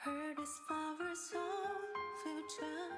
Heard as flowers of future.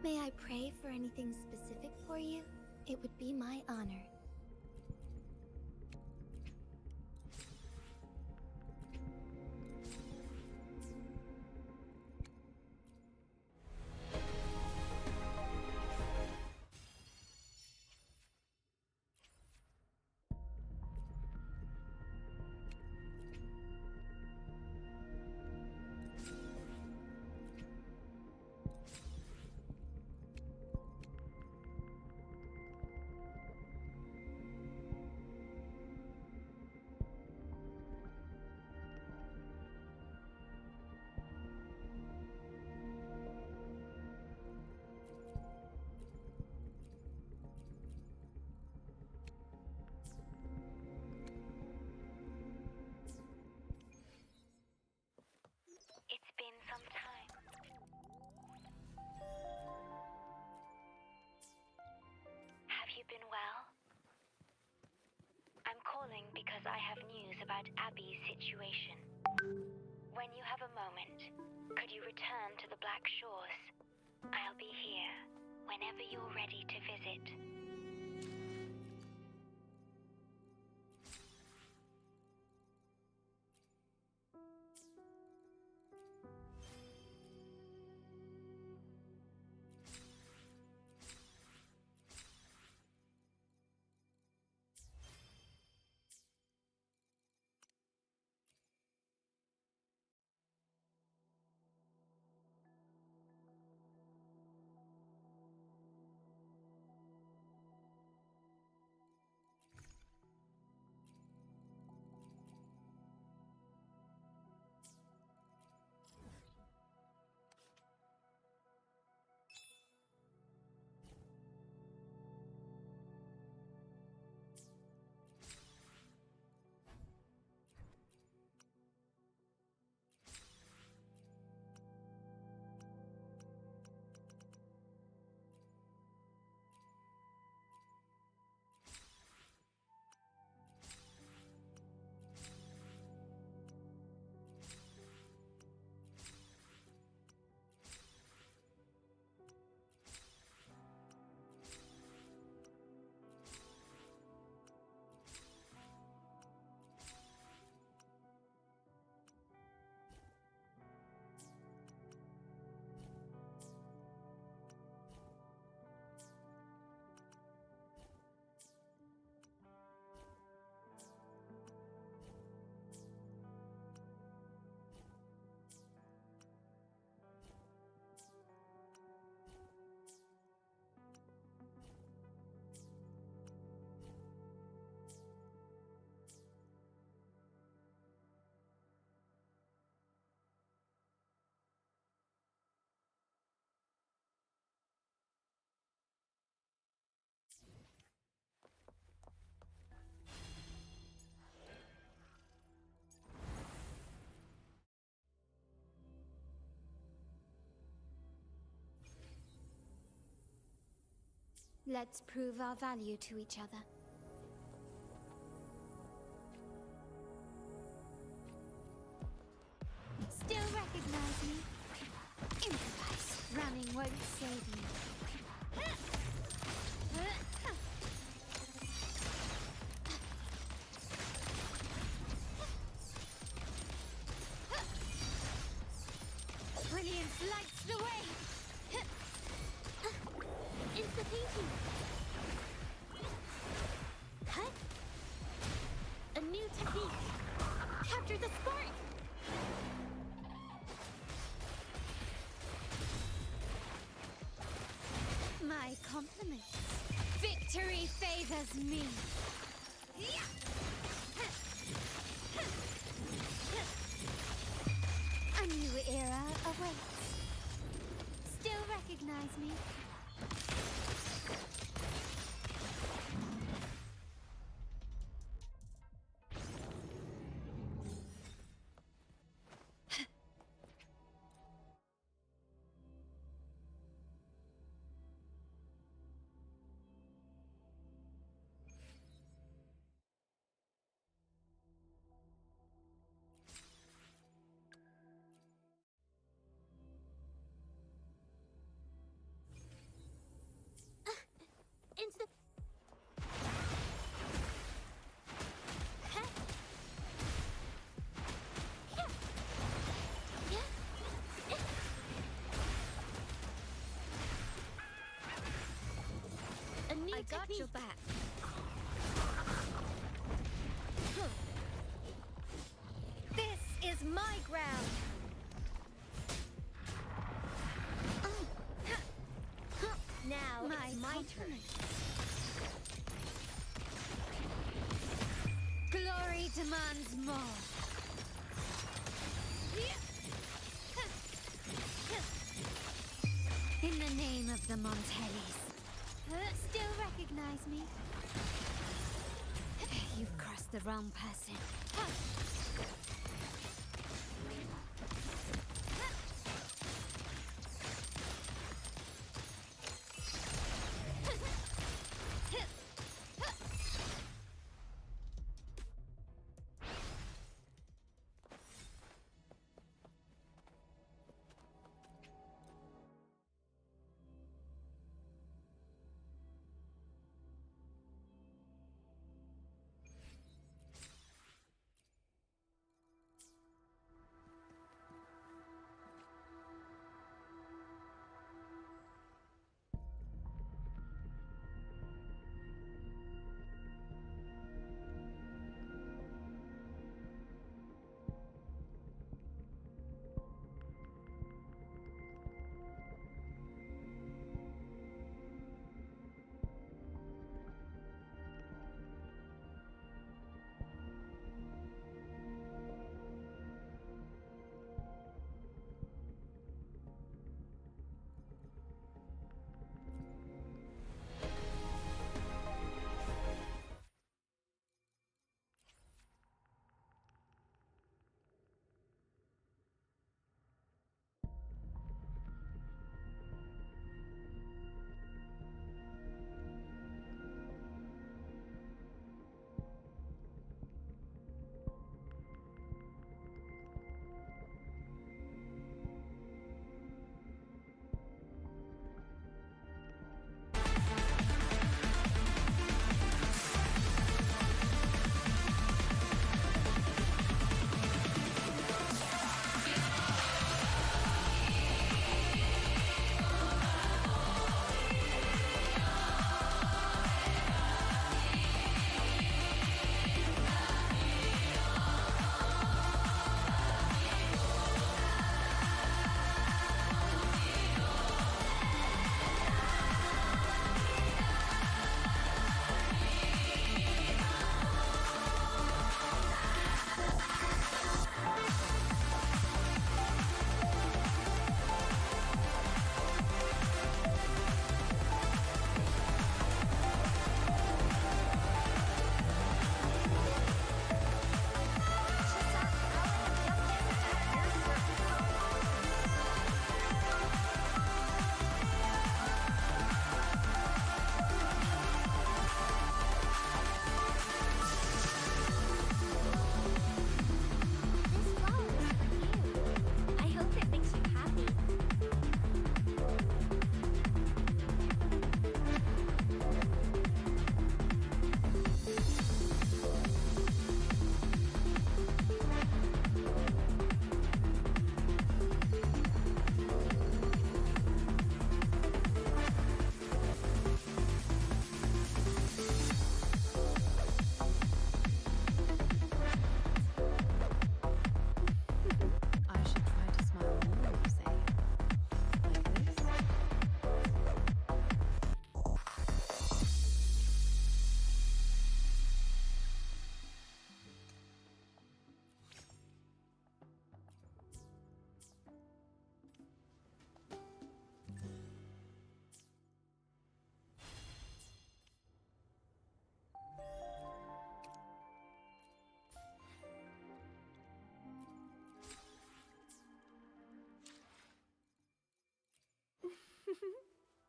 May I pray for anything specific for you? It would be my honor. It's been some time. Have you been well? I'm calling because I have news about Abby's situation. When you have a moment, could you return to the Black Shores? I'll be here whenever you're ready to visit. Let's prove our value to each other. Still recognize me? Improvise. Running won't save you. Brilliance lights the way! Insta thinking. Cut. A new technique. Capture the spark. My compliments. Victory favors me. A new era awaits. Still recognize me? Into the... A new technique. Got your back. This is my ground. Now it's my turn. Glory demands more. In the name of the Montellis. Still recognize me? You've crossed the wrong person.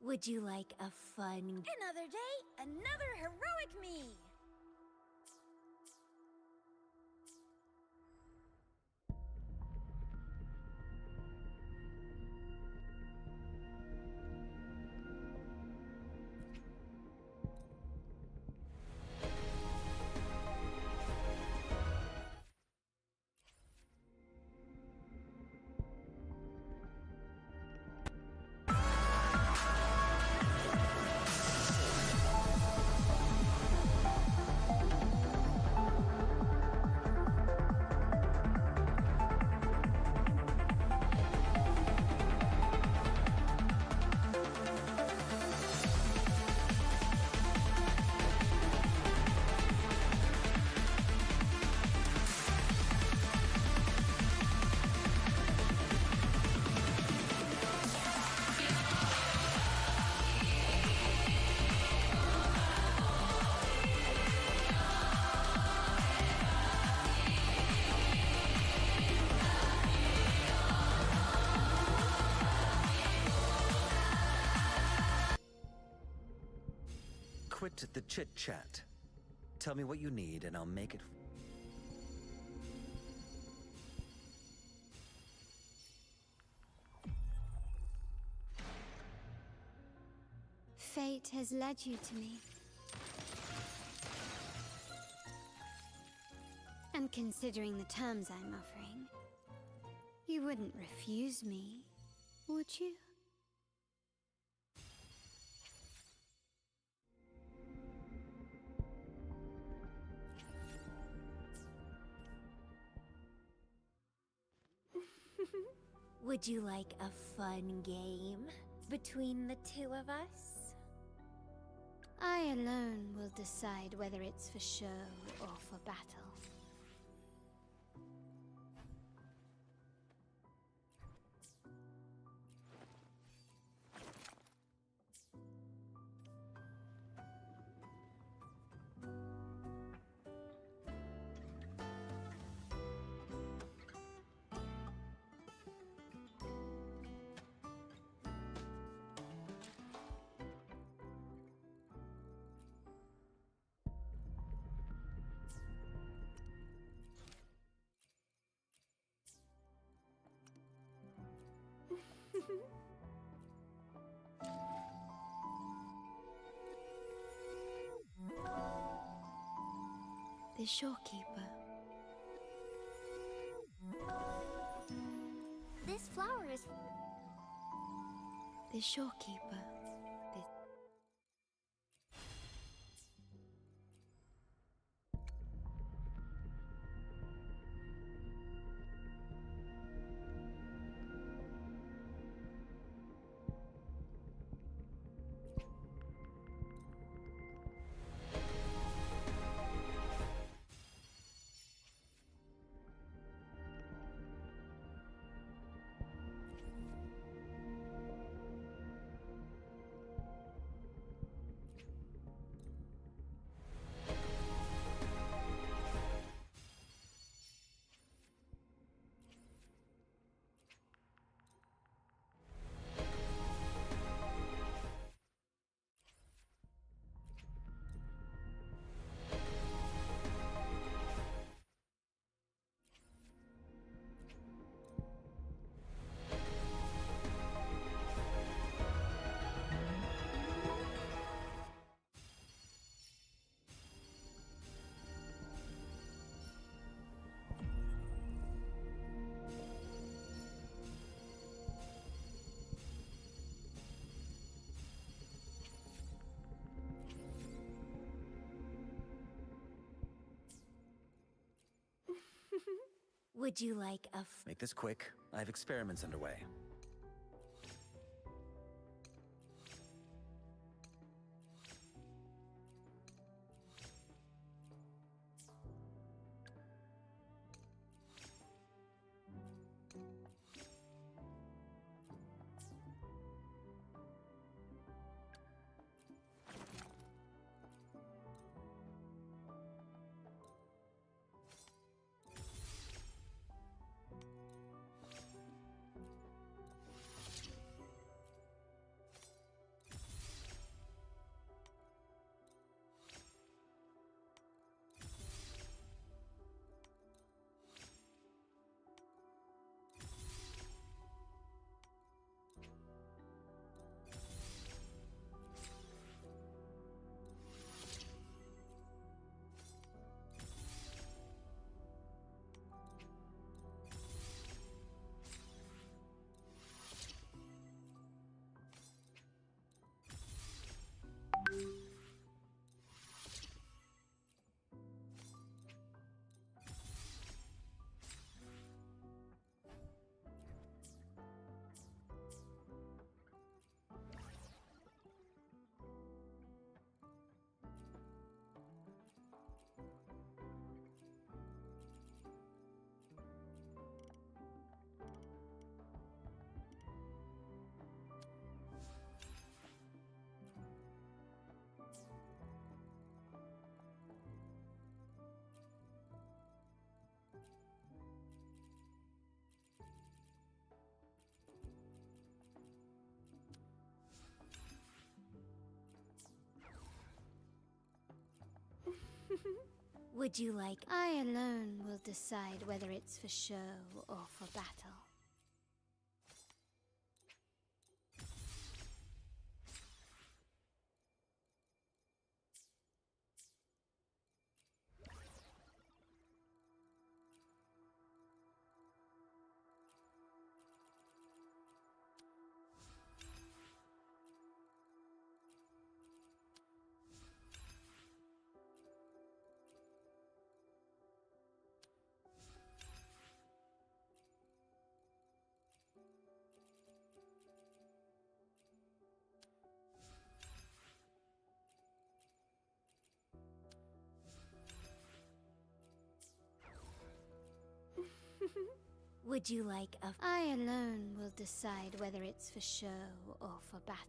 Would you like a fun... Another day, another heroic me! Quit the chit-chat. Tell me what you need and I'll make it... Fate has led you to me. And considering the terms I'm offering, you wouldn't refuse me, would you? Would you like a fun game between the two of us? I alone will decide whether it's for show or for battle. The shorekeeper. This flower is... The shorekeeper. Would you like a Make this quick. I have experiments underway. Would you like... I alone will decide whether it's for show or for battle. Would you like a... I alone will decide whether it's for show or for battle.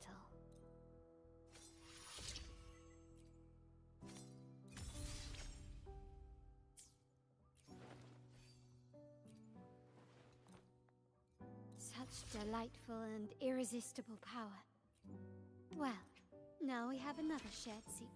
Such delightful and irresistible power. Well, now we have another shared secret.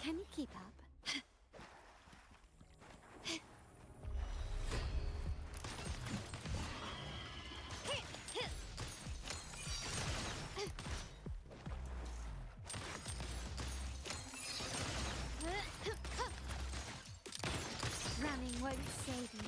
Can you keep up? Running won't save me.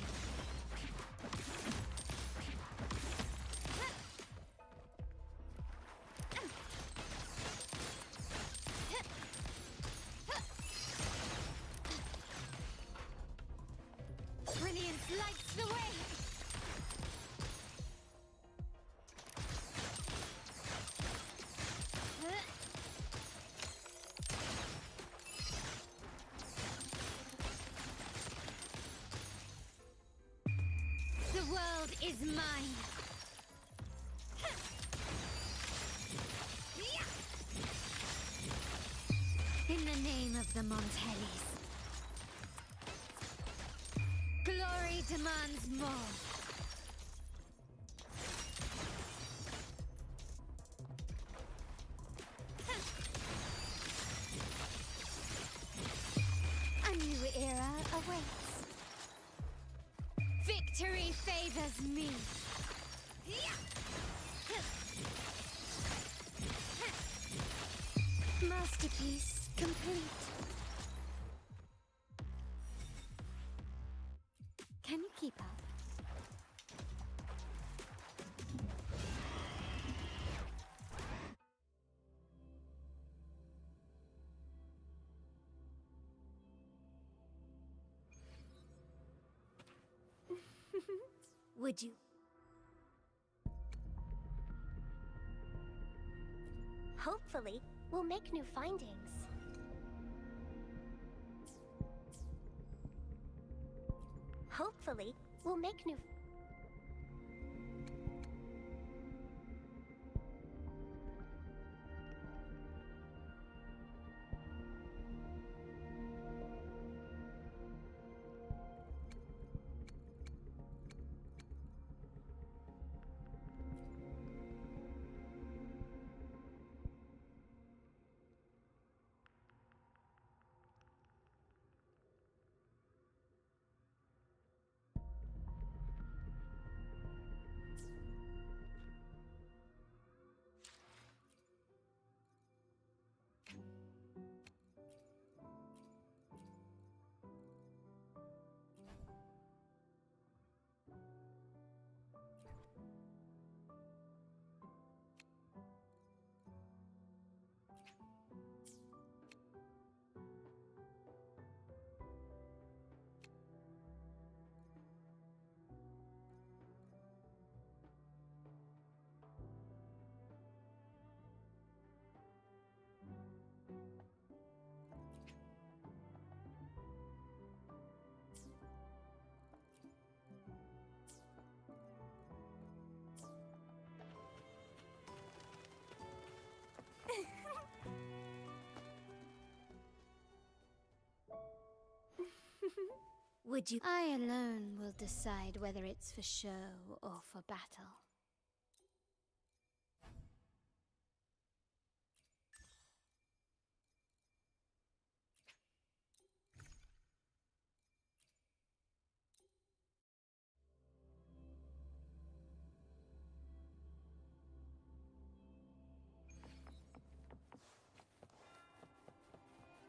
Brilliance lights the way! The world is mine! In the name of the Montellis. Glory demands more. A new era awaits. Victory favors me. Masterpiece complete. Can you keep up? Would you... Hopefully, we'll make new findings. Hopefully, we'll make new... Would you? I alone will decide whether it's for show or for battle.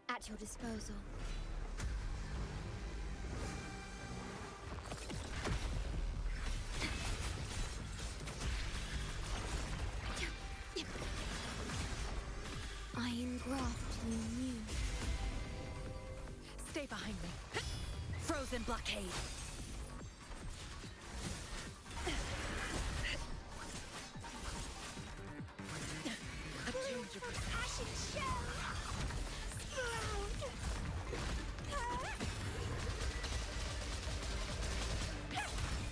At your disposal. I engraft you new. Stay behind me. Frozen blockade. A change of Ashen shell! Sprout!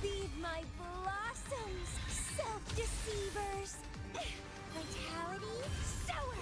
Feed my blossoms, self-deceivers! Vitality, sour!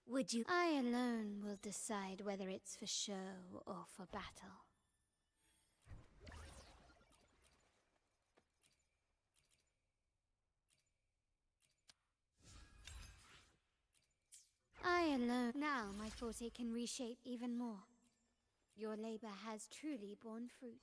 Would you? I alone will decide whether it's for show or for battle. I alone. Now my forte can reshape even more. Your labor has truly borne fruit.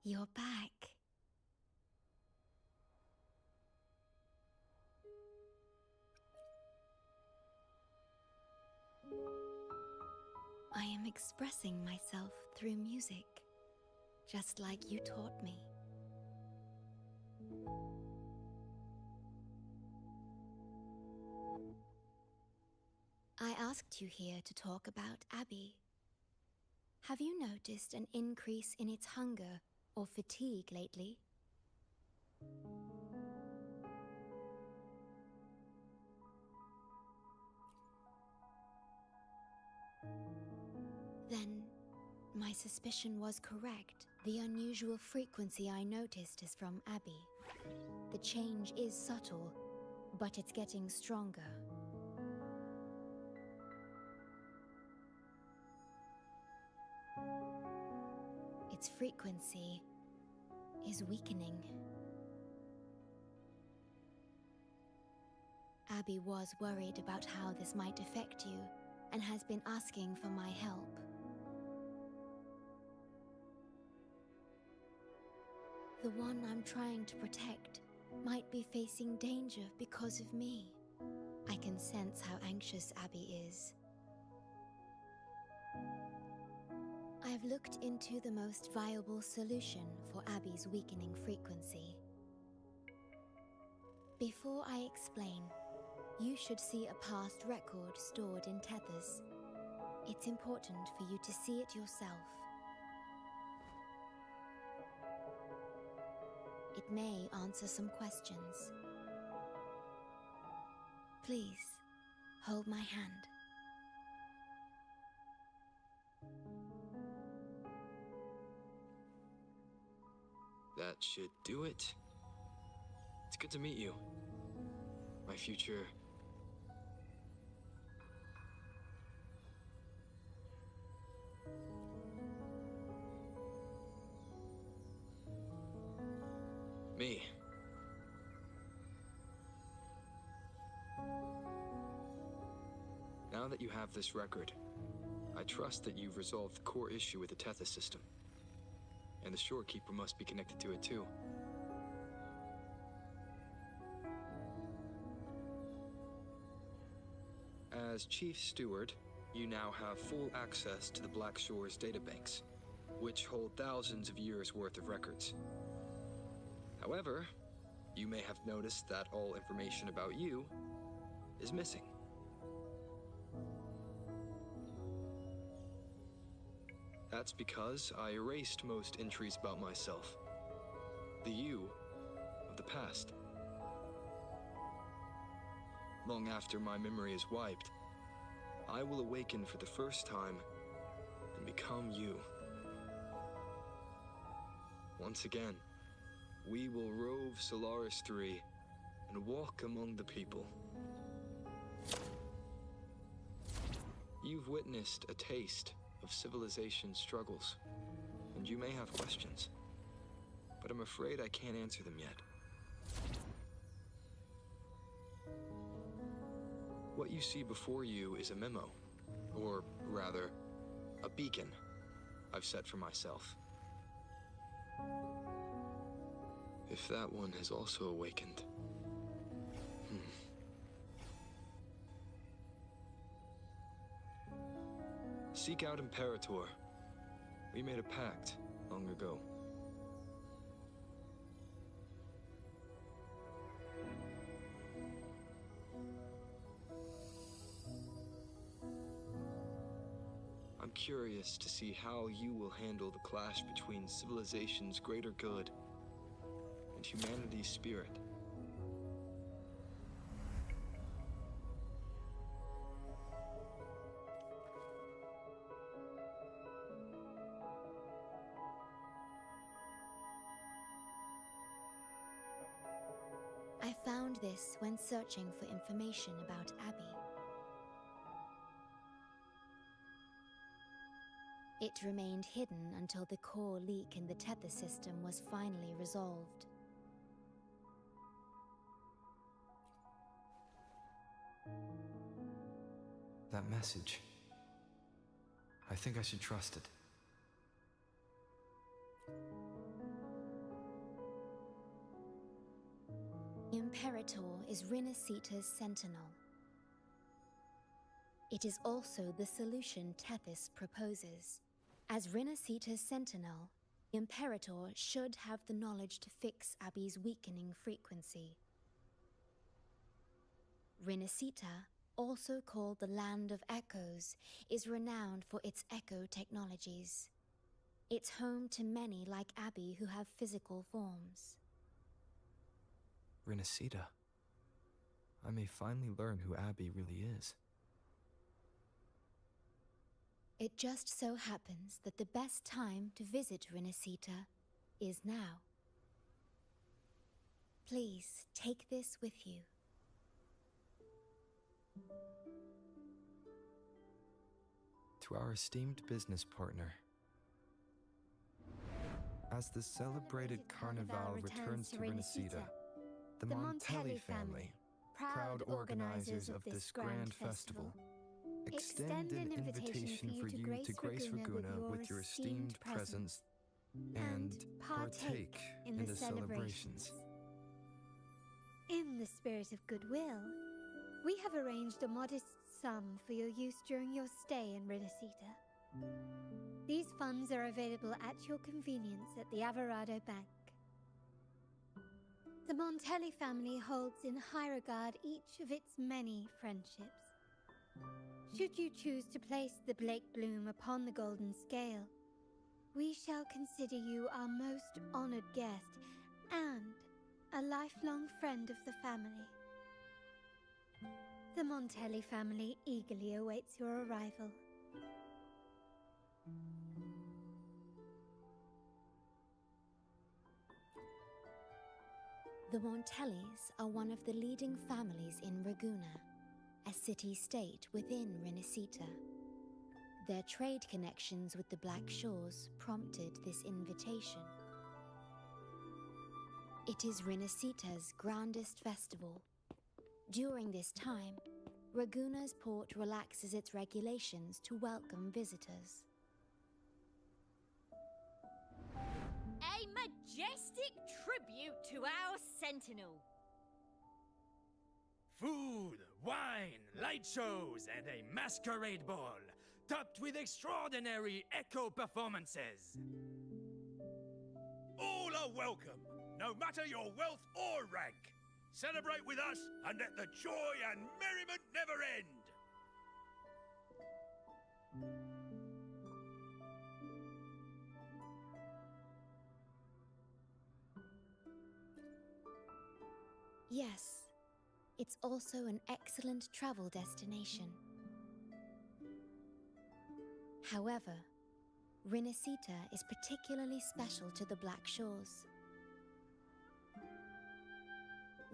You're back. I am expressing myself through music, just like you taught me. I asked you here to talk about Abby. Have you noticed an increase in its hunger or fatigue lately? Then, my suspicion was correct. The unusual frequency I noticed is from Abby. The change is subtle, but it's getting stronger. Its frequency is weakening. Abby was worried about how this might affect you and has been asking for my help. The one I'm trying to protect might be facing danger because of me. I can sense how anxious Abby is. I've looked into the most viable solution for Abby's weakening frequency. Before I explain, you should see a past record stored in tethers. It's important for you to see it yourself. It may answer some questions. Please, hold my hand. That should do it. It's good to meet you. My future... me. Now that you have this record, I trust that you've resolved the core issue with the Tethys system. And the Shorekeeper must be connected to it too. As Chief Steward, you now have full access to the Black Shore's databanks, which hold thousands of years' worth of records. However, you may have noticed that all information about you is missing. That's because I erased most entries about myself. The you of the past. Long after my memory is wiped, I will awaken for the first time and become you. Once again, we will rove Solaris 3 and walk among the people. You've witnessed a taste of civilization's struggles, and you may have questions, but I'm afraid I can't answer them yet. What you see before you is a memo, or rather, a beacon I've set for myself. If that one has also awakened. Seek out Imperator. We made a pact long ago. I'm curious to see how you will handle the clash between civilization's greater good and humanity's spirit. I found this when searching for information about Abby. It remained hidden until the core leak in the tether system was finally resolved. That message. I think I should trust it. Imperator is Rinasita's sentinel. It is also the solution Tethys proposes. As Rinasita's sentinel, Imperator should have the knowledge to fix Abby's weakening frequency. Rinasita, also called the Land of Echoes, is renowned for its echo technologies. It's home to many like Abby who have physical forms. Rinasita. I may finally learn who Abby really is. It just so happens that the best time to visit Rinasita is now. Please take this with you. To our esteemed business partner. As the celebrated Carnival returns to Rinasita, the Montelli family proud organizers of this grand festival, extend an invitation for you to grace Raguna with your esteemed presence and partake in the celebrations. In the spirit of goodwill, we have arranged a modest sum for your use during your stay in Renacita. These funds are available at your convenience at the Averado Bank. The Montelli family holds in high regard each of its many friendships. Should you choose to place the Blake Bloom upon the golden scale, we shall consider you our most honored guest and a lifelong friend of the family. The Montelli family eagerly awaits your arrival. The Montellis are one of the leading families in Raguna, a city-state within Renacita. Their trade connections with the Black Shores prompted this invitation. It is Renacita's grandest festival. During this time, Raguna's port relaxes its regulations to welcome visitors. A majestic tribute to our sentinel. Food, wine, light shows, and a masquerade ball, topped with extraordinary echo performances. All are welcome, no matter your wealth or rank. Celebrate with us and let the joy and merriment never end. Yes, it's also an excellent travel destination. However, Renacita is particularly special to the Black Shores.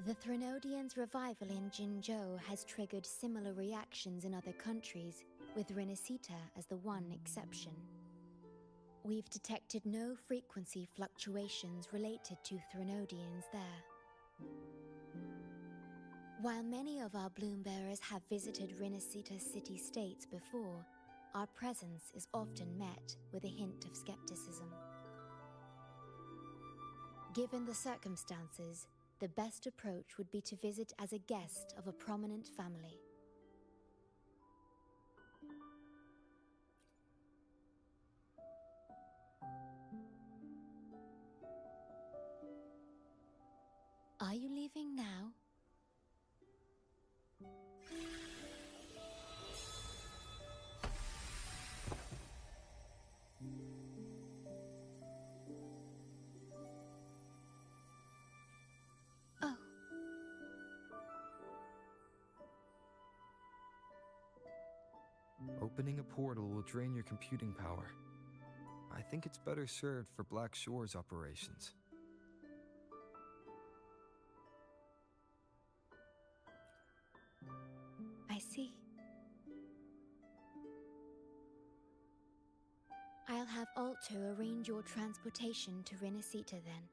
The Threnodians' revival in Jinzhou has triggered similar reactions in other countries, with Renacita as the one exception. We've detected no frequency fluctuations related to Threnodians there. While many of our bloom-bearers have visited Renacita city-states before, our presence is often met with a hint of skepticism. Given the circumstances, the best approach would be to visit as a guest of a prominent family. Are you leaving now? Oh. Opening a portal will drain your computing power. I think it's better served for Black Shores operations. I see. I'll have Alto arrange your transportation to Renacita then.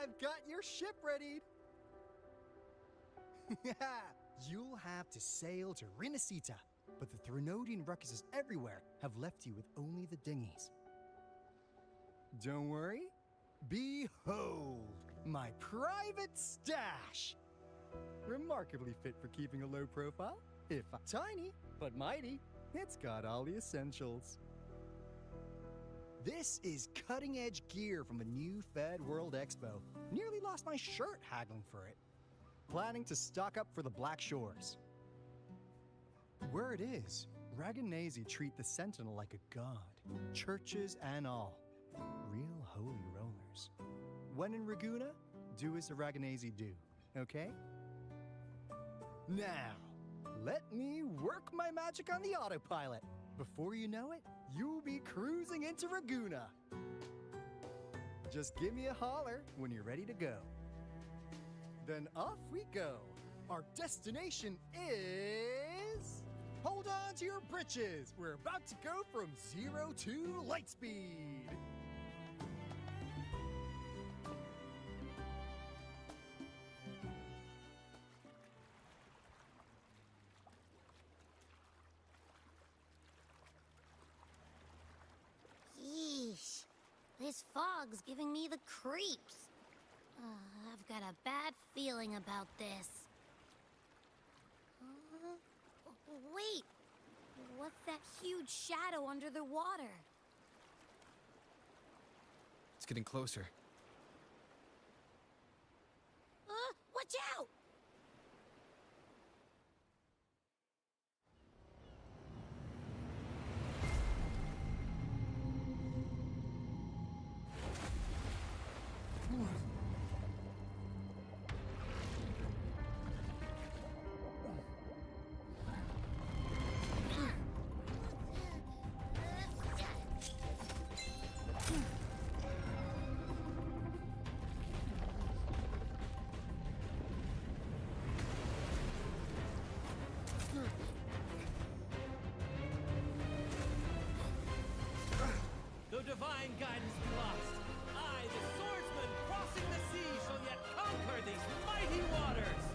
I've got your ship readied. You'll have to sail to Rinasita, but the Threnodian ruckuses everywhere have left you with only the dinghies. Don't worry. Behold, my private stash! Remarkably fit for keeping a low profile. If tiny, but mighty, it's got all the essentials. This is cutting-edge gear from the new Fed World Expo. Nearly lost my shirt haggling for it. Planning to stock up for the Black Shores. Word is, Raganese treat the Sentinel like a god. Churches and all. Real holy rollers. When in Raguna, do as the Raganese do, okay? Now, let me work my magic on the autopilot. Before you know it, you'll be cruising into Raguna. Just give me a holler when you're ready to go. Then off we go. Our destination is... Hold on to your britches. We're about to go from 0 to light speed. Yeesh. This fog's giving me the creeps. I've got a bad feeling about this. Wait! What's that huge shadow under the water? It's getting closer. Watch out! Though divine guidance be lost, I, the swordsman crossing the sea, shall yet conquer these mighty waters!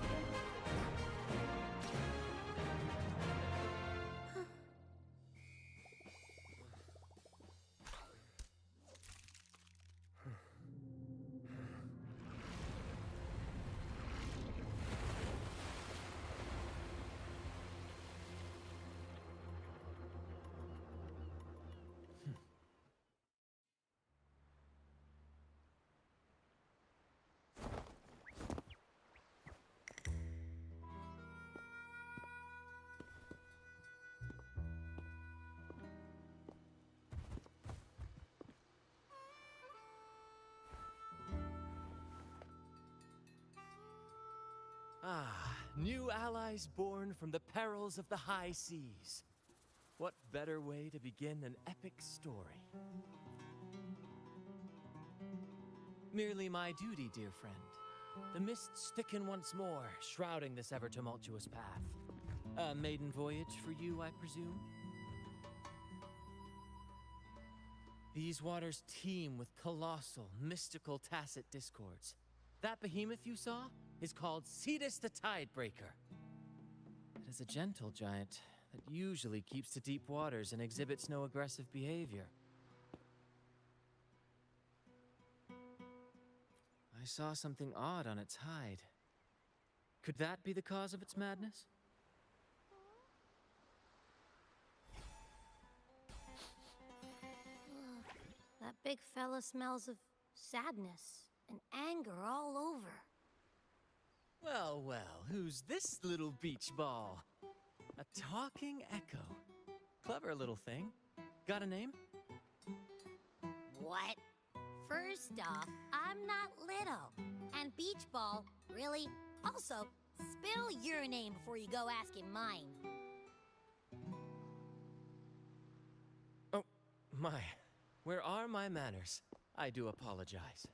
Ah, new allies born from the perils of the high seas. What better way to begin an epic story? Merely my duty, dear friend. The mists thicken once more, shrouding this ever-tumultuous path. A maiden voyage for you, I presume? These waters teem with colossal, mystical, tacit discords. That behemoth you saw is called Cetus the Tidebreaker. It is a gentle giant that usually keeps to deep waters and exhibits no aggressive behavior. I saw something odd on its hide. Could that be the cause of its madness? That big fella smells of sadness and anger all over. Well, well, who's this little beach ball? A talking echo. Clever little thing. Got a name? What? First off, I'm not little. And Beach Ball, really? Also, spill your name before you go asking mine. Oh, my. Where are my manners? I do apologize.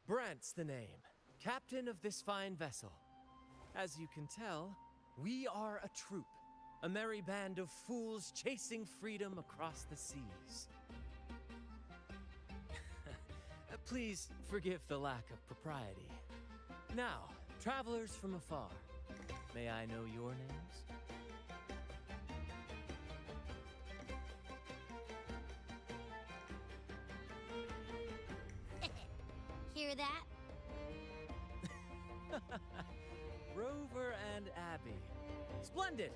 Brant's the name. Captain of this fine vessel. As you can tell, we are a troop. A merry band of fools chasing freedom across the seas. Please forgive the lack of propriety. Now, travelers from afar, may I know your names? Hear that? Rover and Abby. Splendid!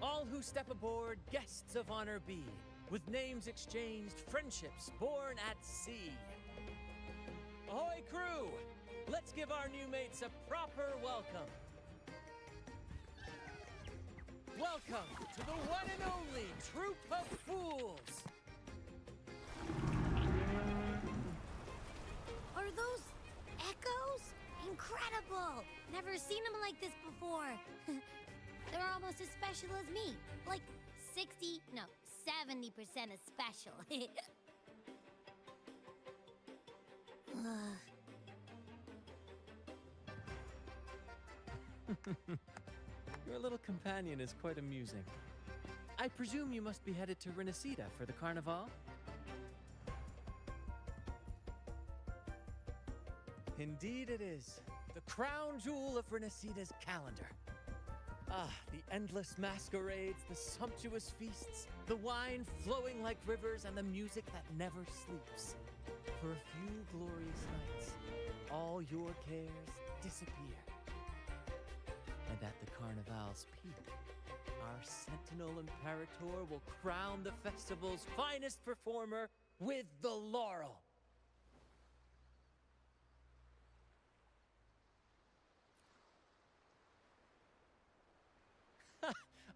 All who step aboard, guests of honor be. With names exchanged, friendships born at sea. Ahoy, crew! Let's give our new mates a proper welcome. Welcome to the one and only Troop of Fools! Are those echoes? Incredible! Never seen them like this before. They're almost as special as me. Like 70% as special. Your little companion is quite amusing. I presume you must be headed to Renacida for the Carnival? Indeed it is. The crown jewel of Renacida's calendar. Ah, the endless masquerades, the sumptuous feasts, the wine flowing like rivers, and the music that never sleeps. For a few glorious nights, all your cares disappear. And at the Carnival's peak, our Sentinel Imperator will crown the festival's finest performer with the laurel.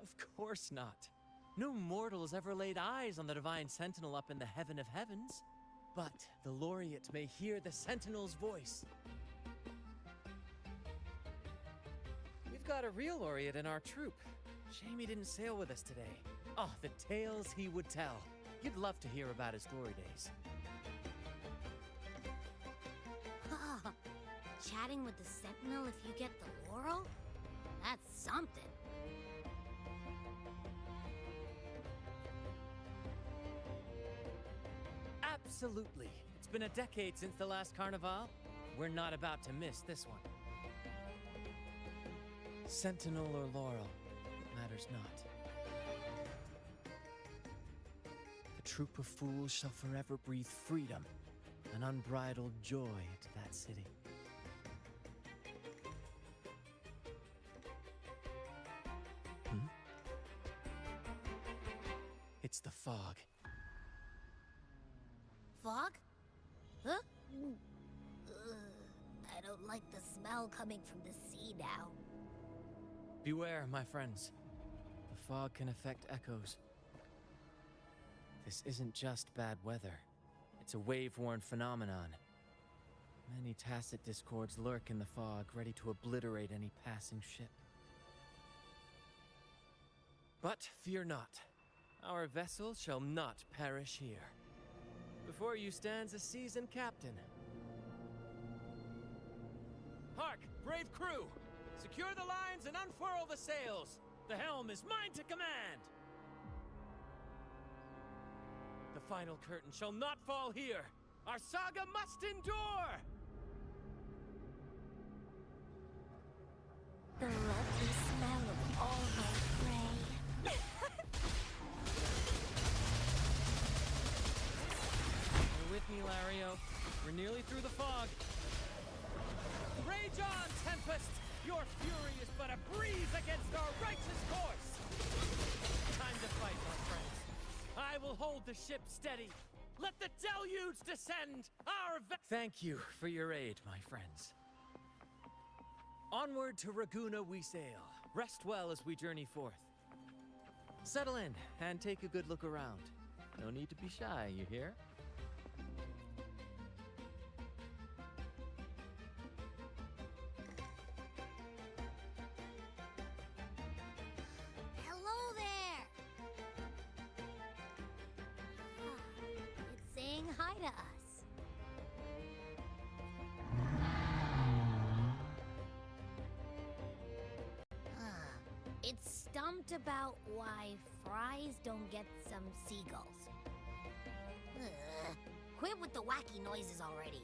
Of course not. No mortal has ever laid eyes on the Divine Sentinel up in the heaven of heavens. But the laureate may hear the Sentinel's voice. We've got a real laureate in our troop. Shame he didn't sail with us today. Oh, the tales he would tell. You'd love to hear about his glory days. Chatting with the Sentinel if you get the laurel? That's something. Absolutely. It's been a decade since the last Carnival. We're not about to miss this one. Sentinel or laurel, it matters not. The troop of fools shall forever breathe freedom and unbridled joy to that city. It's the fog. Fog? Huh? I don't like the smell coming from the sea now. Beware, my friends. The fog can affect echoes. This isn't just bad weather. It's a wave-worn phenomenon. Many tacit discords lurk in the fog, ready to obliterate any passing ship. But fear not. Our vessel shall not perish here. Before you stands a seasoned captain. Hark, brave crew! Secure the lines and unfurl the sails! The helm is mine to command! The final curtain shall not fall here! Our saga must endure! The lovely smell of all my prey. You're with me, Lario. We're nearly through the fog. Rage on, Tempest! Your fury is but a breeze against our righteous course! Time to fight, my friends. I will hold the ship steady. Let the deluge descend! Thank you for your aid, my friends. Onward to Ragunna we sail. Rest well as we journey forth. Settle in and take a good look around. No need to be shy, you hear? Hello there! It's saying hi to us. It's stumped about why fries don't get some seagulls. Quit with the wacky noises already.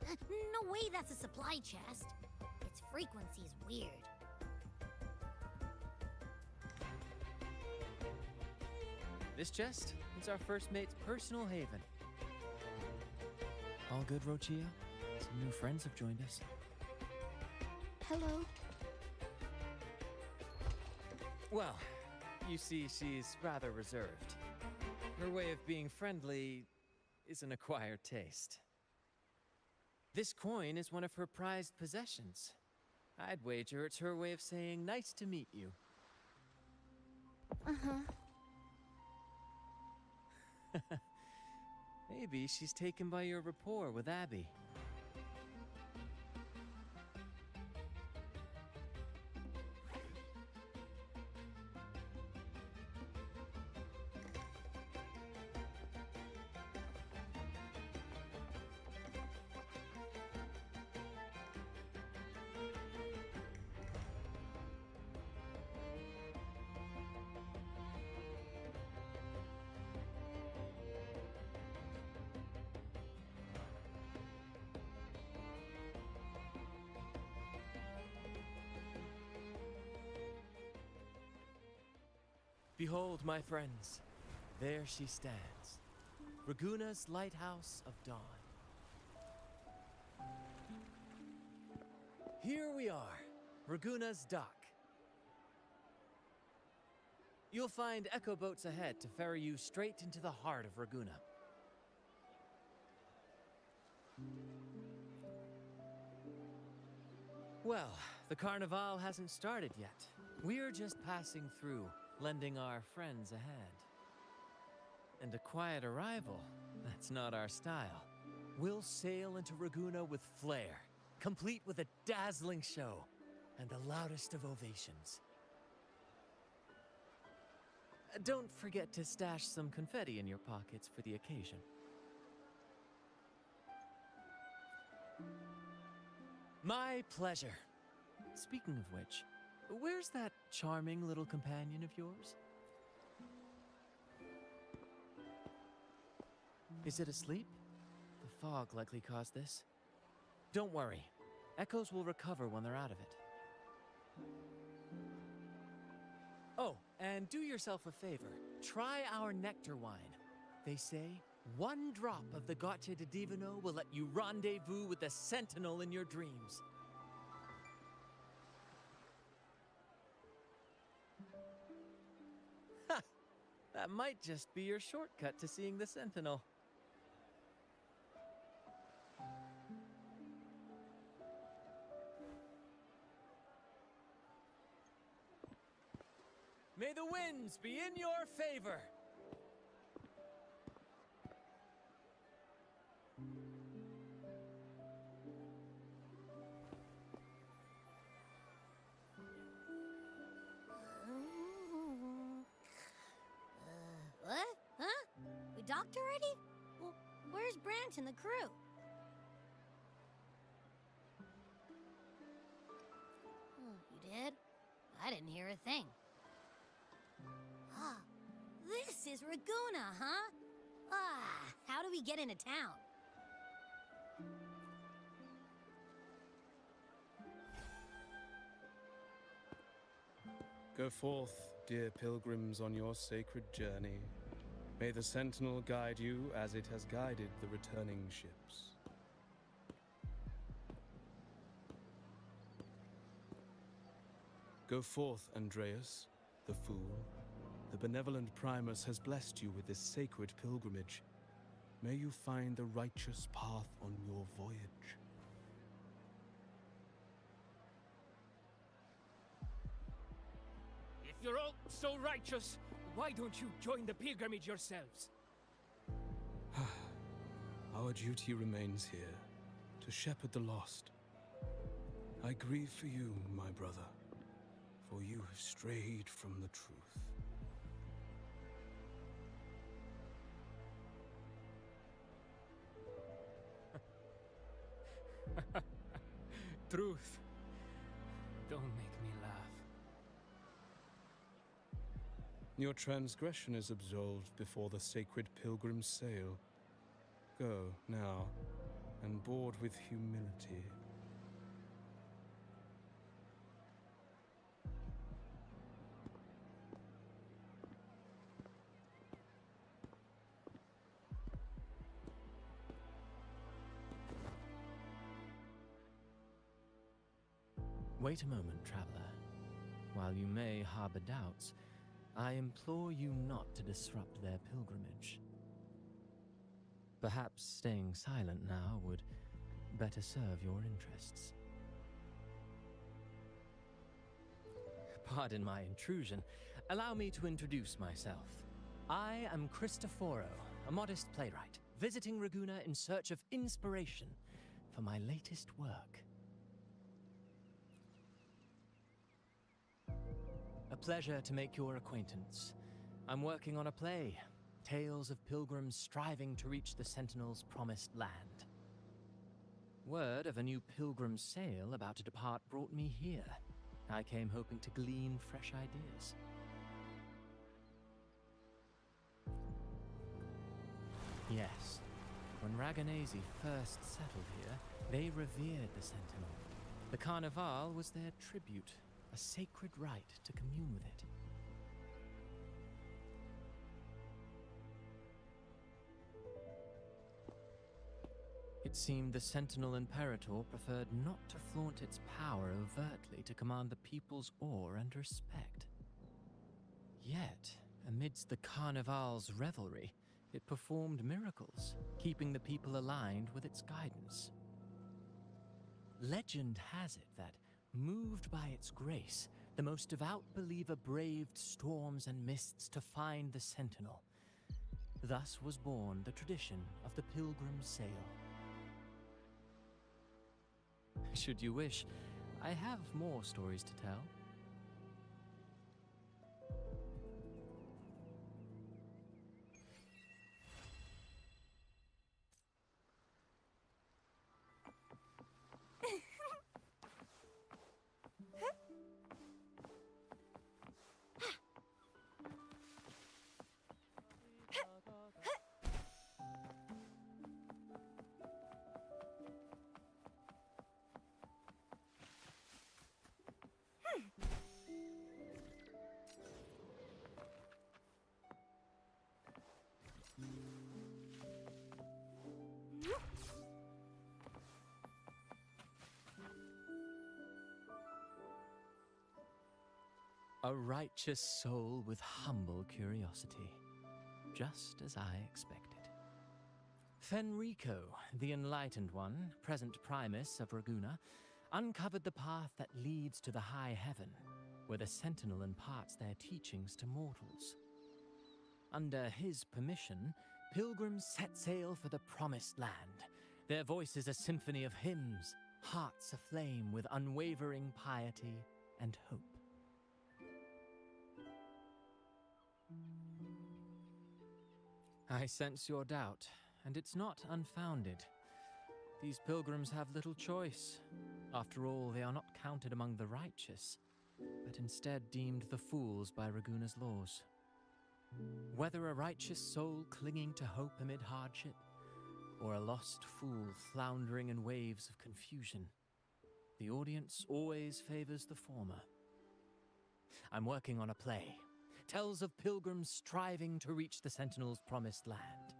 No way that's a supply chest. Its frequency's weird. This chest is our first mate's personal haven. All good, Rochia? Some new friends have joined us. Hello. Well, you see, she's rather reserved. Her way of being friendly is an acquired taste. This coin is one of her prized possessions. I'd wager it's her way of saying nice to meet you. Uh-huh. Maybe she's taken by your rapport with Abby. Behold, my friends, there she stands, Raguna's lighthouse of dawn. Here we are, Raguna's dock. You'll find echo boats ahead to ferry you straight into the heart of Raguna. Well, the Carnival hasn't started yet. We're just passing through, lending our friends a hand. And a quiet arrival, that's not our style. We'll sail into Raguna with flair, complete with a dazzling show and the loudest of ovations. Don't forget to stash some confetti in your pockets for the occasion. My pleasure. Speaking of which, where's that charming little companion of yours? Is it asleep? The fog likely caused this. Don't worry. Echoes will recover when they're out of it. Oh, and do yourself a favor. Try our nectar wine. They say one drop of the Gotcha de Divino will let you rendezvous with the Sentinel in your dreams. Ha! That might just be your shortcut to seeing the Sentinel. May the winds be in your favor! What? Huh? We docked already? Well, where's Brant and the crew? You did? I didn't hear a thing. Ah, this is Raguna, huh? Ah, how do we get into town? Go forth, dear pilgrims, on your sacred journey. May the Sentinel guide you as it has guided the returning ships. Go forth, Andreas, the fool. The benevolent Primus has blessed you with this sacred pilgrimage. May you find the righteous path on your voyage. If you're all so righteous, why don't you join the pilgrimage yourselves? Our duty remains here, to shepherd the lost. I grieve for you, my brother, for you have strayed from the truth. Truth. Don't make me laugh. Your transgression is absolved before the sacred pilgrims sail. Go, now, and bored with humility. Wait a moment, traveler. While you may harbor doubts, I implore you not to disrupt their pilgrimage. Perhaps staying silent now would better serve your interests. Pardon my intrusion. Allow me to introduce myself. I am Cristoforo, a modest playwright, visiting Ragunna in search of inspiration for my latest work. A pleasure to make your acquaintance. I'm working on a play, tales of pilgrims striving to reach the Sentinel's promised land. Word of a new pilgrim sail about to depart brought me here. I came hoping to glean fresh ideas. Yes, when Raganese first settled here, they revered the Sentinel. The Carnival was their tribute, a sacred right to commune with it. It seemed the Sentinel Imperator preferred not to flaunt its power overtly to command the people's awe and respect. Yet, amidst the Carnival's revelry, it performed miracles, keeping the people aligned with its guidance. Legend has it that, moved by its grace, the most devout believer braved storms and mists to find the Sentinel. Thus was born the tradition of the Pilgrim Sail. Should you wish, I have more stories to tell. A righteous soul with humble curiosity, just as I expected. Fenrico, the Enlightened One, present Primus of Ragunna, uncovered the path that leads to the high heaven, where the Sentinel imparts their teachings to mortals. Under his permission, pilgrims set sail for the Promised Land, their voices a symphony of hymns, hearts aflame with unwavering piety and hope. I sense your doubt, and it's not unfounded. These pilgrims have little choice. After all, they are not counted among the righteous, but instead deemed the fools by Ragunna's laws. Whether a righteous soul clinging to hope amid hardship, or a lost fool floundering in waves of confusion, the audience always favors the former. I'm working on a play. Tells of pilgrims striving to reach the Sentinel's promised land.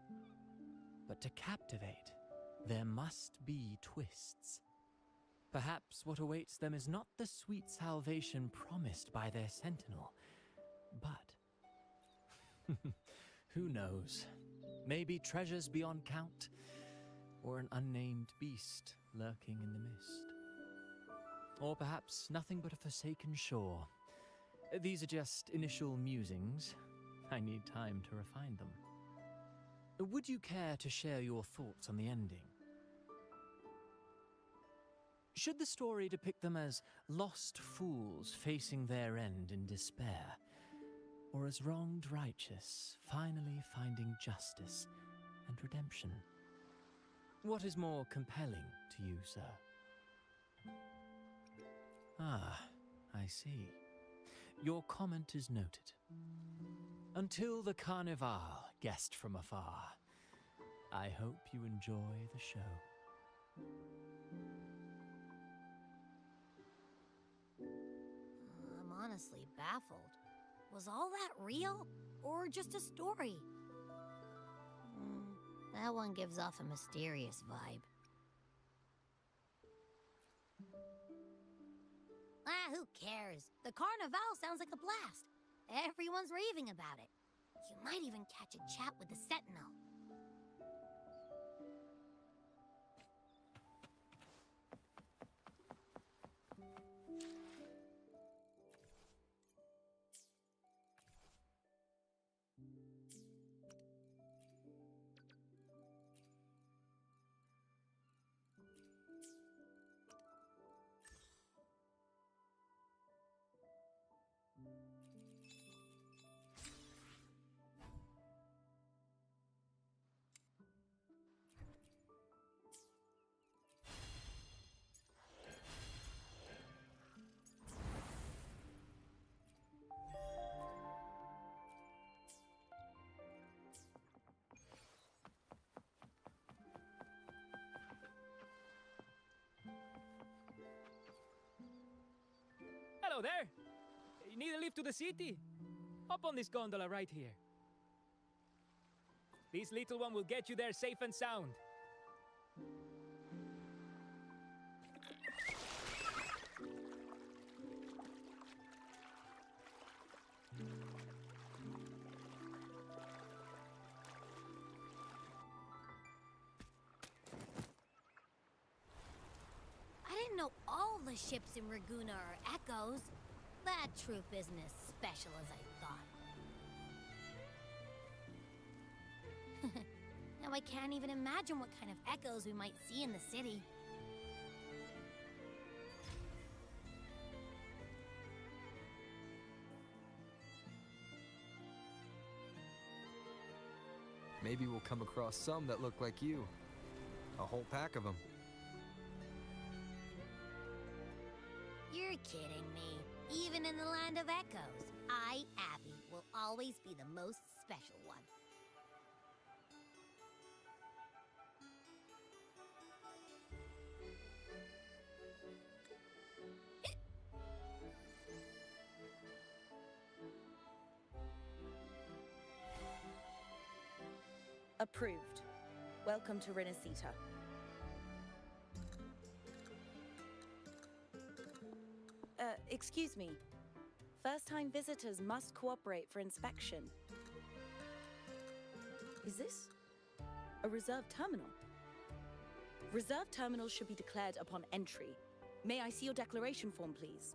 But to captivate, there must be twists. Perhaps what awaits them is not the sweet salvation promised by their Sentinel, but who knows? Maybe treasures beyond count, or an unnamed beast lurking in the mist. Or perhaps nothing but a forsaken shore. These are just initial musings. I need time to refine them. Would you care to share your thoughts on the ending? Should the story depict them as lost fools facing their end in despair, or as wronged righteous finally finding justice and redemption? What is more compelling to you, sir? Ah, I see. Your comment is noted. Until the Carnival, guest from afar, I hope you enjoy the show. I'm honestly baffled. Was all that real, or just a story? That one gives off a mysterious vibe. Who cares? The carnival sounds like a blast. Everyone's raving about it. You might even catch a chat with the Sentinel. Hello there! You need a lift to the city? Hop on this gondola right here. This little one will get you there safe and sound. I didn't know all the ships in Raguna are echoes. That troop isn't as special as I thought. Now I can't even imagine what kind of echoes we might see in the city. Maybe we'll come across some that look like you. A whole pack of them. You're kidding me. Even in the land of echoes, I, Abby, will always be the most special one. Approved. Welcome to Renacita. Excuse me. First-time visitors must cooperate for inspection. Is this a reserved terminal? Reserved terminals should be declared upon entry. May I see your declaration form, please?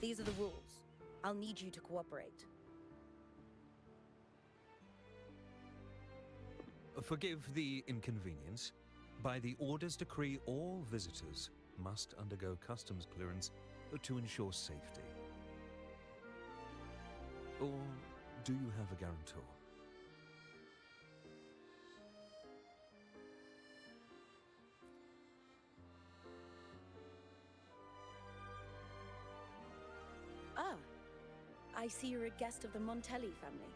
These are the rules. I'll need you to cooperate. Forgive the inconvenience. By the Order's decree, all visitors must undergo customs clearance to ensure safety. Or do you have a guarantor? Ah, I see you're a guest of the Montelli family.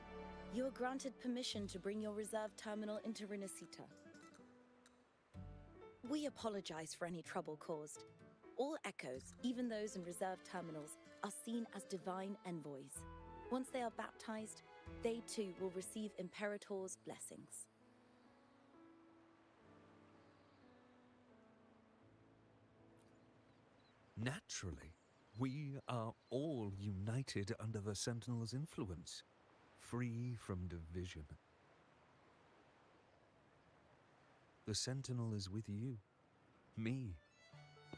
You are granted permission to bring your reserve terminal into Renacita. We apologize for any trouble caused. All echoes, even those in reserved terminals, are seen as divine envoys. Once they are baptized, they too will receive Imperator's blessings. Naturally, we are all united under the Sentinel's influence, free from division. The Sentinel is with you, me,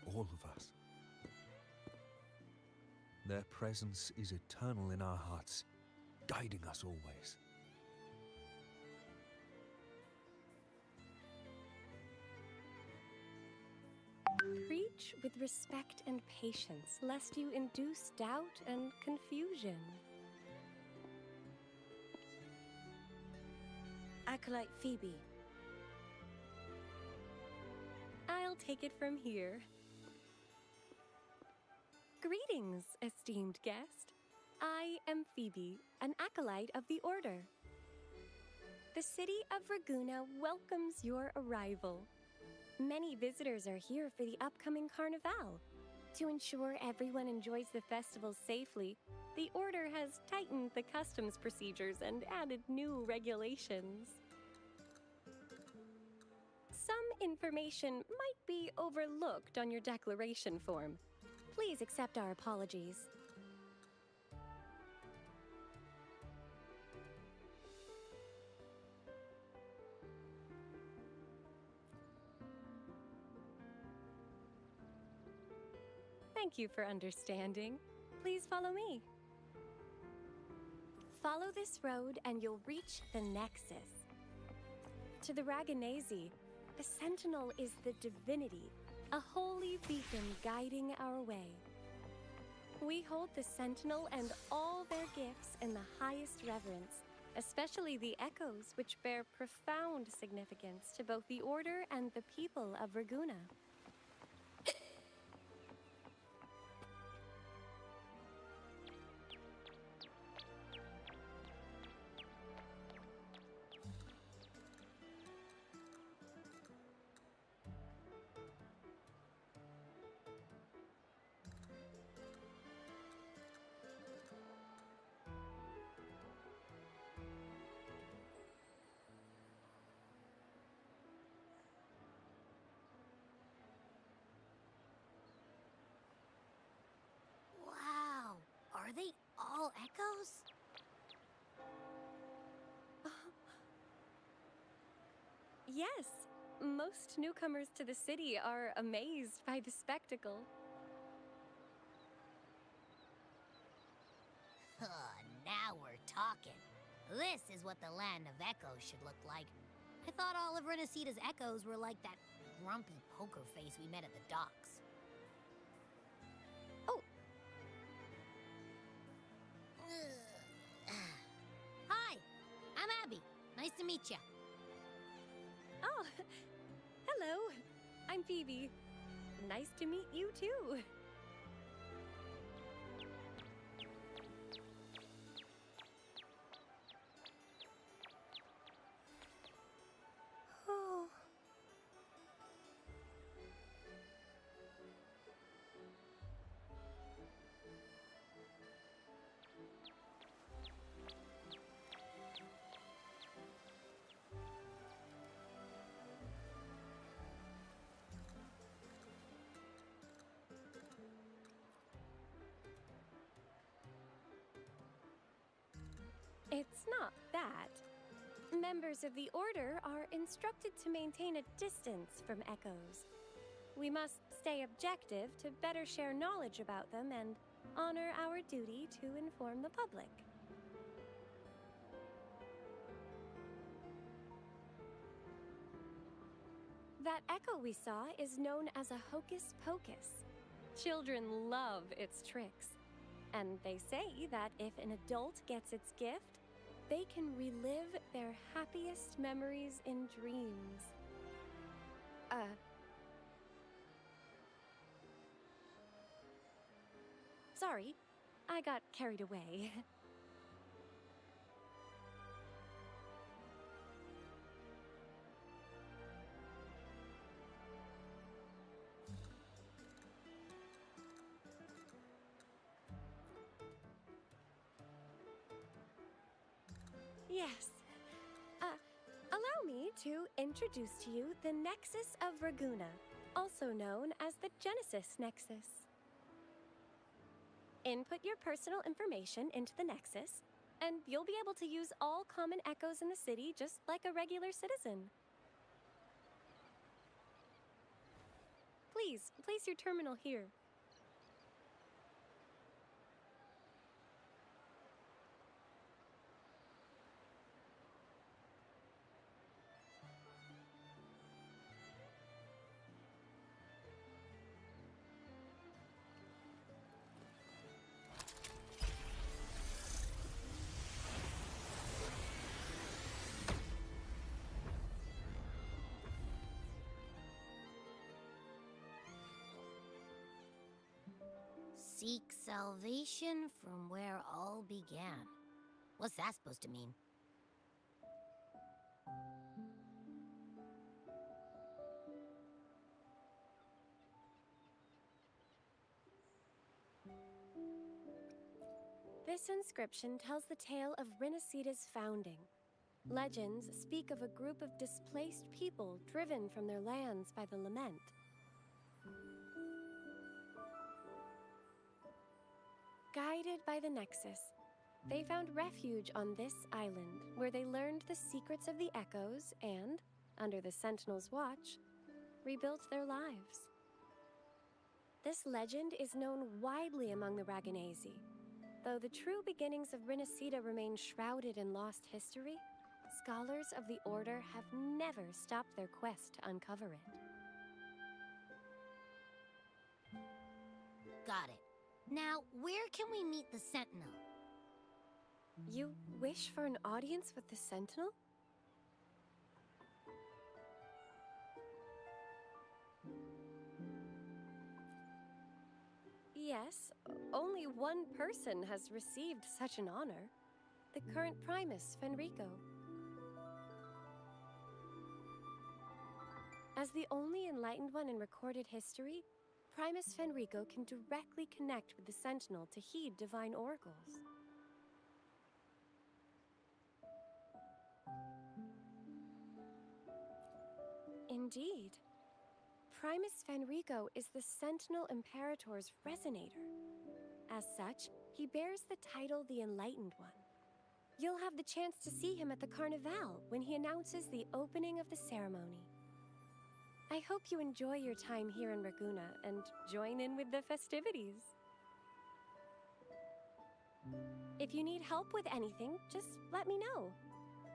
all of us. Their presence is eternal in our hearts, guiding us always. Preach with respect and patience, lest you induce doubt and confusion. Acolyte Phoebe. I'll take it from here. Greetings, esteemed guest. I am Phoebe, an acolyte of the Order. The city of Raguna welcomes your arrival. Many visitors are here for the upcoming Carnival. To ensure everyone enjoys the festival safely, the Order has tightened the customs procedures and added new regulations. Some information might be overlooked on your declaration form. Please accept our apologies. Thank you for understanding. Please follow me. Follow this road and you'll reach the Nexus. To the Raganese, the Sentinel is the divinity, a holy beacon guiding our way. We hold the Sentinel and all their gifts in the highest reverence, especially the echoes, which bear profound significance to both the Order and the people of Raguna. Wow, are they all echoes? Yes, most newcomers to the city are amazed by the spectacle. Now we're talking. This is what the land of echoes should look like. I thought all of Renacita's echoes were like that grumpy poker face we met at the docks. Oh. Hi, I'm Abby. Nice to meet you. Oh, hello. I'm Phoebe. Nice to meet you too. Oh. It's not that. Members of the Order are instructed to maintain a distance from echoes. We must stay objective to better share knowledge about them and honor our duty to inform the public. That echo we saw is known as a hocus pocus. Children love its tricks. And they say that if an adult gets its gift, they can relive their happiest memories in dreams. Sorry, I got carried away. Yes. Allow me to introduce to you the Nexus of Raguna, also known as the Genesis Nexus. Input your personal information into the Nexus, and you'll be able to use all common echoes in the city just like a regular citizen. Please, place your terminal here. Seek salvation from where all began. What's that supposed to mean? This inscription tells the tale of Rinasita's founding. Legends speak of a group of displaced people driven from their lands by the lament. Guided by the Nexus, they found refuge on this island, where they learned the secrets of the echoes and, under the Sentinel's watch, rebuilt their lives. This legend is known widely among the Raganazi. Though the true beginnings of Rinasita remain shrouded in lost history, scholars of the Order have never stopped their quest to uncover it. Got it. Now, where can we meet the Sentinel? You wish for an audience with the Sentinel? Yes, only one person has received such an honor. The current Primus, Fenrico. As the only enlightened one in recorded history, Primus Fenrico can directly connect with the Sentinel to heed divine oracles. Indeed. Primus Fenrico is the Sentinel Imperator's resonator. As such, he bears the title the Enlightened One. You'll have the chance to see him at the Carnival when he announces the opening of the ceremony. I hope you enjoy your time here in Raguna and join in with the festivities. If you need help with anything, just let me know.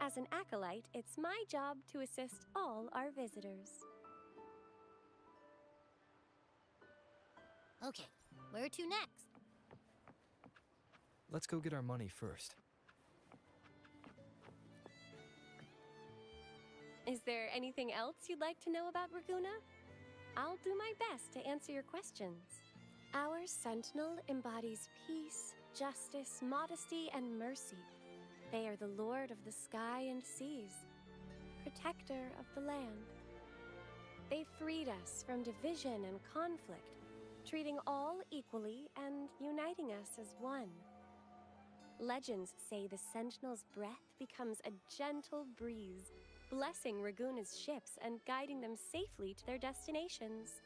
As an acolyte, it's my job to assist all our visitors. Okay, where to next? Let's go get our money first. Is there anything else you'd like to know about Raguna? I'll do my best to answer your questions. Our Sentinel embodies peace, justice, modesty, and mercy. They are the Lord of the sky and seas, protector of the land. They freed us from division and conflict, treating all equally and uniting us as one. Legends say the Sentinel's breath becomes a gentle breeze, blessing Raguna's ships and guiding them safely to their destinations.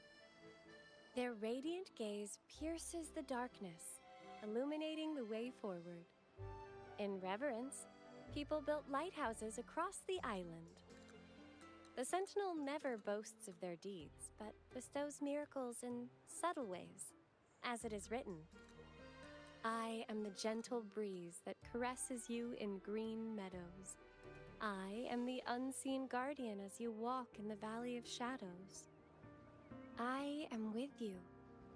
Their radiant gaze pierces the darkness, illuminating the way forward. In reverence, people built lighthouses across the island. The Sentinel never boasts of their deeds, but bestows miracles in subtle ways, as it is written. I am the gentle breeze that caresses you in green meadows. I am the unseen guardian as you walk in the valley of shadows. I am with you,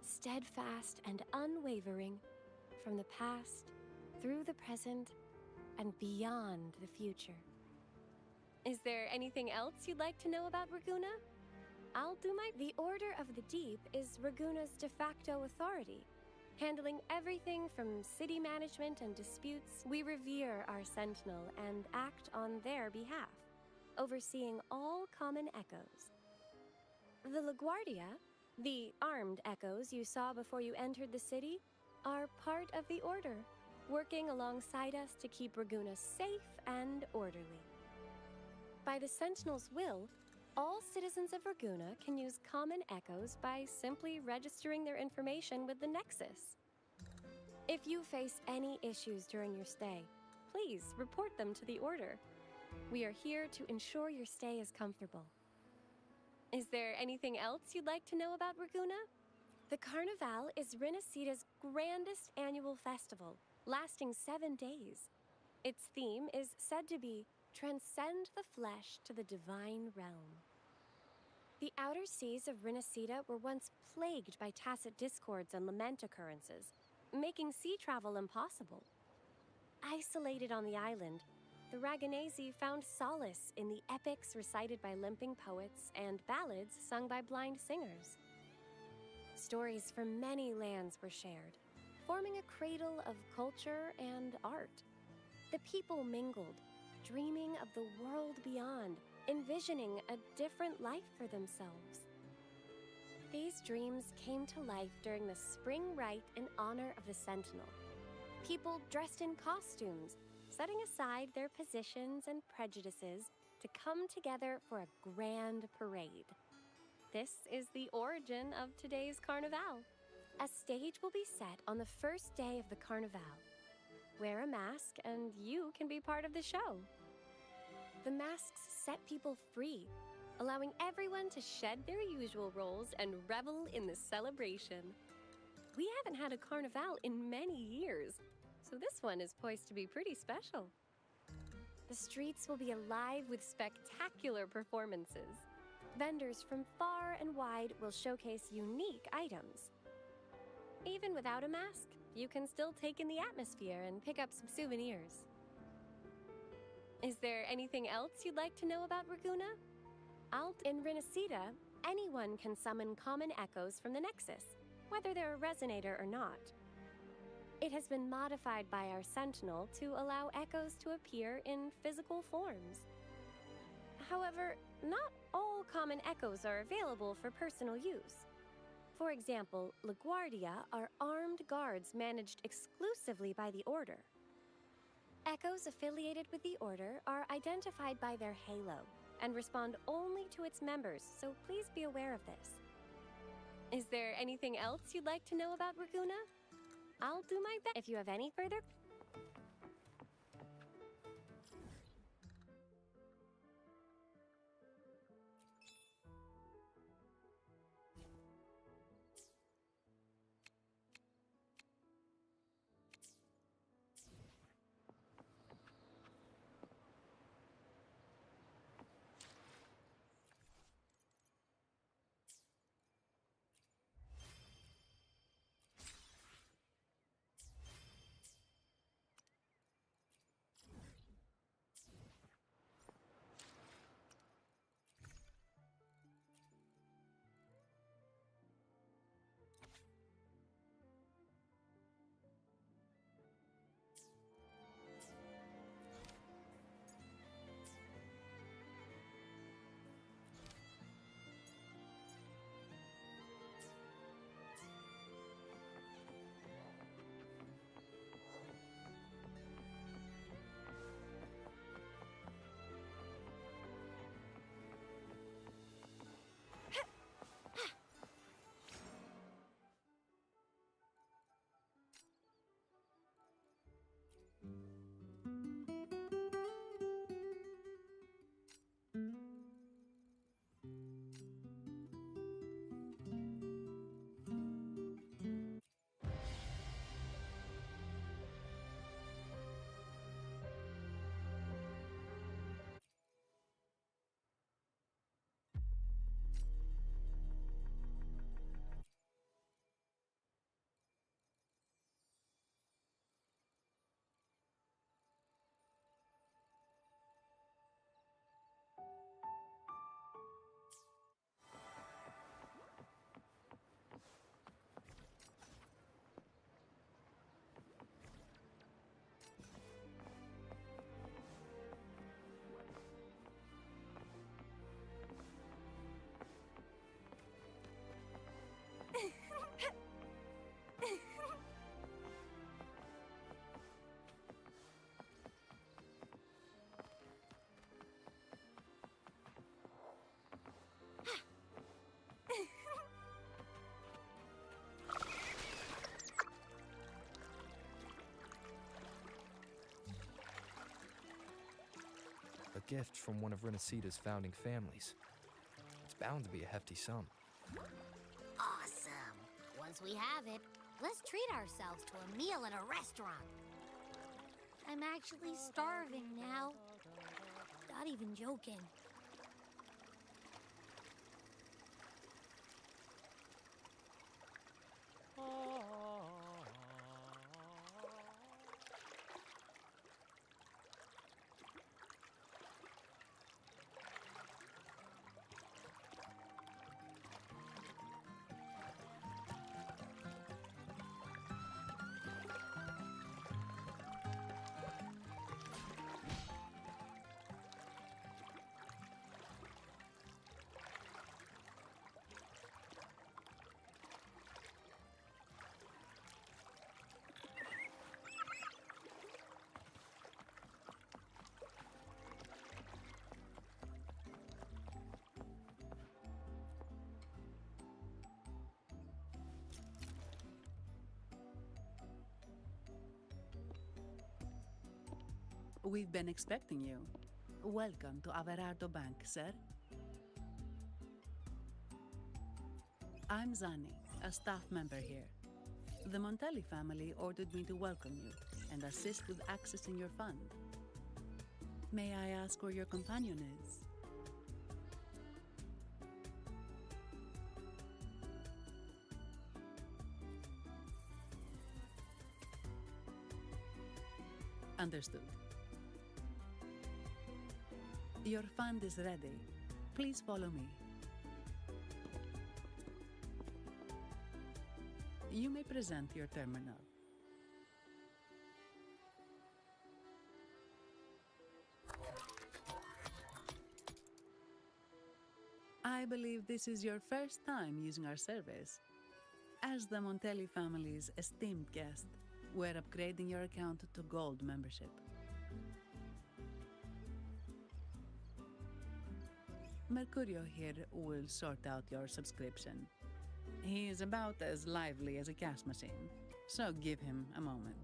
steadfast and unwavering, from the past, through the present, and beyond the future. Is there anything else you'd like to know about Raguna? The Order of the Deep is Raguna's de facto authority. Handling everything from city management and disputes, we revere our Sentinel and act on their behalf, overseeing all common echoes. The LaGuardia, the armed echoes you saw before you entered the city, are part of the Order, working alongside us to keep Raguna safe and orderly. By the Sentinel's will, all citizens of Raguna can use common echoes by simply registering their information with the Nexus. If you face any issues during your stay, please report them to the Order. We are here to ensure your stay is comfortable. Is there anything else you'd like to know about Raguna? The Carnival is Rinasita's grandest annual festival, lasting 7 days. Its theme is said to be Transcend the Flesh to the Divine Realm. The outer seas of Rinasita were once plagued by tacit discords and lament occurrences, making sea travel impossible. Isolated on the island, the Raganazi found solace in the epics recited by limping poets and ballads sung by blind singers. Stories from many lands were shared, forming a cradle of culture and art. The people mingled, dreaming of the world beyond, envisioning a different life for themselves. These dreams came to life during the spring rite in honor of the Sentinel. People dressed in costumes, setting aside their positions and prejudices to come together for a grand parade. This is the origin of today's Carnival. A stage will be set on the first day of the Carnival. Wear a mask and you can be part of the show. The masks set people free, allowing everyone to shed their usual roles and revel in the celebration. We haven't had a Carnival in many years, so this one is poised to be pretty special. The streets will be alive with spectacular performances. Vendors from far and wide will showcase unique items. Even without a mask, you can still take in the atmosphere and pick up some souvenirs. Is there anything else you'd like to know about Raguna? In Renacita, anyone can summon common echoes from the Nexus, whether they're a resonator or not. It has been modified by our Sentinel to allow echoes to appear in physical forms. However, not all common echoes are available for personal use. For example, LaGuardia are armed guards managed exclusively by the Order. Echoes affiliated with the Order are identified by their halo and respond only to its members, so please be aware of this. Is there anything else you'd like to know about Raguna? I'll do my best. If you have any further... A gift from one of Renacita's founding families. It's bound to be a hefty sum. Awesome. Once we have it, let's treat ourselves to a meal at a restaurant. I'm actually starving now. Not even joking. We've been expecting you. Welcome to Averardo Bank, sir. I'm Zani, a staff member here. The Montelli family ordered me to welcome you and assist with accessing your fund. May I ask where your companion is? Understood. Your fund is ready. Please follow me. You may present your terminal. I believe this is your first time using our service. As the Montelli family's esteemed guest, we're upgrading your account to Gold membership. Mercurio here will sort out your subscription. He is about as lively as a cash machine, so give him a moment.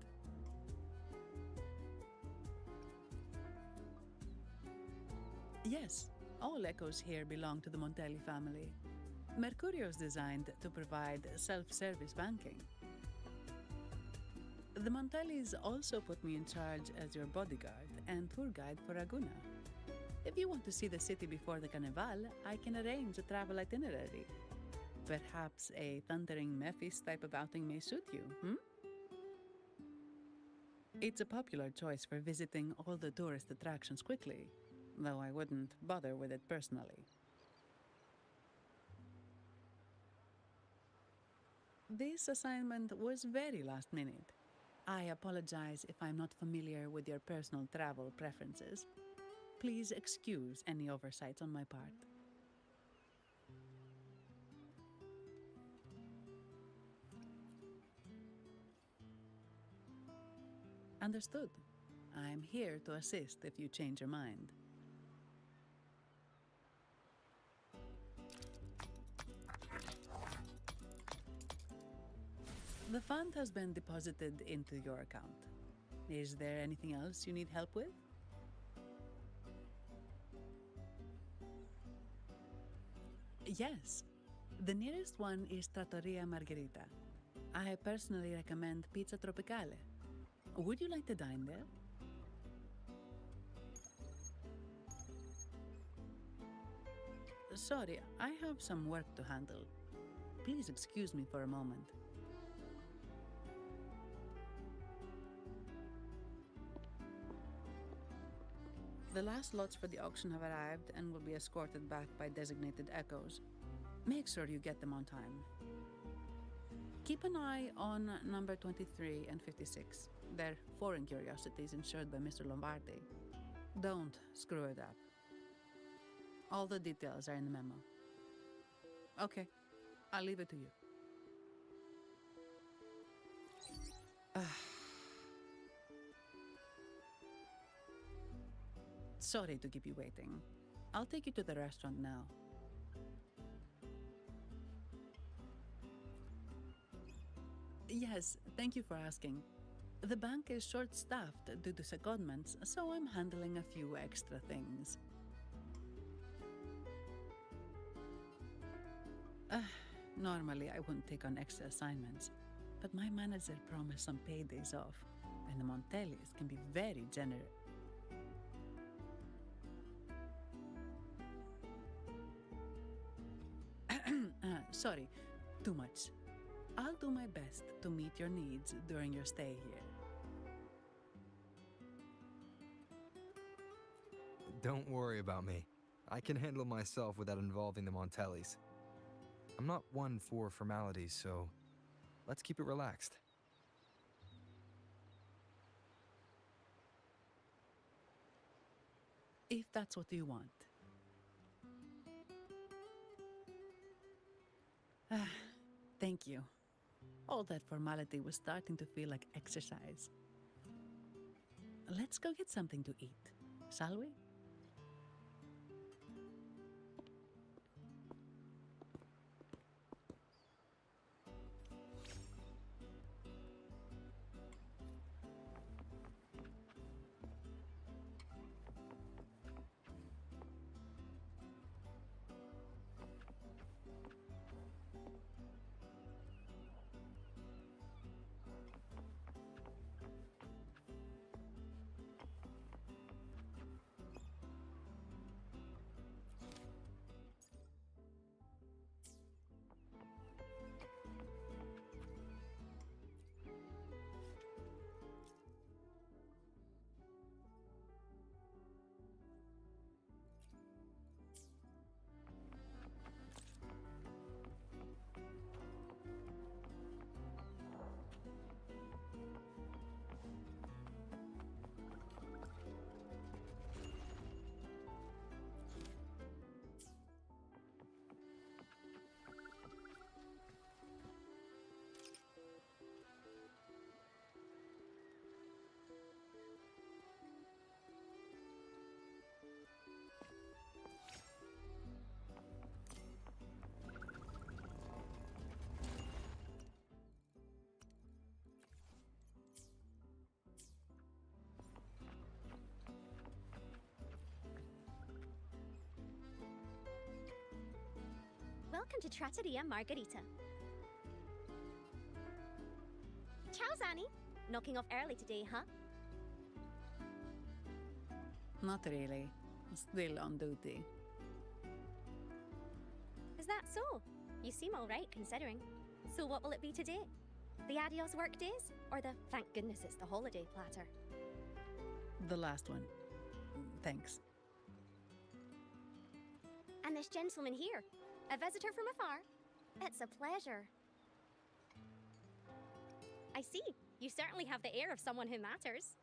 Yes, all echoes here belong to the Montelli family. Mercurio is designed to provide self-service banking. The Montellis also put me in charge as your bodyguard and tour guide for Aguna. If you want to see the city before the Carnival, I can arrange a travel itinerary. Perhaps a thundering Memphis type of outing may suit you, It's a popular choice for visiting all the tourist attractions quickly, though I wouldn't bother with it personally. This assignment was very last minute. I apologize if I'm not familiar with your personal travel preferences. Please excuse any oversights on my part. Understood. I'm here to assist if you change your mind. The fund has been deposited into your account. Is there anything else you need help with? Yes. The nearest one is Trattoria Margherita. I personally recommend Pizza Tropicale. Would you like to dine there? Sorry, I have some work to handle. Please excuse me for a moment. The last lots for the auction have arrived and will be escorted back by designated echoes. Make sure you get them on time. Keep an eye on number 23 and 56. They're foreign curiosities insured by Mr. Lombardi. Don't screw it up. All the details are in the memo. Okay, I'll leave it to you. Sorry to keep you waiting. I'll take you to the restaurant now. Yes, thank you for asking. The bank is short-staffed due to secondments, so I'm handling a few extra things. Normally, I wouldn't take on extra assignments, but my manager promised some paydays off, and the Montellis can be very generous. Sorry, too much. I'll do my best to meet your needs during your stay here. Don't worry about me. I can handle myself without involving the Montellis. I'm not one for formalities, so let's keep it relaxed. If that's what you want. Thank you. All that formality was starting to feel like exercise. Let's go get something to eat, shall we? Welcome to Trattoria Margarita. Ciao, Zanni. Knocking off early today, huh? Not really. Still on duty. Is that so? You seem all right, considering. So what will it be today? The adios work days? Or the thank goodness it's the holiday platter? The last one. Thanks. And this gentleman here, a visitor from afar? It's a pleasure. I see. You certainly have the air of someone who matters.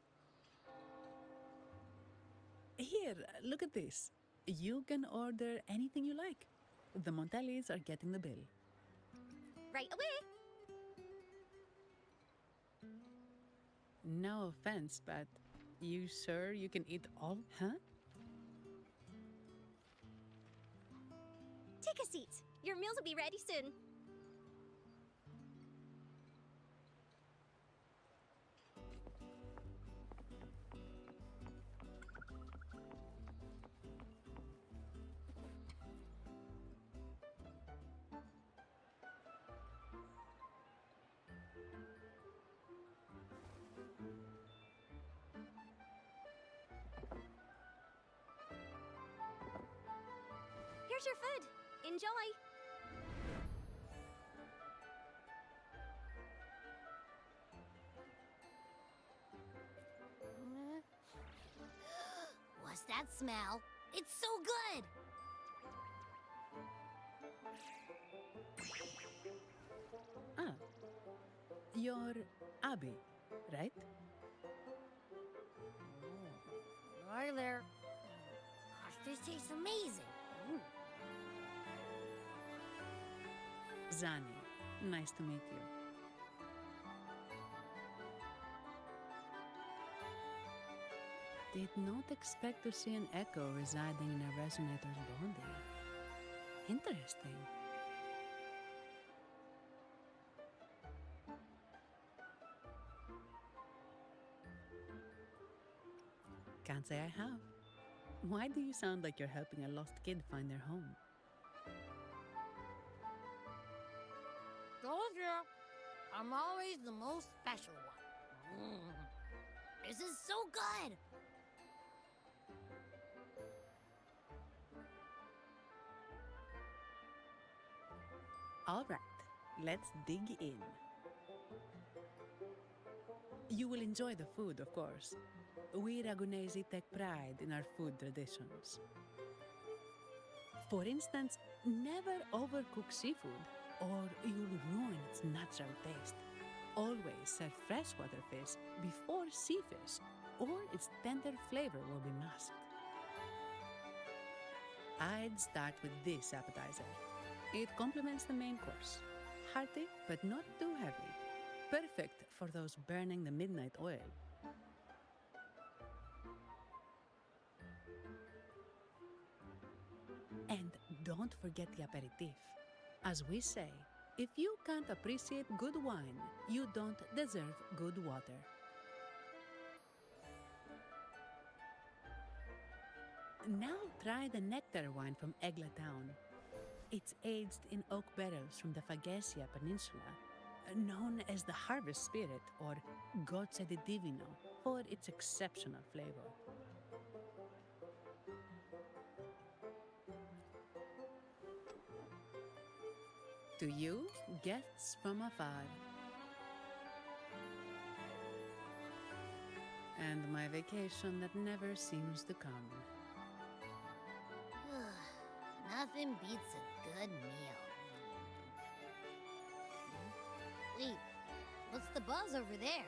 Here, look at this. You can order anything you like. The Montellis are getting the bill. Right away. No offense, but you sure you can eat all, huh? Take a seat. Your meals will be ready soon. Here's your food. Enjoy. What's that smell? It's so good! Ah, you're Abby, right? Hi there. Gosh, this tastes amazing. Zanni, nice to meet you. Did not expect to see an echo residing in a resonator's body. Interesting. Can't say I have. Why do you sound like you're helping a lost kid find their home? Told you, I'm always the most special one. This is so good! All right, let's dig in. You will enjoy the food, of course. We Ragunesi take pride in our food traditions. For instance, never overcook seafood, or you'll ruin its natural taste. Always serve freshwater fish before sea fish, or its tender flavor will be masked. I'd start with this appetizer. It complements the main course. Hearty, but not too heavy. Perfect for those burning the midnight oil. And don't forget the aperitif. As we say, if you can't appreciate good wine, you don't deserve good water. Now try the nectar wine from Egla Town. It's aged in oak barrels from the Fagesia Peninsula, known as the Harvest Spirit or Gozze di Divino for its exceptional flavor. To you, guests from afar. And my vacation that never seems to come. Nothing beats a good meal. Wait, what's the buzz over there?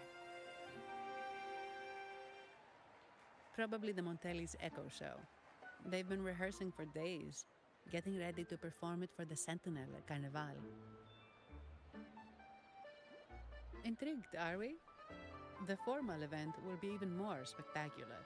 Probably the Montelli's Echo Show. They've been rehearsing for days, getting ready to perform it for the Sentinel at Carnival. Intrigued, are we? The formal event will be even more spectacular.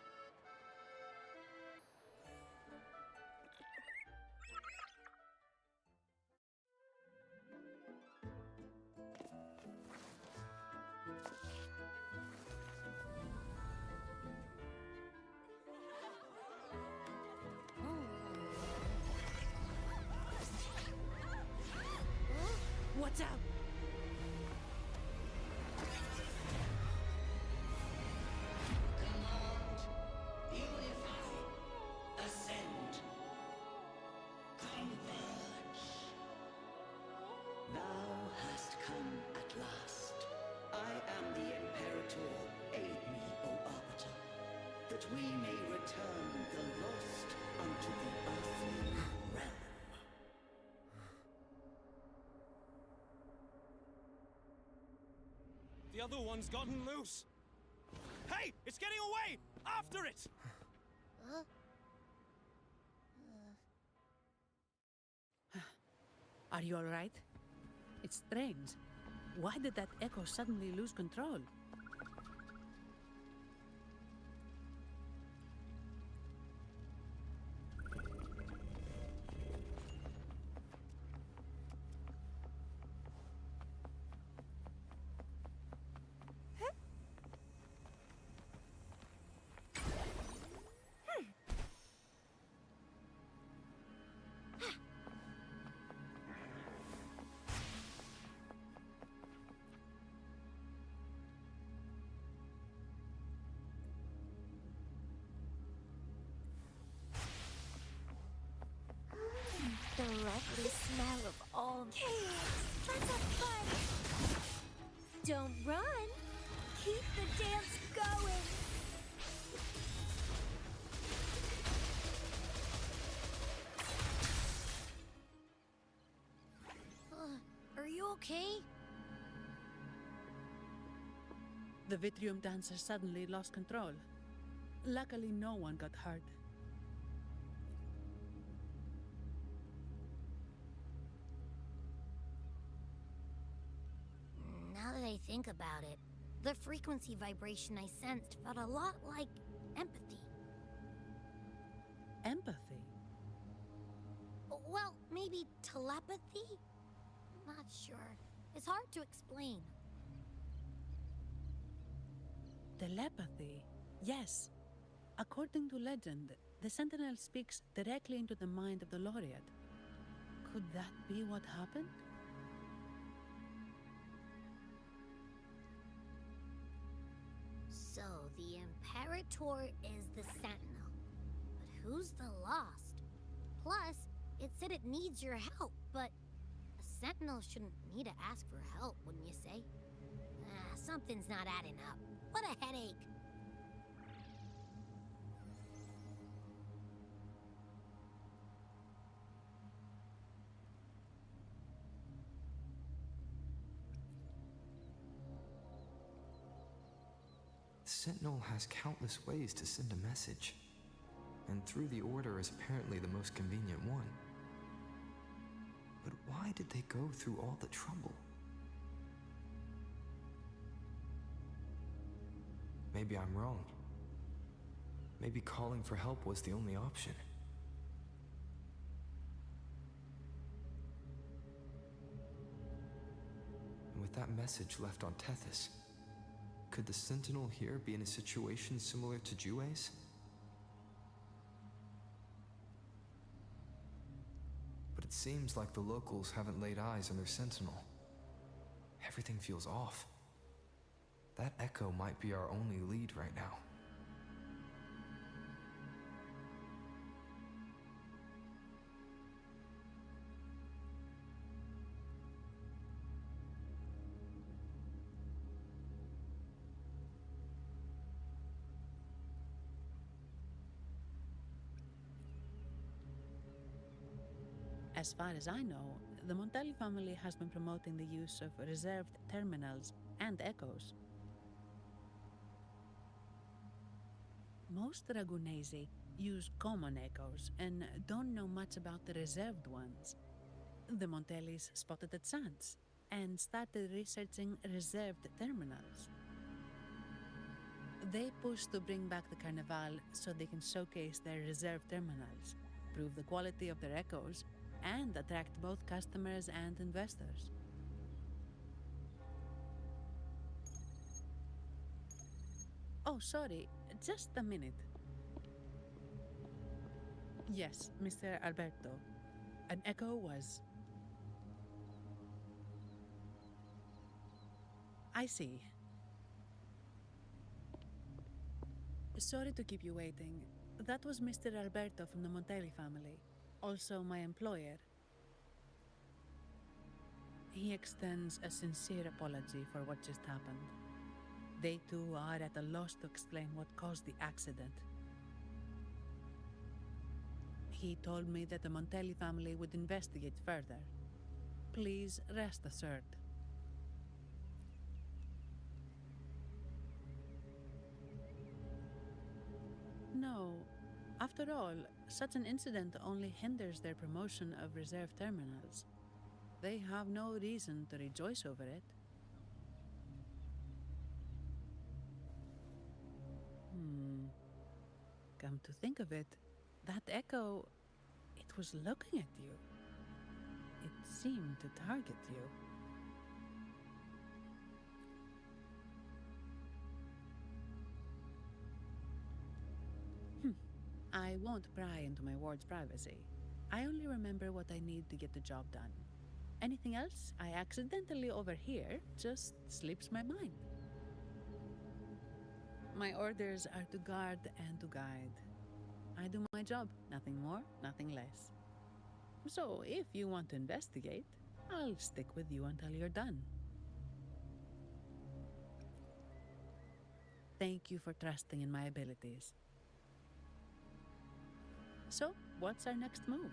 other one's gotten loose. Hey! It's getting away! After it! Are you all right? It's strange. Why did that echo suddenly lose control? The lovely smell of all chaos. Let's have fun. Don't run. Keep the dance going. Are you okay? The Vitrium dancer suddenly lost control. Luckily, no one got hurt. Now that I think about it, the frequency vibration I sensed felt a lot like empathy. Empathy? Well, maybe telepathy? Not sure. It's hard to explain. Telepathy? Yes. According to legend, the Sentinel speaks directly into the mind of the Laureate. Could that be what happened? So, the Imperator is the Sentinel. But who's the Lost? Plus, it said it needs your help, but a Sentinel shouldn't need to ask for help, wouldn't you say? Something's not adding up. What a headache. The Sentinel has countless ways to send a message, and through the Order is apparently the most convenient one. But why did they go through all the trouble? Maybe I'm wrong. Maybe calling for help was the only option. And with that message left on Tethys, could the Sentinel here be in a situation similar to Jue's? But it seems like the locals haven't laid eyes on their Sentinel. Everything feels off. That echo might be our only lead right now. As far as I know, the Montelli family has been promoting the use of reserved terminals and echoes. Most Ragunesi use common echoes and don't know much about the reserved ones. The Montellis spotted a chance and started researching reserved terminals. They push to bring back the Carnival so they can showcase their reserved terminals, prove the quality of their echoes, and attract both customers and investors. Oh, sorry, just a minute. Yes, Mr. Alberto. An echo was... I see. Sorry to keep you waiting. That was Mr. Alberto from the Montelli family, also my employer. He extends a sincere apology for what just happened. They too are at a loss to explain what caused the accident. He told me that the Montelli family would investigate further. Please rest assured. After all, such an incident only hinders their promotion of reserve terminals. They have no reason to rejoice over it. Come to think of it, that echo, it was looking at you. It seemed to target you. I won't pry into my ward's privacy. I only remember what I need to get the job done. Anything else I accidentally overhear just slips my mind. My orders are to guard and to guide. I do my job, nothing more, nothing less. So if you want to investigate, I'll stick with you until you're done. Thank you for trusting in my abilities. So, what's our next move?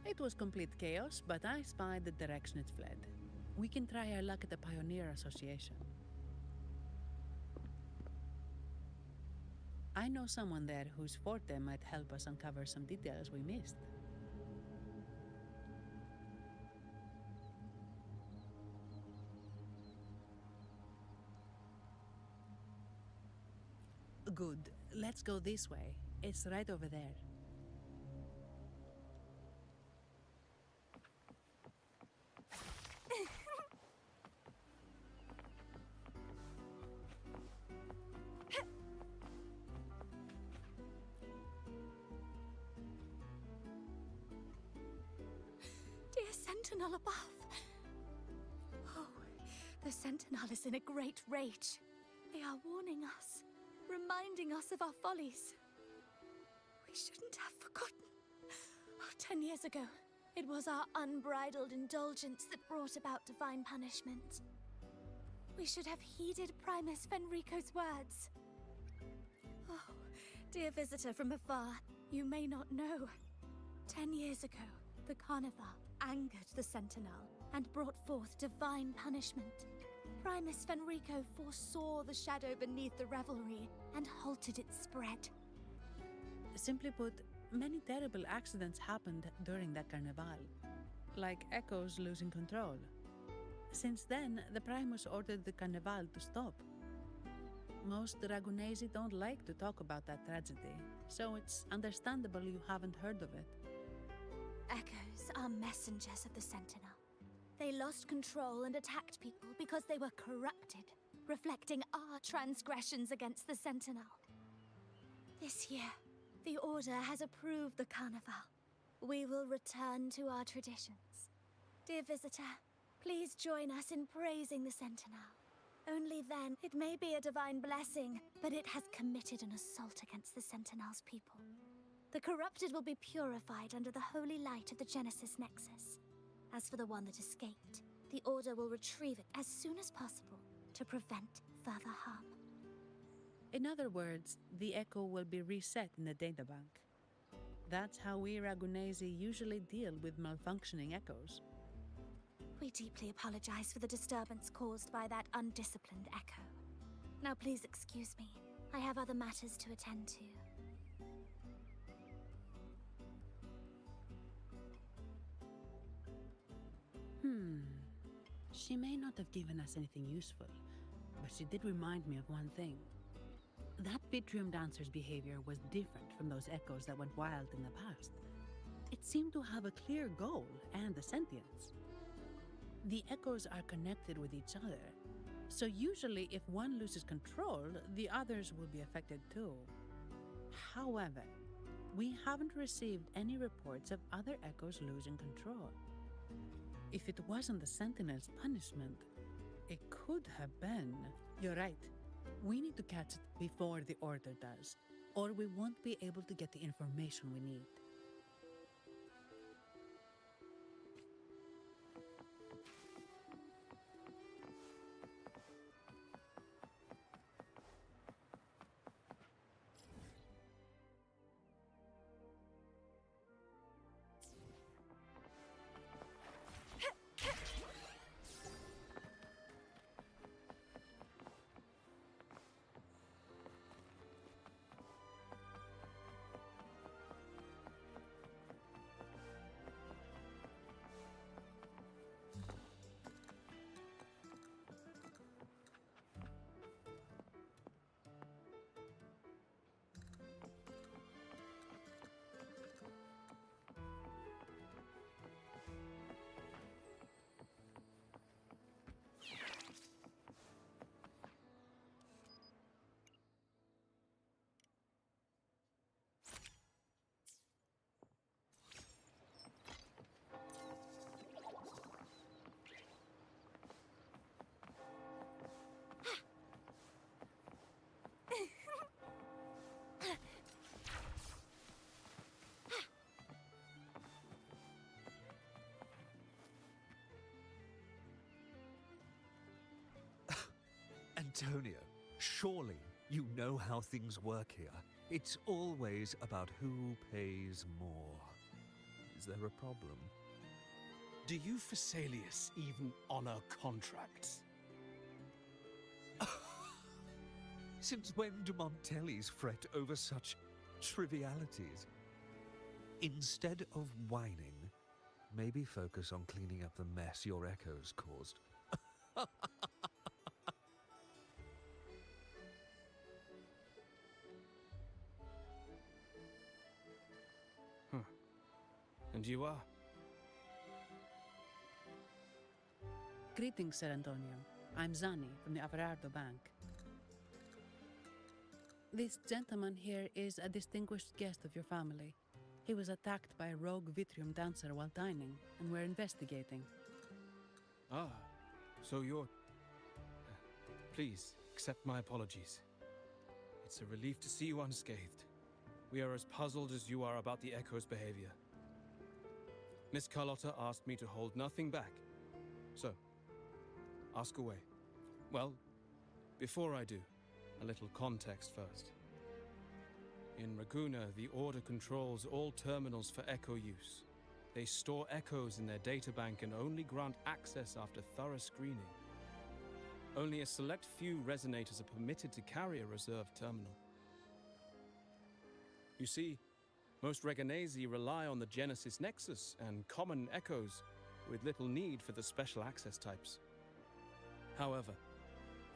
It was complete chaos, but I spied the direction it fled. We can try our luck at the Pioneer Association. I know someone there whose forte might help us uncover some details we missed. Good. Let's go this way. It's right over there. Dear Sentinel above. Oh, the Sentinel is in a great rage. They are warning us, reminding us of our follies. We shouldn't have forgotten. 10 years ago, it was our unbridled indulgence that brought about divine punishment. We should have heeded Primus Fenrico's words. Oh, dear visitor from afar, you may not know. 10 years ago, the Carnival angered the Sentinel and brought forth divine punishment. Primus Fenrico foresaw the shadow beneath the revelry and halted its spread. Simply put, many terrible accidents happened during that Carnival, like Echoes losing control. Since then, the Primus ordered the Carnival to stop. Most Dragonesi don't like to talk about that tragedy, so it's understandable you haven't heard of it. Echoes are messengers of the Sentinel. They lost control and attacked people because they were corrupted, reflecting our transgressions against the Sentinel. This year, the Order has approved the Carnival. We will return to our traditions. Dear visitor, please join us in praising the Sentinel. Only then, it may be a divine blessing, but it has committed an assault against the Sentinel's people. The corrupted will be purified under the holy light of the Genesis Nexus. As for the one that escaped, the Order will retrieve it as soon as possible to prevent further harm. In other words, the Echo will be reset in the databank. That's how we Ragunesi usually deal with malfunctioning Echoes. We deeply apologize for the disturbance caused by that undisciplined Echo. Now please excuse me. I have other matters to attend to. She may not have given us anything useful, but she did remind me of one thing. That Vitrium Dancer's behavior was different from those Echoes that went wild in the past. It seemed to have a clear goal and a sentience. The Echoes are connected with each other, so usually if one loses control, the others will be affected too. However, we haven't received any reports of other Echoes losing control. If it wasn't the Sentinel's punishment, it could have been. You're right. We need to catch it before the Order does, or we won't be able to get the information we need. Antonio, surely you know how things work here. It's always about who pays more. Is there a problem? Do you Phasaelius even honor contracts? Since when do Montellis fret over such trivialities? Instead of whining, maybe focus on cleaning up the mess your echoes caused. And you are? Greetings, Sir Antonio. I'm Zani from the Averardo Bank. This gentleman here is a distinguished guest of your family. He was attacked by a rogue Vitrium dancer while dining, and we're investigating. Ah, so you're... Please, accept my apologies. It's a relief to see you unscathed. We are as puzzled as you are about the Echo's behavior. Miss Carlotta asked me to hold nothing back. So, ask away. Well, before I do, a little context first. In Raguna, the Order controls all terminals for Echo use. They store echoes in their databank and only grant access after thorough screening. Only a select few resonators are permitted to carry a reserved terminal. You see, most Reganesi rely on the Genesis Nexus and common echoes, with little need for the special access types. However,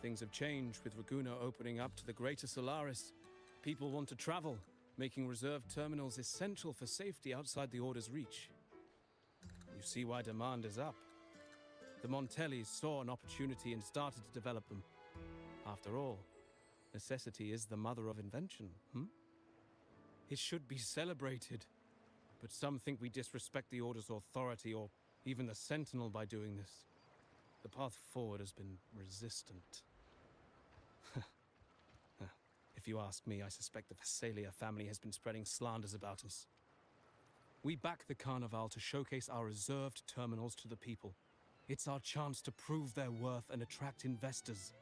things have changed with Raguna opening up to the greater Solaris. People want to travel, making reserved terminals essential for safety outside the Order's reach. You see why demand is up. The Montellis saw an opportunity and started to develop them. After all, necessity is the mother of invention, It should be celebrated, but some think we disrespect the Order's authority or even the Sentinel by doing this. The path forward has been resistant. If you ask me, I suspect the Phasalia family has been spreading slanders about us. We back the Carnival to showcase our reserved terminals to the people. It's our chance to prove their worth and attract investors.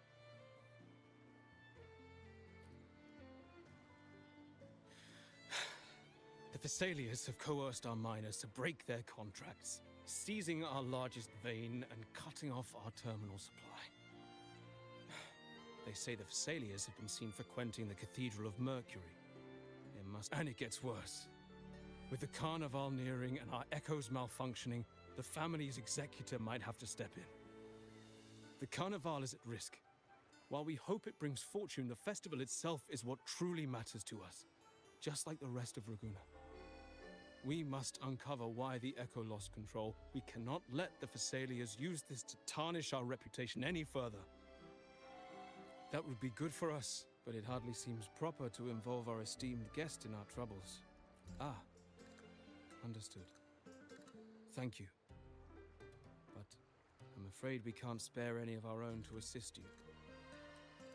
The Thessalians have coerced our miners to break their contracts, seizing our largest vein and cutting off our terminal supply. They say the Thessalians have been seen frequenting the Cathedral of Mercury. And it gets worse. With the Carnival nearing and our echoes malfunctioning, the family's executor might have to step in. The Carnival is at risk. While we hope it brings fortune, the festival itself is what truly matters to us, just like the rest of Raguna. We must uncover why the Echo lost control. We cannot let the Phasaelians use this to tarnish our reputation any further. That would be good for us, but it hardly seems proper to involve our esteemed guest in our troubles. Ah, understood. Thank you. But I'm afraid we can't spare any of our own to assist you.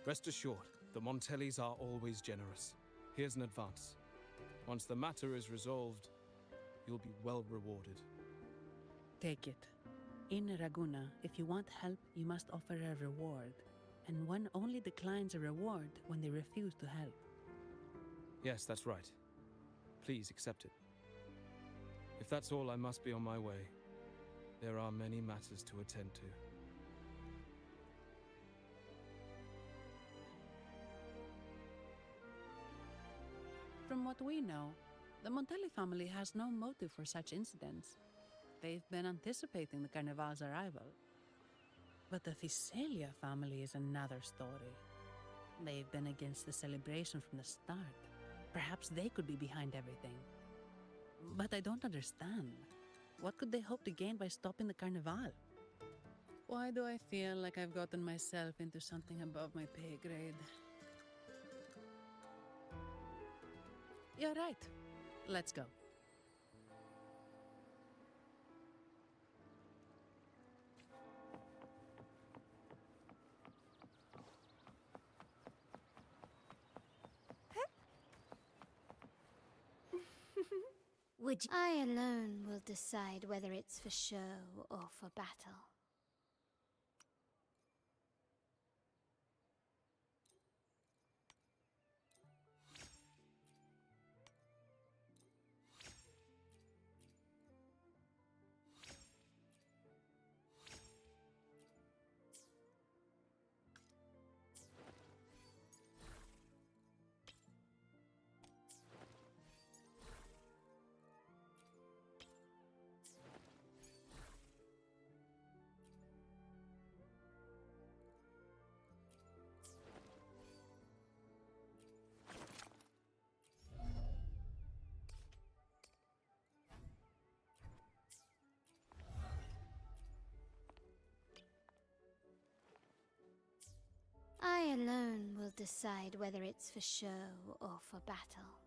Rest assured, the Montellis are always generous. Here's an advance. Once the matter is resolved, you'll be well rewarded. Take it. In Raguna, if you want help, you must offer a reward. And one only declines a reward when they refuse to help. Yes, that's right. Please accept it. If that's all, I must be on my way. There are many matters to attend to. From what we know, the Montelli family has no motive for such incidents. They've been anticipating the Carnival's arrival. But the Phasalia family is another story. They've been against the celebration from the start. Perhaps they could be behind everything. But I don't understand. What could they hope to gain by stopping the Carnival? Why do I feel like I've gotten myself into something above my pay grade? You're right. Let's go. I alone will decide whether it's for show or for battle. alone will decide whether it's for show or for battle.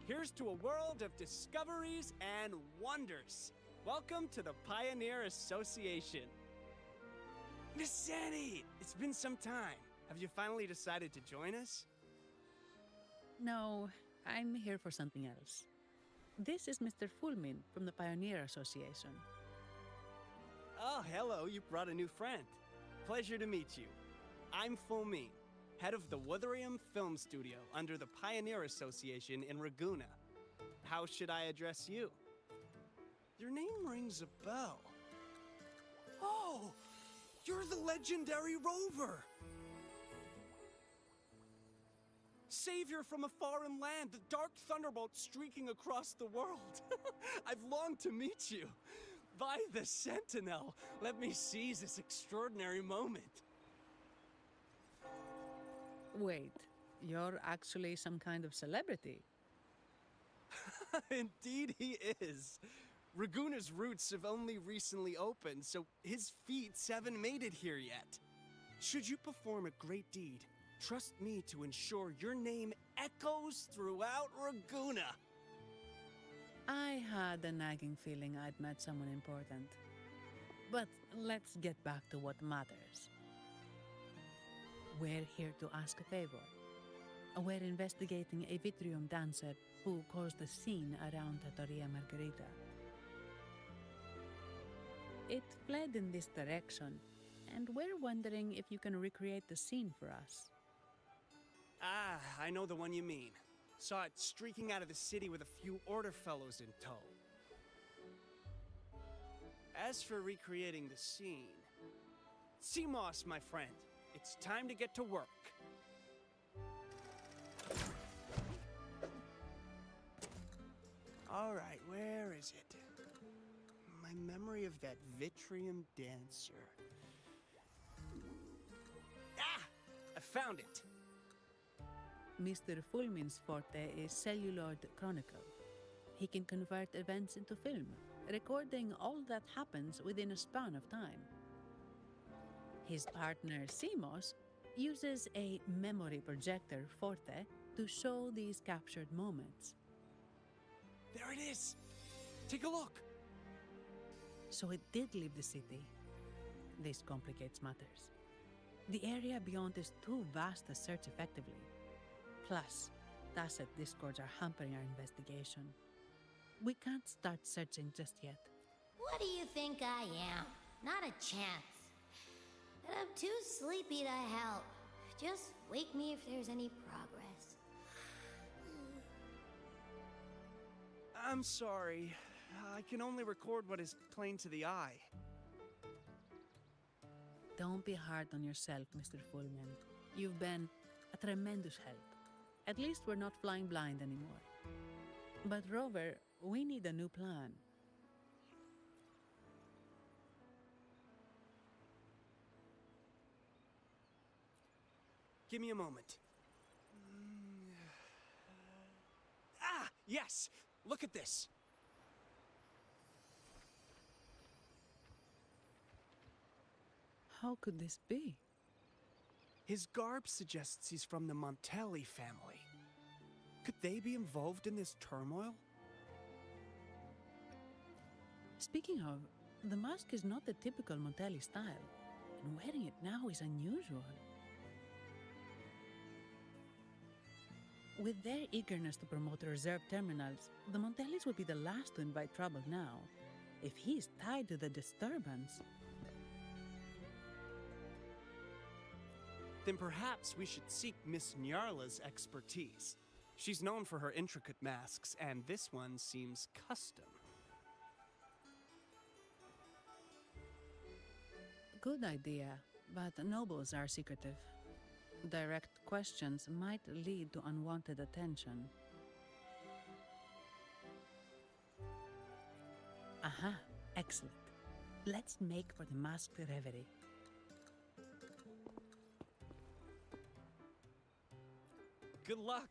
Here's to a world of discoveries and wonders. Welcome to the Pioneer Association. Miss Zanny, it's been some time. Have you finally decided to join us? No, I'm here for something else. This is Mr. Fulmin from the Pioneer Association. Oh, hello, you brought a new friend. Pleasure to meet you. I'm Fulmin, head of the Wuthering Film Studio under the Pioneer Association in Ragunna. How should I address you? Your name rings a bell. Oh, you're the legendary Rover! Savior from a foreign land, the dark thunderbolt streaking across the world. I've longed to meet you. By the Sentinel, let me seize this extraordinary moment. Wait, you're actually some kind of celebrity. Indeed he is. Ragunna's roots have only recently opened, so his feats haven't made it here yet. Should you perform a great deed, trust me to ensure your name echoes throughout Ragunna. I had a nagging feeling I'd met someone important. But let's get back to what matters. We're here to ask a favor. We're investigating a Vitrium dancer who caused a scene around Trattoria Margherita. It fled in this direction, and we're wondering if you can recreate the scene for us. Ah, I know the one you mean. Saw it streaking out of the city with a few order fellows in tow. As for recreating the scene... Simos, my friend, it's time to get to work. All right, where is it? My memory of that Vitrium dancer. Ah! I found it! Mr. Fulmin's forte is celluloid chronicle. He can convert events into film, recording all that happens within a span of time. His partner, Simos, uses a memory projector forte to show these captured moments. There it is! Take a look! So it did leave the city. This complicates matters. The area beyond is too vast to search effectively. Plus, tacit discords are hampering our investigation. We can't start searching just yet. What do you think I am? Not a chance. And I'm too sleepy to help. Just wake me if there's any progress. I'm sorry. I can only record what is plain to the eye. Don't be hard on yourself, Mr. Fulmin. You've been a tremendous help. At least we're not flying blind anymore. But Rover, we need a new plan. Give me a moment. Ah, yes! Look at this! How could this be? His garb suggests he's from the Montelli family. Could they be involved in this turmoil? Speaking of, the mask is not the typical Montelli style, and wearing it now is unusual. With their eagerness to promote reserved terminals, the Montellis would be the last to invite trouble now. If he's tied to the disturbance... Then perhaps we should seek Miss Nyarla's expertise. She's known for her intricate masks, and this one seems custom. Good idea, but nobles are secretive. Direct questions might lead to unwanted attention. Aha, excellent. Let's make for the masked reverie. Good luck!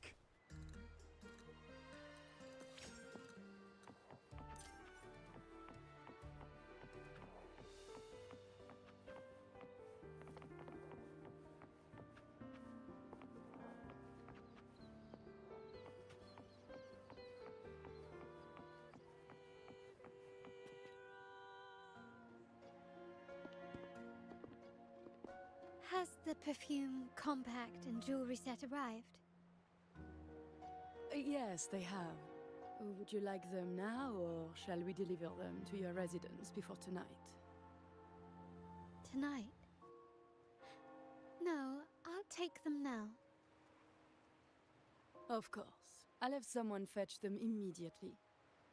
Has the perfume, compact, and jewelry set arrived? Yes, they have. Would you like them now, or shall we deliver them to your residence before tonight? Tonight? No, I'll take them now. Of course. I'll have someone fetch them immediately.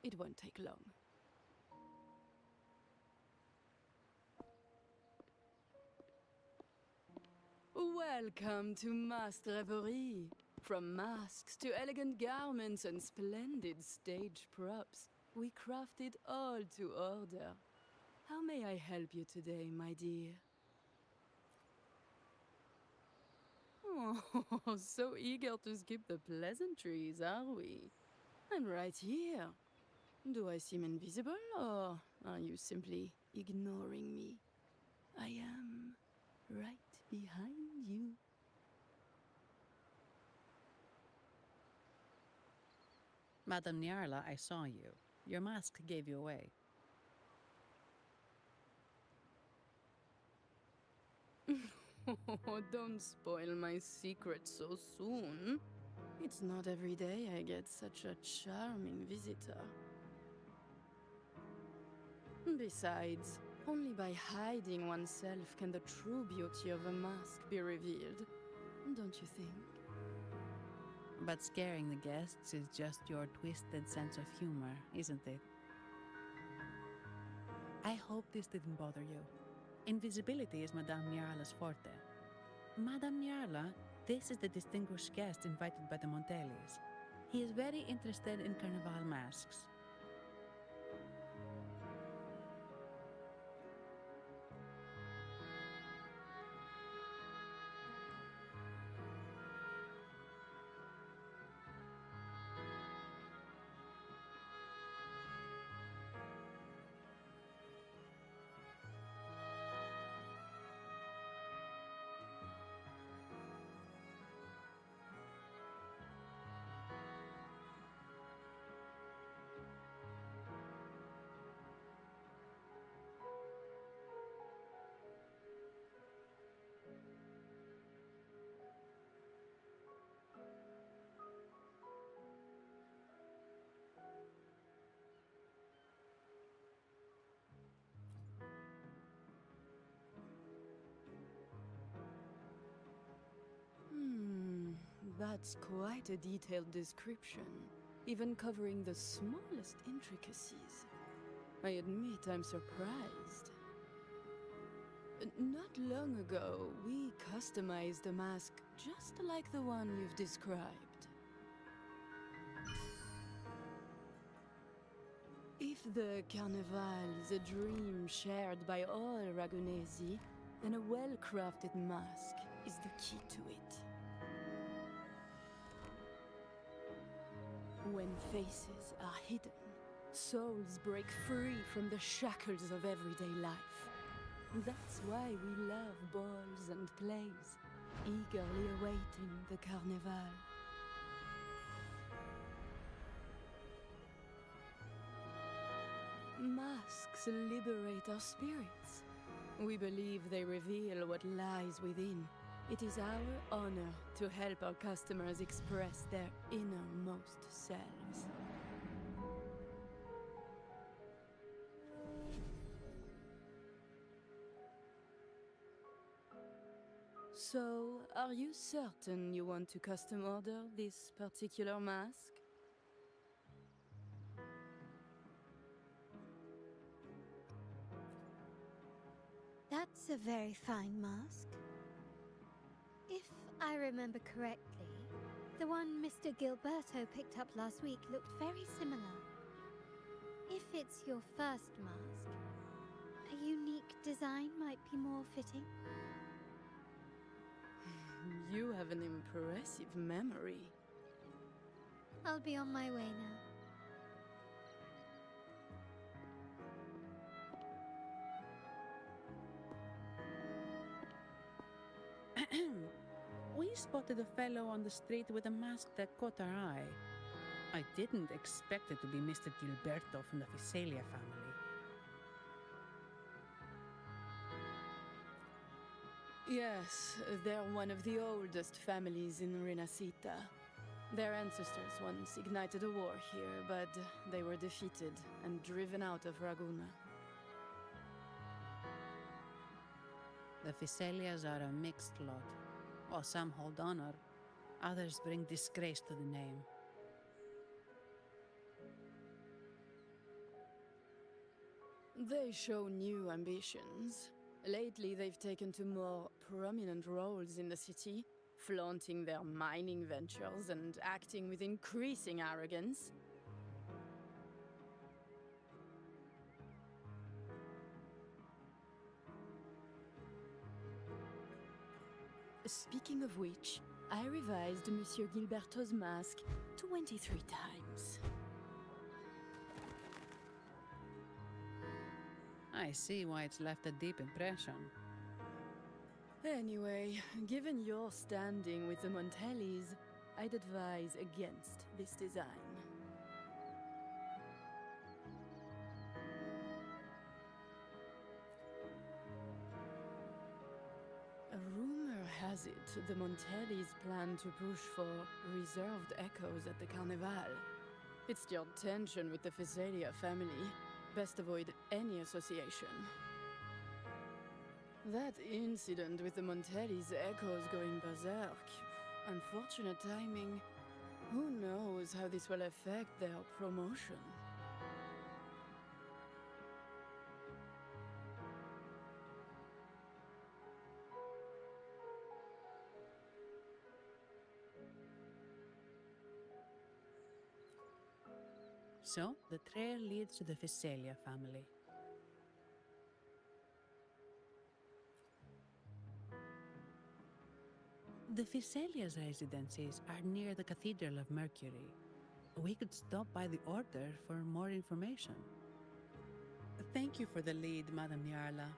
It won't take long. Welcome to Masked Reverie. From masks to elegant garments and splendid stage props, we crafted all to order. How may I help you today, my dear? Oh, so eager to skip the pleasantries, are we? I'm right here. Do I seem invisible, or are you simply ignoring me? I am right behind you. Madame Nyarla, I saw you. Your mask gave you away. Oh, don't spoil my secret so soon. It's not every day I get such a charming visitor. Besides, only by hiding oneself can the true beauty of a mask be revealed. Don't you think? But scaring the guests is just your twisted sense of humor, isn't it? I hope this didn't bother you. Invisibility is Madame Nyarla's forte. Madame Nyarla, this is the distinguished guest invited by the Montelis. He is very interested in carnival masks. That's quite a detailed description, even covering the smallest intricacies. I admit I'm surprised. Not long ago, we customized a mask just like the one you've described. If the Carnival is a dream shared by all Ragunesi, then a well-crafted mask is the key to it. When faces are hidden, souls break free from the shackles of everyday life. That's why we love balls and plays, eagerly awaiting the Carnival. Masks liberate our spirits. We believe they reveal what lies within. It is our honor to help our customers express their innermost selves. So, are you certain you want to custom order this particular mask? That's a very fine mask. If I remember correctly, the one Mr. Gilberto picked up last week looked very similar. If it's your first mask, a unique design might be more fitting. You have an impressive memory. I'll be on my way now. We spotted a fellow on the street with a mask that caught our eye. I didn't expect it to be Mr. Gilberto from the Visalia family. Yes, they're one of the oldest families in Renacita. Their ancestors once ignited a war here, but they were defeated and driven out of Raguna. The Visalias are a mixed lot. While some hold honor, others bring disgrace to the name. They show new ambitions. Lately, they've taken to more prominent roles in the city, flaunting their mining ventures and acting with increasing arrogance. Speaking of which, I revised Monsieur Gilberto's mask 23 times. I see why it's left a deep impression. Anyway, given your standing with the Montellis, I'd advise against this design. A rumor has it the Montellis plan to push for reserved echoes at the Carnival. It's your tension with the Visalia family. Best avoid any association. That incident with the Montellis' echoes going berserk. Unfortunate timing. Who knows how this will affect their promotion? So, the trail leads to the Visalia family. The Visalia's residences are near the Cathedral of Mercury. We could stop by the Order for more information. Thank you for the lead, Madame Niarla.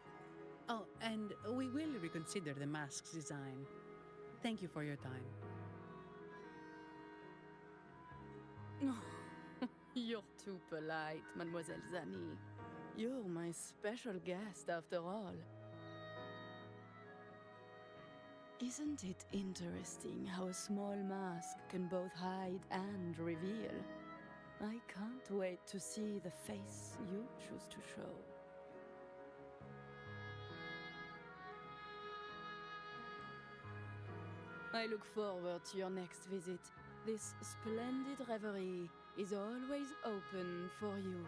Oh, and we will reconsider the mask's design. Thank you for your time. You're too polite, Mademoiselle Zani. You're my special guest, after all. Isn't it interesting how a small mask can both hide and reveal? I can't wait to see the face you choose to show. I look forward to your next visit. This splendid reverie is always open for you.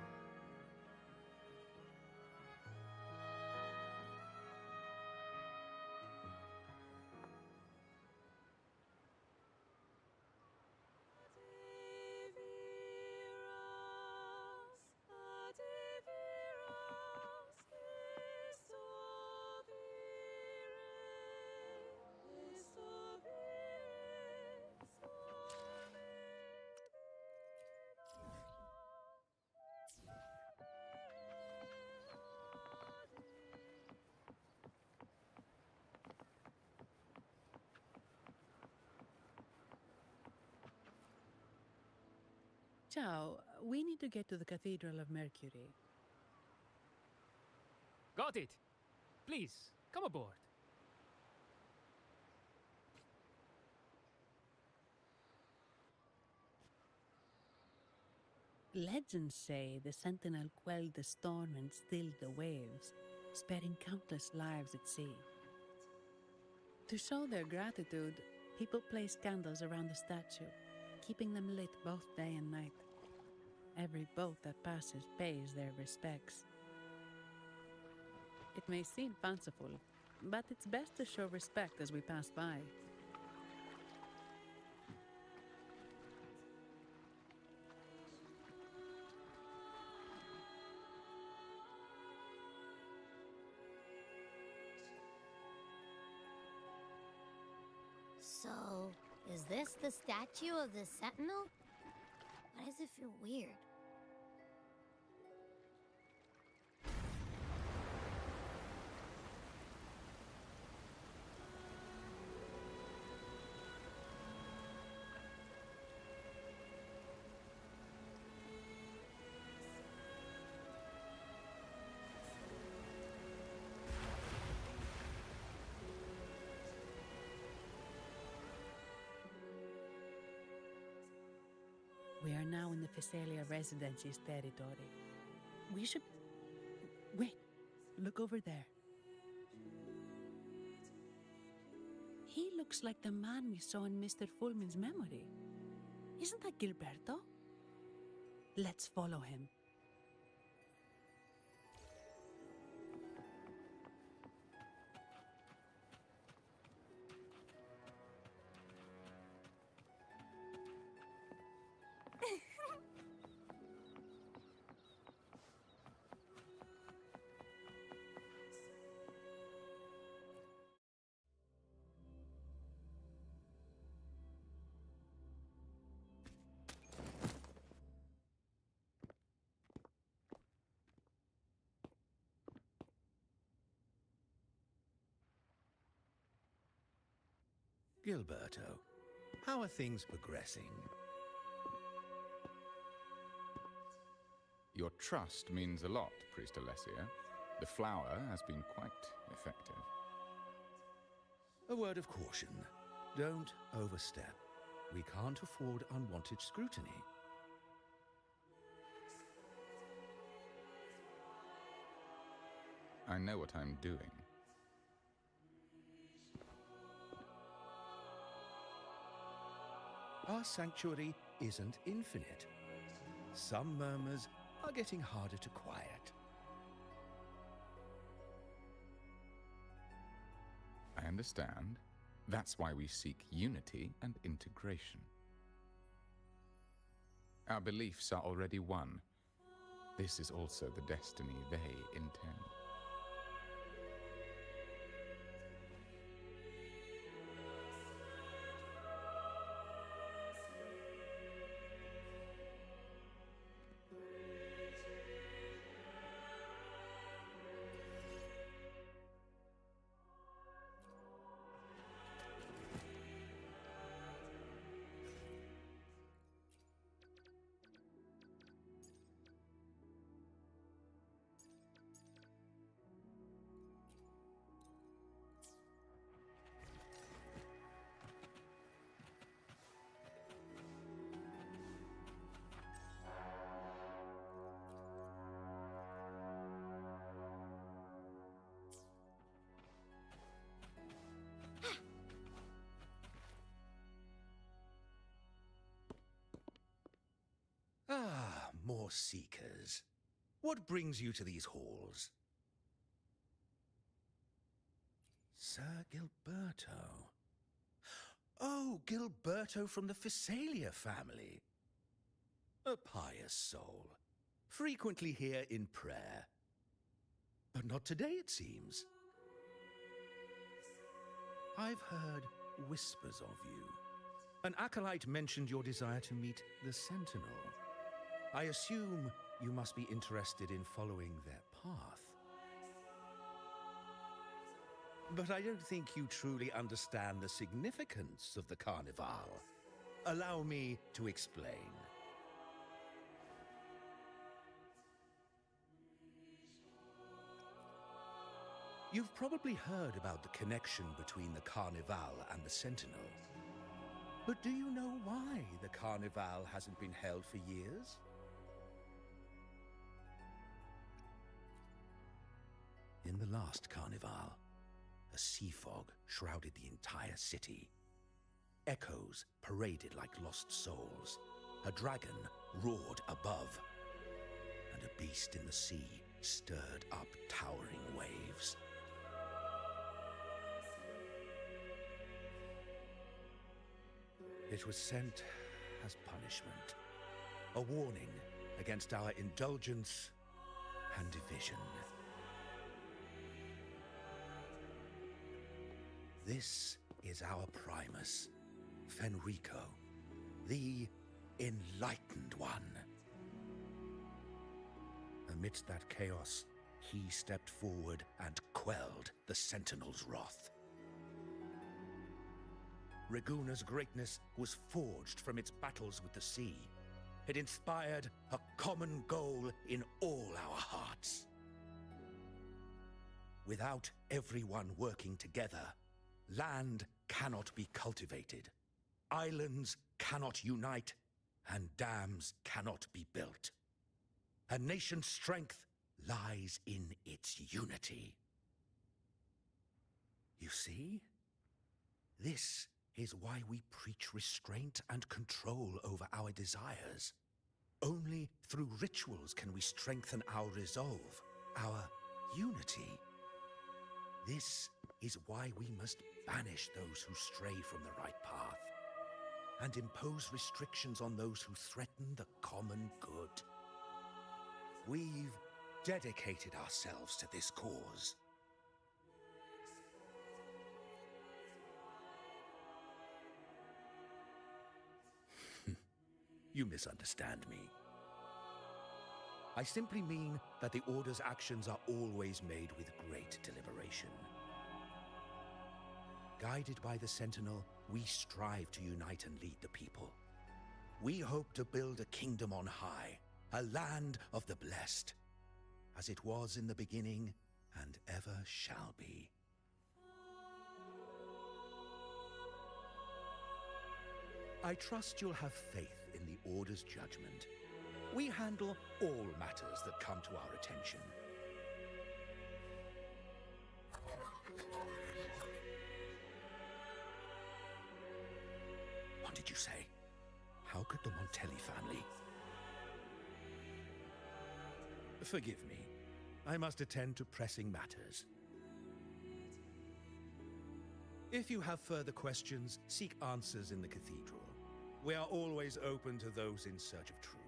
Ciao, we need to get to the Cathedral of Mercury. Got it! Please, come aboard. Legends say the Sentinel quelled the storm and stilled the waves, sparing countless lives at sea. To show their gratitude, people place candles around the statue, keeping them lit both day and night. Every boat that passes pays their respects. It may seem fanciful, but it's best to show respect as we pass by. So, is this the statue of the Sentinel? Why does it feel weird? We are now in the Physalia Residency's territory. We should... Wait, look over there. He looks like the man we saw in Mr. Fulmin's memory. Isn't that Gilberto? Let's follow him. Gilberto, how are things progressing? Your trust means a lot, Priest Alessia. The flower has been quite effective. A word of caution. Don't overstep. We can't afford unwanted scrutiny. I know what I'm doing. Our sanctuary isn't infinite. Some murmurs are getting harder to quiet. I understand. That's why we seek unity and integration. Our beliefs are already one. This is also the destiny they intend. Ah, more seekers. What brings you to these halls? Sir Gilberto. Oh, Gilberto from the Physalia family. A pious soul. Frequently here in prayer. But not today, it seems. I've heard whispers of you. An acolyte mentioned your desire to meet the Sentinel. I assume you must be interested in following their path. But I don't think you truly understand the significance of the Carnival. Allow me to explain. You've probably heard about the connection between the Carnival and the Sentinel. But do you know why the Carnival hasn't been held for years? In the last Carnival, A sea fog shrouded the entire city. Echoes paraded like lost souls. A dragon roared above, and a beast in the sea stirred up towering waves. It was sent as punishment, a warning against our indulgence and division. This is our Primus, Fenrico, the Enlightened One. Amidst that chaos, he stepped forward and quelled the Sentinel's wrath. Raguna's greatness was forged from its battles with the sea. It inspired a common goal in all our hearts. Without everyone working together, land cannot be cultivated, islands cannot unite, and dams cannot be built. A nation's strength lies in its unity. You see? This is why we preach restraint and control over our desires. Only through rituals can we strengthen our resolve, our unity. This is why we must banish those who stray from the right path, and impose restrictions on those who threaten the common good. We've dedicated ourselves to this cause. You misunderstand me. I simply mean that the Order's actions are always made with great deliberation. Guided by the Sentinel, we strive to unite and lead the people. We hope to build a kingdom on high, a land of the blessed, as it was in the beginning and ever shall be. I trust you'll have faith in the Order's judgment. We handle all matters that come to our attention. What did you say? How could the Montelli family? Forgive me. I must attend to pressing matters. If you have further questions, seek answers in the cathedral. We are always open to those in search of truth.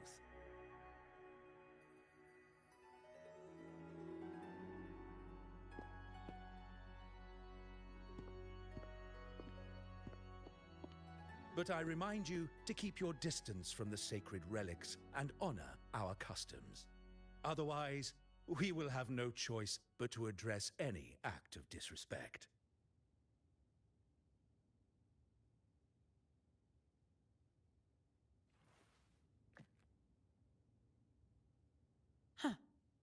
But I remind you to keep your distance from the sacred relics and honor our customs. Otherwise, we will have no choice but to address any act of disrespect. Huh.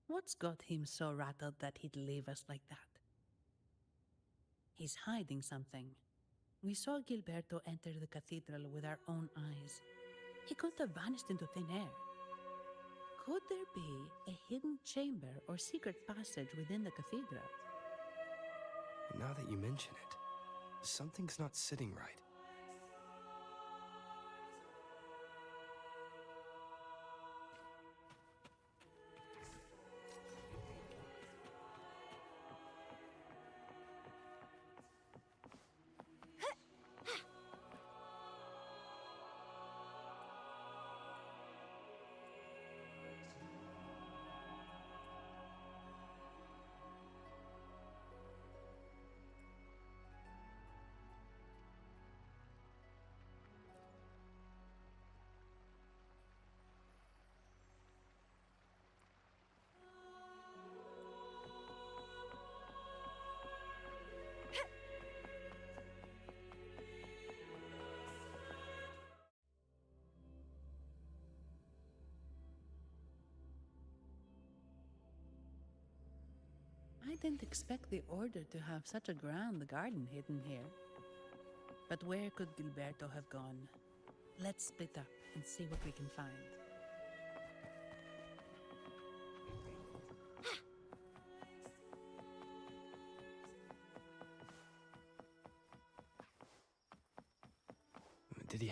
What's got him so rattled that he'd leave us like that? He's hiding something. We saw Gilberto enter the cathedral with our own eyes. He couldn't have vanished into thin air. Could there be a hidden chamber or secret passage within the cathedral? Now that you mention it, something's not sitting right. I didn't expect the Order to have such a grand garden hidden here. But where could Gilberto have gone? Let's split up and see what we can find.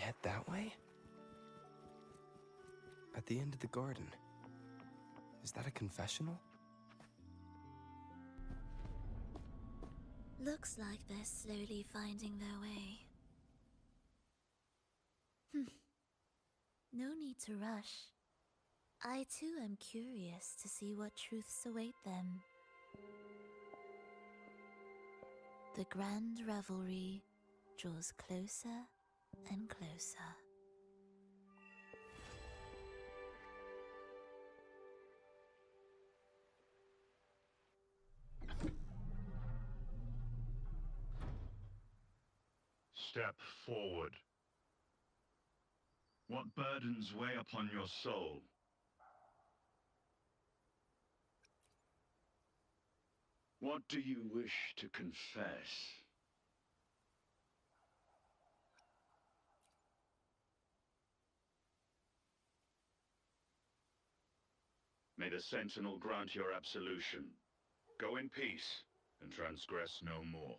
head that way? At the end of the garden. Is that a confessional? Looks like they're slowly finding their way. No need to rush. I too am curious to see what truths await them. The grand revelry draws closer and closer. Step forward. What burdens weigh upon your soul? What do you wish to confess? May the Sentinel grant your absolution. Go in peace and transgress no more.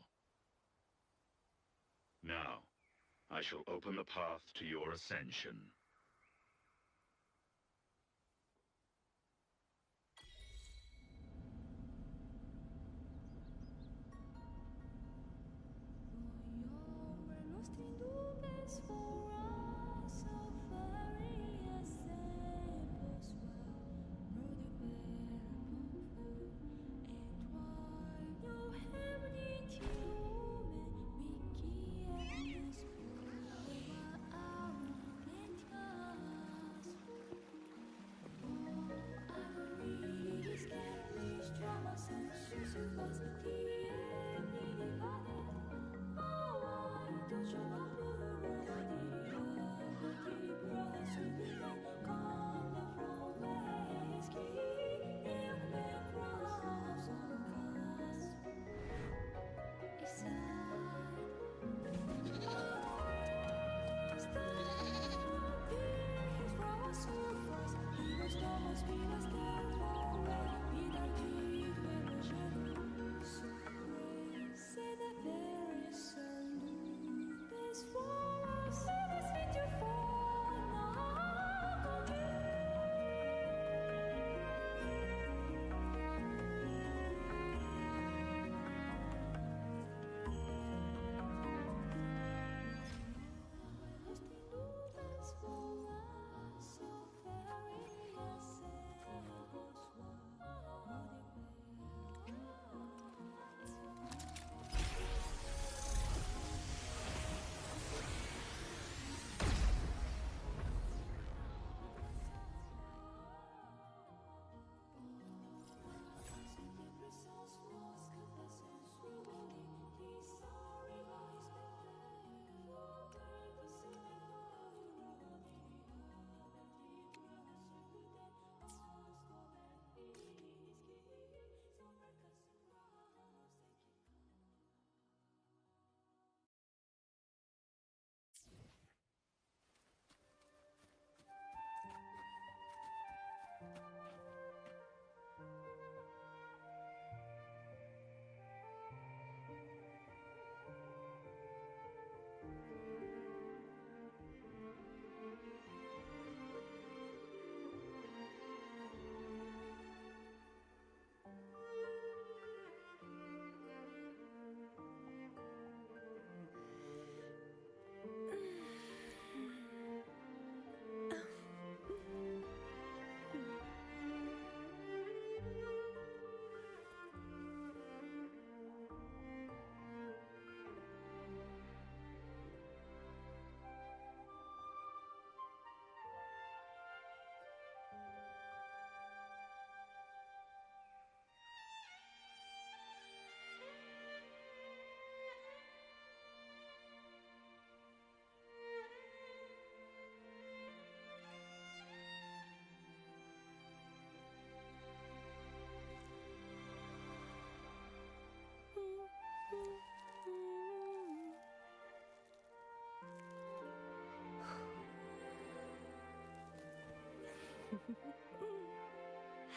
Now, I shall open the path to your ascension.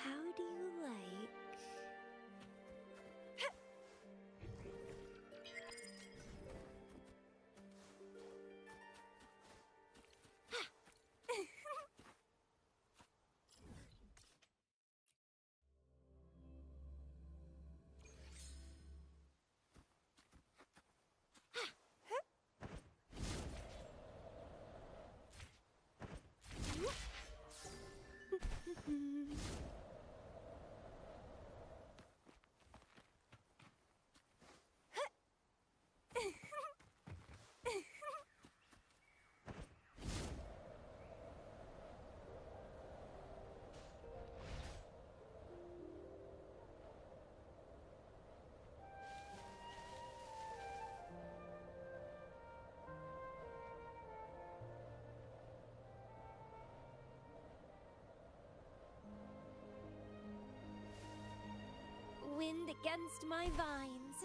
How do you like? against my vines.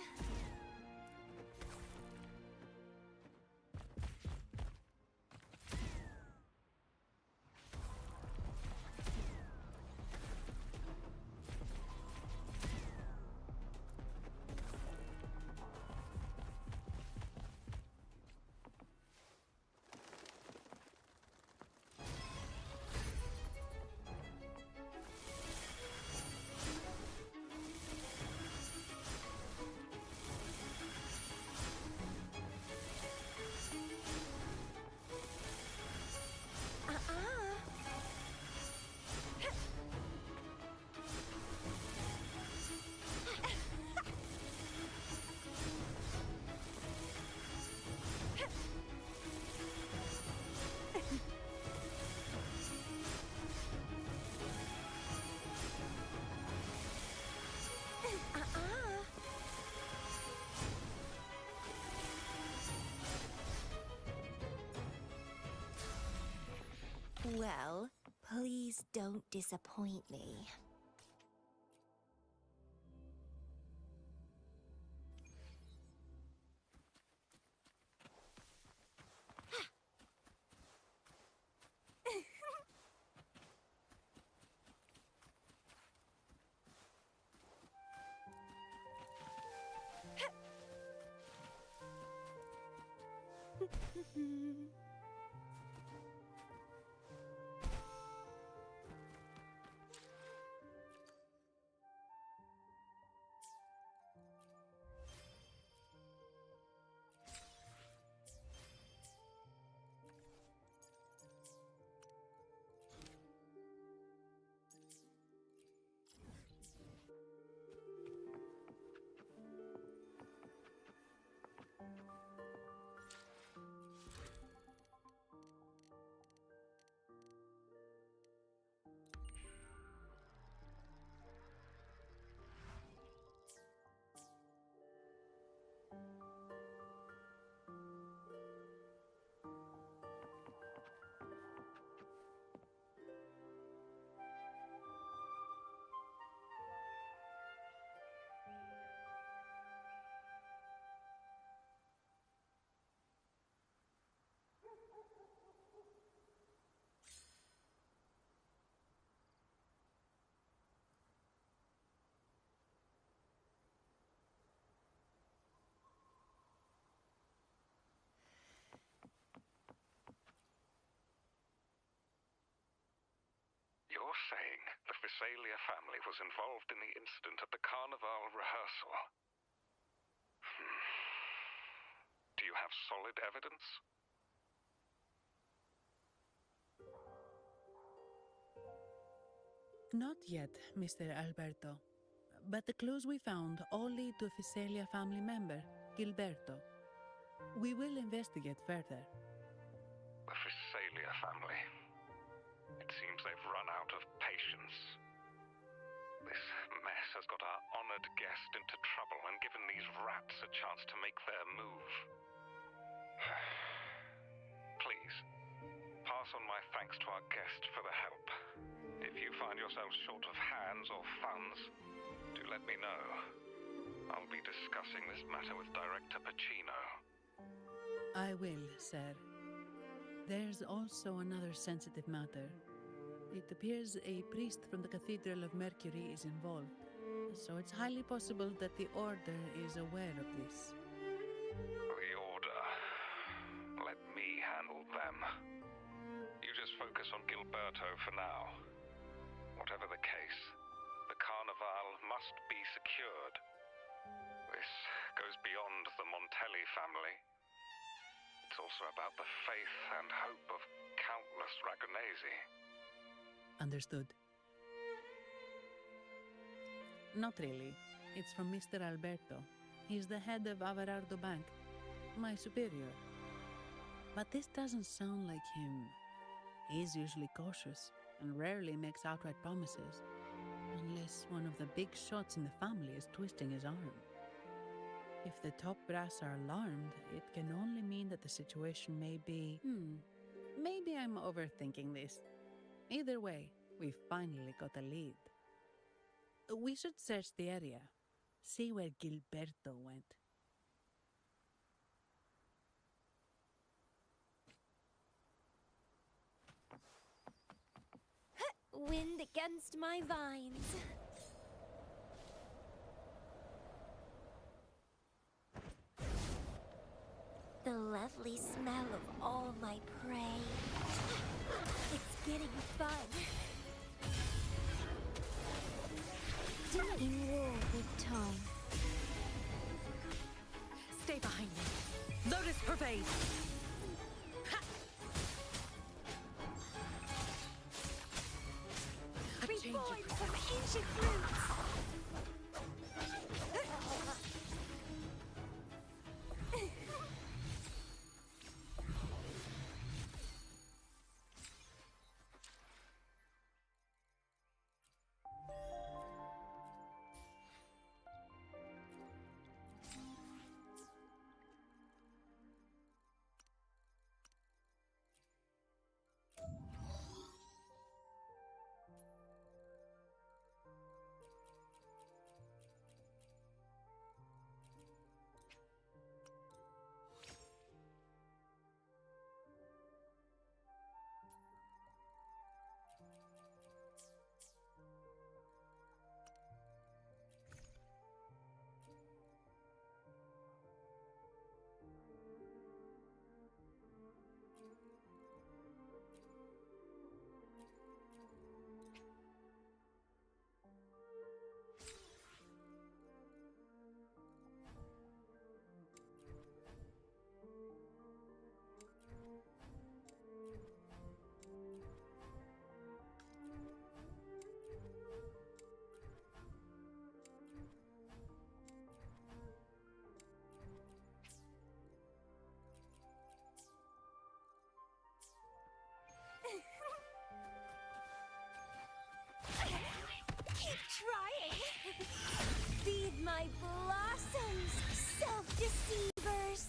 Well, please don't disappoint me. You're saying the Visalia family was involved in the incident at the Carnival rehearsal? Do you have solid evidence? Not yet, Mr. Alberto. But the clues we found all lead to a Visalia family member, Gilberto. We will investigate further. The Visalia family. It seems they've run out of patience. This mess has got our honored guest into trouble and given these rats a chance to make their move. Please, pass on my thanks to our guest for the help. If you find yourselves short of hands or funds, do let me know. I'll be discussing this matter with Director Pacino. I will, sir. There's also another sensitive matter. It appears a priest from the Cathedral of Mercury is involved, so it's highly possible that the Order is aware of this. The Order. Let me handle them. You just focus on Gilberto for now. Whatever the case, the Carnival must be secured. This goes beyond the Montelli family. It's also about the faith and hope of countless Ragonesi. Understood. Not really. It's from Mr. Alberto. He's the head of Averardo Bank, my superior. But this doesn't sound like him. He's usually cautious and rarely makes outright promises, unless one of the big shots in the family is twisting his arm. If the top brass are alarmed, it can only mean that the situation may be... Maybe I'm overthinking this. Either way, we've finally got a lead. We should search the area. See where Gilberto went. Wind against my vines. The lovely smell of all my prey. It's getting fun. In war with time. Stay behind me. Lotus pervade. Reborn from ancient roots. Keep trying. Feed my blossoms, self-deceivers.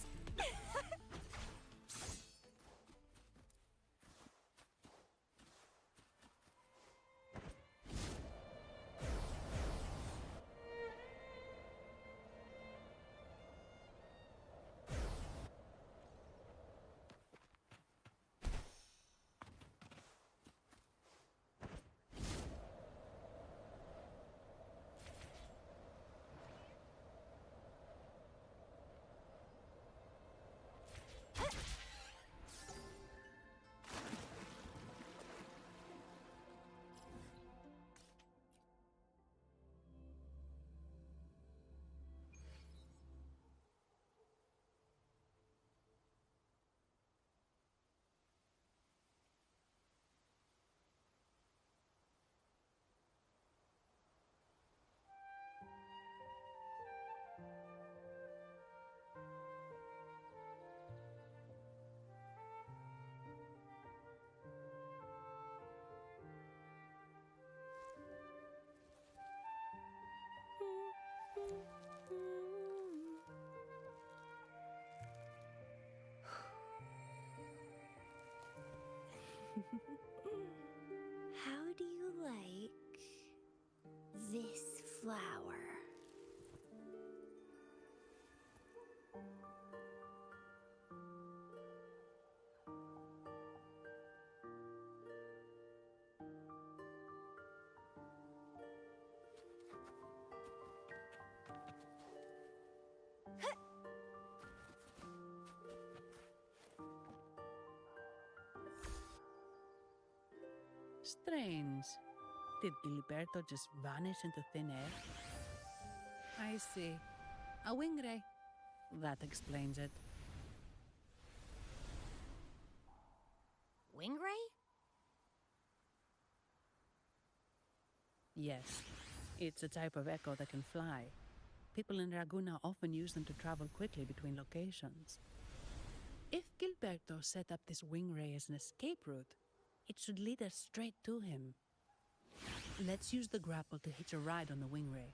How do you like this flower? Strange. Did Gilberto just vanish into thin air? I see. A wing ray. That explains it. Wingray? Yes. It's a type of echo that can fly. People in Raguna often use them to travel quickly between locations. If Gilberto set up this wing ray as an escape route, it should lead us straight to him. Let's use the grapple to hitch a ride on the wing ray.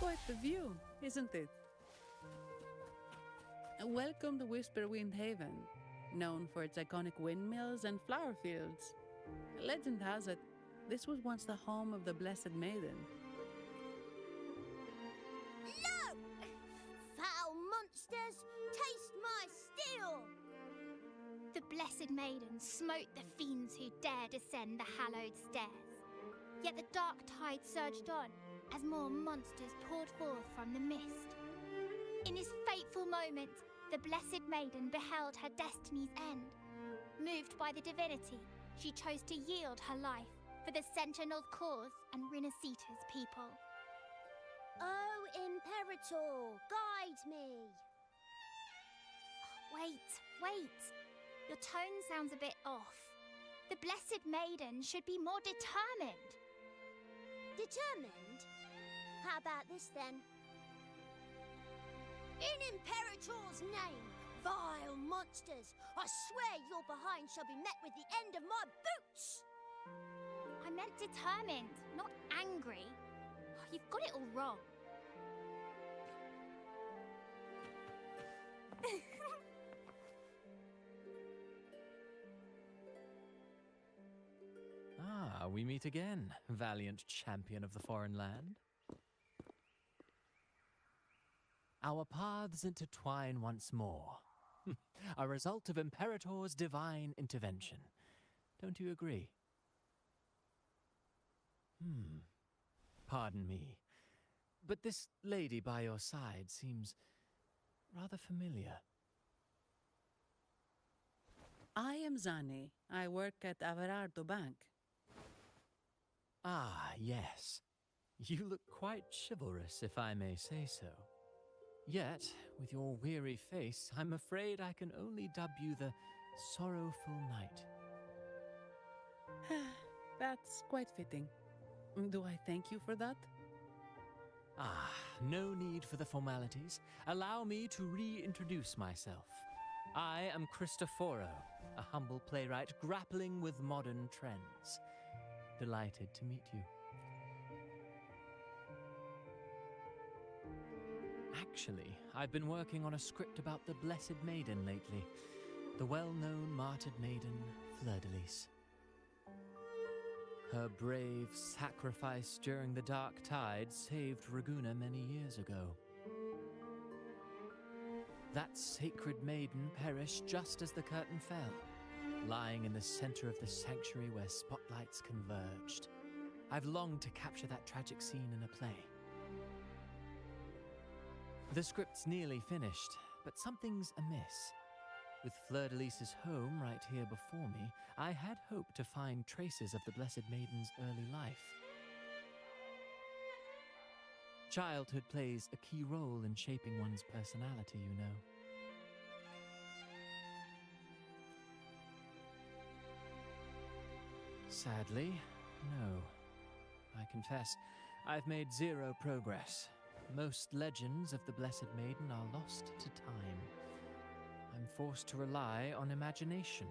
Quite the view, isn't it? Welcome to Whisperwind Haven, known for its iconic windmills and flower fields. Legend has it, this was once the home of the Blessed Maiden. No! Foul monsters, taste my steel! The Blessed Maiden smote the fiends who dared ascend the hallowed stairs. Yet the dark tide surged on as more monsters poured forth from the mist. In this fateful moment, the Blessed Maiden beheld her destiny's end. Moved by the divinity, she chose to yield her life for the Sentinel's cause and Rinasita's people. Oh, Imperator, guide me! Wait. Your tone sounds a bit off. The Blessed Maiden should be more determined. Determined? How about this then? In Imperator's name, vile monsters, I swear your behind shall be met with the end of my boots! I meant determined, not angry. You've got it all wrong. Ah, we meet again, valiant champion of the foreign land. Our paths intertwine once more. A result of Imperator's divine intervention. Don't you agree? Pardon me, but this lady by your side seems rather familiar. I am Zani. I work at Averardo Bank. Ah, yes. You look quite chivalrous, if I may say so. Yet, with your weary face, I'm afraid I can only dub you the Sorrowful Knight. That's quite fitting. Do I thank you for that? Ah, no need for the formalities. Allow me to reintroduce myself. I am Cristoforo, a humble playwright grappling with modern trends. Delighted to meet you. Actually, I've been working on a script about the Blessed Maiden lately. The well-known martyred maiden, Fleur-de-Lis. Her brave sacrifice during the Dark Tide saved Raguena many years ago. That sacred maiden perished just as the curtain fell, lying in the center of the sanctuary where spotlights converged. I've longed to capture that tragic scene in a play. The script's nearly finished, but something's amiss. With Fleur-de-Lis's home right here before me, I had hoped to find traces of the Blessed Maiden's early life. Childhood plays a key role in shaping one's personality, you know. Sadly, no. I confess, I've made zero progress. Most legends of the Blessed Maiden are lost to time. I'm forced to rely on imagination.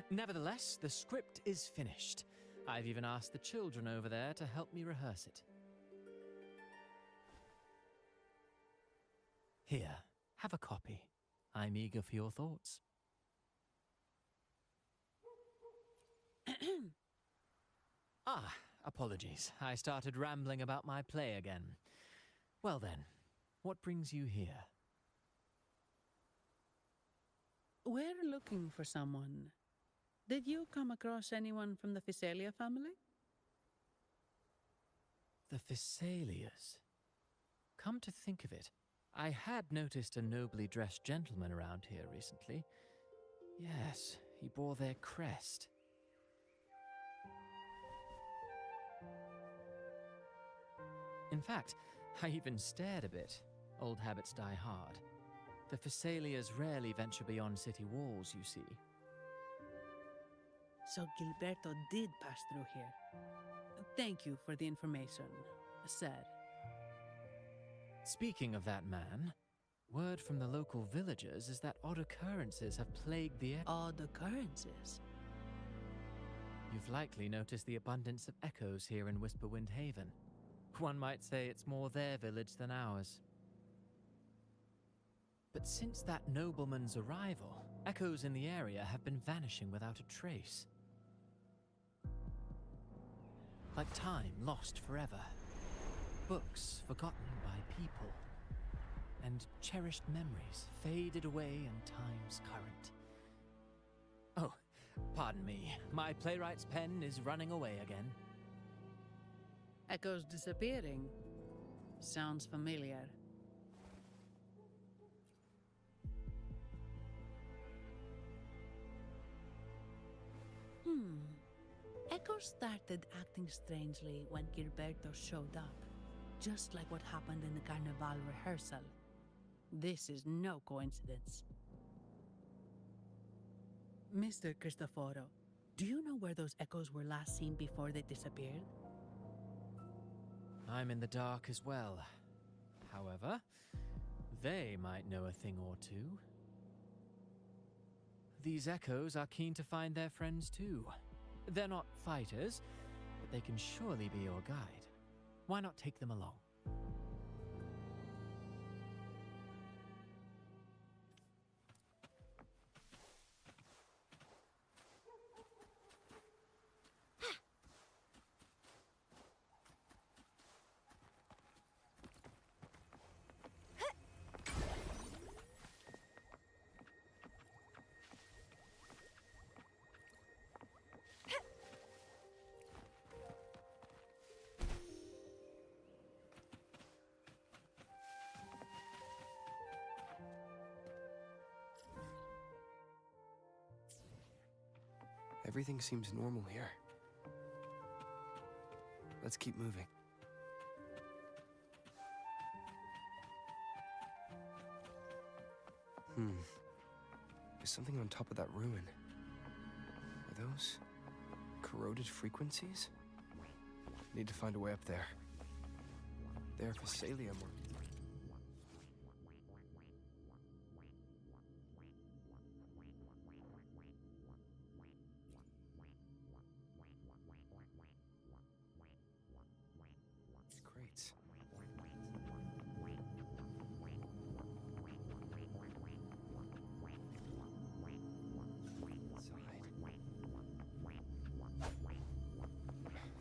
Nevertheless, the script is finished. I've even asked the children over there to help me rehearse it. Here, have a copy. I'm eager for your thoughts. Ah, apologies. I started rambling about my play again. Well then, what brings you here? We're looking for someone. Did you come across anyone from the Physalia family? The Physalias. Come to think of it, I had noticed a nobly dressed gentleman around here recently. Yes, he bore their crest. In fact, I even stared a bit. Old habits die hard. The Physalias rarely venture beyond city walls, you see. So Gilberto did pass through here. Thank you for the information, sir. Speaking of that man, word from the local villagers is that odd occurrences have plagued the area. Odd occurrences? You've likely noticed the abundance of echoes here in Whisperwind Haven. One might say it's more their village than ours. But since that nobleman's arrival, echoes in the area have been vanishing without a trace. Like time lost forever. Books forgotten by people. And cherished memories faded away in time's current. Oh, pardon me. My playwright's pen is running away again. Echoes disappearing. Sounds familiar. Echoes started acting strangely when Gilberto showed up, just like what happened in the Carnival rehearsal. This is no coincidence. Mr. Cristoforo, do you know where those echoes were last seen before they disappeared? I'm in the dark as well. However, they might know a thing or two. These echoes are keen to find their friends too. They're not fighters, but they can surely be your guide. Why not take them along? Everything seems normal here. Let's keep moving. There's something on top of that ruin. Are those corroded frequencies? Need to find a way up there. There, Vesalium. Crates.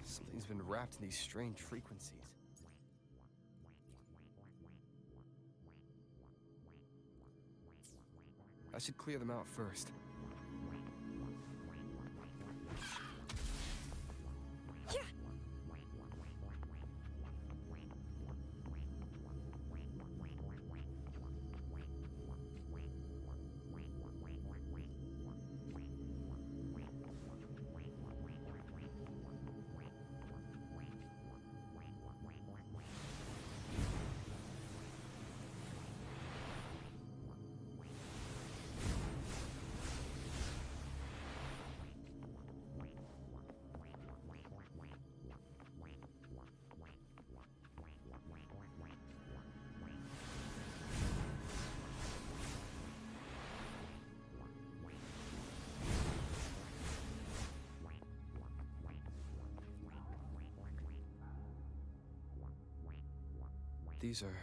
Something's been wrapped in these strange frequencies. I should clear them out first. These are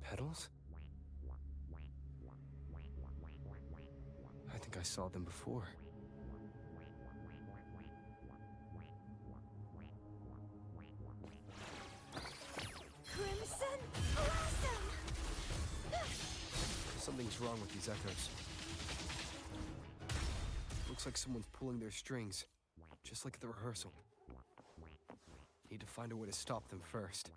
petals? I think I saw them before. Crimson Blossom! Something's wrong with these echoes. Looks like someone's pulling their strings, just like at the rehearsal. Need to find a way to stop them first.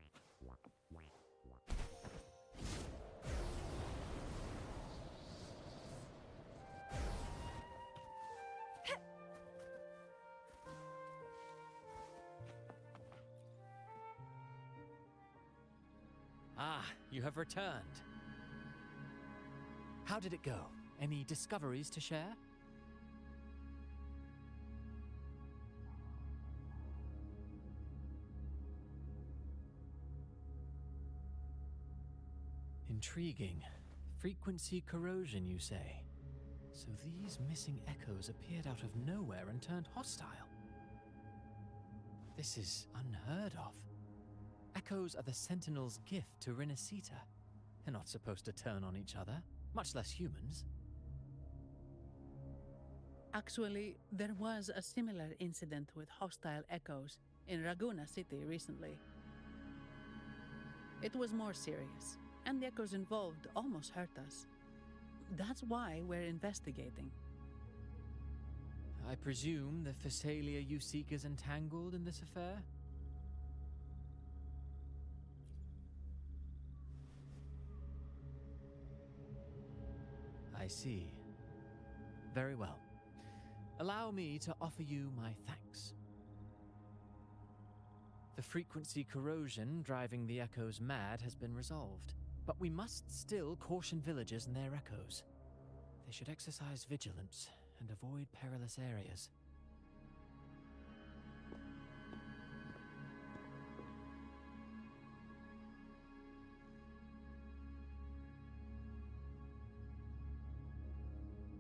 Ah, you have returned. How did it go? Any discoveries to share? Intriguing. Frequency corrosion, you say? So these missing echoes appeared out of nowhere and turned hostile. This is unheard of. Echoes are the Sentinel's gift to Rinasita. They're not supposed to turn on each other, much less humans. Actually, there was a similar incident with hostile echoes in Raguna City recently. It was more serious, and the echoes involved almost hurt us. That's why we're investigating. I presume the Physalia you seek is entangled in this affair? I see. Very well. Allow me to offer you my thanks. The frequency corrosion driving the echoes mad has been resolved, but we must still caution villagers and their echoes. They should exercise vigilance and avoid perilous areas.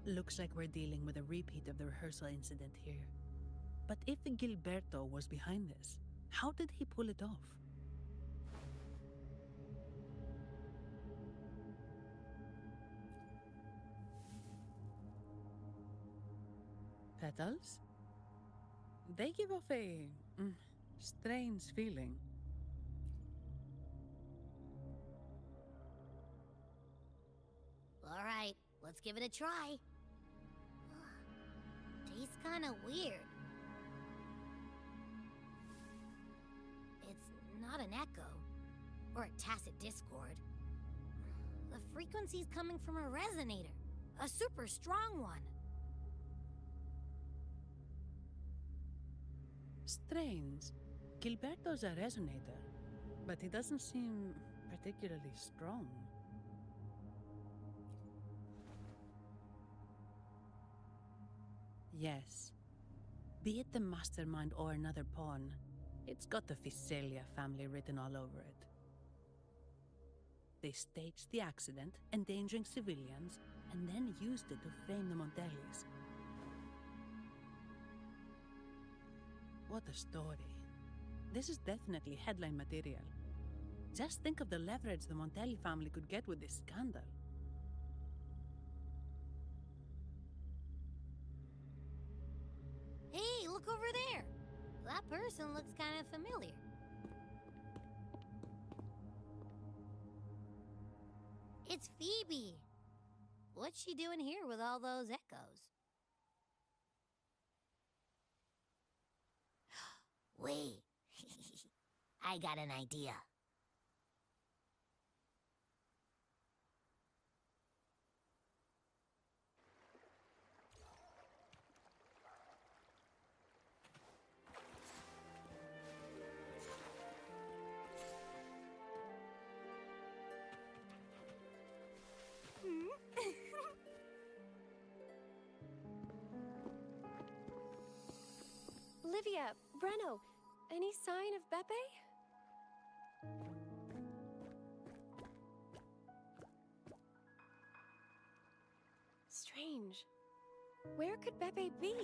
Looks like we're dealing with a repeat of the rehearsal incident here. But if Gilberto was behind this, how did he pull it off? Petals? They give off a strange feeling. All right, let's give it a try. Tastes kind of weird. It's not an echo or a tacit discord. The frequency's coming from a resonator, a super strong one. Strange. Gilberto's a resonator, but he doesn't seem particularly strong. Yes. Be it the mastermind or another pawn, it's got the Physalia family written all over it. They staged the accident, endangering civilians, and then used it to frame the Montellis. What a story. This is definitely headline material. Just think of the leverage the Montelli family could get with this scandal. Hey, look over there! That person looks kind of familiar. It's Phoebe! What's she doing here with all those echoes? Wait, I got an idea. Livia, Breno, any sign of Beppe? Strange. Where could Beppe be?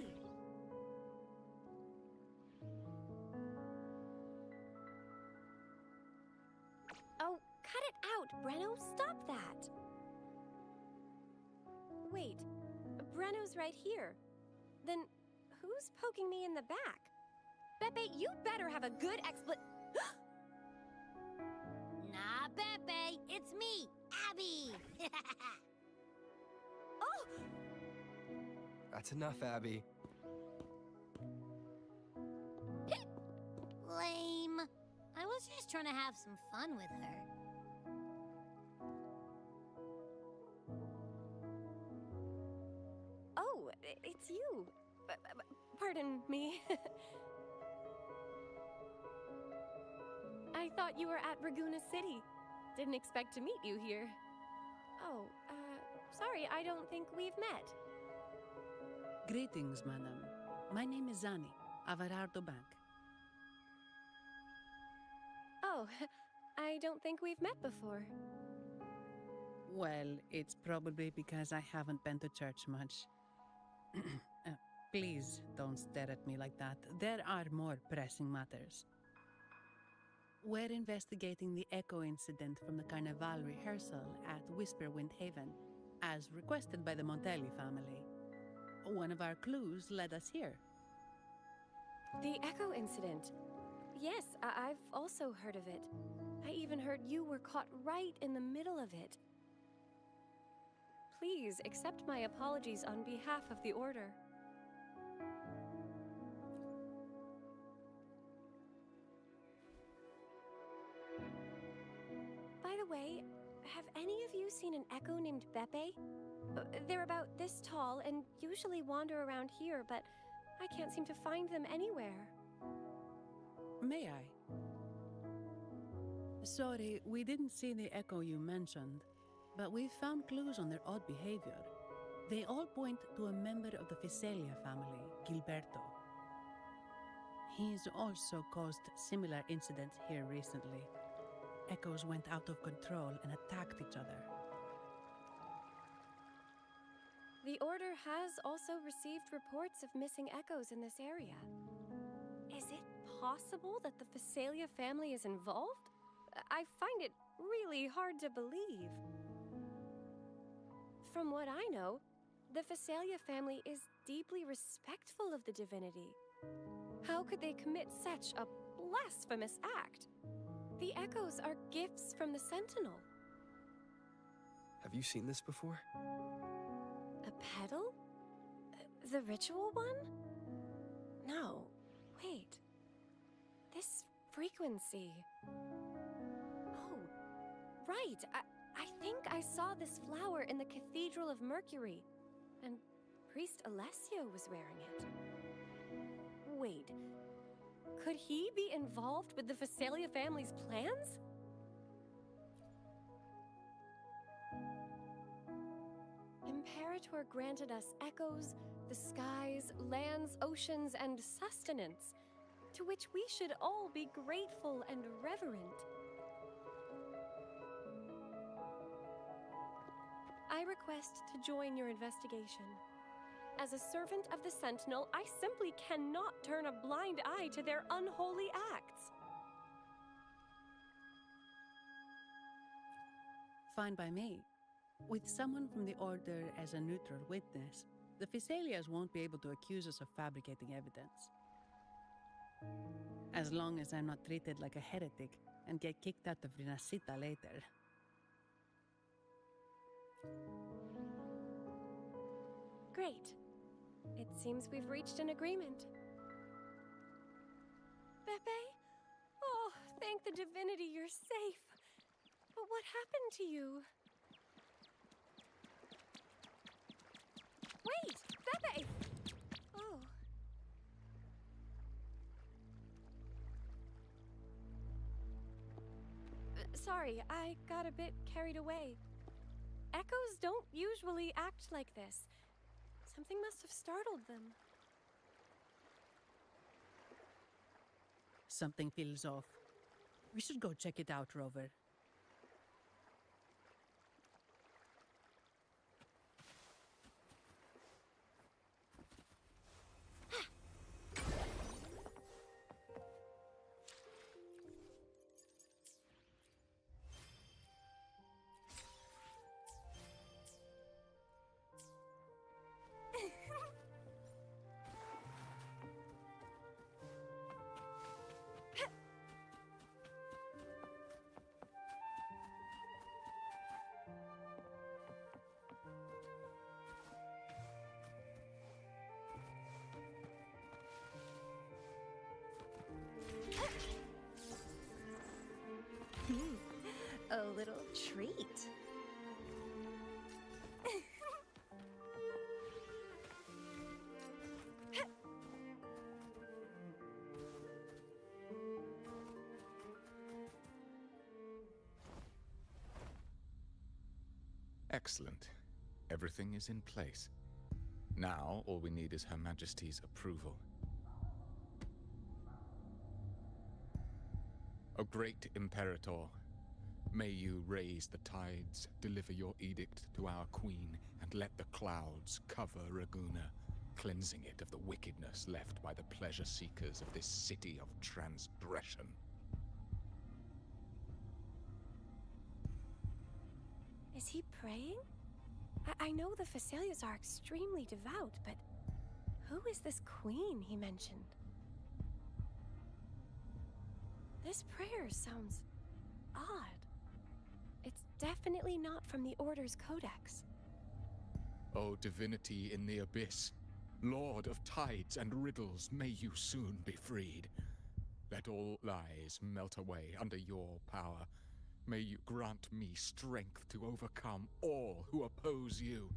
Oh, cut it out, Breno! Stop that! Wait, Breno's right here. Then who's poking me in the back? Beppe, you better have a good Nah, Beppe, it's me, Abby! Oh! That's enough, Abby. Lame. I was just trying to have some fun with her. Oh, it's you. Pardon me. I thought you were at Raguna City. Didn't expect to meet you here. Oh, sorry, I don't think we've met. Greetings, madam. My name is Zani, Averardo Bank. Oh, I don't think we've met before. Well, it's probably because I haven't been to church much. Please don't stare at me like that. There are more pressing matters. We're investigating the echo incident from the Carnival rehearsal at Whisperwind Haven, as requested by the Montelli family. One of our clues led us here. The echo incident. Yes, I've also heard of it. I even heard you were caught right in the middle of it. Please accept my apologies on behalf of the Order. By the way, have any of you seen an echo named Beppe? They're about this tall and usually wander around here, but I can't seem to find them anywhere. May I? Sorry, we didn't see the echo you mentioned, but we found clues on their odd behavior. They all point to a member of the Physalia family, Gilberto. He's also caused similar incidents here recently. Echoes went out of control and attacked each other. The Order has also received reports of missing echoes in this area. Is it possible that the Physalia family is involved? I find it really hard to believe. From what I know, the Physalia family is deeply respectful of the divinity. How could they commit such a blasphemous act? The echoes are gifts from the Sentinel. Have you seen this before? A pedal? The ritual one? No. Wait. This frequency. Oh, right. I think I saw this flower in the Cathedral of Mercury, and Priest Alessio was wearing it. Wait. Could he be involved with the Physalia family's plans? Imperator granted us echoes, the skies, lands, oceans, and sustenance, to which we should all be grateful and reverent. I request to join your investigation. As a servant of the Sentinel, I simply cannot turn a blind eye to their unholy acts. Fine by me. With someone from the Order as a neutral witness, the Physalias won't be able to accuse us of fabricating evidence. As long as I'm not treated like a heretic and get kicked out of Rinascita later. Great. It seems we've reached an agreement. Beppe? Oh, thank the divinity you're safe. But what happened to you? Wait! Beppe! Oh. Sorry, I got a bit carried away. Echoes don't usually act like this. Something must have startled them. Something feels off. We should go check it out, Rover. A little treat. Excellent. Everything is in place. Now, all we need is Her Majesty's approval. O great Imperator, may you raise the tides, deliver your edict to our queen, and let the clouds cover Raguna, cleansing it of the wickedness left by the pleasure seekers of this city of transgression. Is he praying? I know the Facilias are extremely devout, but who is this queen he mentioned? This prayer sounds odd. It's definitely not from the Order's codex. O divinity in the abyss, Lord of tides and riddles, may you soon be freed. Let all lies melt away under your power. May you grant me strength to overcome all who oppose you.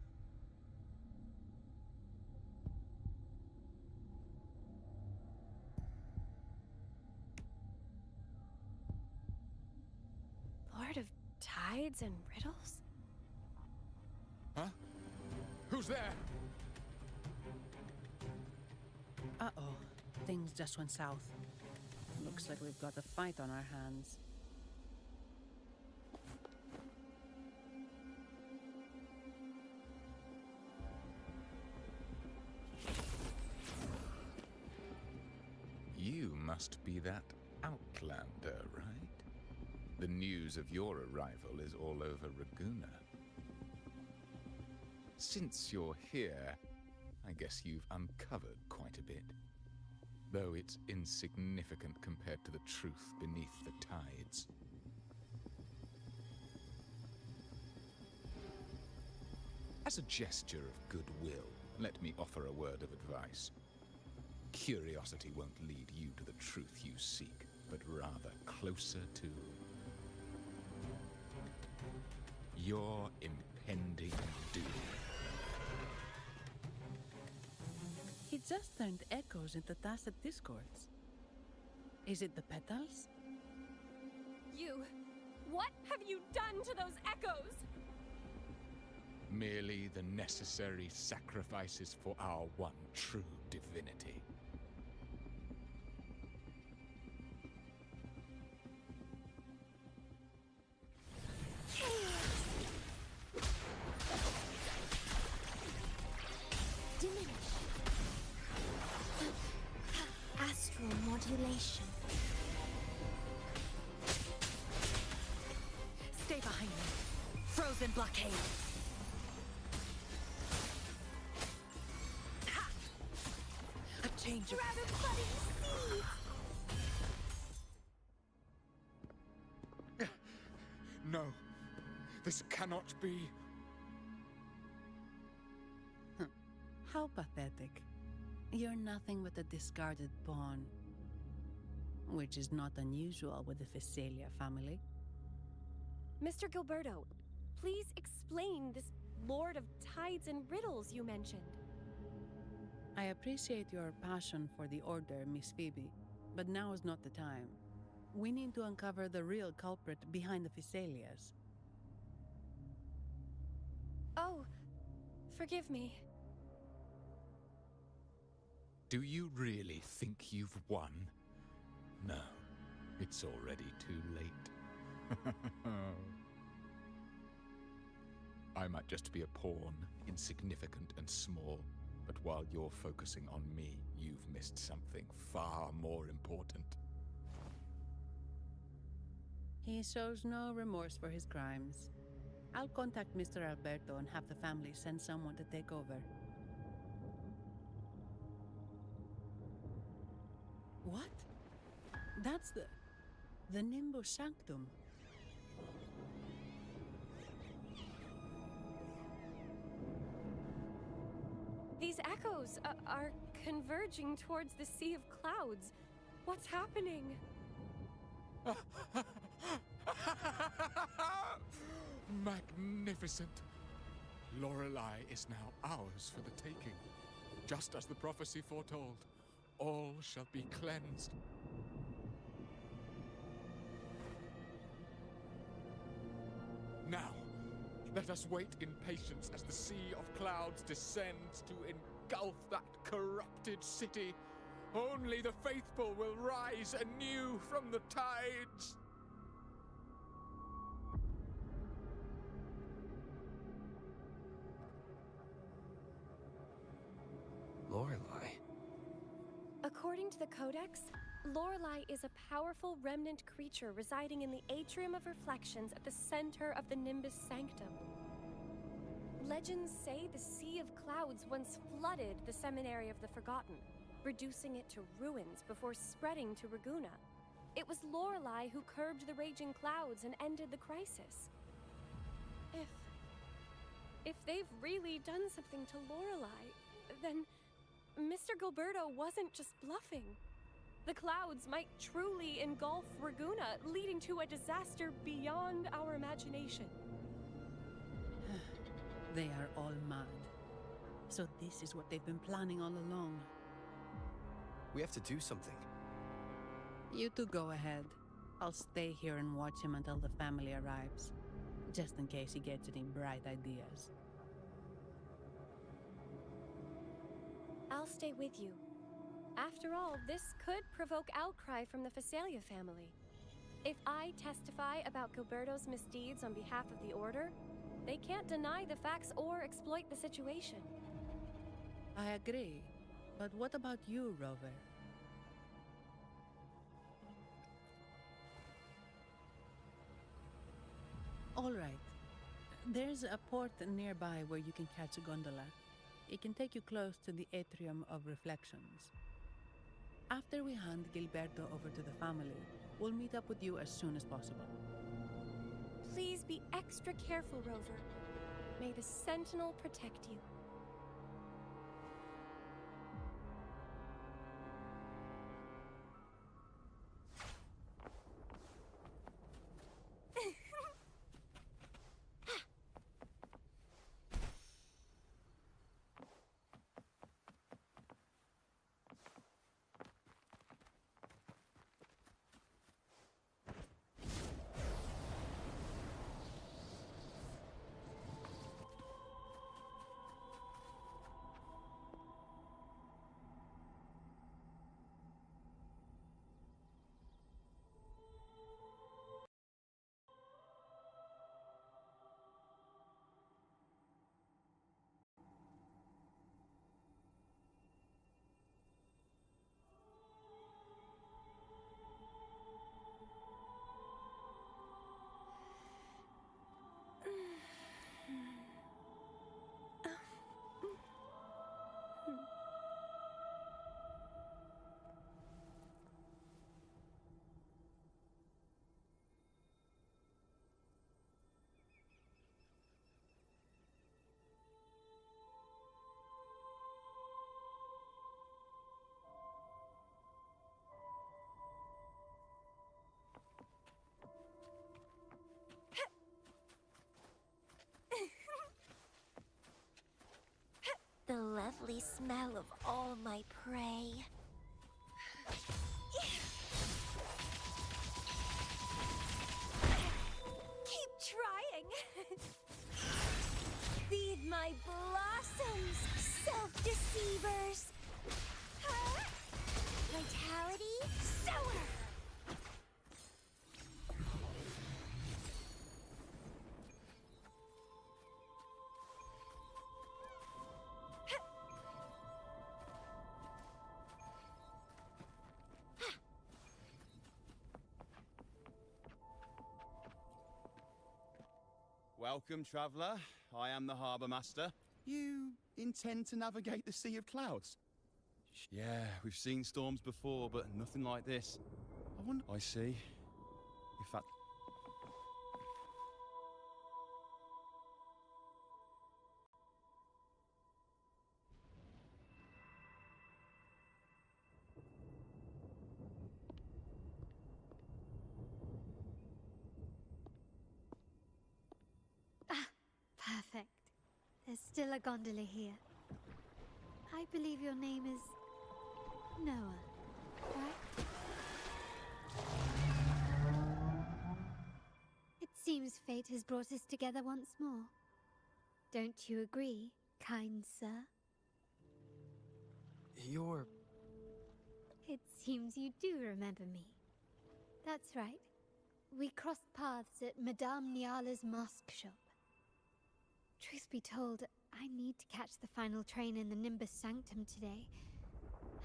Lord of tides and riddles? Huh? Who's there? Uh-oh. Things just went south. Looks like we've got a fight on our hands. You must be that outlander, right? The news of your arrival is all over Raguna. Since you're here, I guess you've uncovered quite a bit. Though it's insignificant compared to the truth beneath the tides. As a gesture of goodwill, let me offer a word of advice. Curiosity won't lead you to the truth you seek, but rather closer to your impending doom. He just turned echoes into tacit discords. Is it the petals? What have you done to those echoes? Merely the necessary sacrifices for our one true divinity. Diminish. Astral modulation. Stay behind me. Frozen blockade. Ha! A change of... No, this cannot be. How pathetic. You're nothing but a discarded pawn. Which is not unusual with the Physalia family. Mr. Gilberto, please explain this Lord of Tides and Riddles you mentioned. I appreciate your passion for the Order, Miss Phoebe, but now is not the time. We need to uncover the real culprit behind the Physalias. Oh, forgive me. Do you really think you've won? No, it's already too late. I might just be a pawn, insignificant and small, but while you're focusing on me, you've missed something far more important. He shows no remorse for his crimes. I'll contact Mr. Alberto and have the family send someone to take over. What? That's the Nimbus Sanctum. These echoes are converging towards the Sea of Clouds. What's happening? Magnificent! Lorelei is now ours for the taking. Just as the prophecy foretold, all shall be cleansed. Now, let us wait in patience as the Sea of Clouds descends to engulf that corrupted city. Only the faithful will rise anew from the tides. Lorelei. According to the Codex, Lorelei is a powerful remnant creature residing in the Atrium of Reflections at the center of the Nimbus Sanctum. Legends say the Sea of Clouds once flooded the Seminary of the Forgotten, reducing it to ruins before spreading to Raguna. It was Lorelei who curbed the raging clouds and ended the crisis. If they've really done something to Lorelei, then Mr. Gilberto wasn't just bluffing. The clouds might truly engulf Raguna, leading to a disaster beyond our imagination. They are all mad. So this is what they've been planning all along. We have to do something. You two go ahead. I'll stay here and watch him until the family arrives, just in case he gets any bright ideas. I'll stay with you. After all, this could provoke outcry from the Phasalia family. If I testify about Gilberto's misdeeds on behalf of the Order, they can't deny the facts or exploit the situation. I agree. But what about you, Rover? All right. There's a port nearby where you can catch a gondola. It can take you close to the Atrium of Reflections. After we hand Gilberto over to the family, we'll meet up with you as soon as possible. Please be extra careful, Rover. May the Sentinel protect you. The lovely smell of all my prey. Keep trying. Feed my blossoms, self-deceivers. Huh? Vitality, sour. Welcome, traveller. I am the Harbour Master. You intend to navigate the Sea of Clouds? Yeah, we've seen storms before, but nothing like this. I wonder... I see. In fact... Perfect. There's still a gondola here. I believe your name is Noah, right? It seems fate has brought us together once more. Don't you agree, kind sir? You're... It seems you do remember me. That's right. We crossed paths at Madame Niala's mask shop. Truth be told, I need to catch the final train in the Nimbus Sanctum today.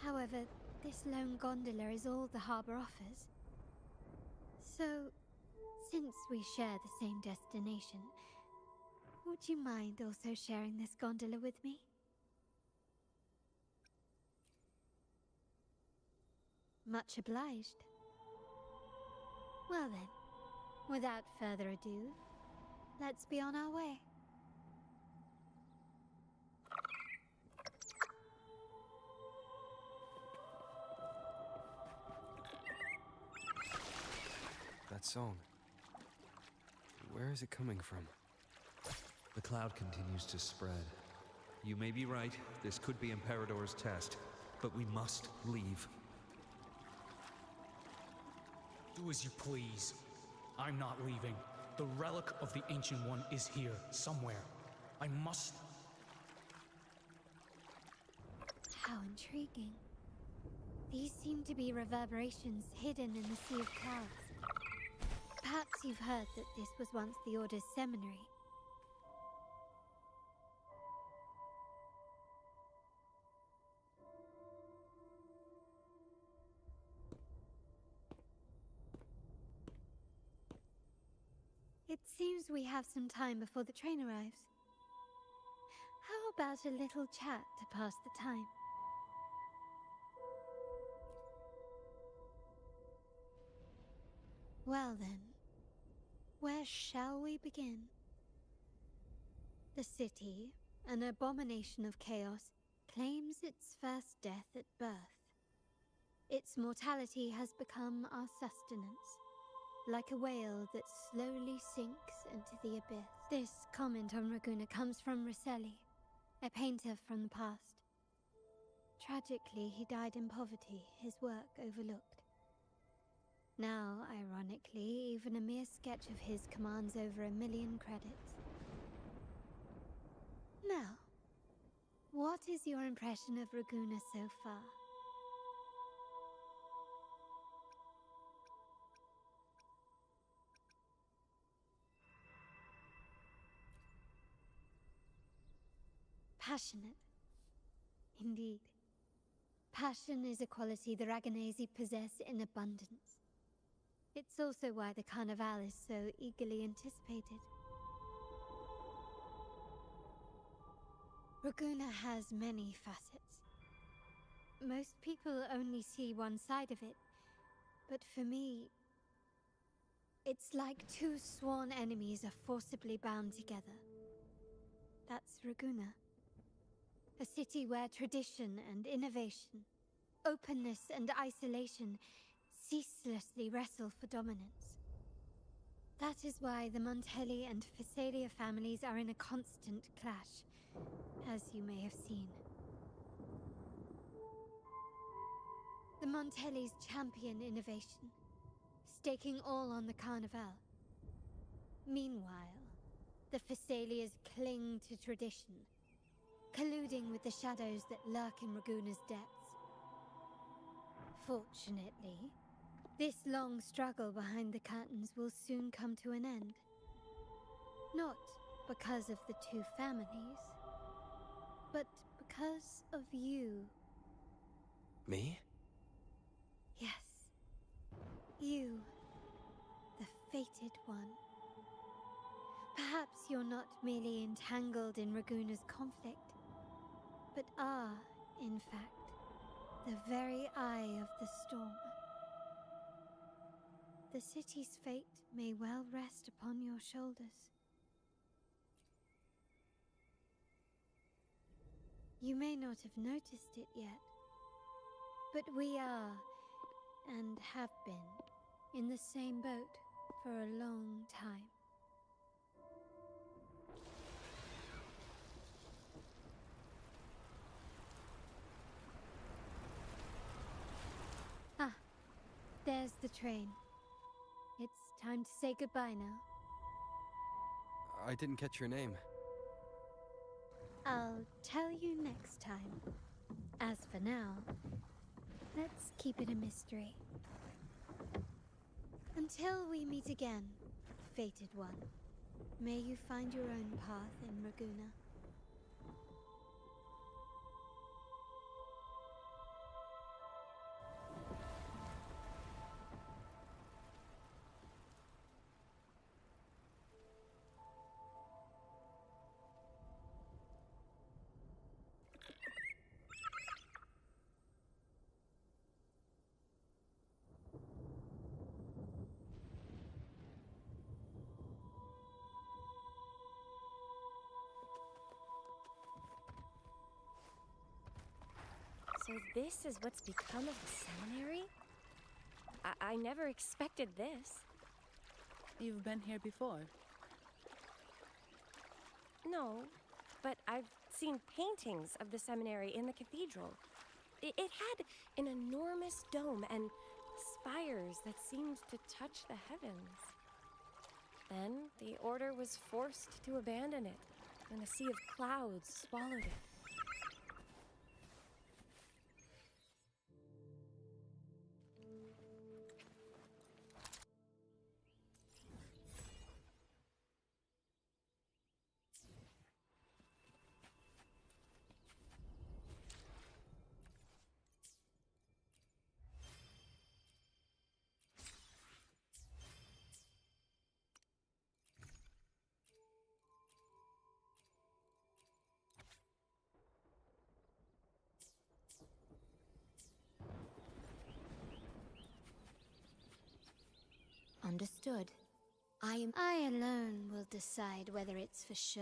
However, this lone gondola is all the harbor offers. So, since we share the same destination, would you mind also sharing this gondola with me? Much obliged. Well then, without further ado, let's be on our way. That song. Where is it coming from? The cloud continues to spread. You may be right, this could be Imperador's test, but we must leave. Do as you please. I'm not leaving. The relic of the Ancient One is here, somewhere. I must... How intriguing. These seem to be reverberations hidden in the Sea of Clouds. Perhaps you've heard that this was once the Order's seminary. It seems we have some time before the train arrives. How about a little chat to pass the time? Well then, where shall we begin? The city, an abomination of chaos, claims its first death at birth. Its mortality has become our sustenance, like a whale that slowly sinks into the abyss. This comment on Raguna comes from Rosselli, a painter from the past. Tragically, he died in poverty, his work overlooked. Now, ironically, even a mere sketch of his commands over 1 million credits. Now, what is your impression of Raguna so far? Passionate. Indeed. Passion is a quality the Raganesi possess in abundance. It's also why the Carnival is so eagerly anticipated. Raguna has many facets. Most people only see one side of it, but for me, it's like two sworn enemies are forcibly bound together. That's Raguna. A city where tradition and innovation, openness and isolation ceaselessly wrestle for dominance. That is why the Montelli and Phasalia families are in a constant clash, as you may have seen. The Montellis champion innovation, staking all on the Carnival. Meanwhile, the Phasalias cling to tradition, colluding with the shadows that lurk in Raguna's depths. Fortunately, this long struggle behind the curtains will soon come to an end. Not because of the two families, but because of you. Me? Yes. You, the fated one. Perhaps you're not merely entangled in Raguna's conflict, but are, in fact, the very eye of the storm. The city's fate may well rest upon your shoulders. You may not have noticed it yet, but we are, and have been, in the same boat for a long time. Ah, there's the train. It's time to say goodbye now. I didn't catch your name. I'll tell you next time. As for now, let's keep it a mystery. Until we meet again, fated one, may you find your own path in Raguna. So this is what's become of the seminary? I never expected this. You've been here before? No, but I've seen paintings of the seminary in the cathedral. It had an enormous dome and spires that seemed to touch the heavens. Then the order was forced to abandon it when a sea of clouds swallowed it. Understood. I alone will decide whether it's for show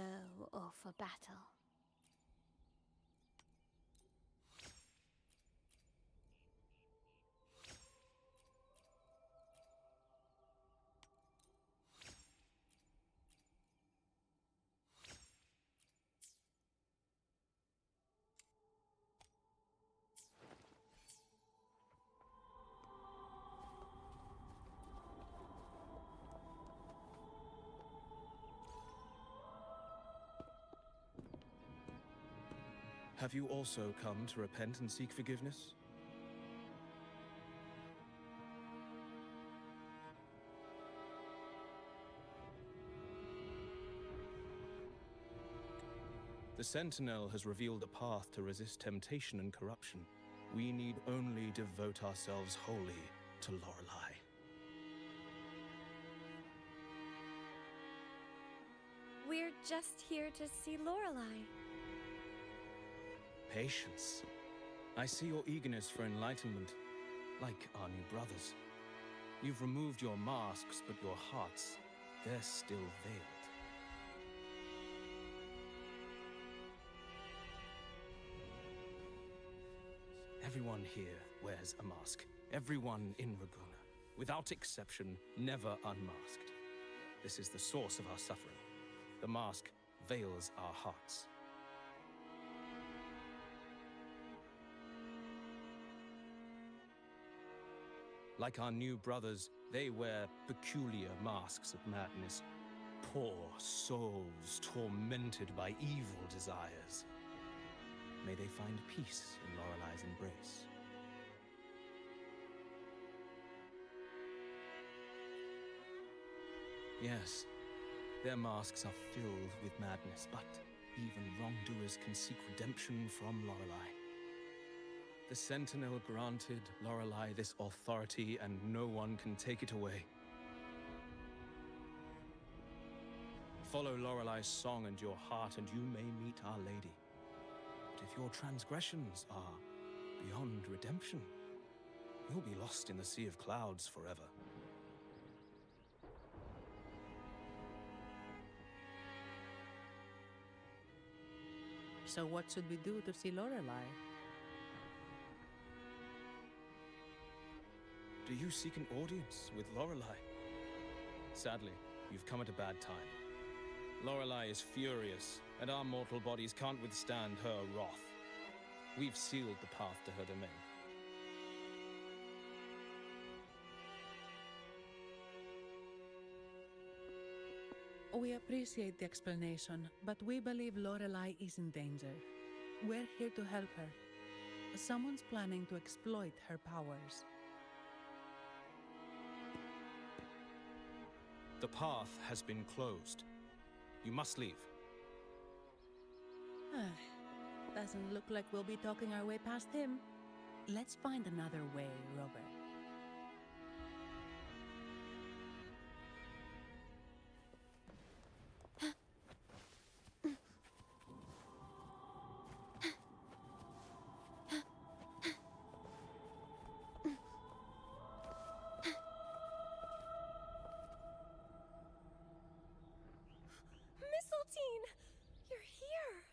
or for battle. Have you also come to repent and seek forgiveness? The Sentinel has revealed a path to resist temptation and corruption. We need only devote ourselves wholly to Lorelei. We're just here to see Lorelei. Patience. I see your eagerness for enlightenment, like our new brothers. You've removed your masks, but your hearts, they're still veiled. Everyone here wears a mask. Everyone in Raguna, without exception, never unmasked. This is the source of our suffering. The mask veils our hearts. Like our new brothers, they wear peculiar masks of madness. Poor souls tormented by evil desires. May they find peace in Lorelei's embrace. Yes, their masks are filled with madness, but even wrongdoers can seek redemption from Lorelei. The Sentinel granted Lorelei this authority, and no one can take it away. Follow Lorelei's song and your heart, and you may meet Our Lady. But if your transgressions are beyond redemption, you'll be lost in the sea of clouds forever. So what should we do to see Lorelei? Do you seek an audience with Lorelei? Sadly, you've come at a bad time. Lorelei is furious, and our mortal bodies can't withstand her wrath. We've sealed the path to her domain. We appreciate the explanation, but we believe Lorelei is in danger. We're here to help her. Someone's planning to exploit her powers. The path has been closed. You must leave. Doesn't look like we'll be talking our way past him. Let's find another way, Robert. Mistletoe! You're here!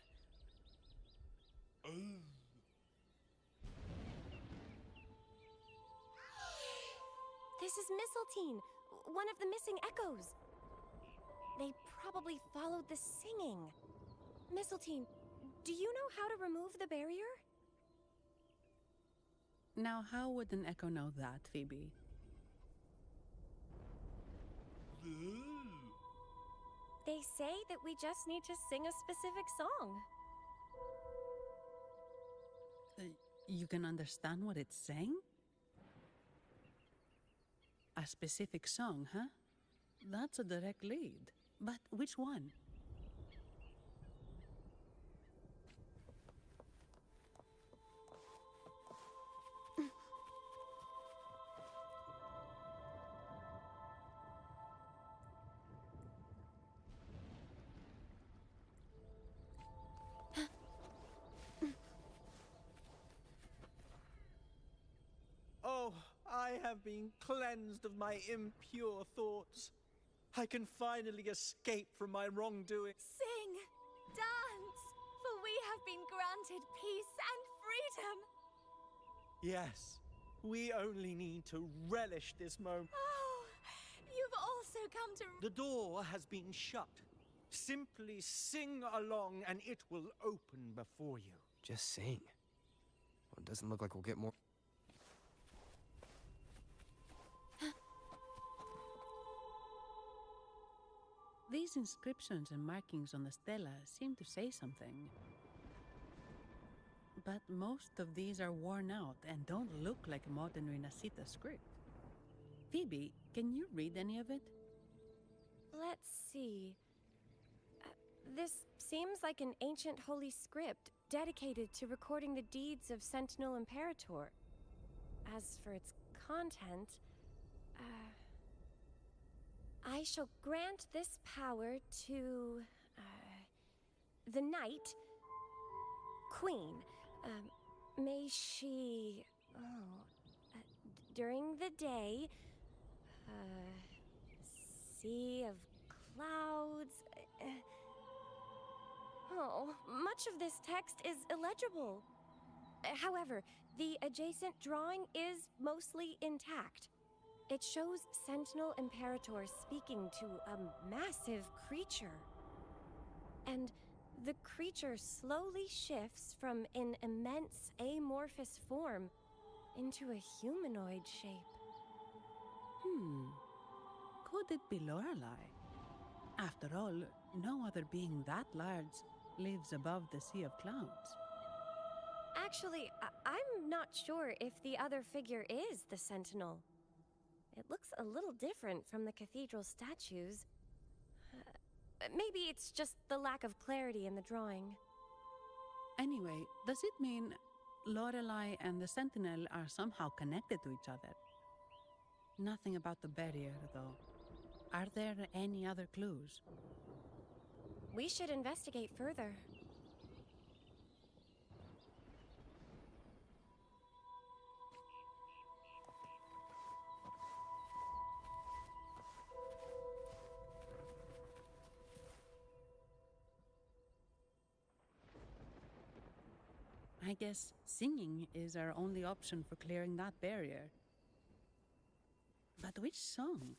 is Mistletoe, one of the missing echoes. They probably followed the singing. Mistletoe, do you know how to remove the barrier? Now, how would an echo know that, Phoebe? They say that we just need to sing a specific song. You can understand what it's saying? A specific song, huh? That's a direct lead. But which one? Oh, I have been cleansed of my impure thoughts. I can finally escape from my wrongdoing. Sing, dance, for we have been granted peace and freedom. Yes, we only need to relish this moment. Oh, you've also come to... The door has been shut. Simply sing along and it will open before you. Just sing. Well, it doesn't look like we'll get more. These inscriptions and markings on the stela seem to say something. But most of these are worn out and don't look like modern Renacita script. Phoebe, can you read any of it? Let's see. This seems like an ancient holy script dedicated to recording the deeds of Sentinel Imperator. As for its content, I shall grant this power to the Knight Queen. May she, during the day, sea of clouds. Much of this text is illegible. However, the adjacent drawing is mostly intact. It shows Sentinel Imperator speaking to a massive creature. And the creature slowly shifts from an immense amorphous form into a humanoid shape. Could it be Lorelei? After all, no other being that large lives above the sea of clouds. Actually, I'm not sure if the other figure is the Sentinel. It looks a little different from the cathedral statues. Maybe it's just the lack of clarity in the drawing. Anyway, does it mean Lorelei and the Sentinel are somehow connected to each other? Nothing about the barrier, though. Are there any other clues? We should investigate further. I guess singing is our only option for clearing that barrier. But which song?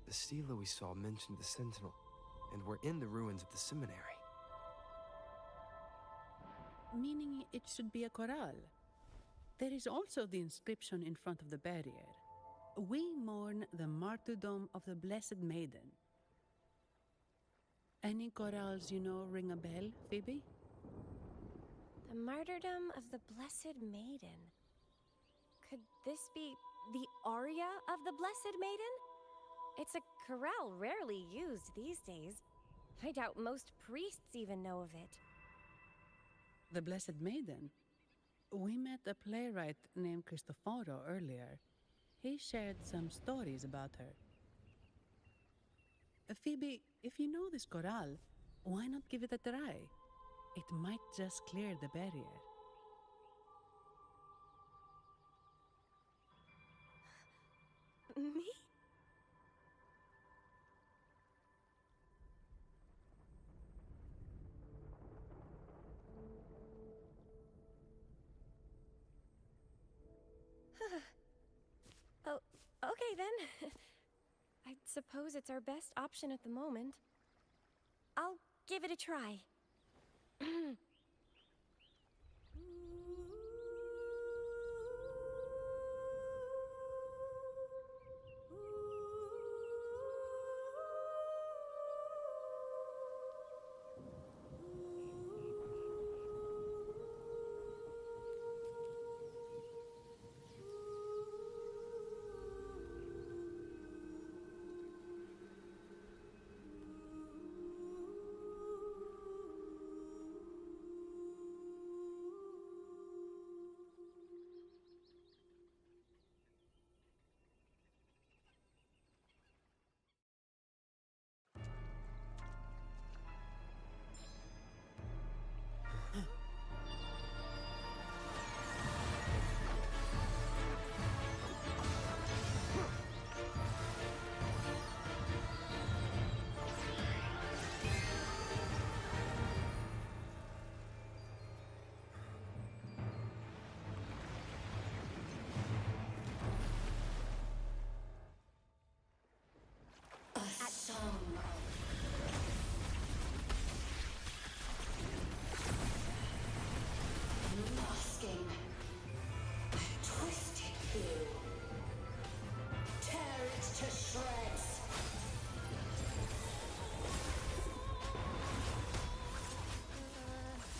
The stela we saw mentioned the Sentinel, and we're in the ruins of the seminary. Meaning it should be a chorale. There is also the inscription in front of the barrier. We mourn the martyrdom of the Blessed Maiden. Any chorales you know ring a bell, Phoebe? The martyrdom of the Blessed Maiden. Could this be the aria of the Blessed Maiden? It's a chorale rarely used these days. I doubt most priests even know of it. The Blessed Maiden? We met a playwright named Cristoforo earlier. He shared some stories about her. Phoebe, if you know this chorale, why not give it a try? It might just clear the barrier. Me? suppose it's our best option at the moment. I'll give it a try.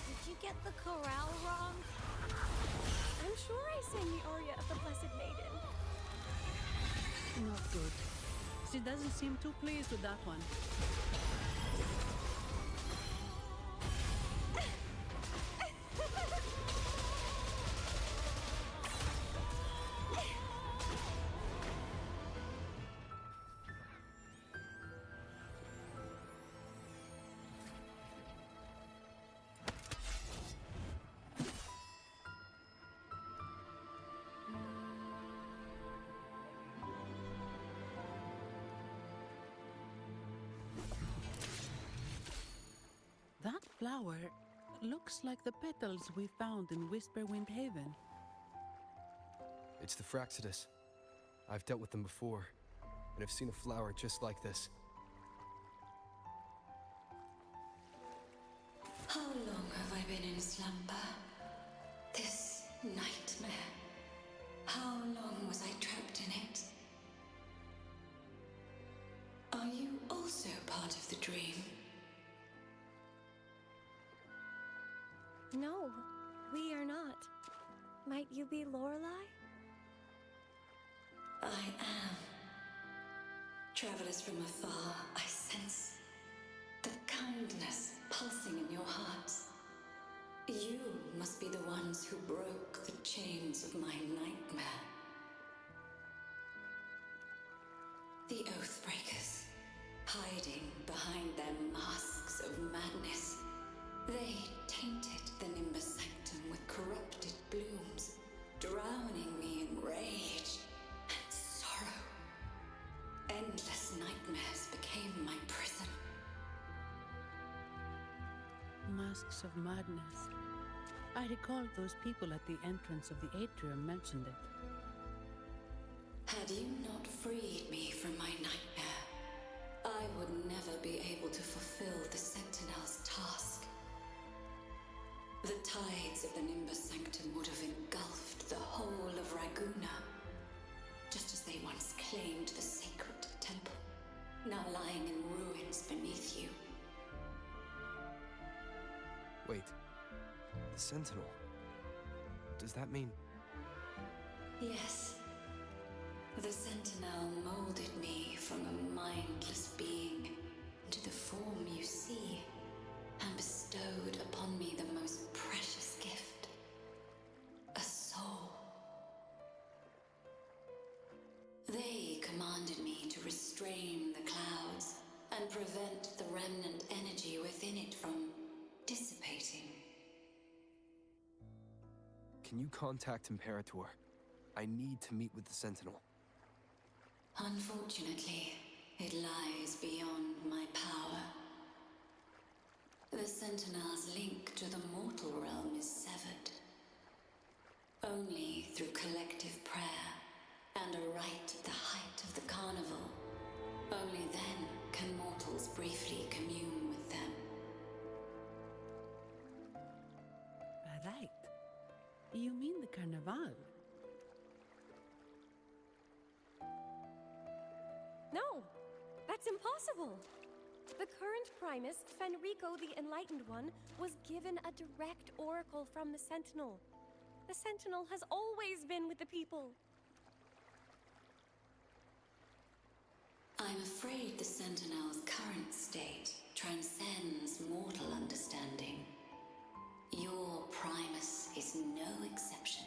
Did you get the chorale wrong? I'm sure I sang the aria of the Blessed Maiden. Not good. She doesn't seem too pleased with that one. That flower looks like the petals we found in Whisperwind Haven. It's the Fraxidus. I've dealt with them before, and I've seen a flower just like this. How long have I been in slumber? This nightmare. How long was I trapped in it? Are you also part of the dream? No, we are not. Might you be Lorelei? I am. Travelers from afar, I sense the kindness pulsing in your hearts. You must be the ones who broke the chains of my nightmare. The Oathbreakers, hiding behind their masks of madness. They tainted the Nimbus Sanctum with corrupted blooms, drowning me in rage and sorrow. Endless nightmares became my prison. Masks of madness. I recall those people at the entrance of the atrium mentioned it. Had you not freed me from my nightmare, I would never be able to fulfill the Sentinel's task. The tides of the Nimbus Sanctum would have engulfed the whole of Raguna, just as they once claimed the sacred temple, now lying in ruins beneath you. Wait, the Sentinel. Does that mean... Yes. The Sentinel molded me from a mindless being into the form you see, and bestowed upon me the most precious gift, a soul. They commanded me to restrain the clouds and prevent the remnant energy within it from dissipating. Can you contact Imperator? I need to meet with the Sentinel. Unfortunately, it lies beyond my power. The Sentinel's link to the mortal realm is severed. Only through collective prayer and a rite at the height of the carnival, only you mean the Carnival? No, that's impossible. The current Primus, Fenrico the Enlightened One, was given a direct oracle from the Sentinel. The Sentinel has always been with the people. I'm afraid the Sentinel's current state transcends mortal understanding. Your Primus is no exception.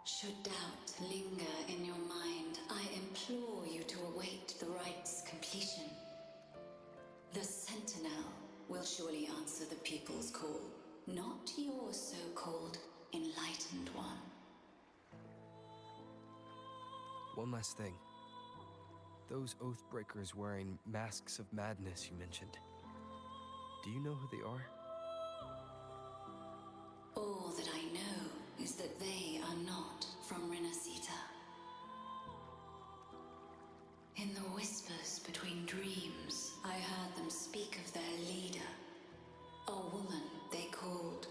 Should doubt linger in your mind, I implore you to await the rite's completion. The Sentinel will surely answer the people's call, not your so-called Enlightened One. One last thing. Those Oathbreakers wearing masks of madness you mentioned. Do you know who they are? All that I know is that they are not from Renacita. In the whispers between dreams, I heard them speak of their leader, a woman they called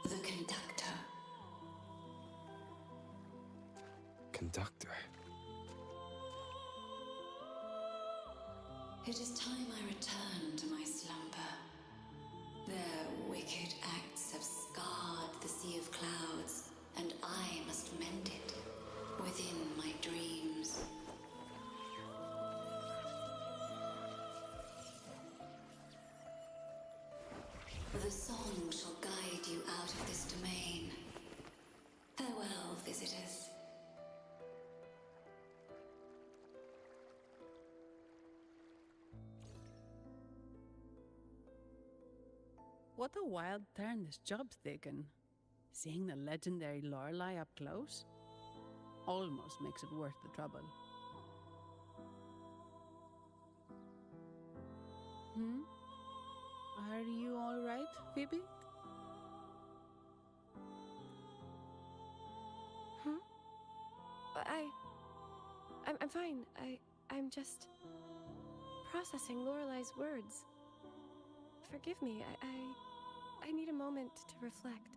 the Conductor. Conductor? It is time I return to my slumber. Their wicked acts have scarred the Sea of Clouds, and I must mend it within my dreams. The song shall guide you out of this domain. Farewell, visitors. What a wild turn this job's taken. Seeing the legendary Lorelei up close almost makes it worth the trouble. Are you all right, Phoebe? I'm fine. I'm just processing Lorelei's words. Forgive me. I need a moment to reflect.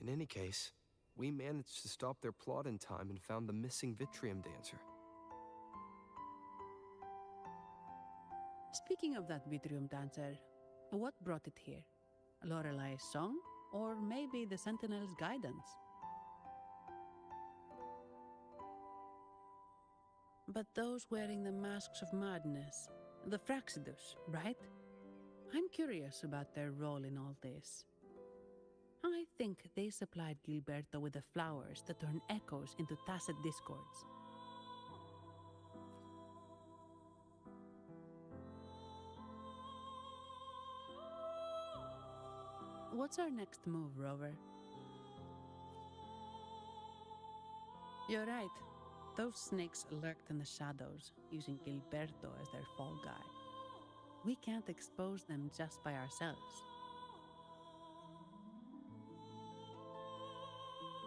In any case, we managed to stop their plot in time and found the missing Vitrium dancer. Speaking of that Vitrium dancer, what brought it here? Lorelai's song? Or maybe the Sentinel's guidance? But those wearing the masks of madness, the Fraxidus, right? I'm curious about their role in all this. I think they supplied Gilberto with the flowers that turn echoes into tacit discords. What's our next move, Rover? You're right. Those snakes lurked in the shadows, using Gilberto as their fall guy. We can't expose them just by ourselves.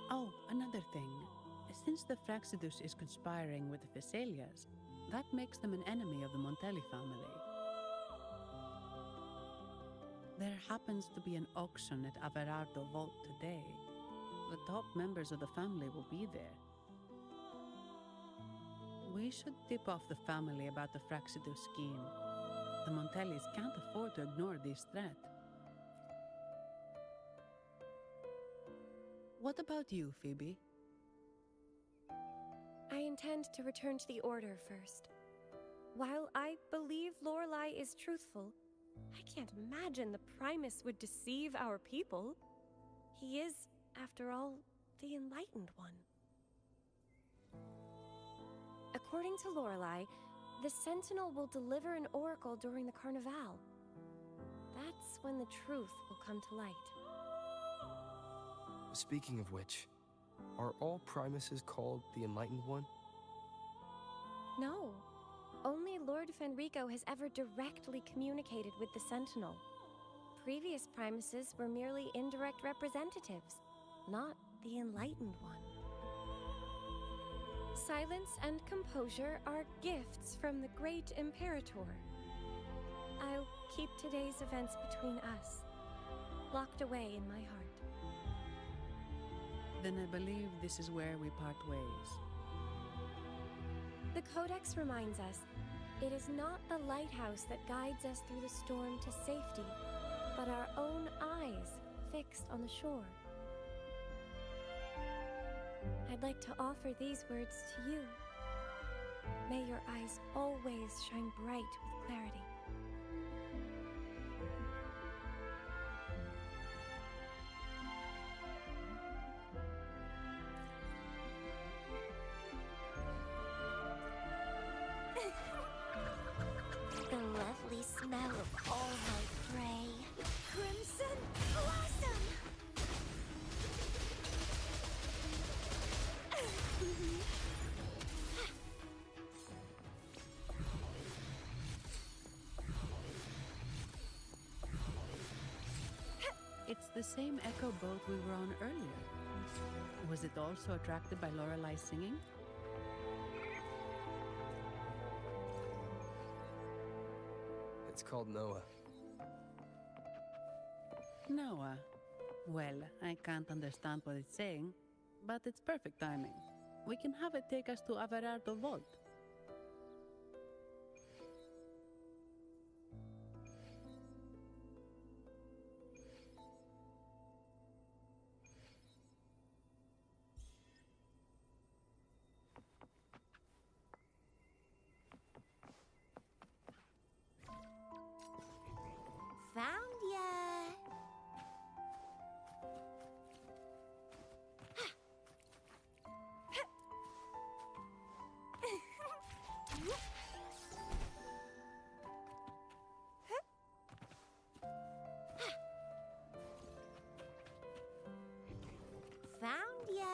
Oh, another thing. Since the Fraxidus is conspiring with the Physaelias, that makes them an enemy of the Montelli family. There happens to be an auction at Averardo Vault today. The top members of the family will be there. We should tip off the family about the Fraxidus scheme. The Montellis can't afford to ignore this threat. What about you, Phoebe? I intend to return to the Order first. While I believe Lorelai is truthful, I can't imagine the Primus would deceive our people. He is, after all, the Enlightened One. According to Lorelai, the Sentinel will deliver an oracle during the Carnival. That's when the truth will come to light. Speaking of which, are all Primuses called the Enlightened One? No. Only Lord Fenrico has ever directly communicated with the Sentinel. Previous Primuses were merely indirect representatives, not the Enlightened One. Silence and composure are gifts from the great Imperator. I'll keep today's events between us, locked away in my heart. Then I believe this is where we part ways. The Codex reminds us, it is not the lighthouse that guides us through the storm to safety, but our own eyes fixed on the shore. I'd like to offer these words to you. May your eyes always shine bright with clarity. The lovely smell of all my prey. Crimson Blossom! It's the same echo boat we were on earlier. Was it also attracted by Lorelai's singing? It's called Noah. Noah. Well, I can't understand what it's saying, but it's perfect timing. We can have it take us to Averardo Vault. Found ya! Found ya!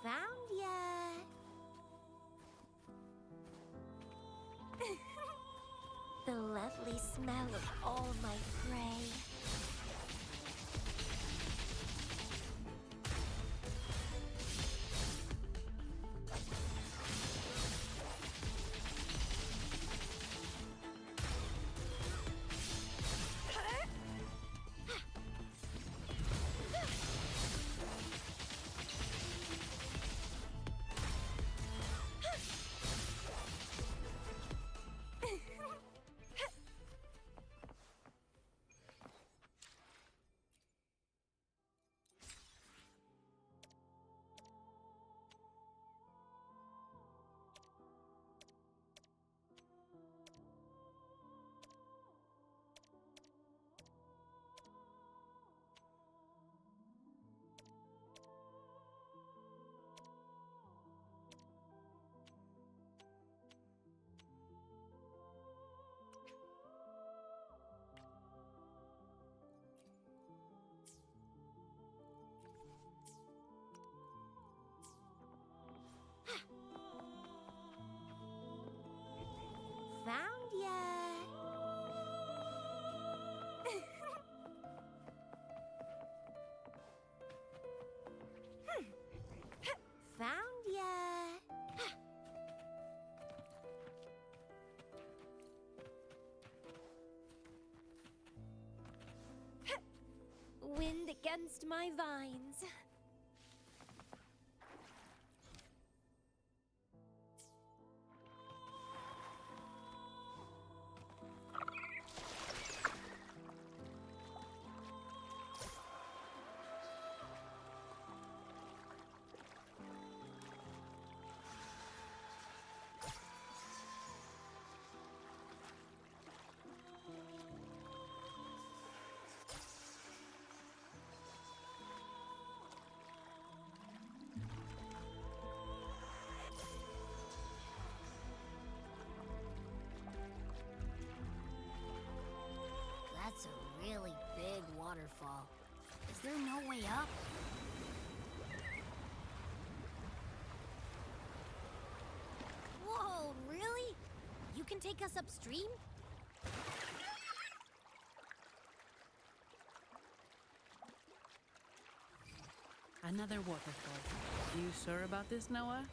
Found ya! The lovely smell of all my prey. against my vines. That's a really big waterfall. Is there no way up? Whoa, really? You can take us upstream? Another waterfall. You sure about this, Noah?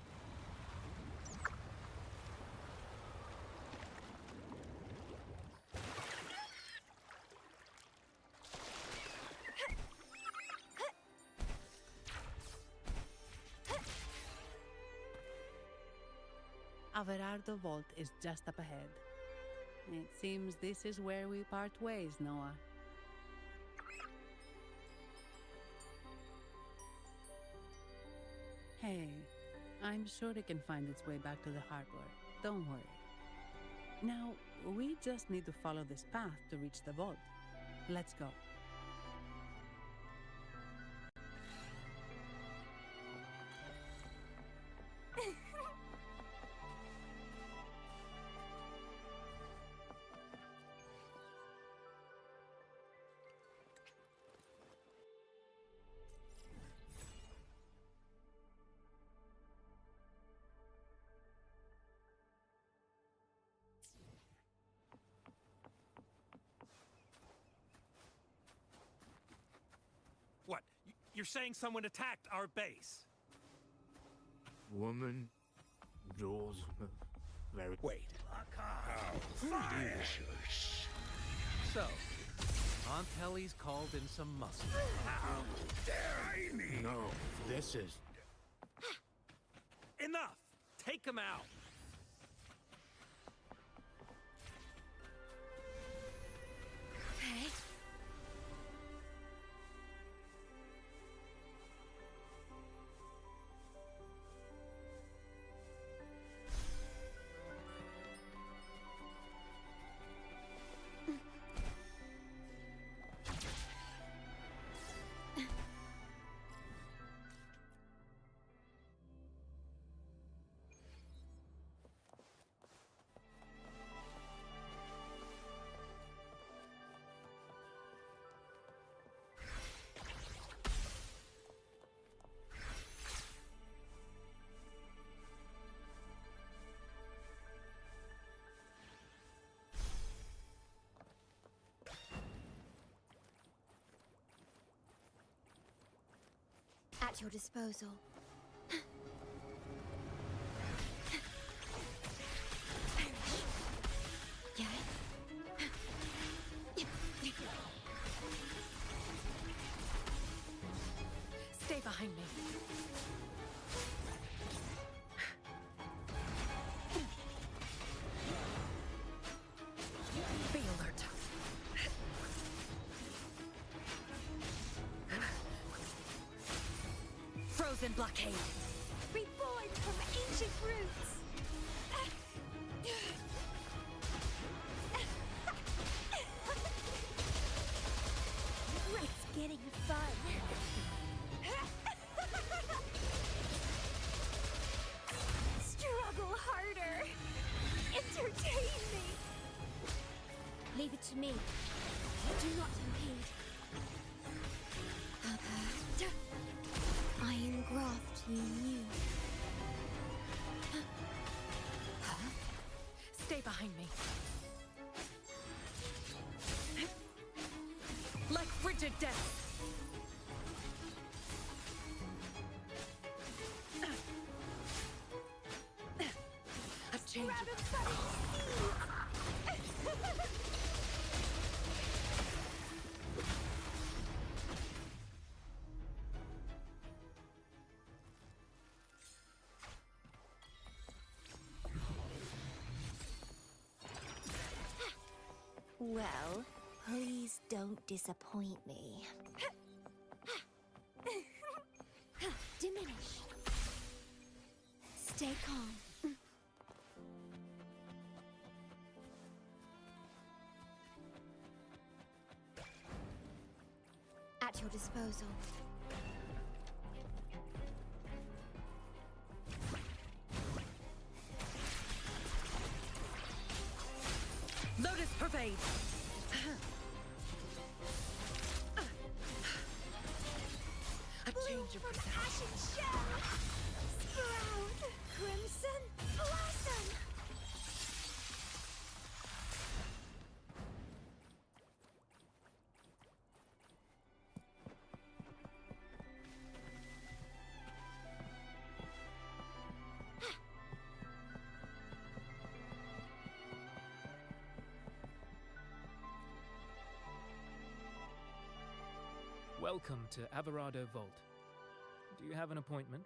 Averardo Vault is just up ahead. It seems this is where we part ways, Noah. Hey, I'm sure it can find its way back to the harbor. Don't worry. Now, we just need to follow this path to reach the vault. Let's go. What? You're saying someone attacked our base? Woman, doors, very... Wait. So, Aunt Helly's called in some muscle. How dare me? No, this is... Enough! Take him out! Okay. At your disposal. Stay behind me. Be alert. Frozen blockade. Reborn from ancient roots. It's getting fun. Struggle harder. Entertain me. Leave it to me. Do not impede. I engraft you new. Stay behind me. Like frigid death. A change Well, please don't disappoint me. Diminish. Stay calm. At your disposal. Lotus Pervade! A change of perception. Ashen shell! Sprout! Crimson blossom! Welcome to Averado Vault. Do you have an appointment?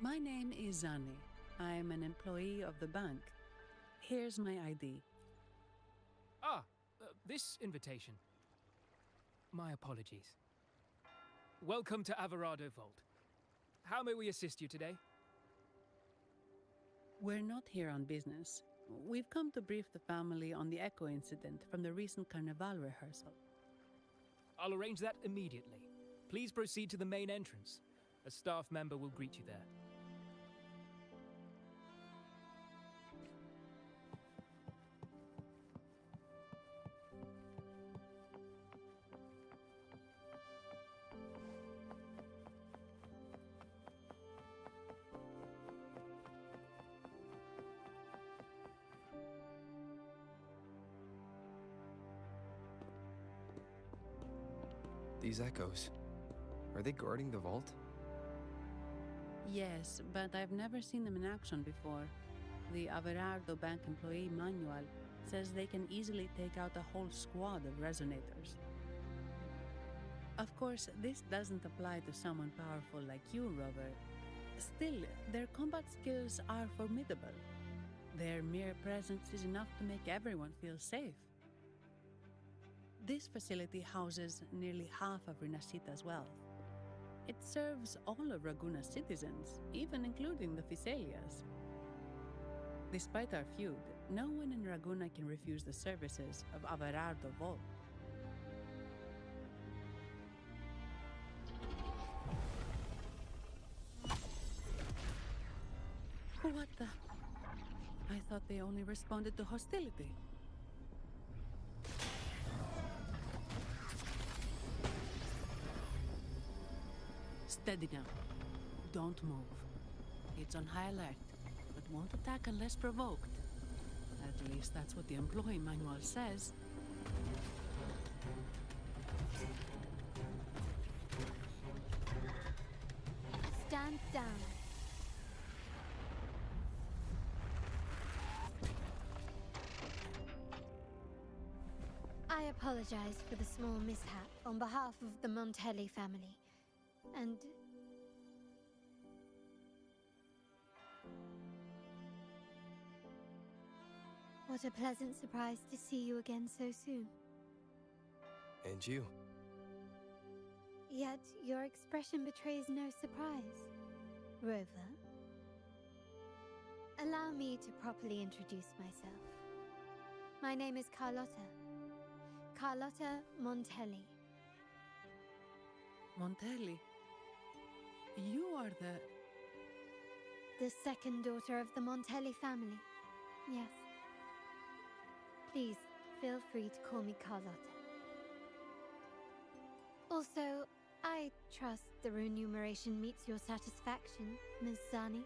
My name is Zani. I'm an employee of the bank. Here's my ID. This invitation. My apologies. Welcome to Averado Vault. How may we assist you today? We're not here on business. We've come to brief the family on the Echo incident from the recent Carnival rehearsal. I'll arrange that immediately. Please proceed to the main entrance. A staff member will greet you there. These echoes, are they guarding the vault? Yes, but I've never seen them in action before. The Averardo Bank employee manual says they can easily take out a whole squad of resonators. Of course, this doesn't apply to someone powerful like you, Rover. Still, their combat skills are formidable. Their mere presence is enough to make everyone feel safe. This facility houses nearly half of Rinascita's wealth. It serves all of Raguna's citizens, even including the Thessalias. Despite our feud, no one in Raguna can refuse the services of Averardo Vault. What the? I thought they only responded to hostility. Steady now. Don't move. It's on high alert, but won't attack unless provoked. At least that's what the employee manual says. Stand down. I apologize for the small mishap on behalf of the Montelli family. And what a pleasant surprise to see you again so soon. And you. Yet your expression betrays no surprise. Rover, allow me to properly introduce myself. My name is Carlotta. Carlotta Montelli. Montelli? You are the second daughter of the Montelli family. Yes. Please, feel free to call me Carlotta. Also, I trust the remuneration meets your satisfaction, Ms. Zani.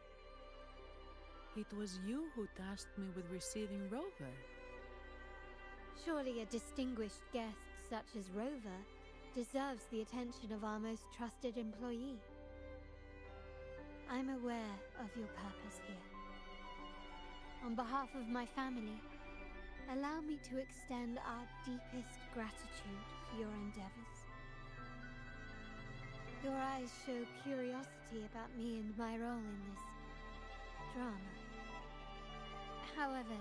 It was you who tasked me with receiving Rover. Surely a distinguished guest such as Rover deserves the attention of our most trusted employee. I'm aware of your purpose here. On behalf of my family, allow me to extend our deepest gratitude for your endeavors. Your eyes show curiosity about me and my role in this drama. However,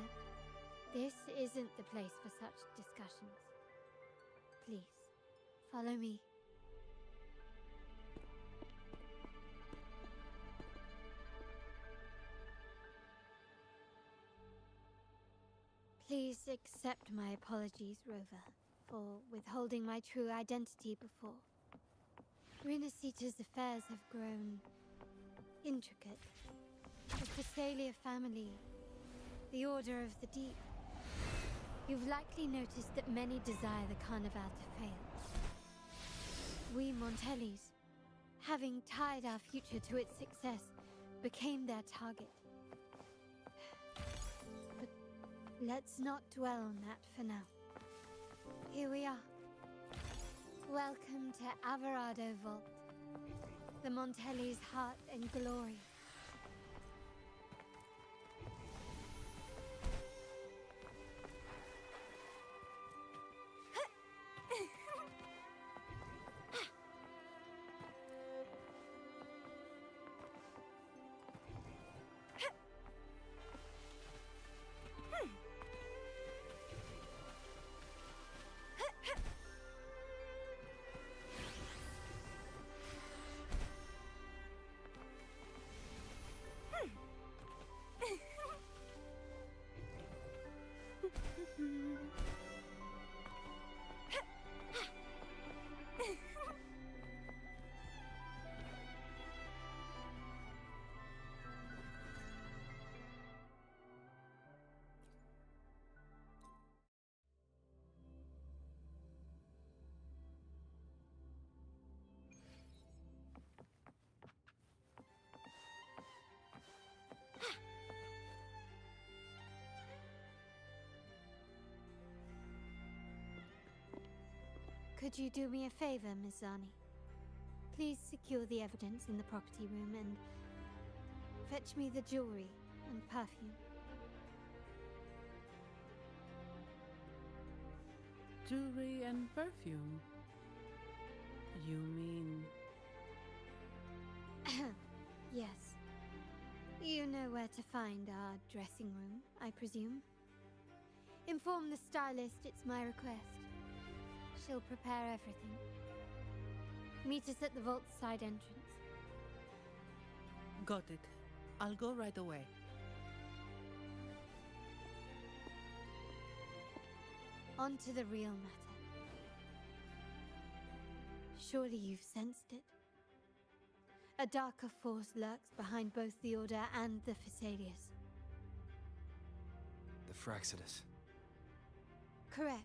this isn't the place for such discussions. Please, follow me. Please accept my apologies, Rover, for withholding my true identity before. Rinasita's affairs have grown intricate. The Phasalia family, the Order of the Deep. You've likely noticed that many desire the Carnival to fail. We Montellis, having tied our future to its success, became their target. But let's not dwell on that for now. Here we are. Welcome to Averado Vault, the Montellis' heart and glory. Could you do me a favor, Miss Zani? Please secure the evidence in the property room and fetch me the jewelry and perfume. Jewelry and perfume? You mean... Yes. You know where to find our dressing room, I presume? Inform the stylist it's my request. She'll prepare everything. Meet us at the vault's side entrance. Got it. I'll go right away. On to the real matter. Surely you've sensed it. A darker force lurks behind both the Order and the Phasalias. The Fraxidus. Correct.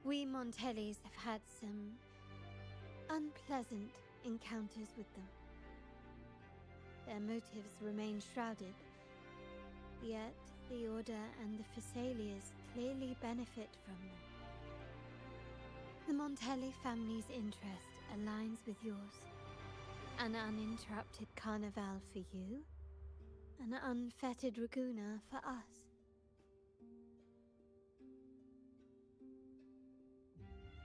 We Montellis have had some unpleasant encounters with them. Their motives remain shrouded, yet the Order and the Phasalias clearly benefit from them. The Montelli family's interest aligns with yours. An uninterrupted carnival for you, an unfettered Raguna for us.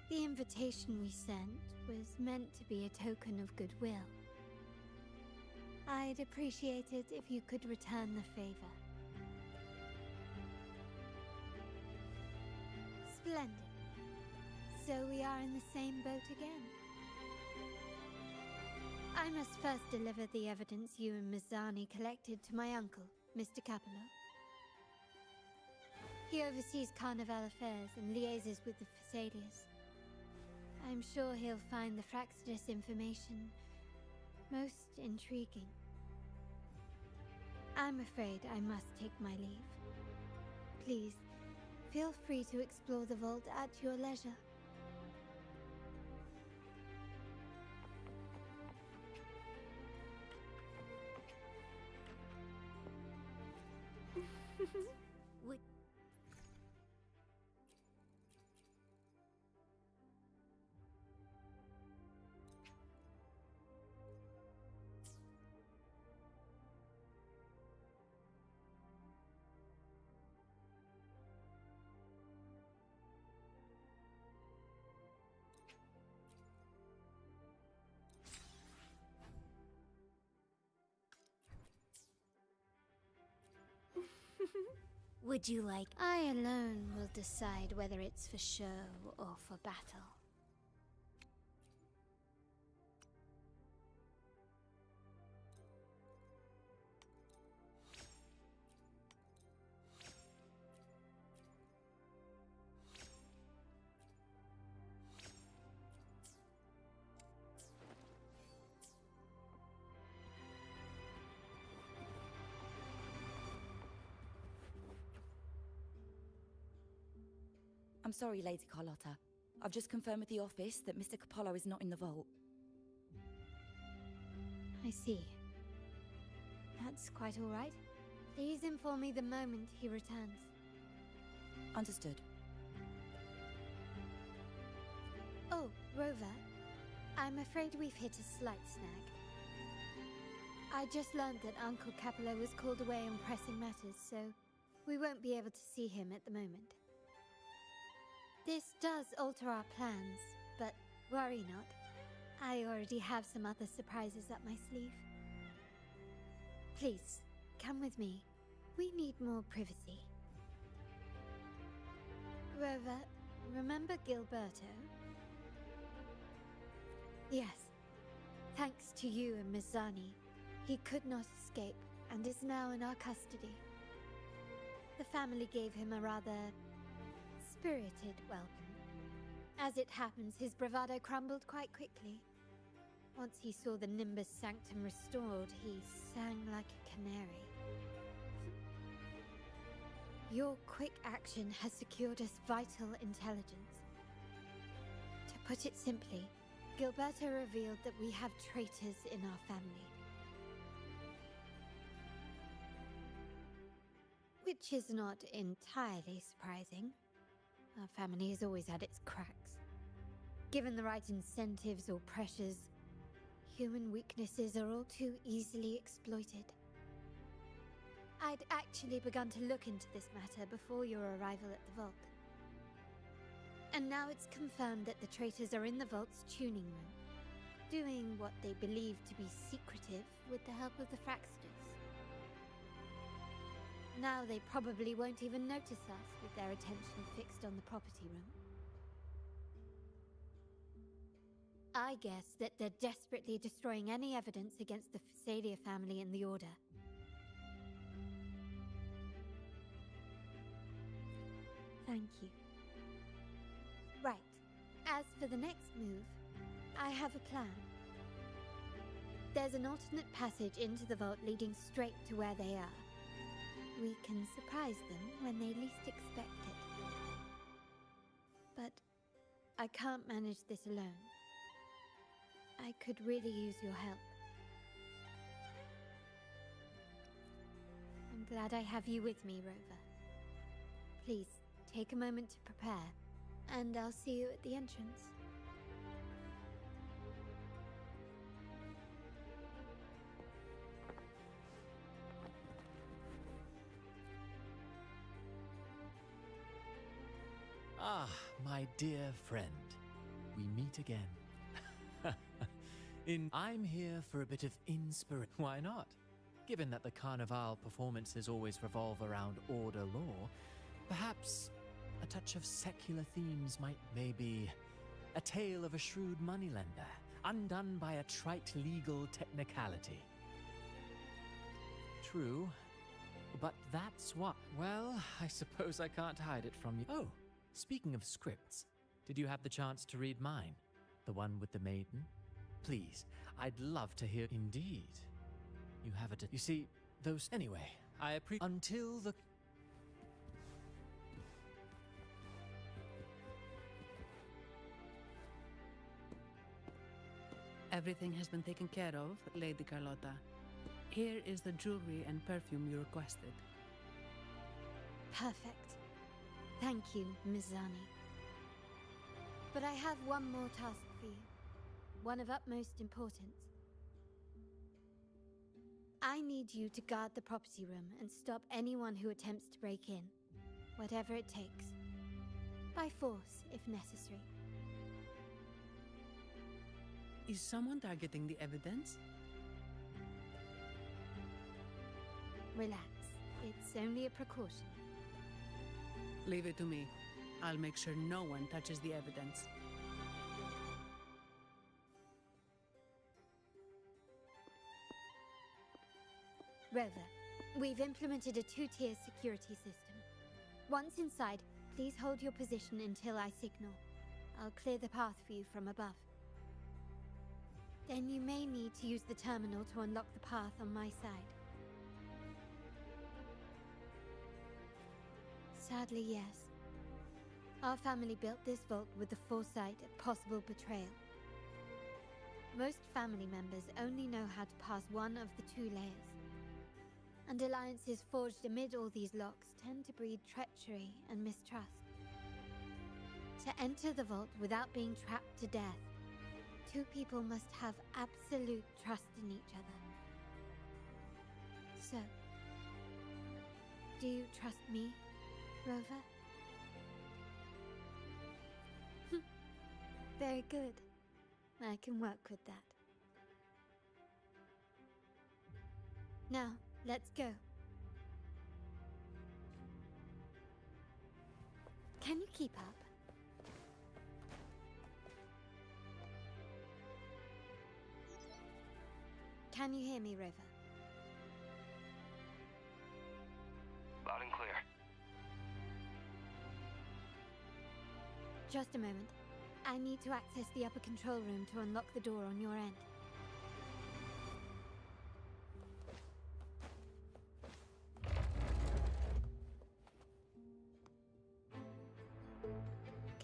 The invitation we sent was meant to be a token of goodwill. I'd appreciate it if you could return the favor. Splendid. So we are in the same boat again. I must first deliver the evidence you and Miss Zani collected to my uncle, Mr. Capello. He oversees Carnival affairs and liaises with the Phasalias. I'm sure he'll find the Fraxidus information most intriguing. I'm afraid I must take my leave. Please, feel free to explore the vault at your leisure. Would... Would you like... I alone will decide whether it's for show or for battle. I'm sorry, Lady Carlotta. I've just confirmed with the office that Mr. Capello is not in the vault. I see. That's quite all right. Please inform me the moment he returns. Understood. Oh, Rover. I'm afraid we've hit a slight snag. I just learned that Uncle Capello was called away on pressing matters, so we won't be able to see him at the moment. This does alter our plans, but worry not. I already have some other surprises up my sleeve. Please, come with me. We need more privacy. Rover, remember Gilberto? Yes. Thanks to you and Mizzani, he could not escape and is now in our custody. The family gave him a rather spirited welcome. As it happens, his bravado crumbled quite quickly. Once he saw the Nimbus Sanctum restored, he sang like a canary. Your quick action has secured us vital intelligence. To put it simply, Gilberto revealed that we have traitors in our family. Which is not entirely surprising. Our family has always had its cracks. Given the right incentives or pressures, human weaknesses are all too easily exploited. I'd actually begun to look into this matter before your arrival at the vault. And now it's confirmed that the traitors are in the vault's tuning room, doing what they believe to be secretive with the help of the Fraxters. Now they probably won't even notice us with their attention fixed on the property room. I guess that they're desperately destroying any evidence against the Phasalia family and the Order. Thank you. Right. As for the next move, I have a plan. There's an alternate passage into the vault leading straight to where they are. We can surprise them when they least expect it. But I can't manage this alone. I could really use your help. I'm glad I have you with me, Rover. Please, take a moment to prepare, and I'll see you at the entrance. Ah, my dear friend. We meet again. I'm here for a bit of inspiration. Why not? Given that the Carnival performances always revolve around Order lore, perhaps a touch of secular themes might maybe... a tale of a shrewd moneylender, undone by a trite legal technicality. True, but that's what... Well, I suppose I can't hide it from you. Oh, speaking of scripts, did you have the chance to read mine? The one with the maiden? Please, I'd love to hear... Indeed. You have it... You see, those... Anyway, I appreciate... Until the... Everything has been taken care of, Lady Carlotta. Here is the jewelry and perfume you requested. Perfect. Thank you, Mizzani. But I have one more task for you. One of utmost importance. I need you to guard the property room and stop anyone who attempts to break in. Whatever it takes. By force, if necessary. Is someone targeting the evidence? Relax. It's only a precaution. Leave it to me. I'll make sure no one touches the evidence. Rover, we've implemented a two-tier security system. Once inside, please hold your position until I signal. I'll clear the path for you from above. Then you may need to use the terminal to unlock the path on my side. Sadly, yes. Our family built this vault with the foresight of possible betrayal. Most family members only know how to pass one of the two layers. And alliances forged amid all these locks tend to breed treachery and mistrust. To enter the vault without being trapped to death, two people must have absolute trust in each other. So, do you trust me, Rover? Very good. I can work with that. Now, let's go. Can you keep up? Can you hear me, Rover? Loud and clear. Just a moment. I need to access the upper control room to unlock the door on your end.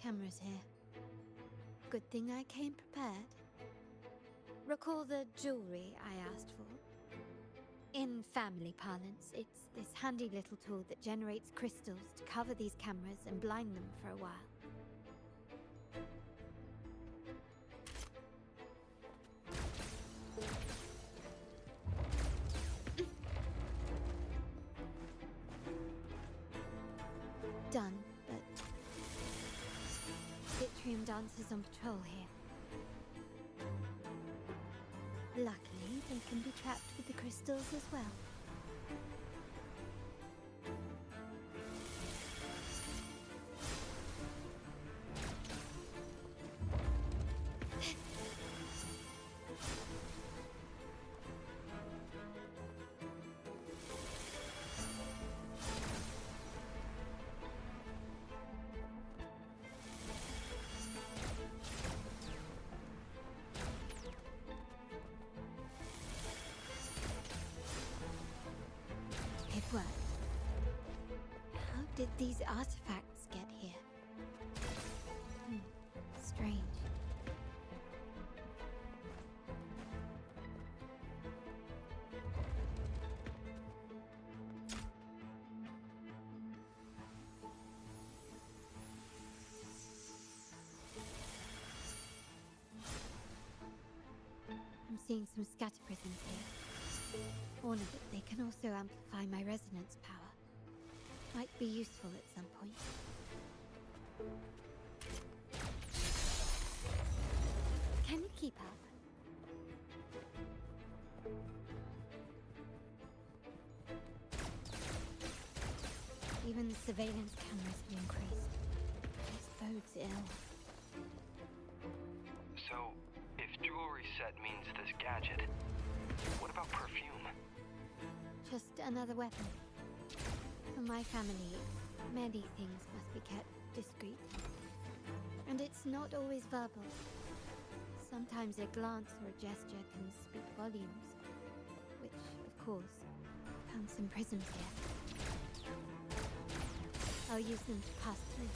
Cameras here. Good thing I came prepared. Recall the jewelry I asked for? In family parlance, it's this handy little tool that generates crystals to cover these cameras and blind them for a while. Done, but Citrium dancers on patrol here. Luckily, they can be trapped with the crystals as well. It worked. How did these artifacts get here? Strange. I'm seeing some scatter prisms here. Warn of it, they can also amplify my resonance power. Might be useful at some point. Can you keep up? Even the surveillance cameras have increased. This bodes ill. So, if jewelry set means this gadget, what about perfume? Just another weapon. For my family, many things must be kept discreet. And it's not always verbal. Sometimes a glance or a gesture can speak volumes. Which, of course, found some prisms here. I'll use them to pass through.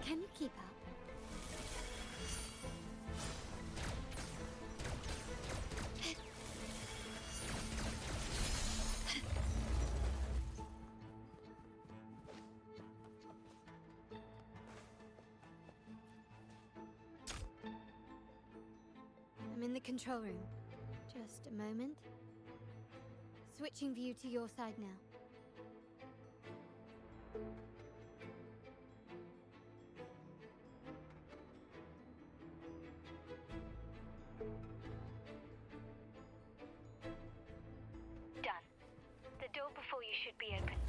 Can you keep up? control room. Just a moment. Switching view to your side now. Done. The door before you should be open.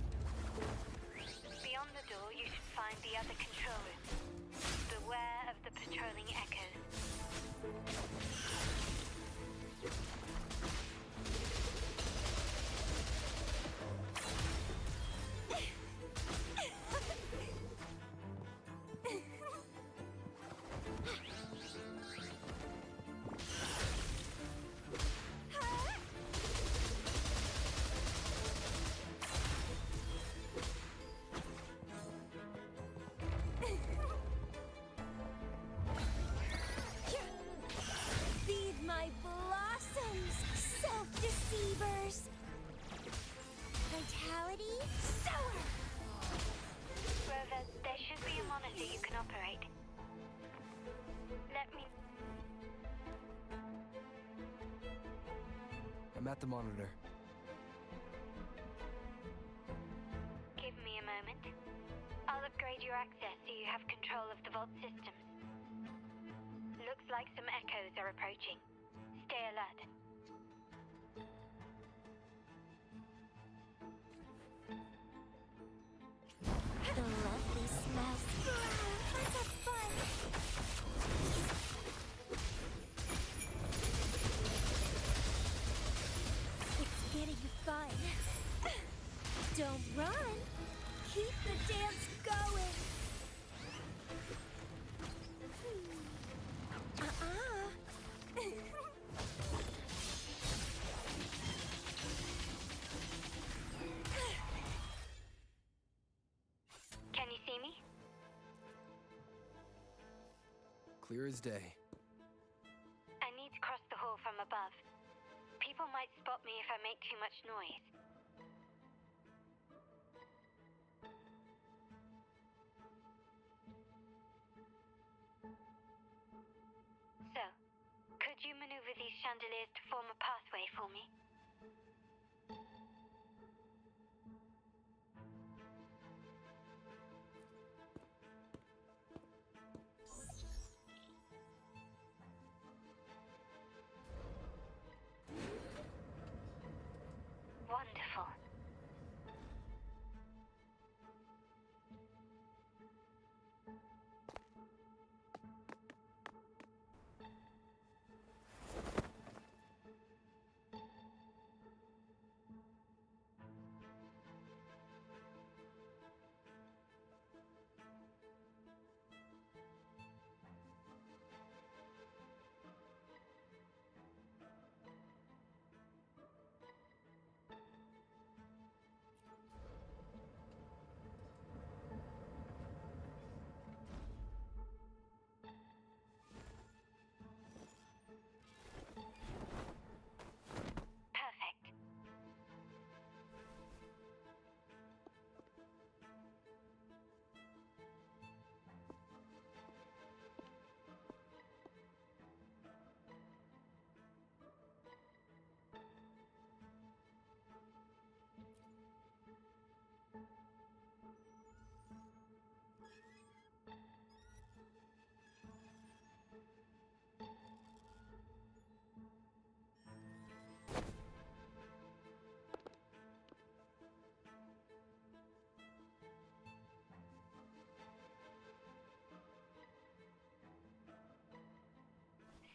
Beyond the door, you should find the other control room. Beware of the patrolling echoes. Feed my blossoms, self-deceivers! Vitality, sour! Rover, there should be a monitor you can operate. Let me... I'm at the monitor. Give me a moment. I'll upgrade your access so you have control of the vault systems. Looks like some echoes are approaching. Stay alert. The lovely smells. Let's have fun! It's getting fun. Don't run! Keep the dance going! Can you see me? Clear as day. I need to cross the hall from above. People might spot me if I make too much noise. So, could you maneuver these chandeliers to form a pathway for me? Wonderful.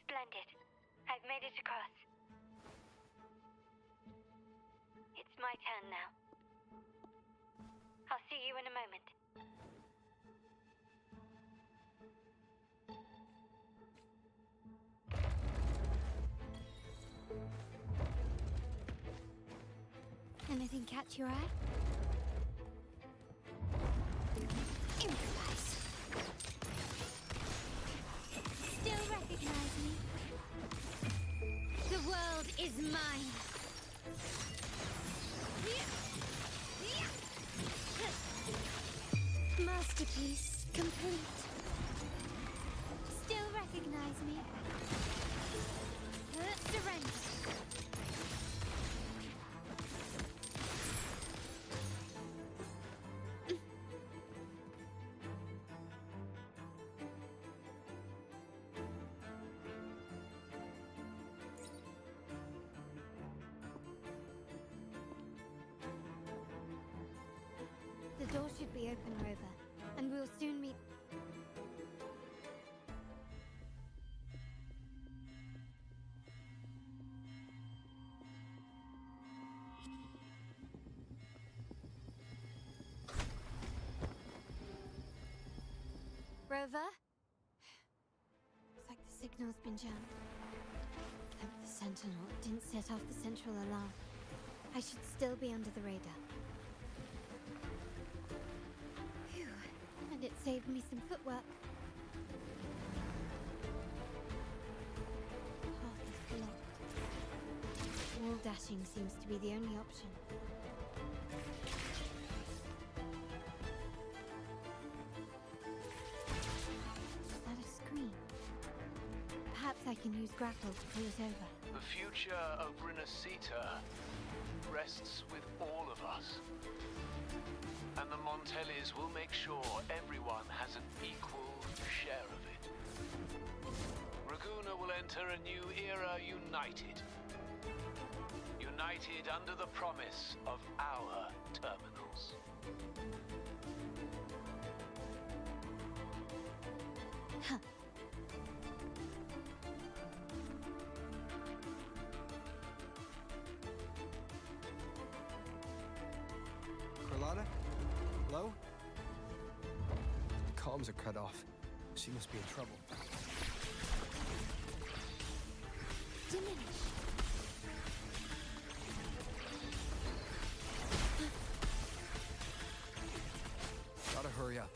Splendid. I've made it across. It's my turn now. I'll see you in a moment. Anything catch your eye? Improvise. Still recognize me? The world is mine. Masterpiece complete. Still recognize me? Surrender. The door should be open, Rover, and we'll soon meet. Rover? Looks like the signal's been jammed. Hope the Sentinel didn't set off the central alarm. I should still be under the radar. Phew, and it saved me some footwork. Path is blocked. Wall dashing seems to be the only option. Is that a screen? Perhaps I can use grapple to pull it over. The future of Renacita rests with all of us. And the Montellis will make sure everyone has an equal share of it. Raguna will enter a new era united. United under the promise of our terminals. Huh. Carlotta? Hello? Comms are cut off. She must be in trouble. Diminish. Gotta hurry up.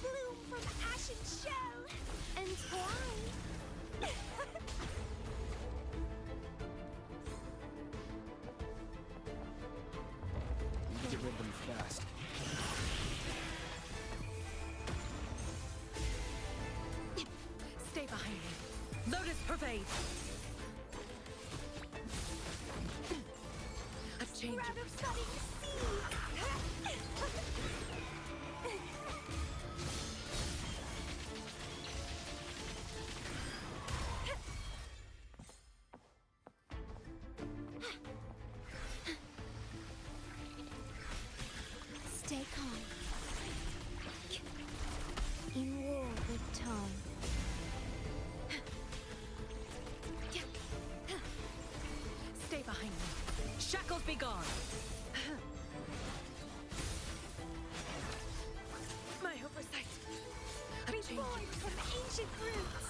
Bloom from ash and shell and twine. Get rid of them fast. Stay behind me. Lotus pervade. A change Grab of a budding seed. Stay calm. In war with Tom. Stay behind me. Shackles be gone. My oversight. A change Reborn of from ancient roots.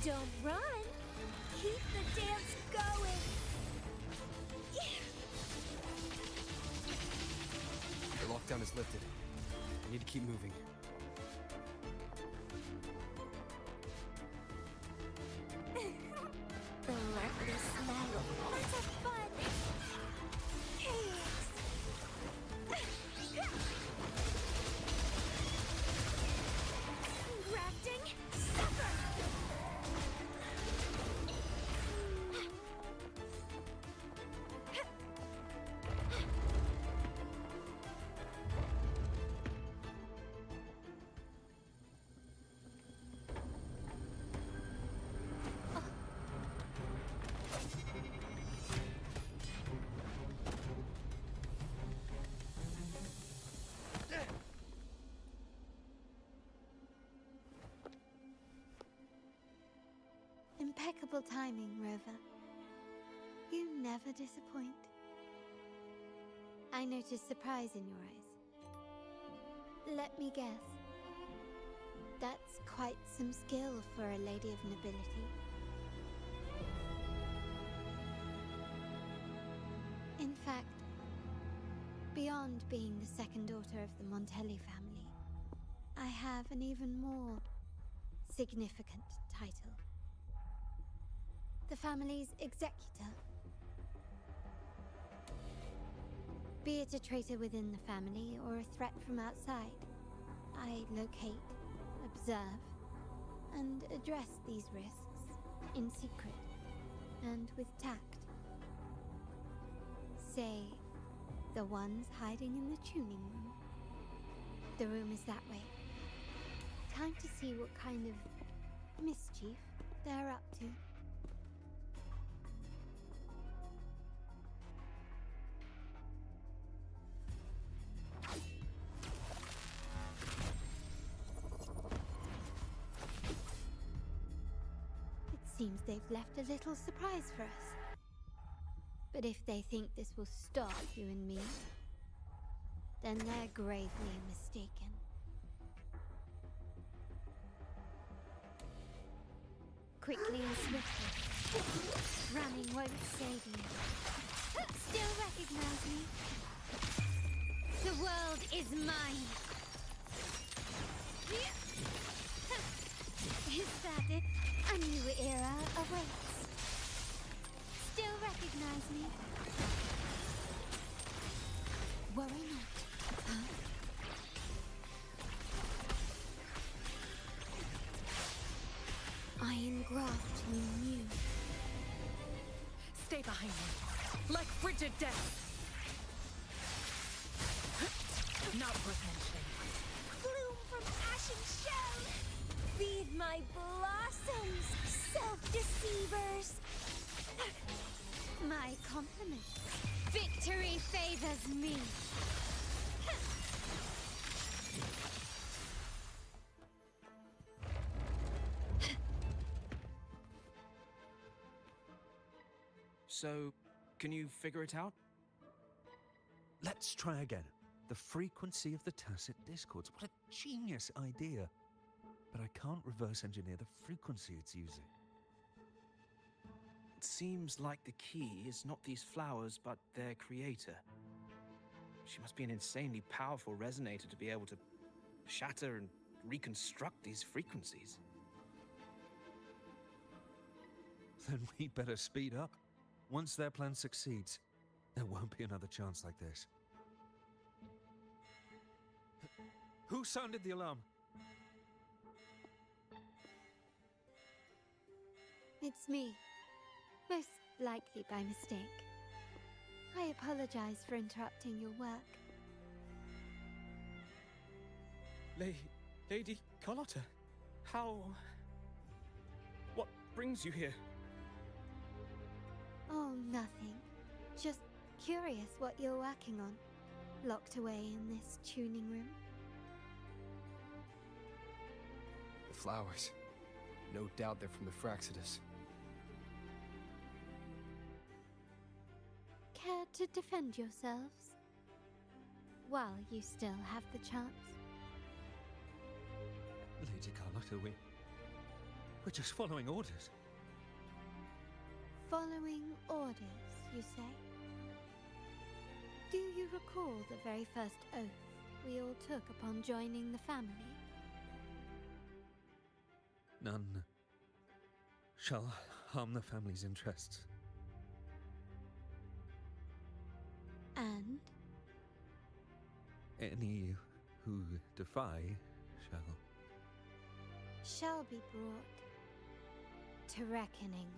Don't run. Keep the dance going. The lockdown is lifted. I need to keep moving. The lovely smell. Let's have fun. Chaos. Grafting. Suffer. Impeccable timing, Rover. You never disappoint. I noticed surprise in your eyes. Let me guess. That's quite some skill for a lady of nobility. In fact, beyond being the second daughter of the Montelli family, I have an even more significant title. The family's executor. Be it a traitor within the family or a threat from outside, I locate, observe, and address these risks in secret and with tact. Say, the ones hiding in the tuning room. The room is that way. Time to see what kind of mischief they're up to. It seems they've left a little surprise for us. But if they think this will stop you and me, then they're gravely mistaken. Quickly and swiftly. Running won't save you. Still recognize me? The world is mine. Is that it? A new era awaits. Still recognize me? Worry not. Huh? I engraft you new. Stay behind me, like frigid death. Not worth mentioning. Bloom from ash and shell! Feed my blossoms, self-deceivers! My compliments. Victory favors me. So, can you figure it out? Let's try again. The frequency of the tacit discords. What a genius idea. But I can't reverse engineer the frequency it's using. It seems like the key is not these flowers, but their creator. She must be an insanely powerful resonator to be able to shatter and reconstruct these frequencies. Then we better speed up. Once their plan succeeds, there won't be another chance like this. Who sounded the alarm? It's me. Most likely by mistake. I apologize for interrupting your work. Lady Carlotta, how... What brings you here? Oh, nothing. Just curious what you're working on. Locked away in this tuning room. The flowers. No doubt they're from the Fraxidus. Care to defend yourselves? While you still have the chance. Lady Carlotta, we're just following orders. Following orders, you say? Do you recall the very first oath we all took upon joining the family? None shall harm the family's interests. And? Any who defy shall be brought to reckoning.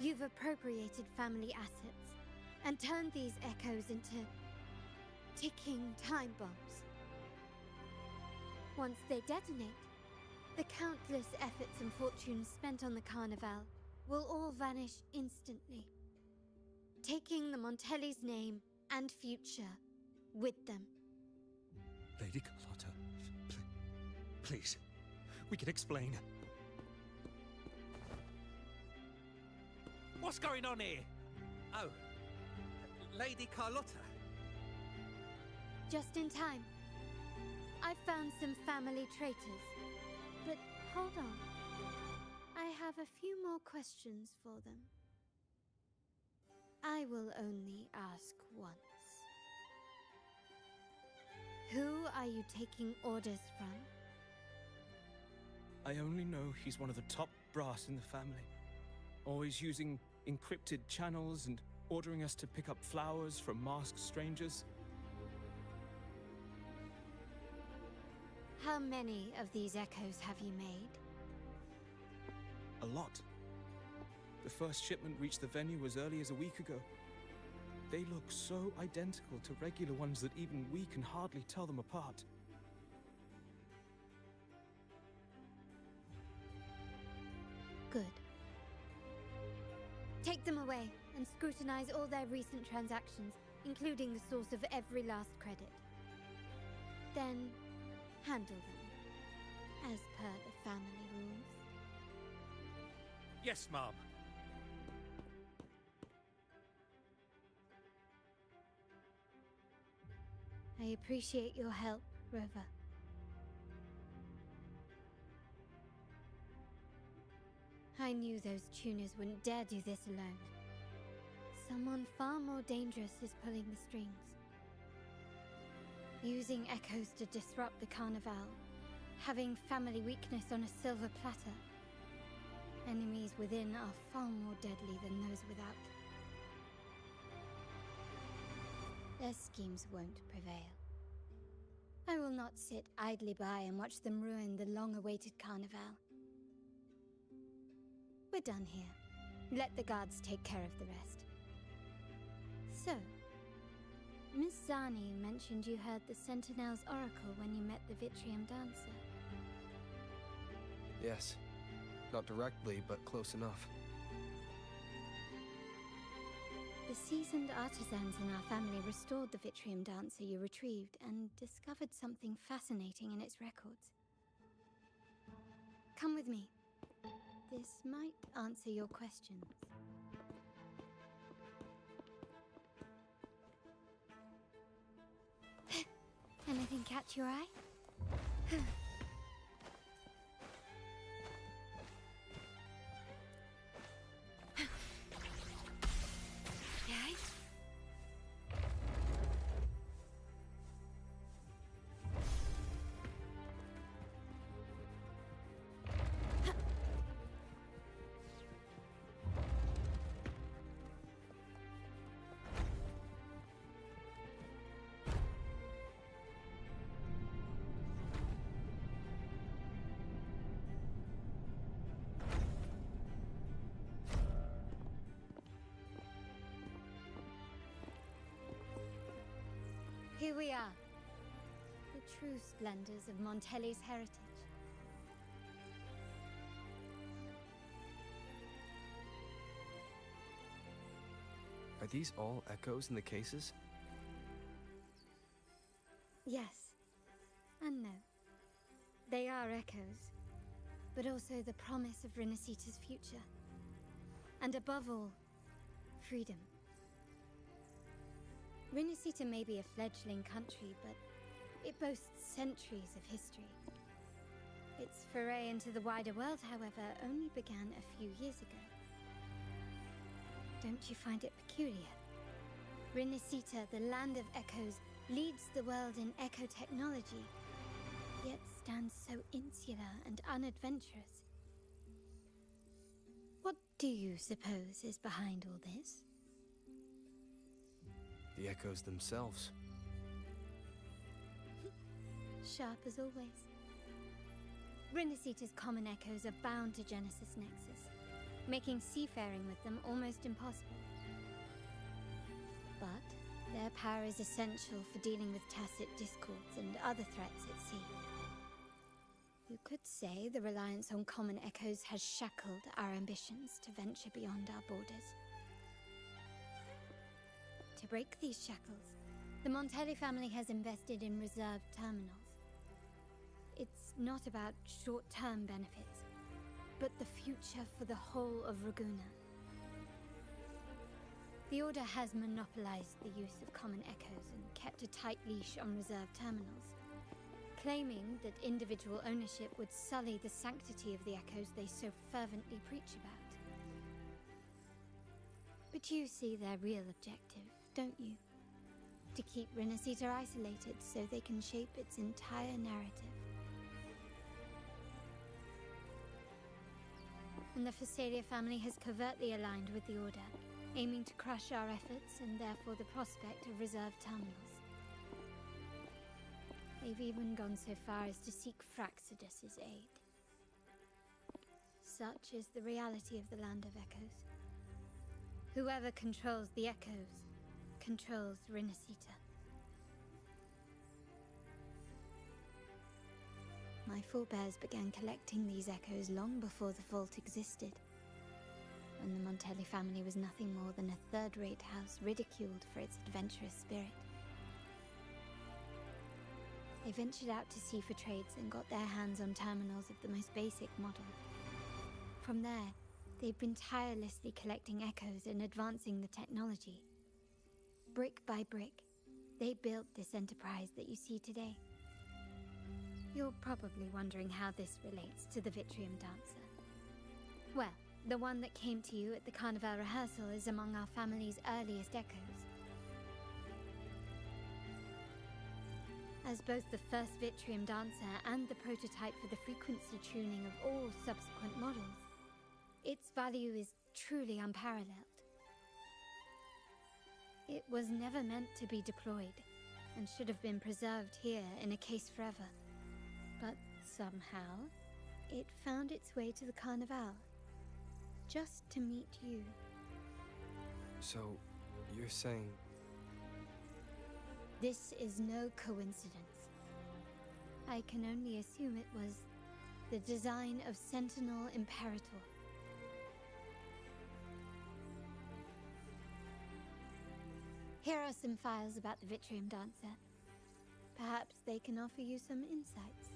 You've appropriated family assets and turned these echoes into ticking time bombs. Once they detonate, the countless efforts and fortunes spent on the Carnival will all vanish instantly, taking the Montelli's name and future with them. Lady Carlotta, please, we can explain. What's going on here? Oh, Lady Carlotta. Just in time. I found some family traitors. But hold on. I have a few more questions for them. I will only ask once. Who are you taking orders from? I only know he's one of the top brass in the family. Always using encrypted channels and ordering us to pick up flowers from masked strangers. How many of these echoes have you made? A lot. The first shipment reached the venue as early as a week ago. They look so identical to regular ones that even we can hardly tell them apart. Good. Take them away and scrutinize all their recent transactions, including the source of every last credit. Then, handle them, as per the family rules. Yes, Mom. I appreciate your help, Rover. I knew those tuners wouldn't dare do this alone. Someone far more dangerous is pulling the strings. Using echoes to disrupt the Carnival. Having family weakness on a silver platter. Enemies within are far more deadly than those without. Their schemes won't prevail. I will not sit idly by and watch them ruin the long-awaited Carnival. We're done here. Let the guards take care of the rest. So, Miss Zani mentioned you heard the Sentinel's oracle when you met the Vitrium Dancer. Yes. Not directly, but close enough. The seasoned artisans in our family restored the Vitrium Dancer you retrieved and discovered something fascinating in its records. Come with me. This might answer your questions. Anything catch your eye? Yay? Here we are. The true splendors of Montelli's heritage. Are these all echoes in the cases? Yes. And no. They are echoes, but also the promise of Renacita's future. And above all, freedom. Renacita may be a fledgling country, but it boasts centuries of history. Its foray into the wider world, however, only began a few years ago. Don't you find it peculiar? Renacita, the land of echoes, leads the world in echo technology, yet stands so insular and unadventurous. What do you suppose is behind all this? The echoes themselves. Sharp as always. Renacita's common echoes are bound to Genesis Nexus, making seafaring with them almost impossible. But their power is essential for dealing with tacit discords and other threats at sea. You could say the reliance on common echoes has shackled our ambitions to venture beyond our borders. To break these shackles, the Montelli family has invested in reserved terminals. It's not about short-term benefits, but the future for the whole of Ragusa. The Order has monopolized the use of common echoes and kept a tight leash on reserved terminals, claiming that individual ownership would sully the sanctity of the echoes they so fervently preach about. But you see their real objective, don't you? To keep Renacita isolated so they can shape its entire narrative. And the Phasalia family has covertly aligned with the Order, aiming to crush our efforts and therefore the prospect of reserve terminals. They've even gone so far as to seek Fraxidus's aid. Such is the reality of the Land of Echoes. Whoever controls the Echoes controls Rinasita. My forebears began collecting these echoes long before the vault existed, when the Montelli family was nothing more than a third-rate house ridiculed for its adventurous spirit. They ventured out to sea for trades and got their hands on terminals of the most basic model. From there, they've been tirelessly collecting echoes and advancing the technology. Brick by brick, they built this enterprise that you see today. You're probably wondering how this relates to the Vitrium Dancer. Well, the one that came to you at the Carnival rehearsal is among our family's earliest echoes. As both the first Vitrium Dancer and the prototype for the frequency tuning of all subsequent models, its value is truly unparalleled. It was never meant to be deployed, and should have been preserved here in a case forever. But somehow, it found its way to the Carnival, just to meet you. So, you're saying... This is no coincidence. I can only assume it was the design of Sentinel Imperator. Here are some files about the Vitrium Dancer. Perhaps they can offer you some insights.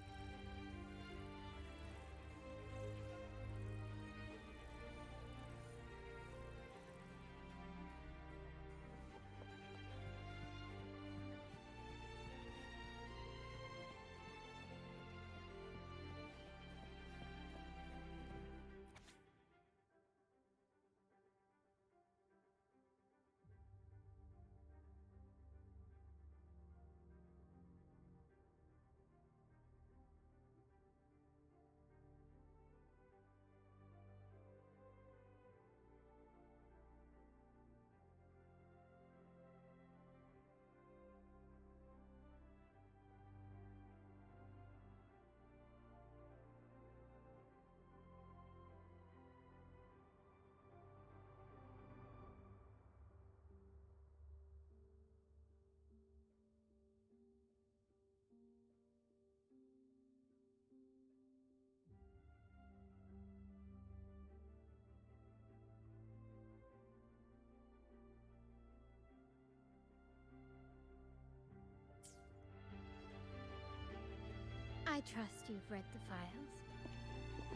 I trust you've read the files.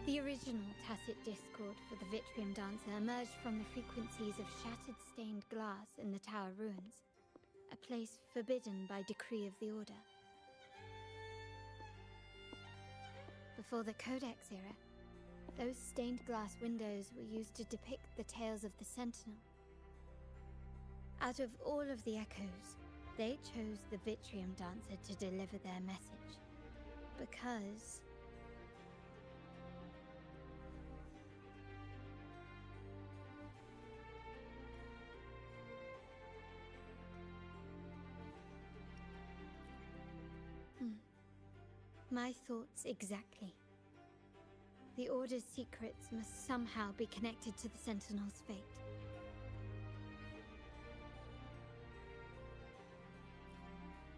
The original tacit discord for the Vitrium Dancer emerged from the frequencies of shattered stained glass in the tower ruins, a place forbidden by decree of the Order. Before the Codex era, those stained glass windows were used to depict the tales of the Sentinel. Out of all of the echoes, they chose the Vitrium Dancer to deliver their message. Because... My thoughts exactly. The Order's secrets must somehow be connected to the Sentinel's fate.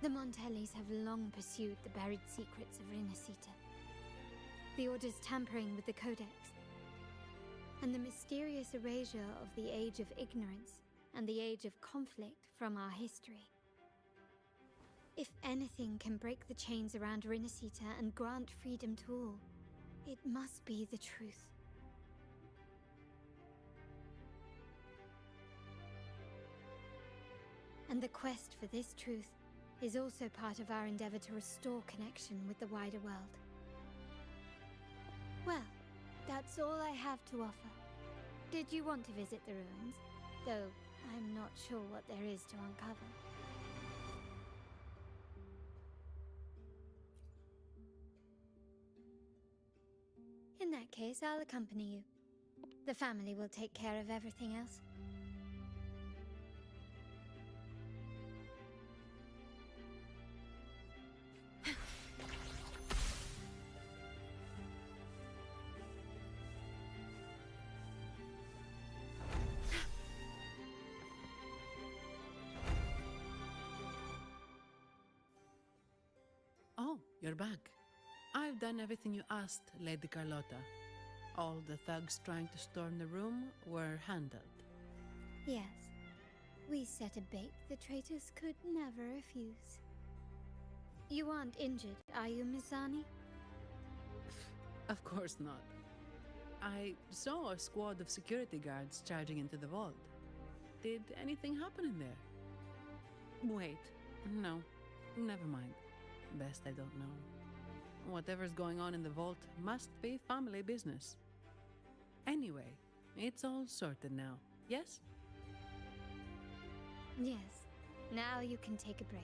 The Montellis have long pursued the buried secrets of Rinasita. The Order's tampering with the Codex, and the mysterious erasure of the Age of Ignorance and the Age of Conflict from our history. If anything can break the chains around Rinasita and grant freedom to all, it must be the truth. And the quest for this truth is also part of our endeavor to restore connection with the wider world. Well, that's all I have to offer. Did you want to visit the ruins? Though I'm not sure what there is to uncover. In that case, I'll accompany you. The family will take care of everything else. You're back. I've done everything you asked, Lady Carlotta. All the thugs trying to storm the room were handled. Yes. We set a bait the traitors could never refuse. You aren't injured, are you, Mizani? Of course not. I saw a squad of security guards charging into the vault. Did anything happen in there? Wait, no, never mind. Best I don't know. Whatever's going on in the vault must be family business. Anyway, it's all sorted now, yes? Yes. Now you can take a break.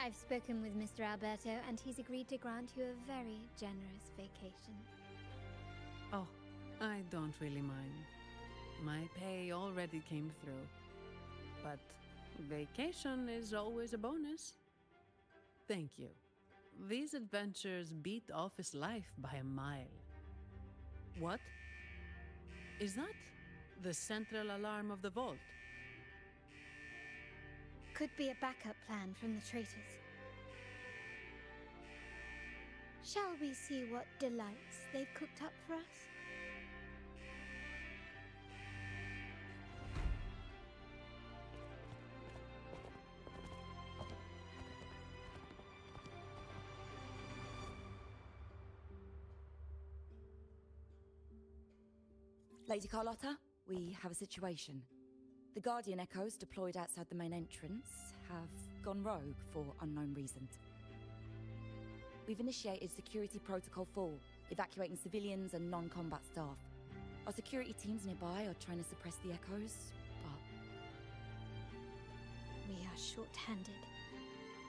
I've spoken with Mr. Alberto, and he's agreed to grant you a very generous vacation. Oh, I don't really mind. My pay already came through. But vacation is always a bonus. Thank you. These adventures beat office life by a mile. What? Is that the central alarm of the vault? Could be a backup plan from the traitors. Shall we see what delights they've cooked up for us? Lady Carlotta, we have a situation. The Guardian Echoes deployed outside the main entrance have gone rogue for unknown reasons. We've initiated Security Protocol 4, evacuating civilians and non-combat staff. Our security teams nearby are trying to suppress the Echoes, but... We are short-handed.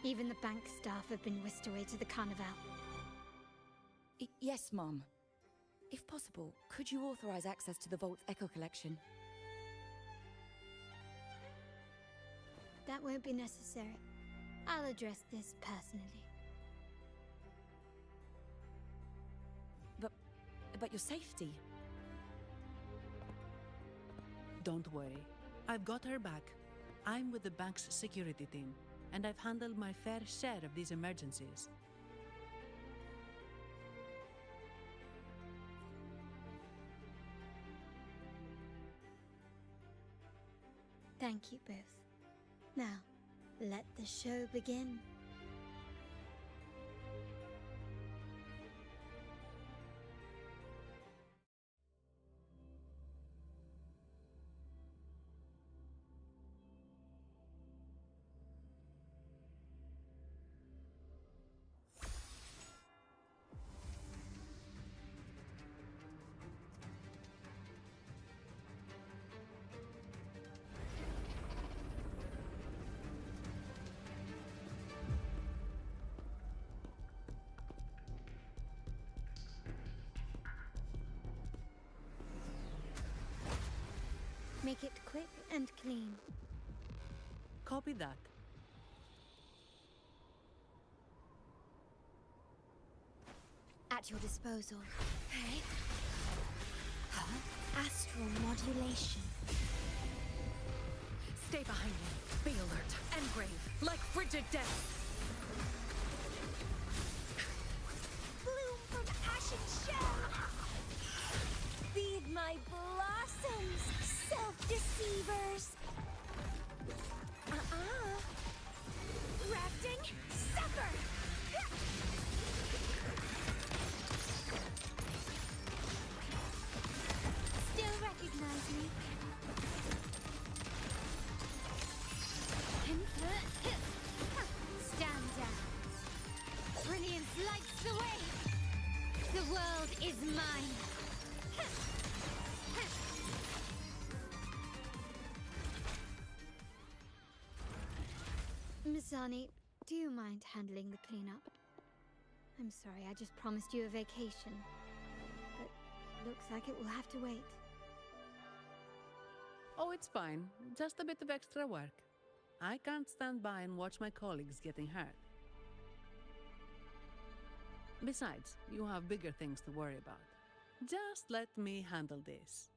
Even the bank staff have been whisked away to the Carnival. Yes, Mum. If possible, could you authorize access to the Vault's Echo collection? That won't be necessary. I'll address this personally. But your safety? Don't worry. I've got her back. I'm with the bank's security team, and I've handled my fair share of these emergencies. Thank you both. Now, let the show begin. Make it quick and clean. Copy that. At your disposal. Okay. Astral modulation. Stay behind me. Be alert and brave, like frigid death. Bloom from ashen shell! Feed my blossoms, self-deceivers! Rafting, suffer! Still recognize me? Stand down. Brilliance lights the way. The world is mine. Mizani, do you mind handling the cleanup? I'm sorry, I just promised you a vacation. But looks like it will have to wait. Oh, it's fine. Just a bit of extra work. I can't stand by and watch my colleagues getting hurt. Besides, you have bigger things to worry about. Just let me handle this.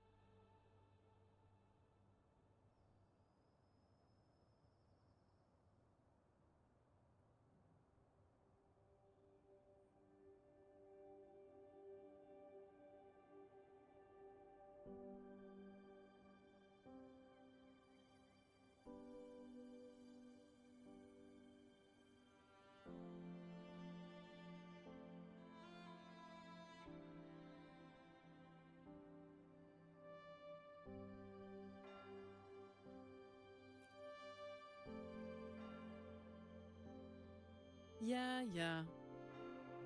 Yeah.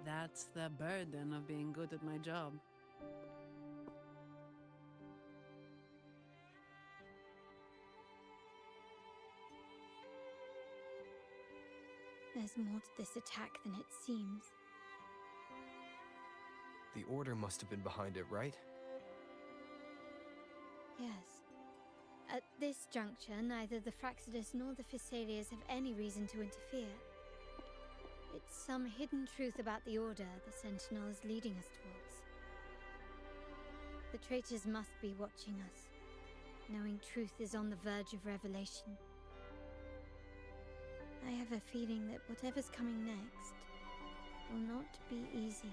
That's the burden of being good at my job. There's more to this attack than it seems. The Order must have been behind it, right? Yes. At this juncture, neither the Fraxidus nor the Physaelians have any reason to interfere. It's some hidden truth about the Order the Sentinel is leading us towards. The traitors must be watching us, knowing truth is on the verge of revelation. I have a feeling that whatever's coming next will not be easy.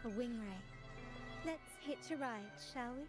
A wing ray. Let's hitch a ride, shall we?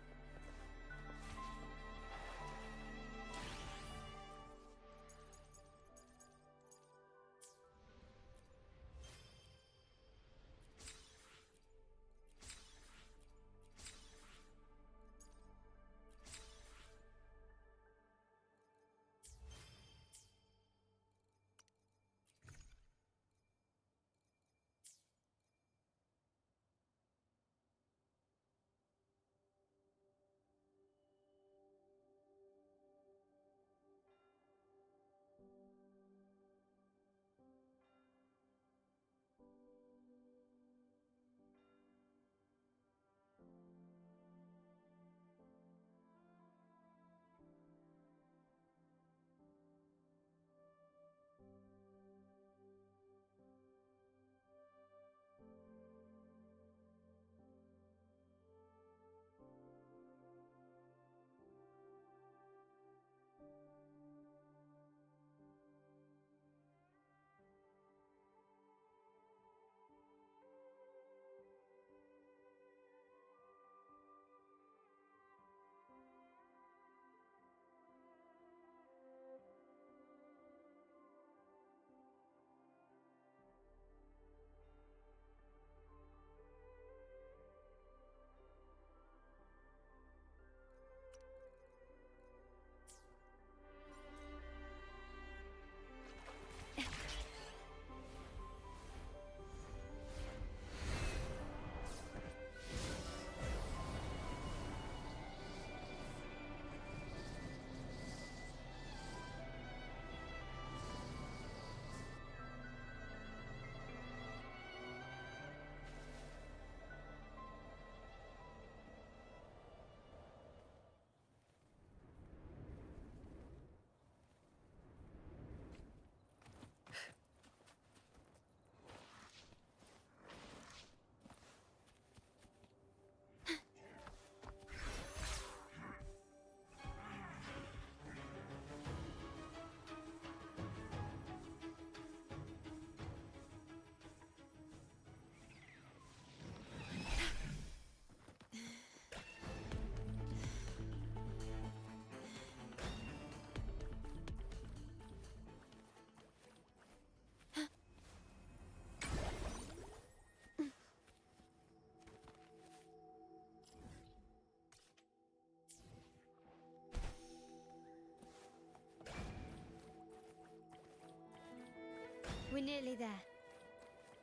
We're nearly there.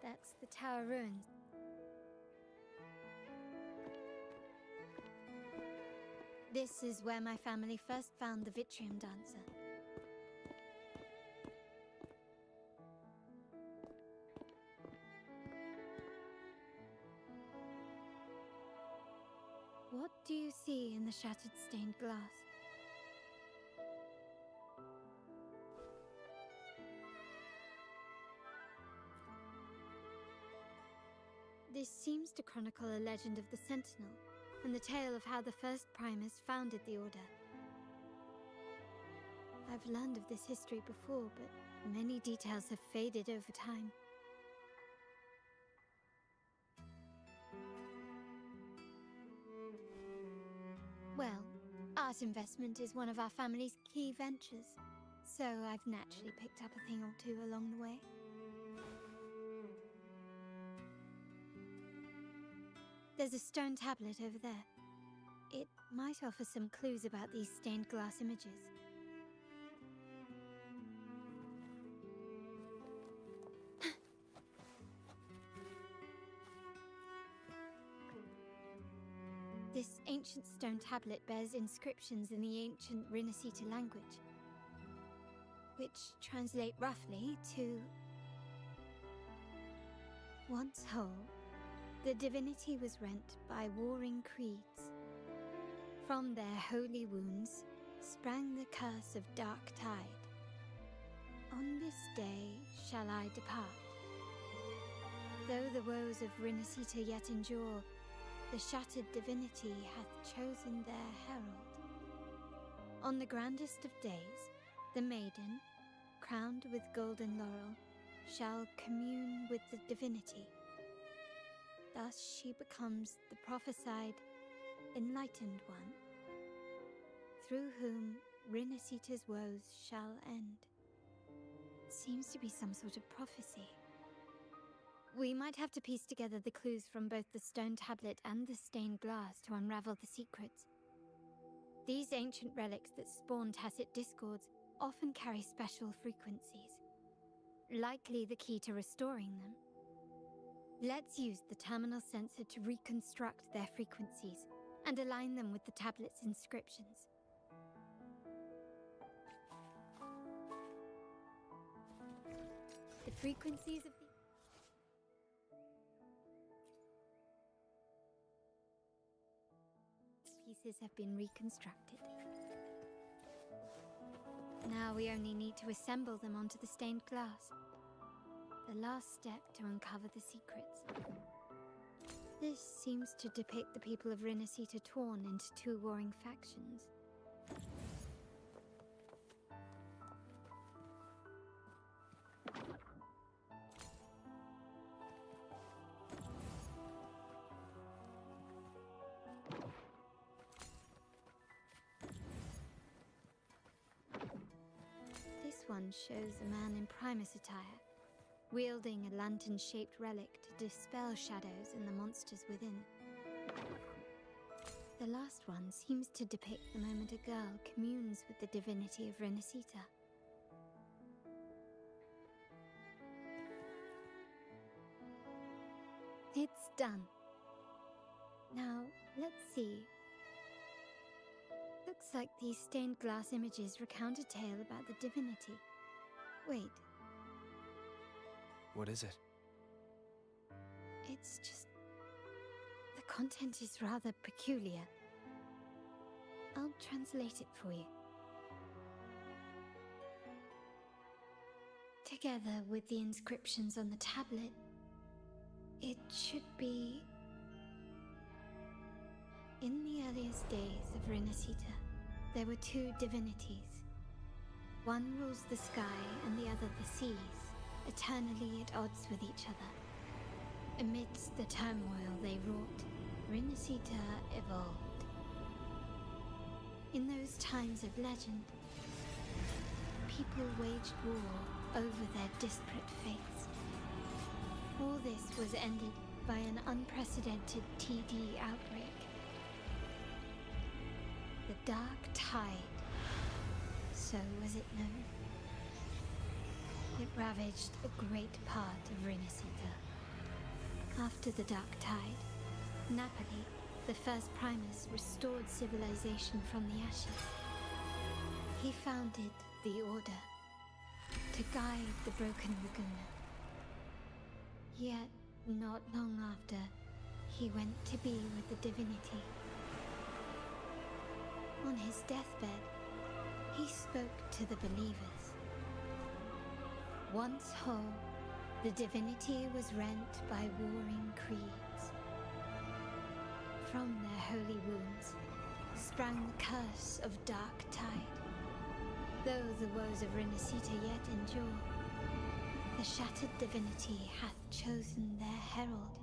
That's the tower ruins. This is where my family first found the Vitrium Dancer. What do you see in the shattered stained glass? This seems to chronicle a legend of the Sentinel, and the tale of how the first Primus founded the Order. I've learned of this history before, but many details have faded over time. Well, art investment is one of our family's key ventures, so I've naturally picked up a thing or two along the way. There's a stone tablet over there. It might offer some clues about these stained glass images. This ancient stone tablet bears inscriptions in the ancient Rinascita language, which translate roughly to... Once whole, the divinity was rent by warring creeds. From their holy wounds sprang the curse of dark tide. On this day shall I depart. Though the woes of Rinascita yet endure, the shattered divinity hath chosen their herald. On the grandest of days, the maiden, crowned with golden laurel, shall commune with the divinity. Thus she becomes the prophesied, enlightened one, through whom Rinascita's woes shall end. Seems to be some sort of prophecy. We might have to piece together the clues from both the stone tablet and the stained glass to unravel the secrets. These ancient relics that spawn tacit discords often carry special frequencies, likely the key to restoring them. Let's use the terminal sensor to reconstruct their frequencies and align them with the tablet's inscriptions. The frequencies of the pieces have been reconstructed. Now we only need to assemble them onto the stained glass. The last step to uncover the secrets. This seems to depict the people of Rinascita torn into two warring factions. This one shows a man in Primus attire, wielding a lantern-shaped relic to dispel shadows and the monsters within. The last one seems to depict the moment a girl communes with the divinity of Rinascita. It's done. Now, let's see. Looks like these stained glass images recount a tale about the divinity. Wait. What is it? It's just... the content is rather peculiar. I'll translate it for you. Together with the inscriptions on the tablet, it should be... In the earliest days of Rinascita, there were two divinities. One rules the sky and the other the seas, eternally at odds with each other. Amidst the turmoil they wrought, Rinascita evolved. In those times of legend, people waged war over their disparate fates. All this was ended by an unprecedented TD outbreak. The Dark Tide, so was it known. It ravaged a great part of Rinascita. After the Dark Tide, Napoli, the first Primus, restored civilization from the ashes. He founded the Order to guide the broken Laguna. Yet, not long after, he went to be with the divinity. On his deathbed, he spoke to the believers. Once whole, the divinity was rent by warring creeds. From their holy wounds sprang the curse of Dark Tide. Though the woes of Rinascita yet endure, the shattered divinity hath chosen their herald.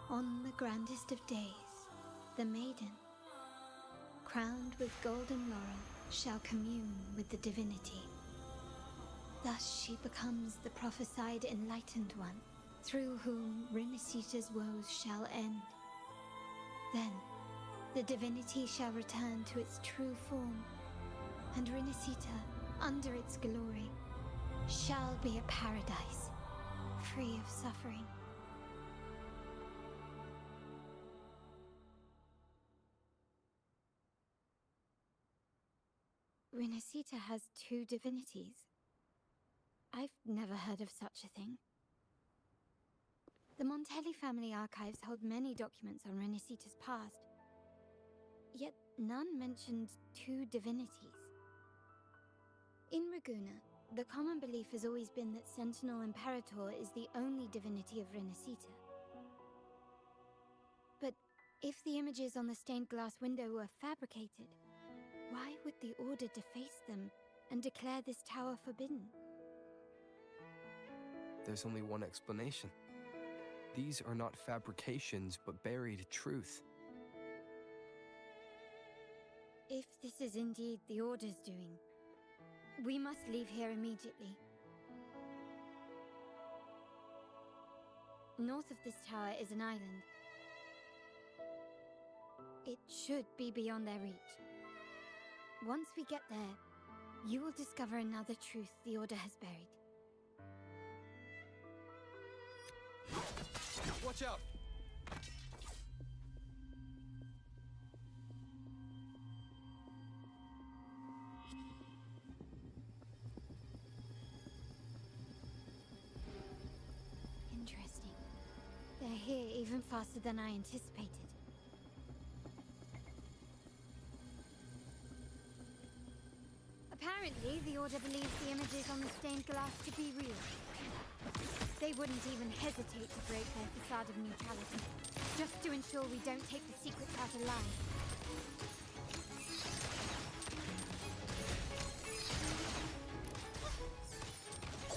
On the grandest of days, the maiden, crowned with golden laurel, shall commune with the divinity. Thus she becomes the prophesied enlightened one, through whom Rinascita's woes shall end. Then, the divinity shall return to its true form, and Rinasita, under its glory, shall be a paradise, free of suffering. Rinasita has two divinities. I've never heard of such a thing. The Montelli family archives hold many documents on Rinasita's past, yet none mentioned two divinities. In Raguna, the common belief has always been that Sentinel Imperator is the only divinity of Rinasita. But if the images on the stained glass window were fabricated, why would the Order deface them and declare this tower forbidden? There's only one explanation. These are not fabrications, but buried truth. If this is indeed the Order's doing, we must leave here immediately. North of this tower is an island. It should be beyond their reach. Once we get there, you will discover another truth the Order has buried. Watch out! Interesting. They're here even faster than I anticipated. Apparently, the Order believes the images on the stained glass to be real. They wouldn't even hesitate to break their facade of neutrality, just to ensure we don't take the secrets out alive.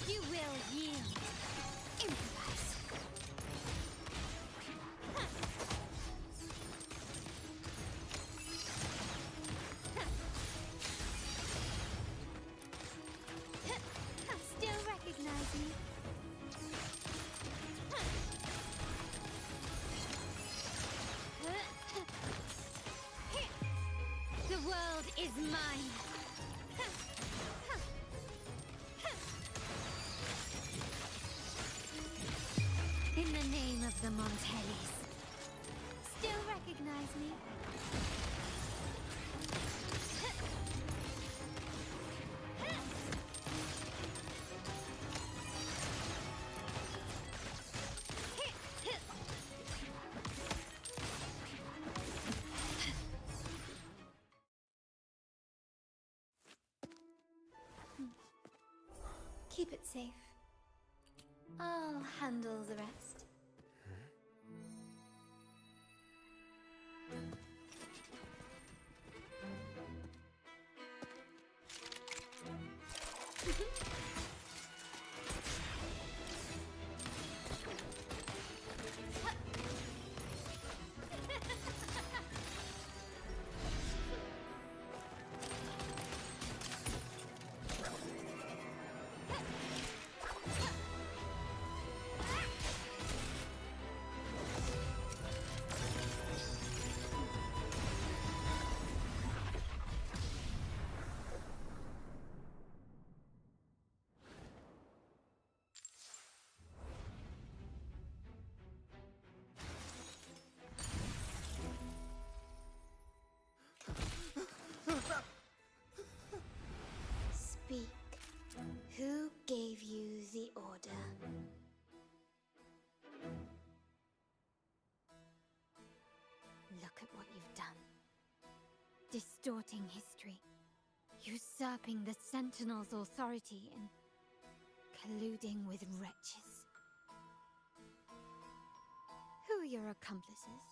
You will yield. Improvise. Still recognize me? The world is mine. In the name of the Montellis. Still recognize me? Keep it safe. I'll handle the rest. Speak. Who gave you the order? Look at what you've done. Distorting history. Usurping the Sentinel's authority and colluding with wretches. Who are your accomplices?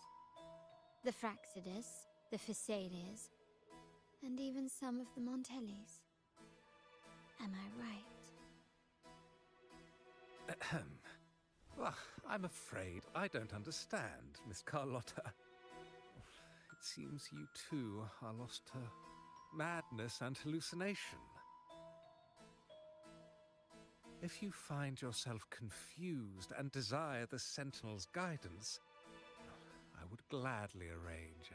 The Fraxidus, the Phisalias, and even some of the Montellis. Am I right? Ahem. Well, I'm afraid I don't understand, Miss Carlotta. It seems you too are lost to madness and hallucination. If you find yourself confused and desire the Sentinel's guidance, I would gladly arrange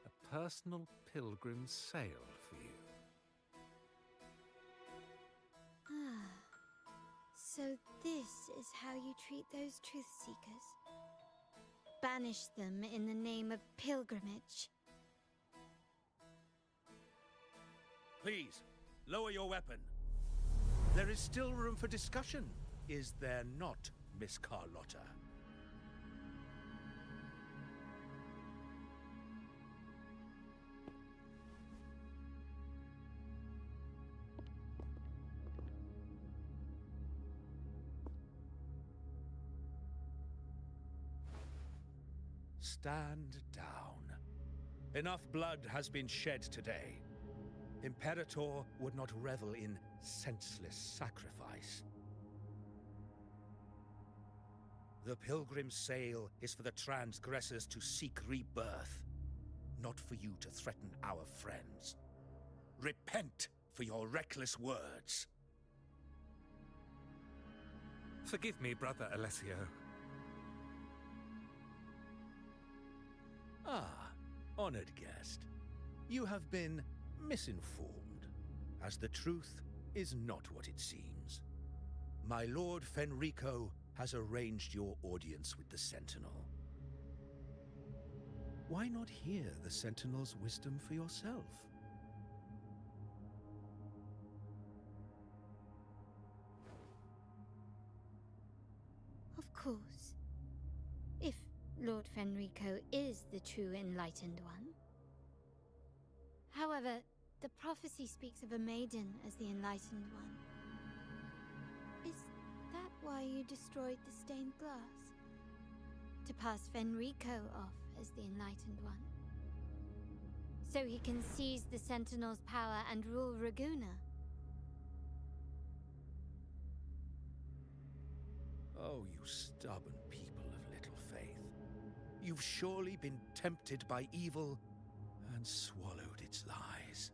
a personal pilgrim sail for you. Ah, so this is how you treat those truth seekers. Banish them in the name of pilgrimage. Please, lower your weapon. There is still room for discussion, is there not, Miss Carlotta? Stand down. Enough blood has been shed today. Imperator would not revel in senseless sacrifice. The pilgrim's sail is for the transgressors to seek rebirth, not for you to threaten our friends. Repent for your reckless words. Forgive me, Brother Alessio. Ah, honored guest. You have been misinformed, as the truth is not what it seems. My Lord Fenrico has arranged your audience with the Sentinel. Why not hear the Sentinel's wisdom for yourself? Of course. If Lord Fenrico is the true Enlightened One. However, the prophecy speaks of a maiden as the Enlightened One. Is that why you destroyed the stained glass? To pass Fenrico off as the Enlightened One? So he can seize the Sentinel's power and rule Raguna? Oh, you stubborn people of little faith. You've surely been tempted by evil and swallowed its lies.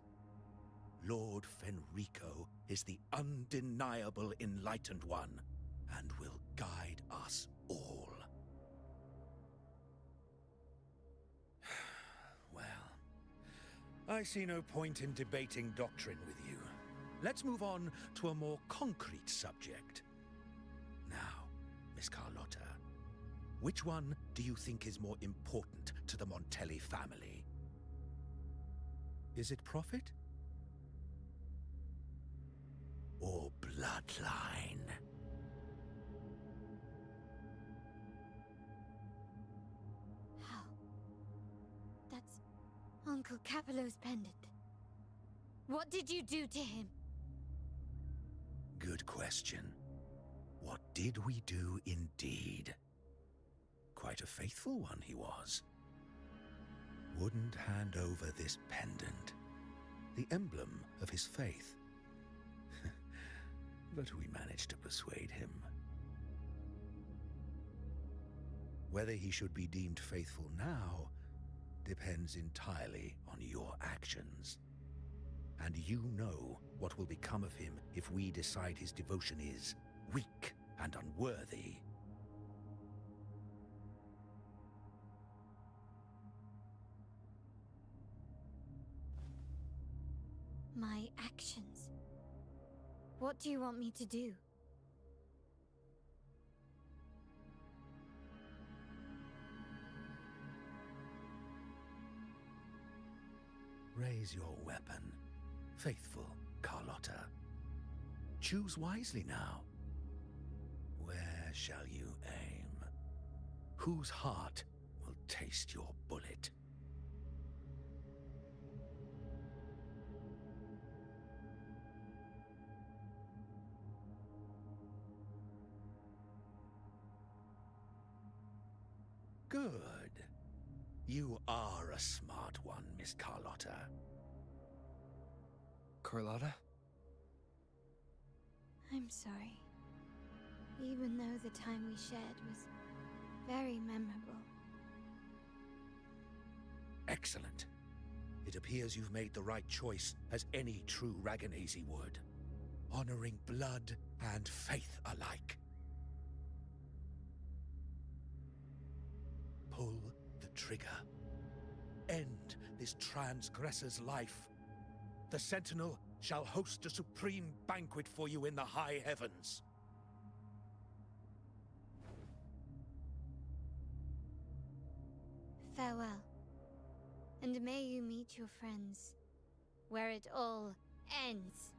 Lord Fenrico is the undeniable Enlightened One and will guide us all. Well, I see no point in debating doctrine with you. Let's move on to a more concrete subject. Now, Miss Carlotta, which one do you think is more important to the Montelli family? Is it profit? Or bloodline? How? That's Uncle Capello's pendant. What did you do to him? Good question. What did we do indeed? Quite a faithful one he was. Wouldn't hand over this pendant, the emblem of his faith. But we managed to persuade him. Whether he should be deemed faithful now depends entirely on your actions. And you know what will become of him if we decide his devotion is weak and unworthy. My actions? What do you want me to do? Raise your weapon, faithful Carlotta. Choose wisely now. Where shall you aim? Whose heart will taste your bullet? Good. You are a smart one, Miss Carlotta. Carlotta? I'm sorry. Even though the time we shared was very memorable. Excellent. It appears you've made the right choice, as any true Raganese would. Honoring blood and faith alike. Pull the trigger. End this transgressor's life, the Sentinel shall host a supreme banquet for you in the high heavens. Farewell. And may you meet your friends, where it all ends.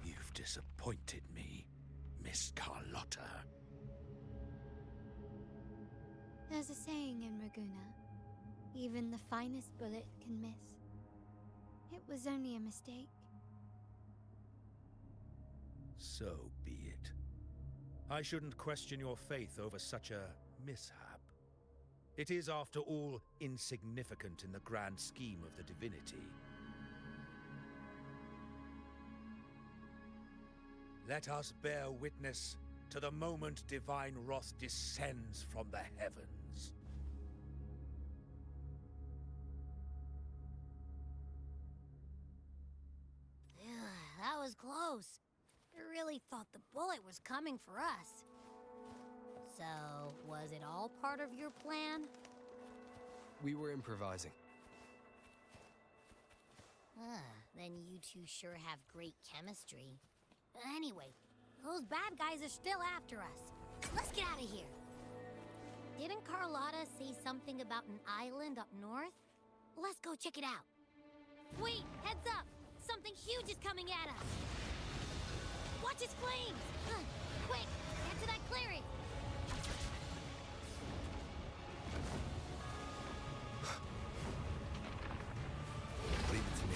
You've disappointed me, Miss Carlotta. There's a saying in Raguna, even the finest bullet can miss. It was only a mistake. So be it. I shouldn't question your faith over such a mishap. It is, after all, insignificant in the grand scheme of the divinity. Let us bear witness to the moment divine wrath descends from the heavens. That was close. I really thought the bullet was coming for us. So, was it all part of your plan? We were improvising. Then you two sure have great chemistry. Anyway, those bad guys are still after us. Let's get out of here. Didn't Carlotta say something about an island up north? Let's go check it out. Wait, heads up! Something huge is coming at us! Watch its flames! Quick, get to that clearing! Leave it to me.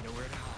Nowhere to hide.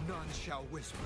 None shall whisper.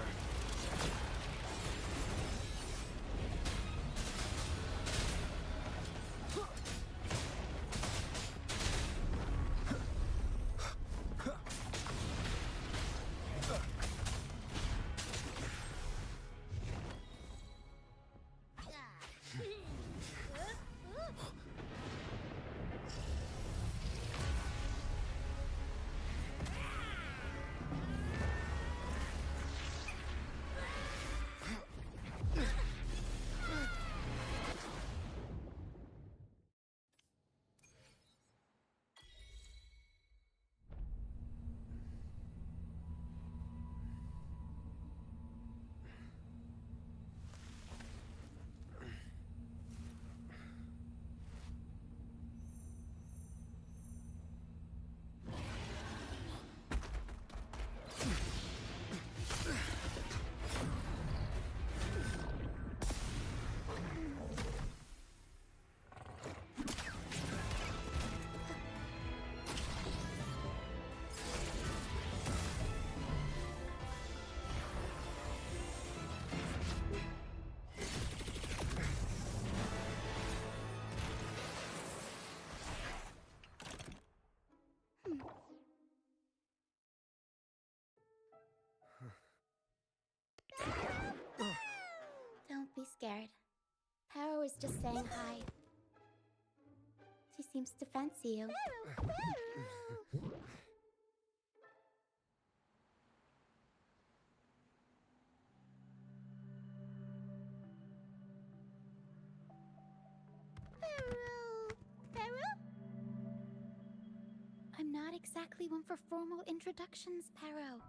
just saying hi. She seems to fancy you. I'm not exactly one for formal introductions, Pero.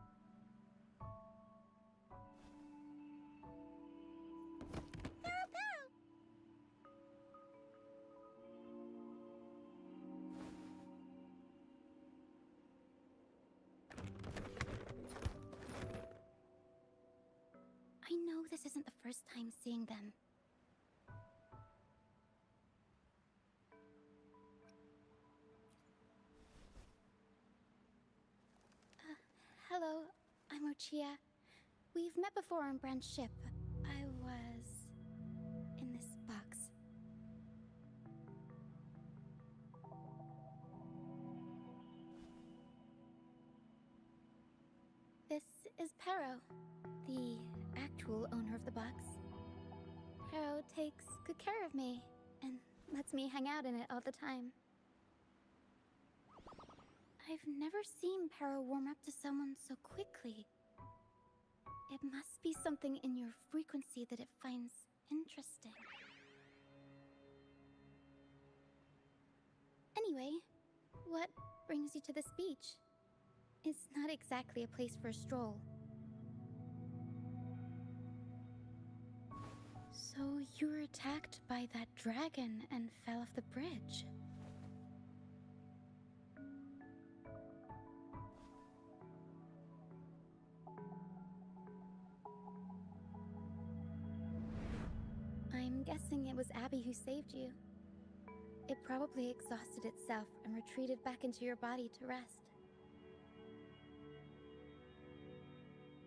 I know this isn't the first time seeing them. Hello, I'm Ochia. We've met before on Brand's ship. I was in this box. This is Pero, the actual owner of the box. Pero takes good care of me and lets me hang out in it all the time. I've never seen Pero warm up to someone so quickly. It must be something in your frequency that it finds interesting. Anyway, what brings you to this beach? It's not exactly a place for a stroll. So you were attacked by that dragon and fell off the bridge. I'm guessing it was Abby who saved you. It probably exhausted itself and retreated back into your body to rest.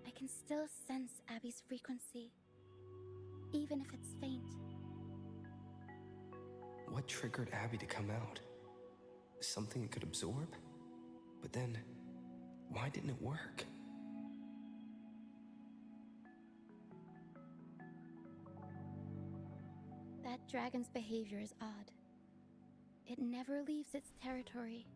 I can still sense Abby's frequency, even if it's faint. What triggered Abby to come out? Something it could absorb? But then, why didn't it work? That dragon's behavior is odd. It never leaves its territory.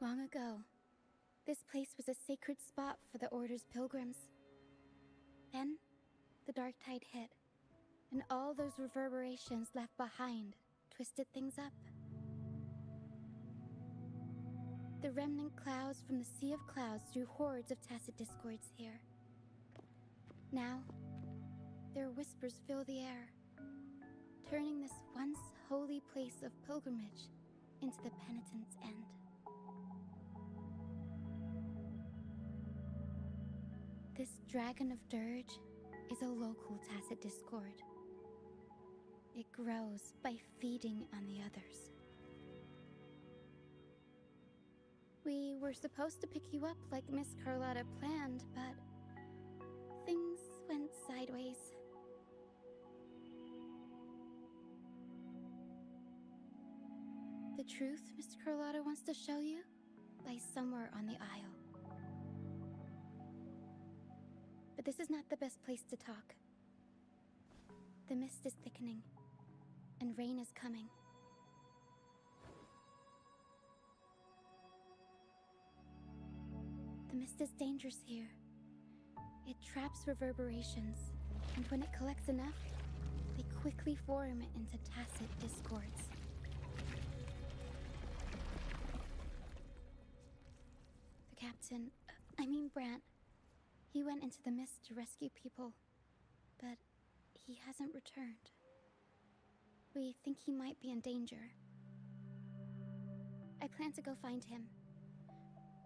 Long ago, this place was a sacred spot for the Order's pilgrims. Then, the dark tide hit, and all those reverberations left behind twisted things up. The remnant clouds from the Sea of Clouds drew hordes of tacit discords here. Now, their whispers fill the air, turning this once holy place of pilgrimage into the penitent's end. This dragon of dirge is a local tacit discord. It grows by feeding on the others. We were supposed to pick you up like Miss Carlotta planned, but things went sideways. The truth Mr. Carlotta wants to show you lies somewhere on the aisle. But this is not the best place to talk. The mist is thickening, and rain is coming. The mist is dangerous here. It traps reverberations, and when it collects enough, they quickly form into tacit discords. The captain, Brant, he went into the mist to rescue people, but he hasn't returned. We think he might be in danger. I plan to go find him.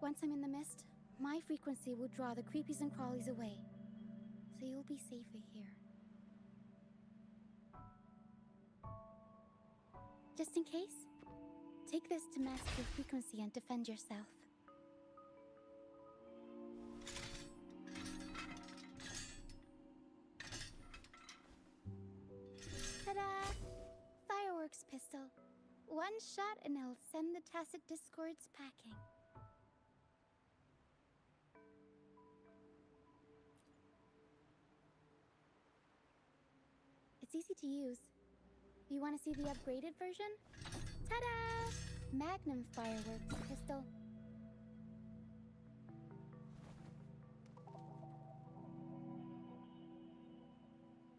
Once I'm in the mist, my frequency will draw the creepies and crawlies away, so you'll be safer here. Just in case, take this to mask your frequency and defend yourself. Ta-da! Fireworks pistol. One shot and it'll send the tacit discords packing. It's easy to use. You want to see the upgraded version? Ta-da! Magnum fireworks pistol.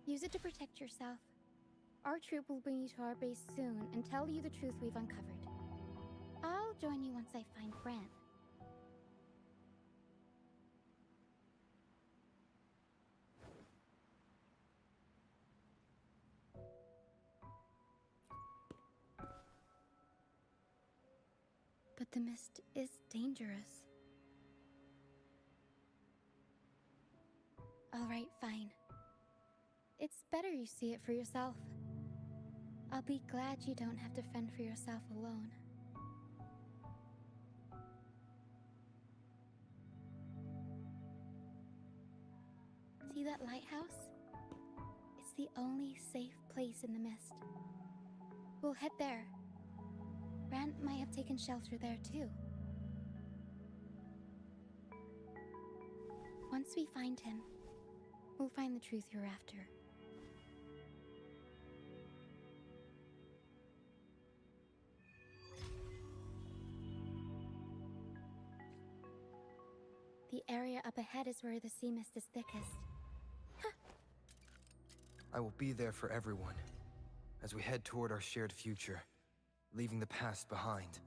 Use it to protect yourself. Our troop will bring you to our base soon and tell you the truth we've uncovered. I'll join you once I find Brant. But the mist is dangerous. All right, fine. It's better you see it for yourself. I'll be glad you don't have to fend for yourself alone. See that lighthouse? It's the only safe place in the mist. We'll head there. Brant might have taken shelter there too. Once we find him, we'll find the truth you're after. The area up ahead is where the sea mist is thickest. I will be there for everyone, as we head toward our shared future, leaving the past behind.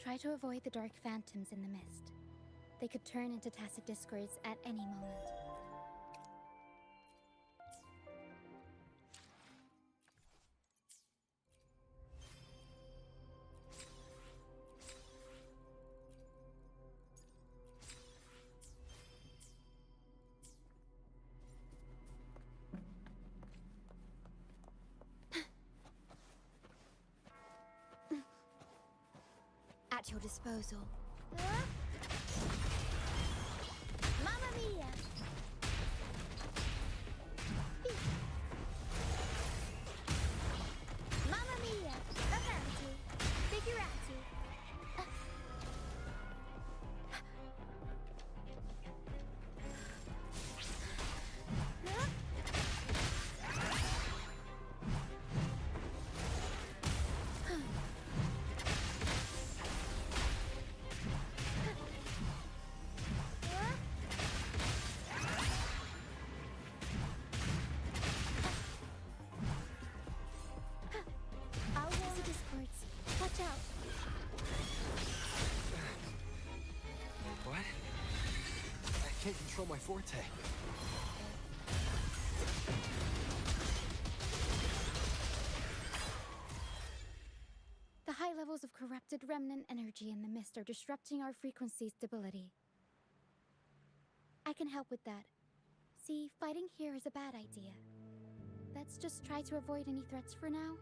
Try to avoid the dark phantoms in the mist. They could turn into tacit discords at any moment. At your disposal. Mamma mia! Mamma mia! Avanti! Figurati! Watch out! What? I can't control my forte. The high levels of corrupted remnant energy in the mist are disrupting our frequency stability. I can help with that. See, fighting here is a bad idea. Let's just try to avoid any threats for now.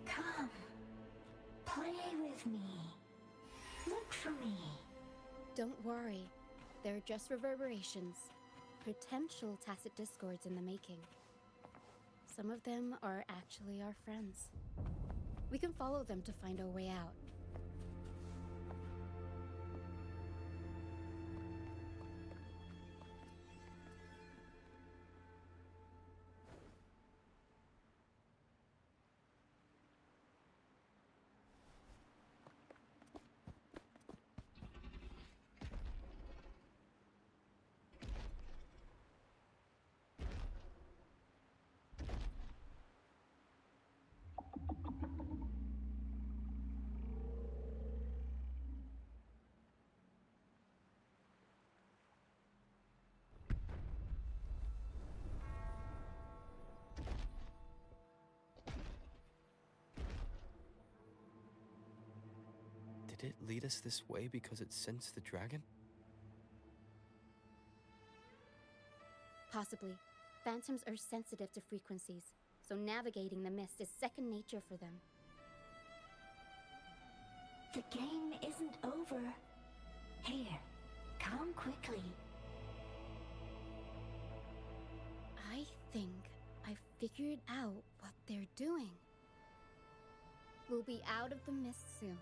Come, play with me. Look for me. Don't worry. They're just reverberations. Potential tacit discords in the making. Some of them are actually our friends. We can follow them to find our way out. Did it lead us this way because it sensed the dragon? Possibly. Phantoms are sensitive to frequencies, so navigating the mist is second nature for them. The game isn't over. Here, come quickly. I think I figured out what they're doing. We'll be out of the mist soon.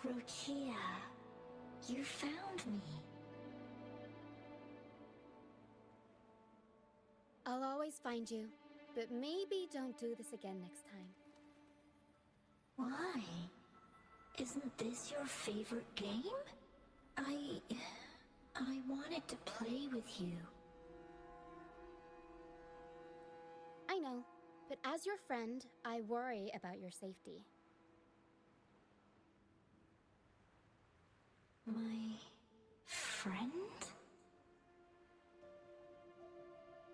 Rochia, you found me. I'll always find you, but maybe don't do this again next time. Why? Isn't this your favorite game? I wanted to play with you. I know, but as your friend, I worry about your safety. My friend?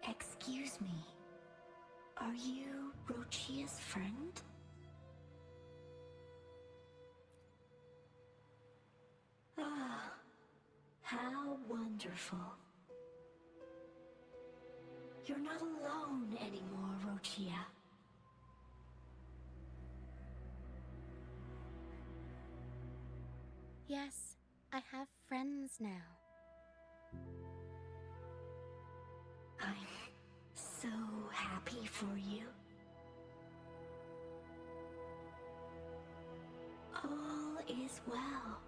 Excuse me. Are you Rochia's friend? Ah, how wonderful. You're not alone anymore, Rochia. Yes, I have friends now. I'm so happy for you. All is well.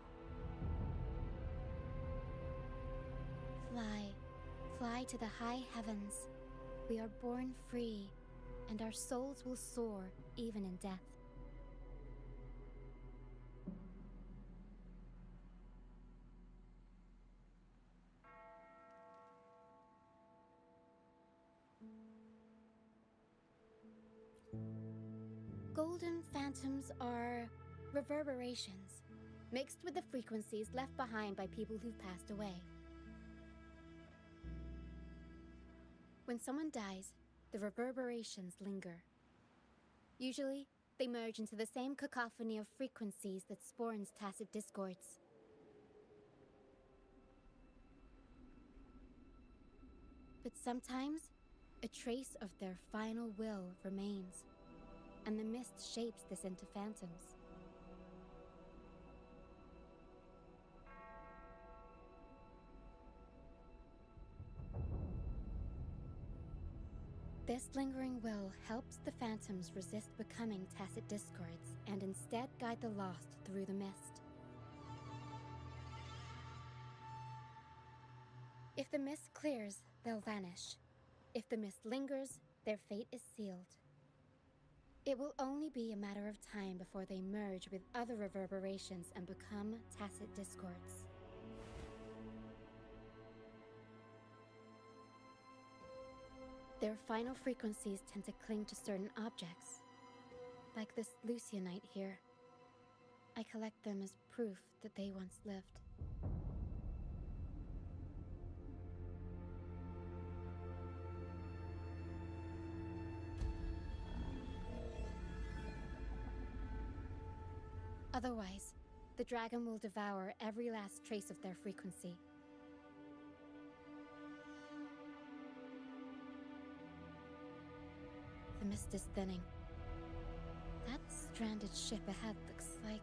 Fly. Fly to the high heavens. We are born free, and our souls will soar even in death. golden phantoms are reverberations, mixed with the frequencies left behind by people who've passed away. When someone dies, the reverberations linger. Usually, they merge into the same cacophony of frequencies that spawns tacit discords. But sometimes, a trace of their final will remains, and the mist shapes this into phantoms. This lingering will helps the phantoms resist becoming tacit discords and instead guide the lost through the mist. If the mist clears, they'll vanish. If the mist lingers, their fate is sealed. It will only be a matter of time before they merge with other reverberations and become tacit discords. Their final frequencies tend to cling to certain objects, like this Lucianite here. I collect them as proof that they once lived. Otherwise, the dragon will devour every last trace of their frequency. The mist is thinning. That stranded ship ahead looks like...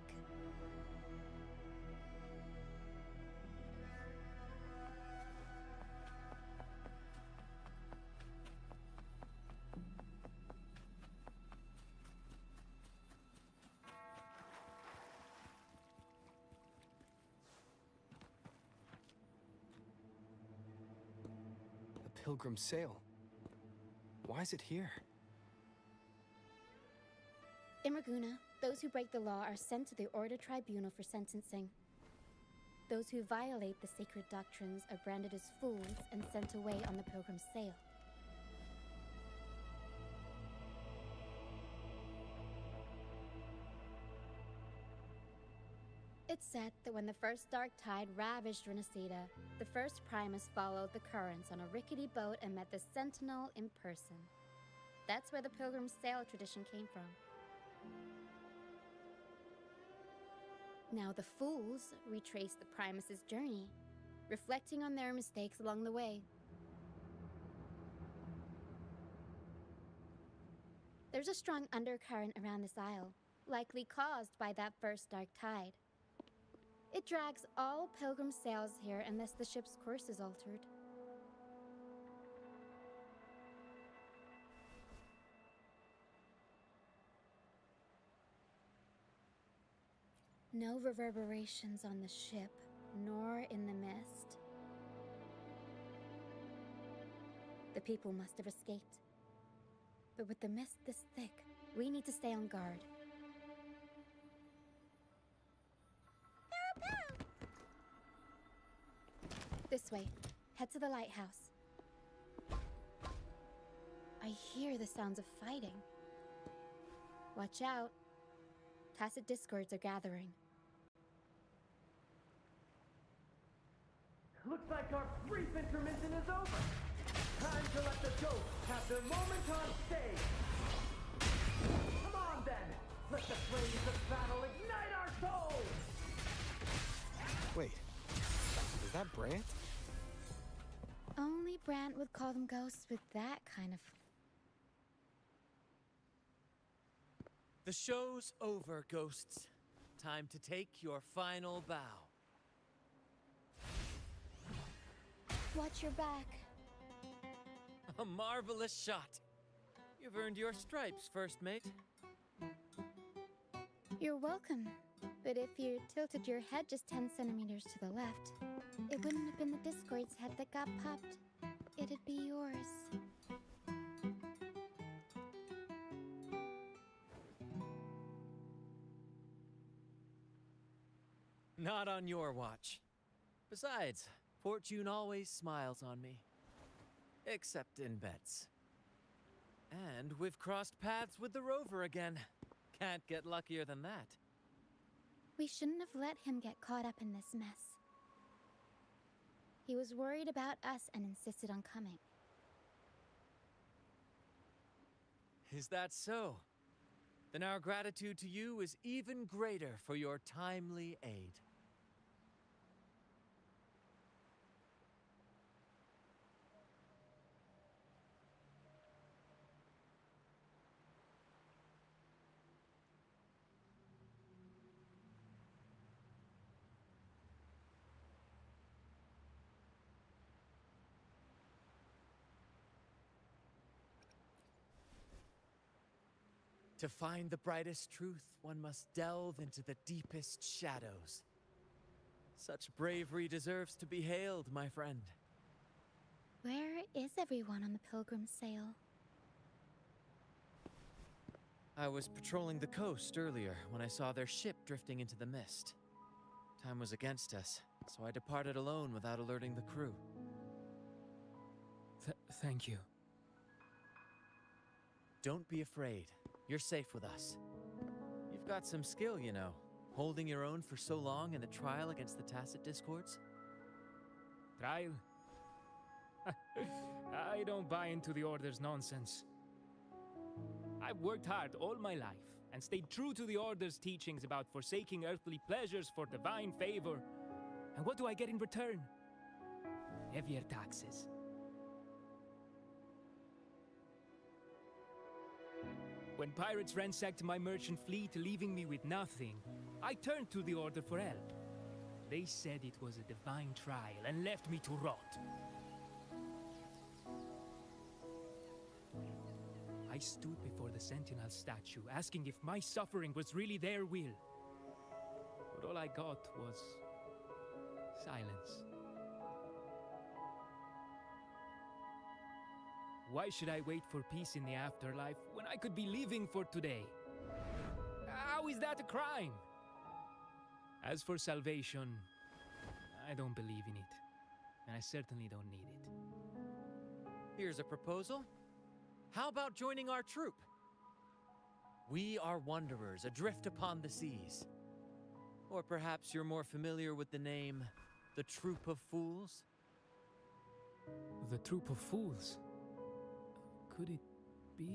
The Pilgrim Sail. Why is it here? In Raguna, those who break the law are sent to the Order Tribunal for sentencing. Those who violate the sacred doctrines are branded as fools and sent away on the Pilgrim's Sail. It's said that when the first dark tide ravaged Renacida, the first Primus followed the currents on a rickety boat and met the Sentinel in person. That's where the Pilgrim's Sail tradition came from. Now the fools retrace the Primus's journey, reflecting on their mistakes along the way. There's a strong undercurrent around this isle, likely caused by that first dark tide. It drags all Pilgrim sails here unless the ship's course is altered. No reverberations on the ship, nor in the mist. The people must have escaped. But with the mist this thick, we need to stay on guard. This way. Head to the lighthouse. I hear the sounds of fighting. Watch out. Tacit discords are gathering. Looks like our brief intermission is over. Time to let the ghosts have their moment on stage. Come on then. Let the flames of battle ignite our souls. Wait. Is that Brant? Only Brant would call them ghosts with that kind of... The show's over, ghosts. Time to take your final bow. Watch your back. A marvelous shot. You've earned your stripes, first mate. You're welcome. But if you tilted your head just 10 centimeters to the left, it wouldn't have been the Discord's head that got popped. It'd be yours. Not on your watch. Besides, fortune always smiles on me. Except in bets. And we've crossed paths with the rover again. can't get luckier than that. We shouldn't have let him get caught up in this mess. He was worried about us and insisted on coming. Is that so? Then our gratitude to you is even greater for your timely aid. To find the brightest truth, one must delve into the deepest shadows. Such bravery deserves to be hailed, my friend. Where is everyone on the Pilgrim Sail? I was patrolling the coast earlier when I saw their ship drifting into the mist. Time was against us, so I departed alone without alerting the crew. Thank you. Don't be afraid. You're safe with us. You've got some skill, you know, holding your own for so long in a trial against the Tacit Discords. Trial? I don't buy into the Order's nonsense. I've worked hard all my life and stayed true to the Order's teachings about forsaking earthly pleasures for divine favor. And what do I get in return? Heavier taxes. When pirates ransacked my merchant fleet, leaving me with nothing, I turned to the Order for help. They said it was a divine trial and left me to rot. I stood before the Sentinel statue, asking if my suffering was really their will. But all I got was silence. Why should I wait for peace in the afterlife when I could be living for today? How is that a crime? As for salvation, I don't believe in it. And I certainly don't need it. Here's a proposal. How about joining our troop? We are wanderers adrift upon the seas. Or perhaps you're more familiar with the name, the Troop of Fools? The Troop of Fools? Could it be?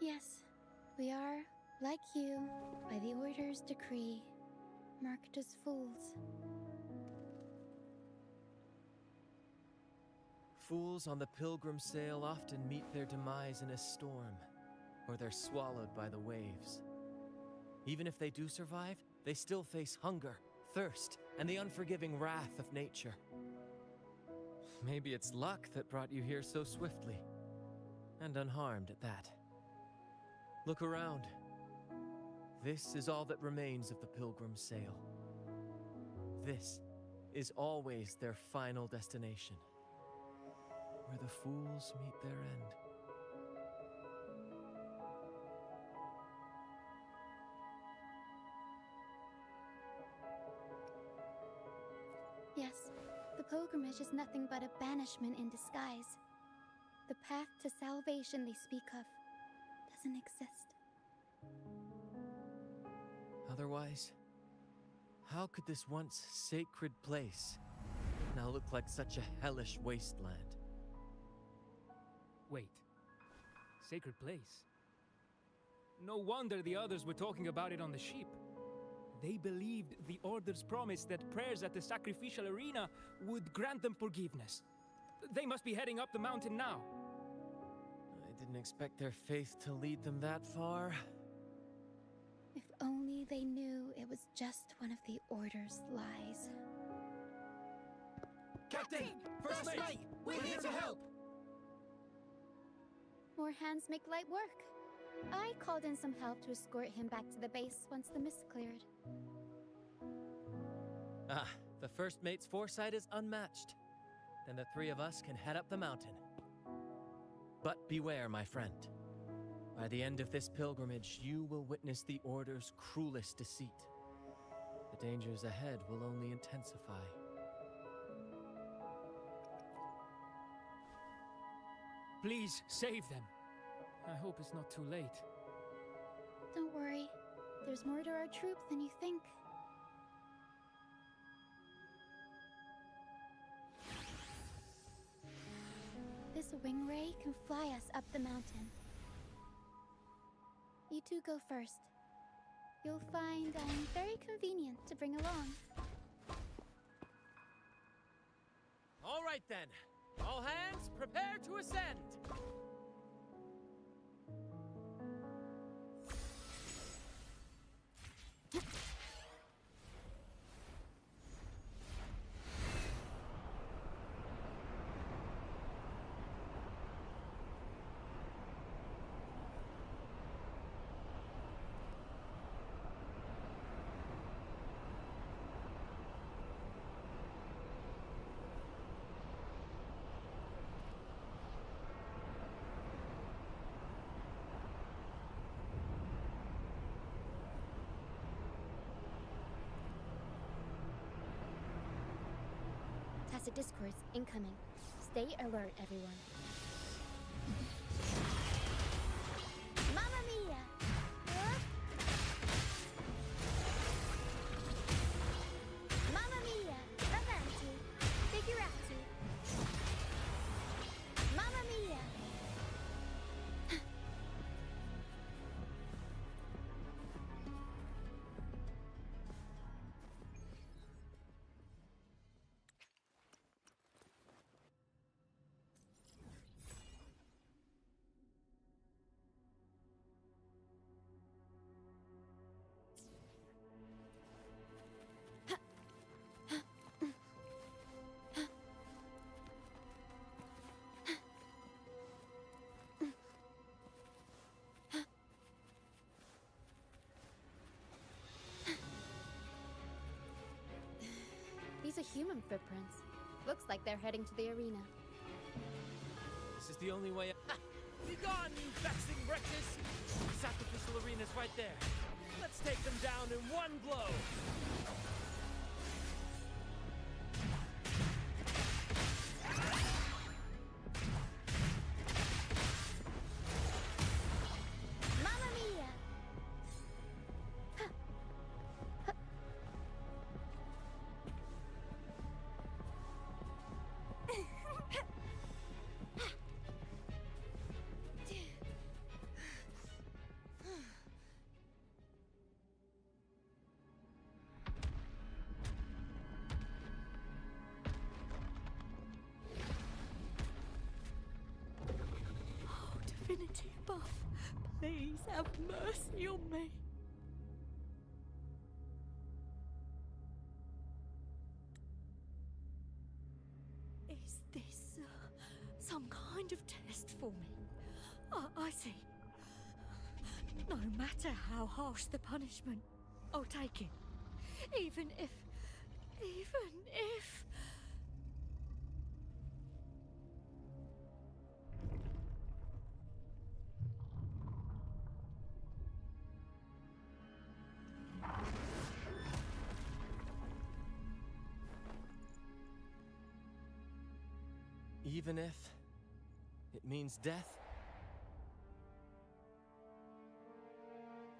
Yes, we are, like you, by the Order's decree, marked as fools. Fools on the Pilgrim Sail often meet their demise in a storm, or they're swallowed by the waves. Even if they do survive, they still face hunger, thirst, and the unforgiving wrath of nature. Maybe it's luck that brought you here so swiftly, and unharmed at that. Look around. This is all that remains of the Pilgrim Sail. This is always their final destination, where the fools meet their end. Yes, the pilgrimage is nothing but a banishment in disguise. The path to salvation they speak of doesn't exist. Otherwise, how could this once sacred place now look like such a hellish wasteland? Wait. Sacred place? No wonder the others were talking about it on the ship. They believed the Order's promise that prayers at the sacrificial arena would grant them forgiveness. They must be heading up the mountain now. I didn't expect their faith to lead them that far. If only they knew it was just one of the Order's lies. Captain! First mate! We're here to help! More hands make light work. I called in some help to escort him back to the base once the mist cleared. Ah, the first mate's foresight is unmatched. Then the three of us can head up the mountain. But beware, my friend. By the end of this pilgrimage, you will witness the Order's cruelest deceit. The dangers ahead will only intensify. Please, save them. I hope it's not too late. Don't worry. There's more to our troop than you think. This wing ray can fly us up the mountain. You two go first. You'll find I'm very convenient to bring along. All right then. All hands, prepare to ascend! Tacit discourse incoming. Stay alert, everyone. Mamma mia! Huh? Mamma mia! Avanti! Figurati! Mamma mia! These are human footprints. Looks like they're heading to the arena. This is the only way. Ha! Be gone, you vexing wretches! The sacrificial arena's right there. Let's take them down in one blow! Mamma mia! Oh, divinity above, please have mercy on me. Is this some kind of test for me? I see. No matter how harsh the punishment, I'll take it. Even if... Even if it means death?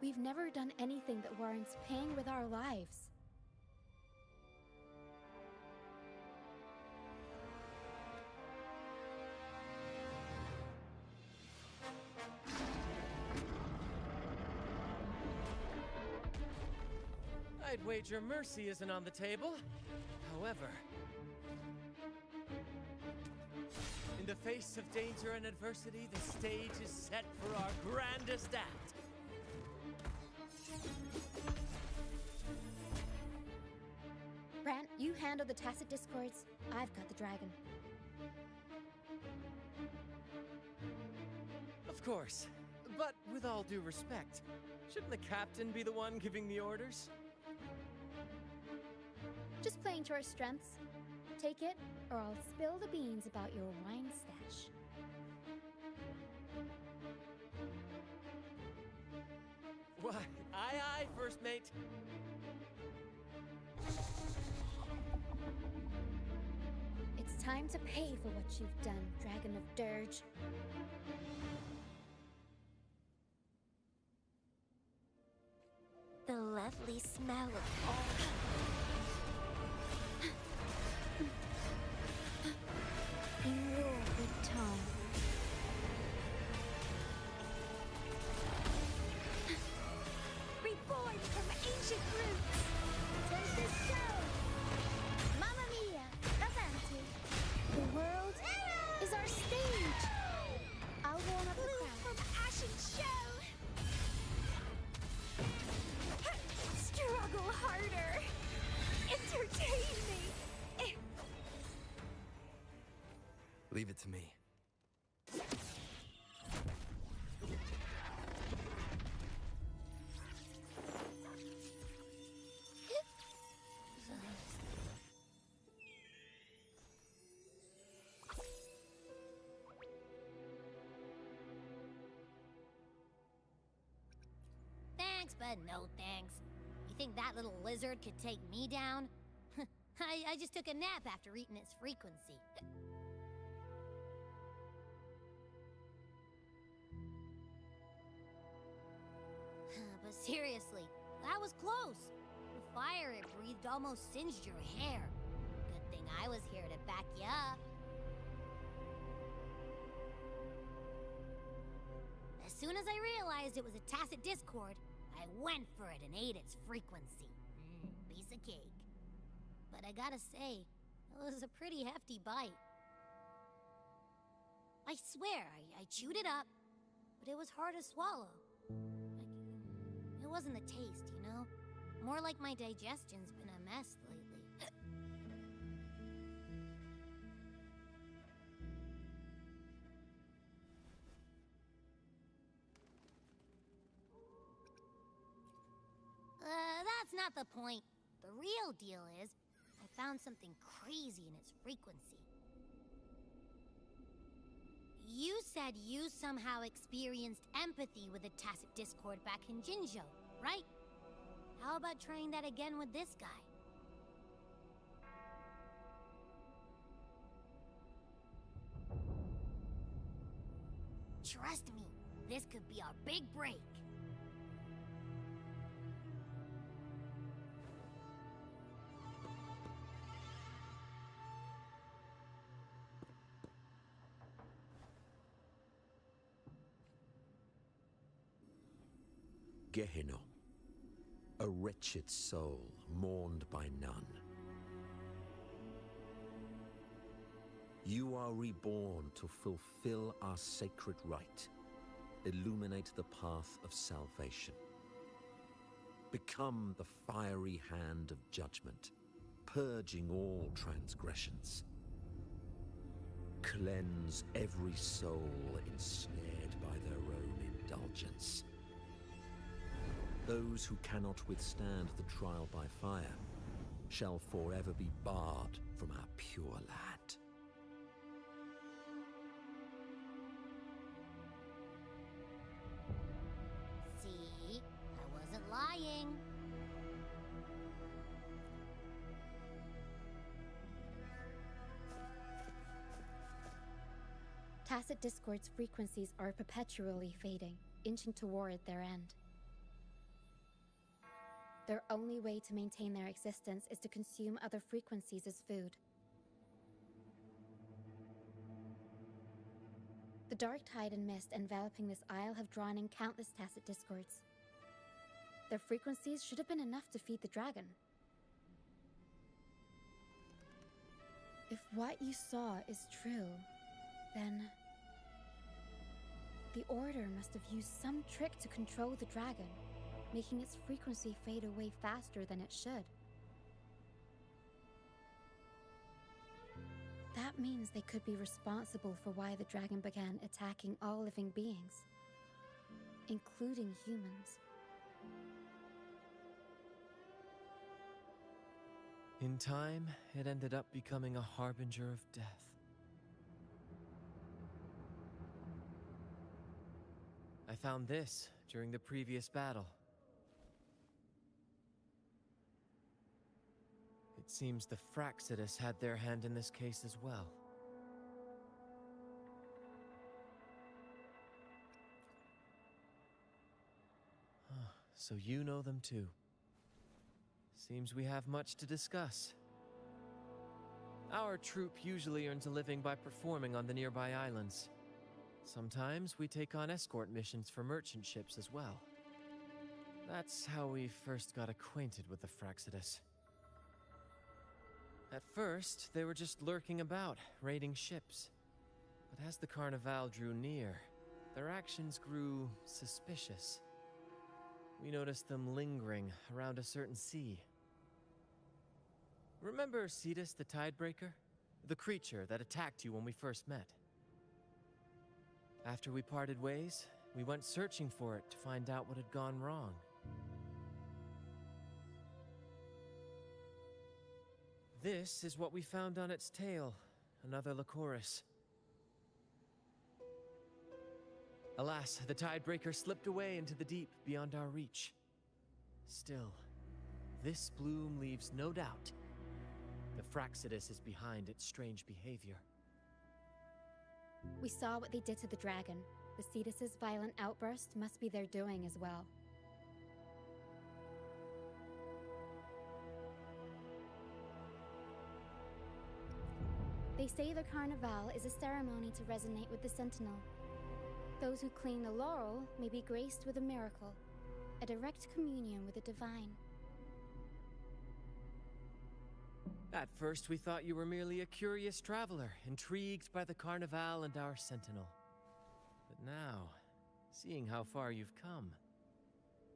We've never done anything that warrants paying with our lives. I'd wager mercy isn't on the table. However, in the face of danger and adversity, the stage is set for our grandest act. Brant, you handle the tacit discords. I've got the dragon. Of course. But with all due respect, shouldn't the captain be the one giving the orders? Just playing to our strengths. Take it, or I'll spill the beans about your wine stash. Why, aye, first mate. It's time to pay for what you've done, Dragon of Dirge. lovely smell of all. In your good time. Reborn from ancient roots! Take the show! Mamma mia! Avanti! The world is our stage! I'll warm up the Bloom crowd. from ash and shell! Struggle harder! Entertain me! Leave it to me. Thanks, but no thanks. You think that little lizard could take me down? I just took a nap after eating its frequency. But seriously, that was close. The fire it breathed almost singed your hair. Good thing I was here to back you up. As soon as I realized it was a tacit discord, I went for it and ate its frequency. Piece of cake. But I gotta say, it was a pretty hefty bite. I swear, I chewed it up, but it was hard to swallow. It wasn't the taste, you know? More like my digestion's been a mess lately. That's not the point. The real deal is, I found something crazy in its frequency. You said you somehow experienced empathy with the tacit discord back in Jinzhou, right? How about trying that again with this guy? Trust me, this could be our big break. Gehenna, a wretched soul mourned by none. You are reborn to fulfill our sacred rite, illuminate the path of salvation. Become the fiery hand of judgment, purging all transgressions. Cleanse every soul ensnared by their own indulgence. Those who cannot withstand the trial by fire shall forever be barred from our pure land. See? I wasn't lying. Tacit Discord's frequencies are perpetually fading, inching toward their end. Their only way to maintain their existence is to consume other frequencies as food. The dark tide and mist enveloping this isle have drawn in countless Tacit Discords. Their frequencies should have been enough to feed the dragon. If what you saw is true, then the Order must have used some trick to control the dragon, making its frequency fade away faster than it should. That means they could be responsible for why the dragon began attacking all living beings, including humans. In time, it ended up becoming a harbinger of death. I found this during the previous battle. It seems the Fraxidus had their hand in this case as well. So you know them too. Seems we have much to discuss. Our troop usually earns a living by performing on the nearby islands. Sometimes we take on escort missions for merchant ships as well. That's how we first got acquainted with the Fraxidus. At first, they were just lurking about, raiding ships. But as the Carnival drew near, their actions grew suspicious. We noticed them lingering around a certain sea. Remember Cetus the Tidebreaker? The creature that attacked you when we first met? After we parted ways, we went searching for it to find out what had gone wrong. This is what we found on its tail, another Lycoris. Alas, the Tidebreaker slipped away into the deep beyond our reach. Still, this bloom leaves no doubt. The Fraxidus is behind its strange behavior. We saw what they did to the dragon. The Cetus's violent outburst must be their doing as well. They say the Carnival is a ceremony to resonate with the Sentinel. Those who clean the laurel may be graced with a miracle, a direct communion with the divine. At first, we thought you were merely a curious traveler, intrigued by the Carnival and our Sentinel. But now, seeing how far you've come,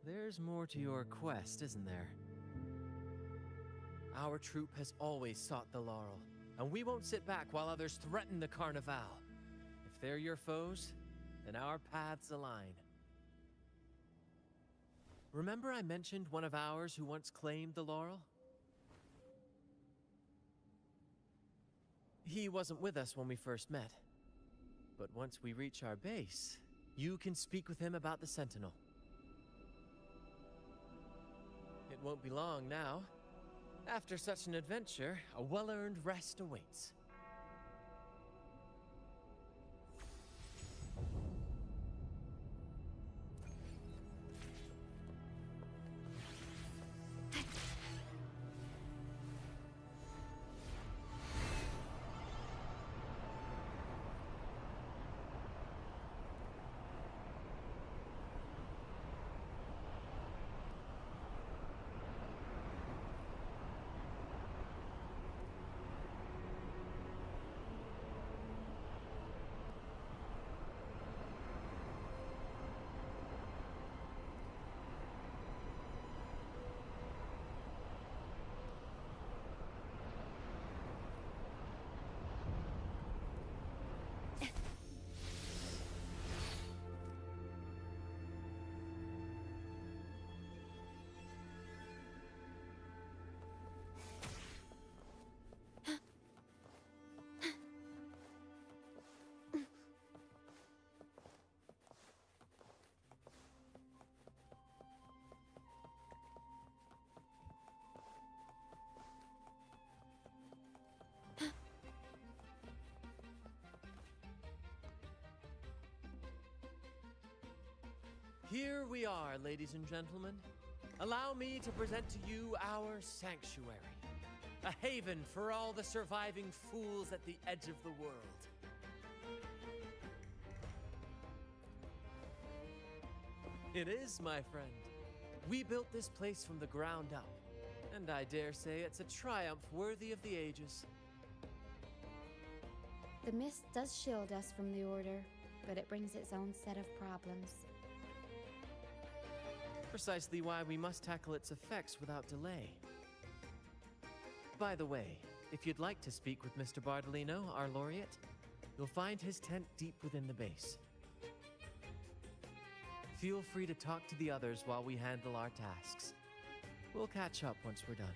there's more to your quest, isn't there? Our troop has always sought the laurel, and we won't sit back while others threaten the Carnival. If they're your foes, then our paths align. Remember I mentioned one of ours who once claimed the laurel? He wasn't with us when we first met. But once we reach our base, you can speak with him about the Sentinel. It won't be long now. After such an adventure, a well-earned rest awaits. Here we are, ladies and gentlemen. Allow me to present to you our sanctuary, a haven for all the surviving fools at the edge of the world. It is, my friend. We built this place from the ground up, and I dare say it's a triumph worthy of the ages. The mist does shield us from the Order, but it brings its own set of problems. Precisely why we must tackle its effects without delay. By the way, if you'd like to speak with Mr. Bardolino, our laureate, you'll find his tent deep within the base. Feel free to talk to the others while we handle our tasks. We'll catch up once we're done.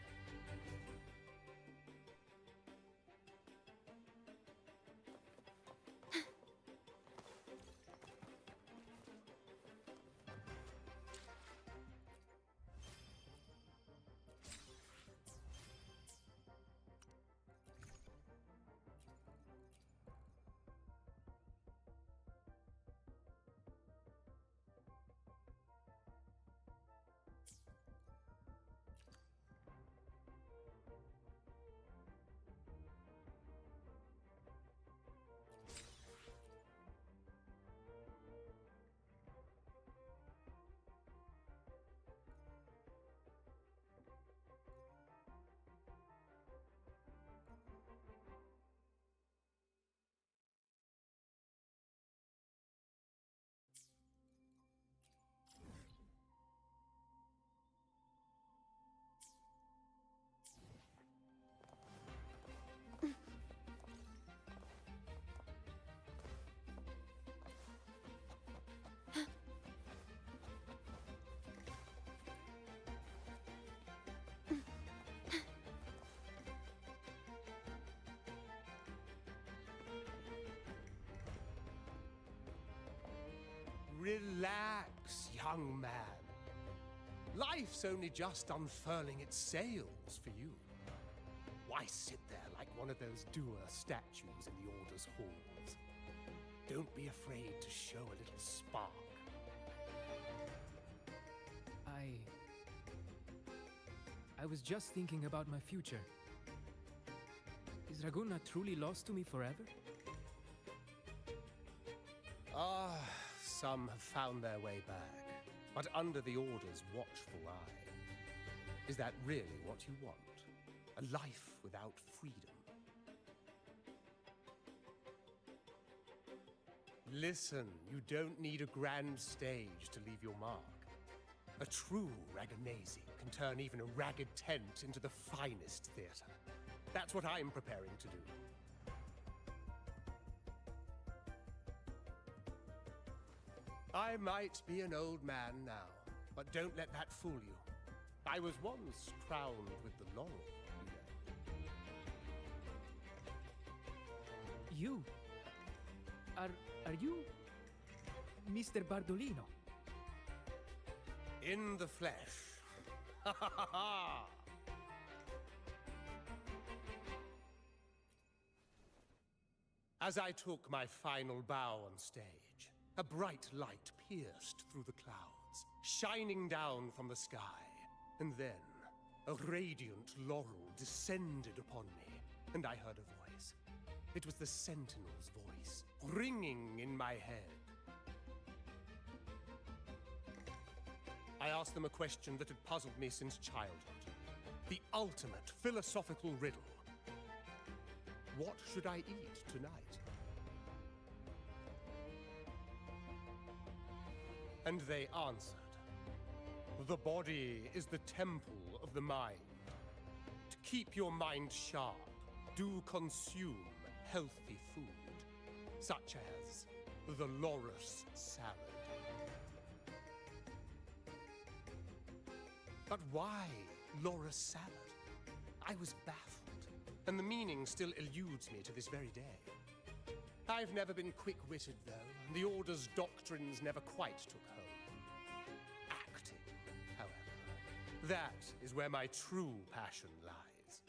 relax, young man. Life's only just unfurling its sails for you. Why sit there like one of those dour statues in the Order's halls? Don't be afraid to show a little spark. I was just thinking about my future. Is Raguna truly lost to me forever? Ah, some have found their way back, but under the Order's watchful eye. Is that really what you want? A life without freedom? Listen, you don't need a grand stage to leave your mark. A true Raganese can turn even a ragged tent into the finest theater. That's what I'm preparing to do. I might be an old man now, but don't let that fool you. I was once crowned with the laurel, you know. You? Are you Mr. Bardolino? In the flesh. Ha ha ha ha! As I took my final bow on stage, a bright light pierced through the clouds, shining down from the sky. And then, a radiant laurel descended upon me, and I heard a voice. It was the Sentinel's voice, ringing in my head. I asked them a question that had puzzled me since childhood. The ultimate philosophical riddle. What should I eat tonight? And they answered. The body is the temple of the mind. To keep your mind sharp, do consume healthy food, such as the Loris salad. But why Loris salad? I was baffled, and the meaning still eludes me to this very day. I've never been quick-witted, though, and the Order's doctrines never quite took hold. Acting, however, that is where my true passion lies.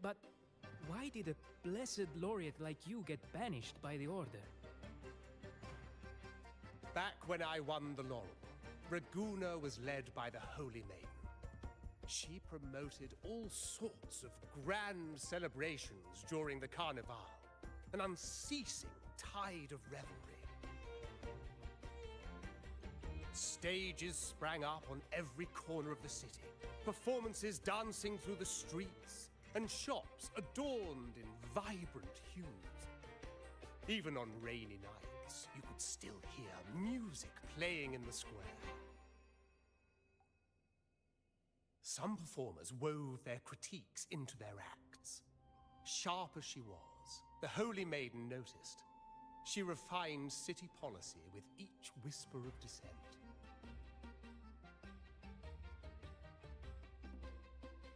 But why did a blessed laureate like you get banished by the Order? Back when I won the laurel, Raguna was led by the Holy Maiden. She promoted all sorts of grand celebrations during the Carnival, an unceasing tide of revelry. Stages sprang up on every corner of the city, performances dancing through the streets, and shops adorned in vibrant hues. Even on rainy nights, you could still hear music playing in the square. Some performers wove their critiques into their acts. Sharp as she was, the Holy Maiden noticed. She refined city policy with each whisper of dissent.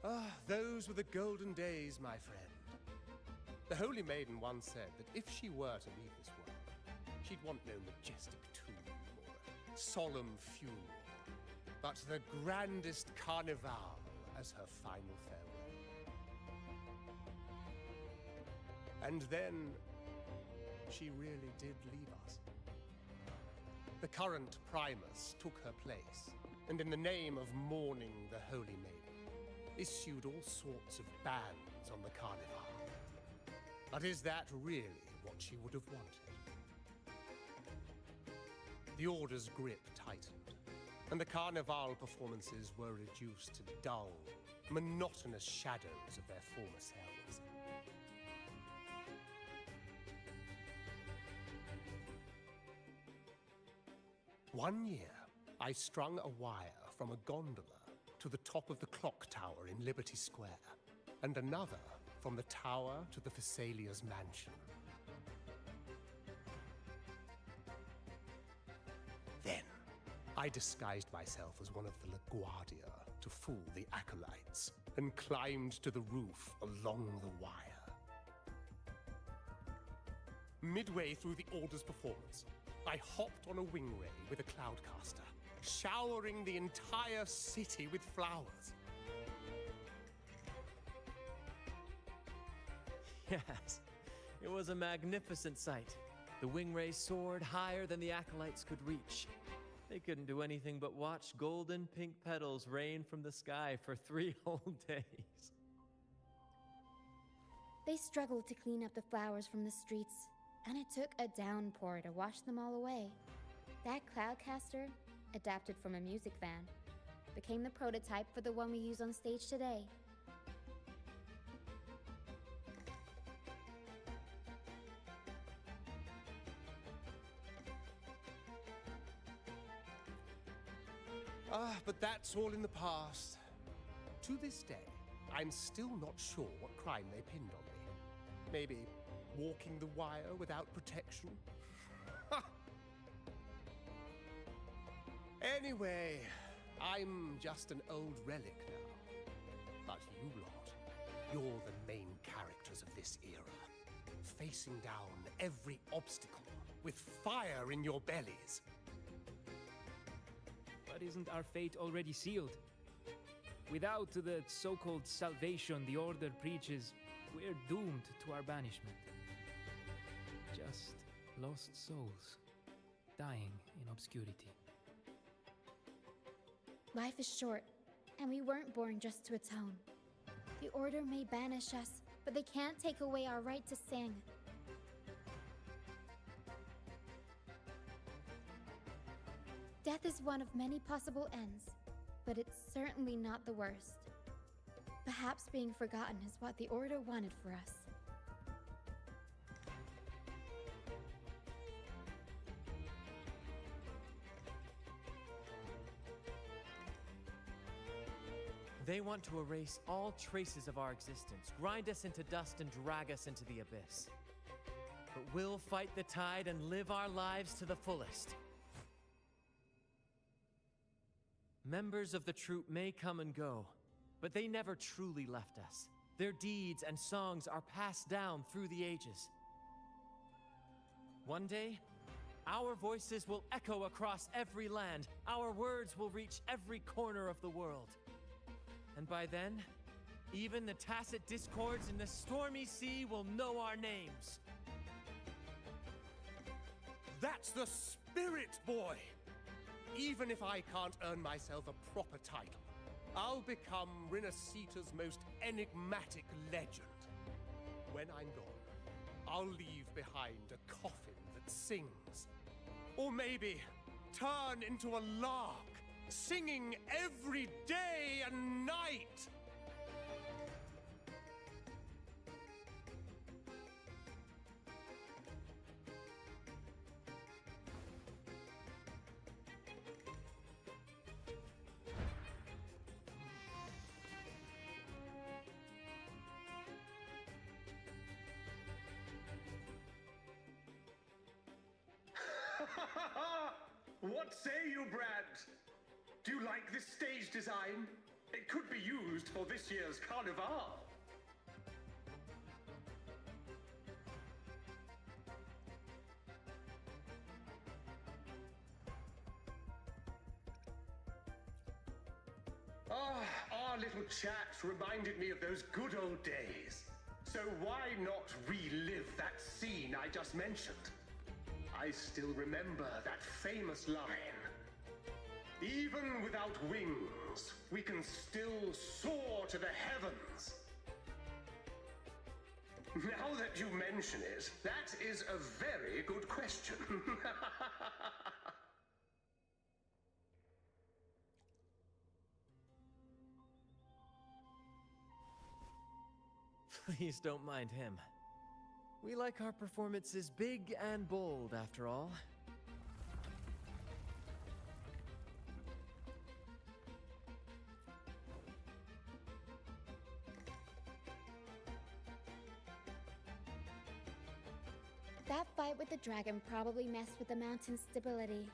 Ah, those were the golden days, my friend. The Holy Maiden once said that if she were to leave this world, she'd want no majestic tomb or a solemn funeral, but the grandest carnival as her final farewell. And then, she really did leave us. The current Primus took her place, and in the name of mourning the Holy Maiden, issued all sorts of bans on the carnival. But is that really what she would have wanted? The Order's grip tightened, and the carnival performances were reduced to dull, monotonous shadows of their former selves. One year, I strung a wire from a gondola to the top of the clock tower in Liberty Square, and another from the tower to the Thessalia's mansion. Then, I disguised myself as one of the LaGuardia to fool the acolytes, and climbed to the roof along the wire. Midway through the Order's performance, I hopped on a wing ray with a cloudcaster, showering the entire city with flowers. Yes, it was a magnificent sight. The wing rays soared higher than the acolytes could reach. They couldn't do anything but watch golden pink petals rain from the sky for 3 whole days. They struggled to clean up the flowers from the streets, and it took a downpour to wash them all away. That cloudcaster, adapted from a music van, became the prototype for the one we use on stage today. But that's all in the past. To this day, I'm still not sure what crime they pinned on me. Maybe walking the wire without protection? Anyway, I'm just an old relic now. But you lot, you're the main characters of this era. Facing down every obstacle with fire in your bellies. But isn't our fate already sealed? Without the so-called salvation the Order preaches, we're doomed to our banishment. Just lost souls, dying in obscurity. Life is short, and we weren't born just to atone. The Order may banish us, but they can't take away our right to sing. Death is one of many possible ends, but it's certainly not the worst. Perhaps being forgotten is what the Order wanted for us. They want to erase all traces of our existence, grind us into dust and drag us into the abyss. But we'll fight the tide and live our lives to the fullest. Members of the troupe may come and go, but they never truly left us. Their deeds and songs are passed down through the ages. One day, our voices will echo across every land. Our words will reach every corner of the world. And by then, even the tacit discords in the stormy sea will know our names. That's the spirit, boy! Even if I can't earn myself a proper title, I'll become Rinasita's most enigmatic legend. When I'm gone, I'll leave behind a coffin that sings. Or maybe turn into a lark, singing every day and night! What say you, Brad? Do you like this stage design? It could be used for this year's carnival. Our little chat reminded me of those good old days. So why not relive that scene I just mentioned? I still remember that famous line. Even without wings, we can still soar to the heavens. Now that you mention it, that is a very good question. Please don't mind him. We like our performances big and bold, after all. That fight with the dragon probably messed with the mountain's stability.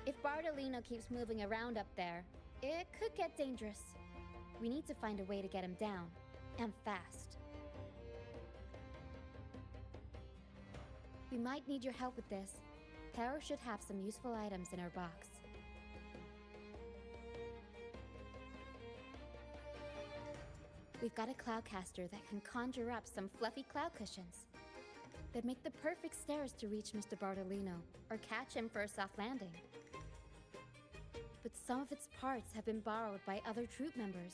If Bardolino keeps moving around up there, it could get dangerous. We need to find a way to get him down, and fast. We might need your help with this. Tara should have some useful items in her box. We've got a cloudcaster that can conjure up some fluffy cloud cushions. They'd make the perfect stairs to reach Mr. Bartolino, or catch him for a soft landing. But some of its parts have been borrowed by other troop members.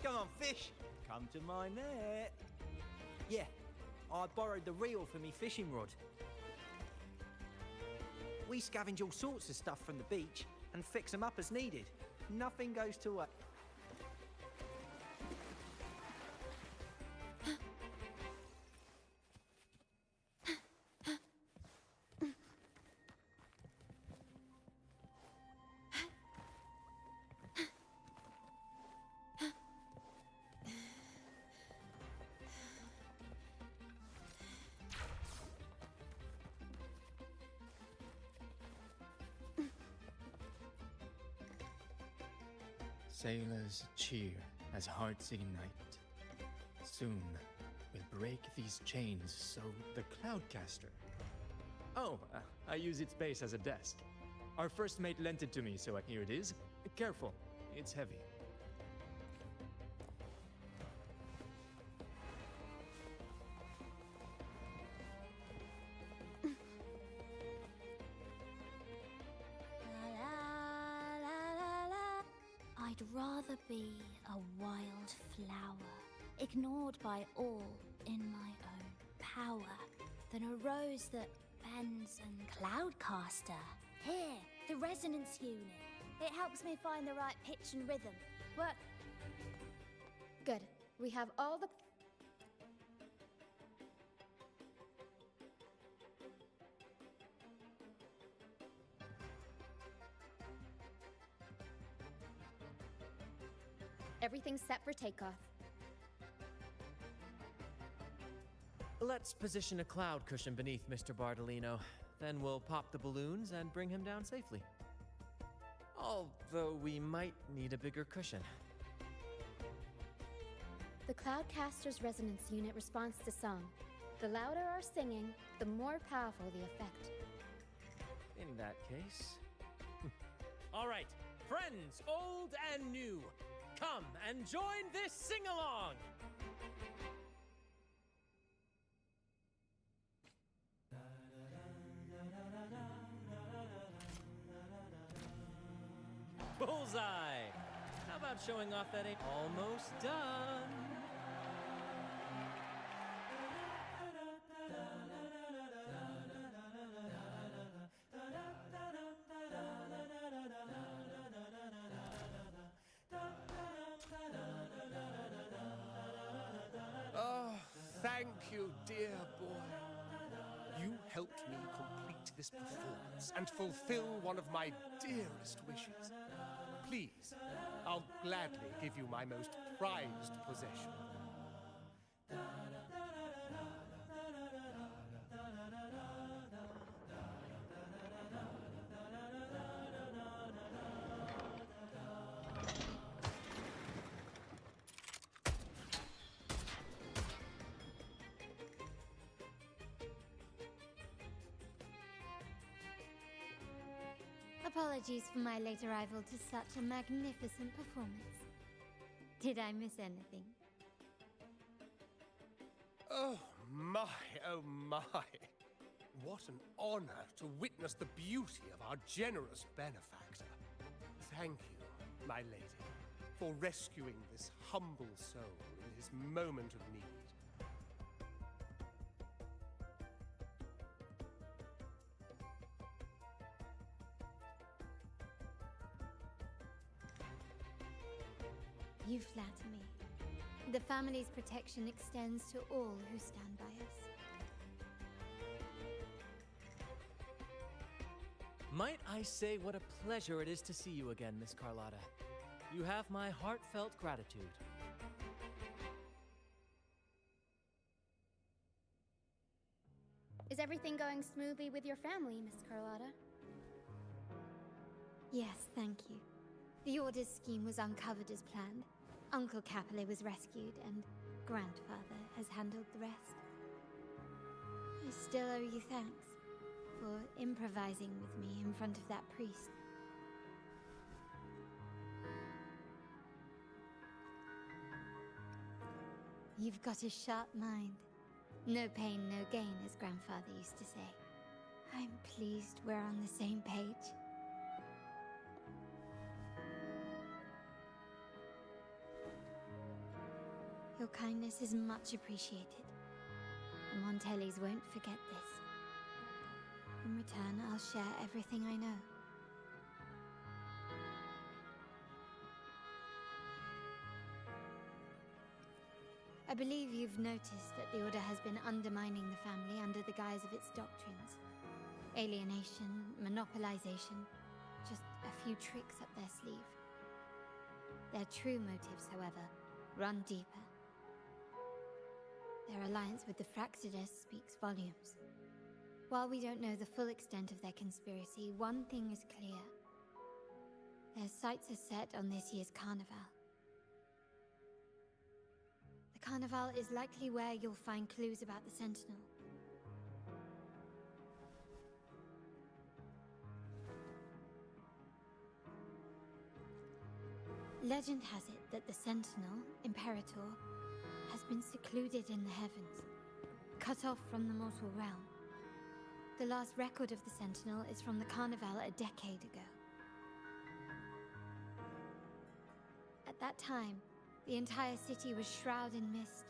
Come on, fish. Come to my net. Yeah, I borrowed the reel for me fishing rod. We scavenge all sorts of stuff from the beach and fix them up as needed. Nothing goes to waste. Sailors cheer as hearts ignite. Soon we'll break these chains so the Cloudcaster. Oh, I use its base as a desk. Our first mate lent it to me, so here it is. Careful, it's heavy. I'd rather be a wild flower, ignored by all in my own power, than a rose that bends and... Cloudcaster. Here, the resonance unit. It helps me find the right pitch and rhythm. Work. Good. We have all the... Everything's set for takeoff. Let's position a cloud cushion beneath Mr. Bartolino. Then we'll pop the balloons and bring him down safely. Although we might need a bigger cushion. The Cloudcaster's resonance unit responds to song. The louder our singing, the more powerful the effect. In that case... All right, friends, old and new, come and join this sing-along! Bullseye! How about showing off that ain't almost done? Oh, thank you, dear boy. You helped me complete this performance and fulfill one of my dearest wishes. Please, I'll gladly give you my most prized possession. Apologies for my late arrival to such a magnificent performance. Did I miss anything? Oh my, oh my. What an honor to witness the beauty of our generous benefactor. Thank you, my lady, for rescuing this humble soul in his moment of need. You flatter me. The family's protection extends to all who stand by us. Might I say what a pleasure it is to see you again, Miss Carlotta. You have my heartfelt gratitude. Is everything going smoothly with your family, Miss Carlotta? Yes, thank you. The Order's scheme was uncovered as planned. Uncle Capilet was rescued, and Grandfather has handled the rest. I still owe you thanks for improvising with me in front of that priest. You've got a sharp mind. No pain, no gain, as Grandfather used to say. I'm pleased we're on the same page. Your kindness is much appreciated. The Montellis won't forget this. In return, I'll share everything I know. I believe you've noticed that the Order has been undermining the family under the guise of its doctrines. Alienation, monopolization, just a few tricks up their sleeve. Their true motives, however, run deeper. Their alliance with the Fraxides speaks volumes. While we don't know the full extent of their conspiracy, one thing is clear. Their sights are set on this year's carnival. The carnival is likely where you'll find clues about the Sentinel. Legend has it that the Sentinel, Imperator, has been secluded in the heavens, cut off from the mortal realm. The last record of the Sentinel is from the Carnival a decade ago. At that time, the entire city was shrouded in mist.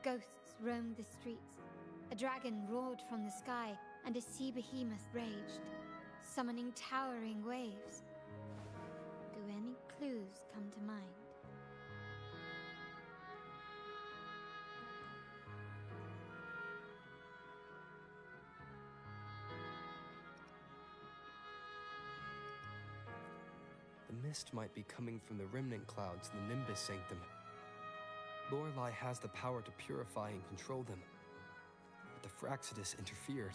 Ghosts roamed the streets. A dragon roared from the sky, and a sea behemoth raged, summoning towering waves. Do any clues come to mind? The mist might be coming from the remnant clouds in the Nimbus Sanctum. Lorelei has the power to purify and control them, but the Fraxides interfered.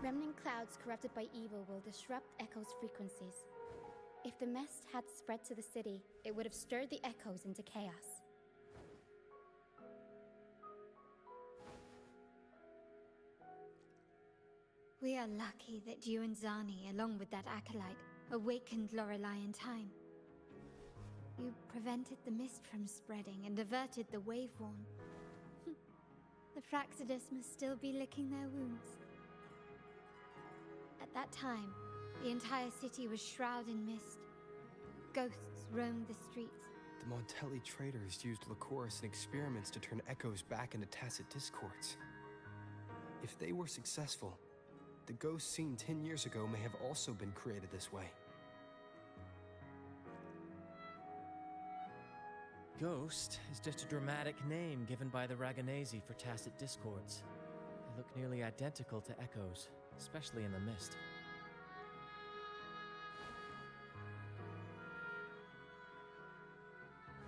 Remnant clouds corrupted by evil will disrupt Echo's frequencies. If the mist had spread to the city, it would have stirred the Echoes into chaos. We are lucky that you and Zani, along with that acolyte, awakened Lorelei in time. You prevented the mist from spreading and averted the Waveworn. The Fraxides must still be licking their wounds. At that time, the entire city was shrouded in mist. Ghosts roamed the streets. The Montelli traders used Lycoris and experiments to turn echoes back into tacit discords. If they were successful, the ghosts seen 10 years ago may have also been created this way. Ghost is just a dramatic name given by the Raganesi for tacit discords. They look nearly identical to echoes, especially in the mist.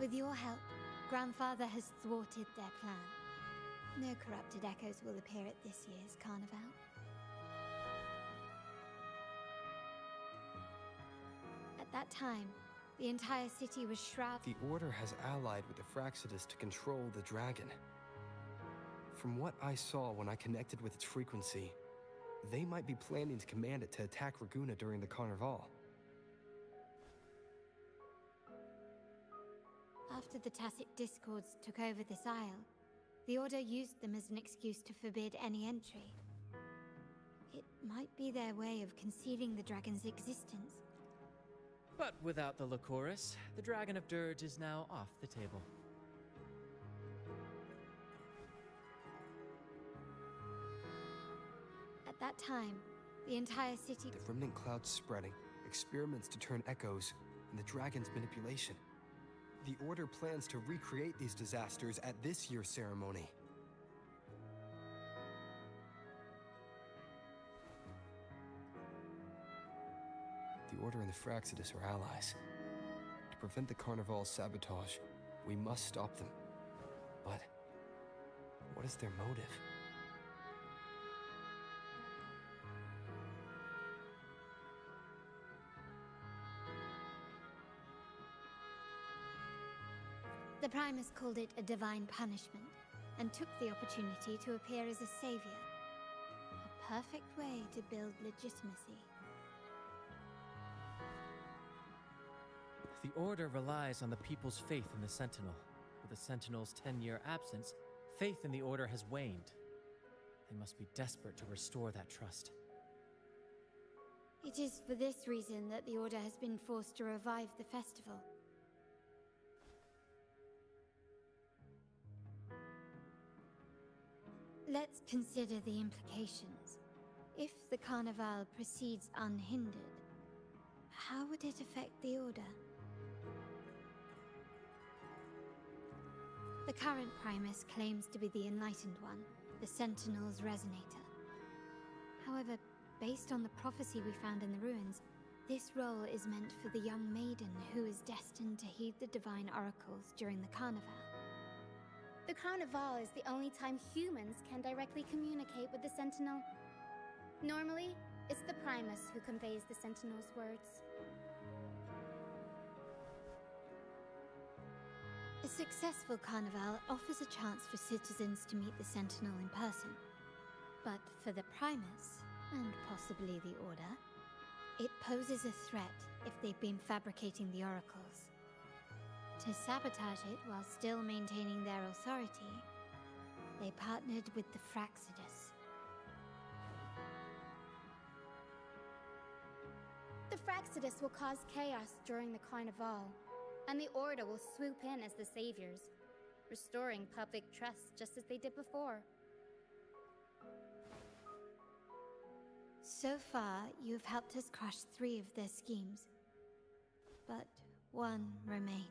With your help, Grandfather has thwarted their plan. No corrupted echoes will appear at this year's carnival. At that time, the entire city was shrouded. The Order has allied with the Fraxides to control the dragon. From what I saw when I connected with its frequency, they might be planning to command it to attack Raguna during the carnival. After the tacit discords took over this isle, the Order used them as an excuse to forbid any entry. It might be their way of concealing the dragon's existence. But without the Lycoris, the Dragon of Dirge is now off the table. At that time, the entire city... The remnant clouds spreading, experiments to turn echoes, and the dragon's manipulation. The Order plans to recreate these disasters at this year's ceremony. The Order and the Fraxidus are allies. To prevent the Carnival's sabotage, we must stop them. But what is their motive? The Primus called it a divine punishment, and took the opportunity to appear as a savior. A perfect way to build legitimacy. The Order relies on the people's faith in the Sentinel. With the Sentinel's 10-year absence, faith in the Order has waned. They must be desperate to restore that trust. It is for this reason that the Order has been forced to revive the festival. Let's consider the implications. If the Carnival proceeds unhindered, how would it affect the Order? The current Primus claims to be the Enlightened One, the Sentinel's Resonator. However, based on the prophecy we found in the ruins, this role is meant for the young maiden who is destined to heed the divine oracles during the Carnival. The Carnival is the only time humans can directly communicate with the Sentinel. Normally, it's the Primus who conveys the Sentinel's words. A successful Carnival offers a chance for citizens to meet the Sentinel in person. But for the Primus, and possibly the Order, it poses a threat if they've been fabricating the oracles. To sabotage it while still maintaining their authority, they partnered with the Fraxidus. The Fraxidus will cause chaos during the Carnival, and the Order will swoop in as the saviors, restoring public trust just as they did before. So far, you have helped us crush 3 of their schemes. But one remains.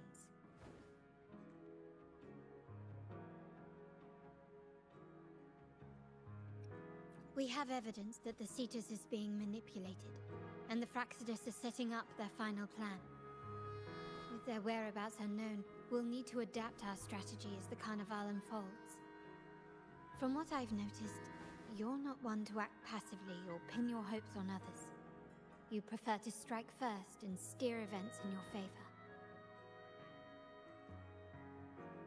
We have evidence that the Cetus is being manipulated, and the Fraxidus are setting up their final plan. With their whereabouts unknown, we'll need to adapt our strategy as the Carnival unfolds. From what I've noticed, you're not one to act passively or pin your hopes on others. You prefer to strike first and steer events in your favor.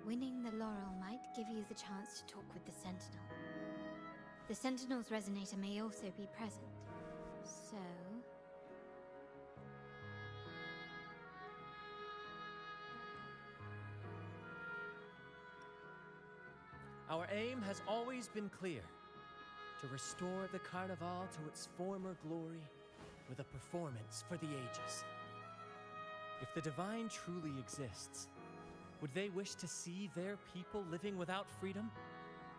Winning the laurel might give you the chance to talk with the Sentinel. The Sentinel's Resonator may also be present, so... Our aim has always been clear: to restore the Carnival to its former glory with a performance for the ages. If the Divine truly exists, would they wish to see their people living without freedom?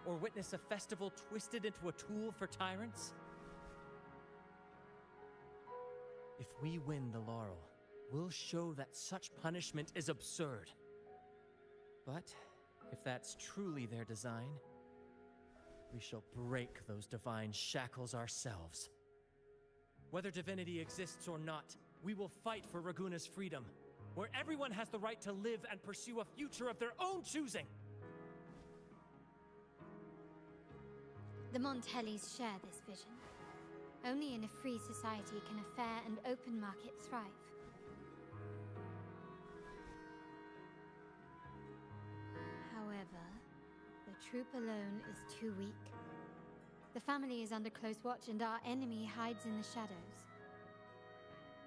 Or witness a festival twisted into a tool for tyrants? If we win the laurel, we'll show that such punishment is absurd. But if that's truly their design, we shall break those divine shackles ourselves. Whether divinity exists or not, we will fight for Raguna's freedom, where everyone has the right to live and pursue a future of their own choosing. The Montellis share this vision. Only in a free society can a fair and open market thrive. However, the troop alone is too weak. The family is under close watch and our enemy hides in the shadows.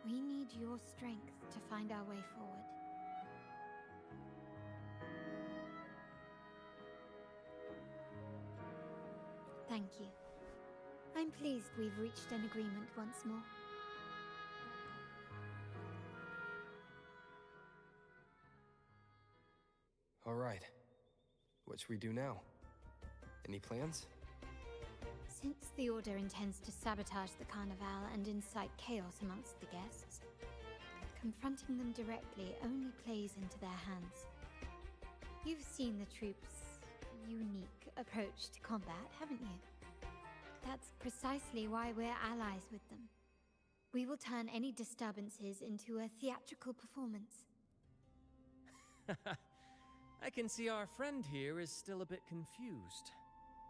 We need your strength to find our way forward. Thank you. I'm pleased we've reached an agreement once more. All right. What should we do now? Any plans? Since the Order intends to sabotage the Carnival and incite chaos amongst the guests, confronting them directly only plays into their hands. You've seen the troops' unique approach to combat, haven't you? That's precisely why we're allies with them. We will turn any disturbances into a theatrical performance. I can see our friend here is still a bit confused.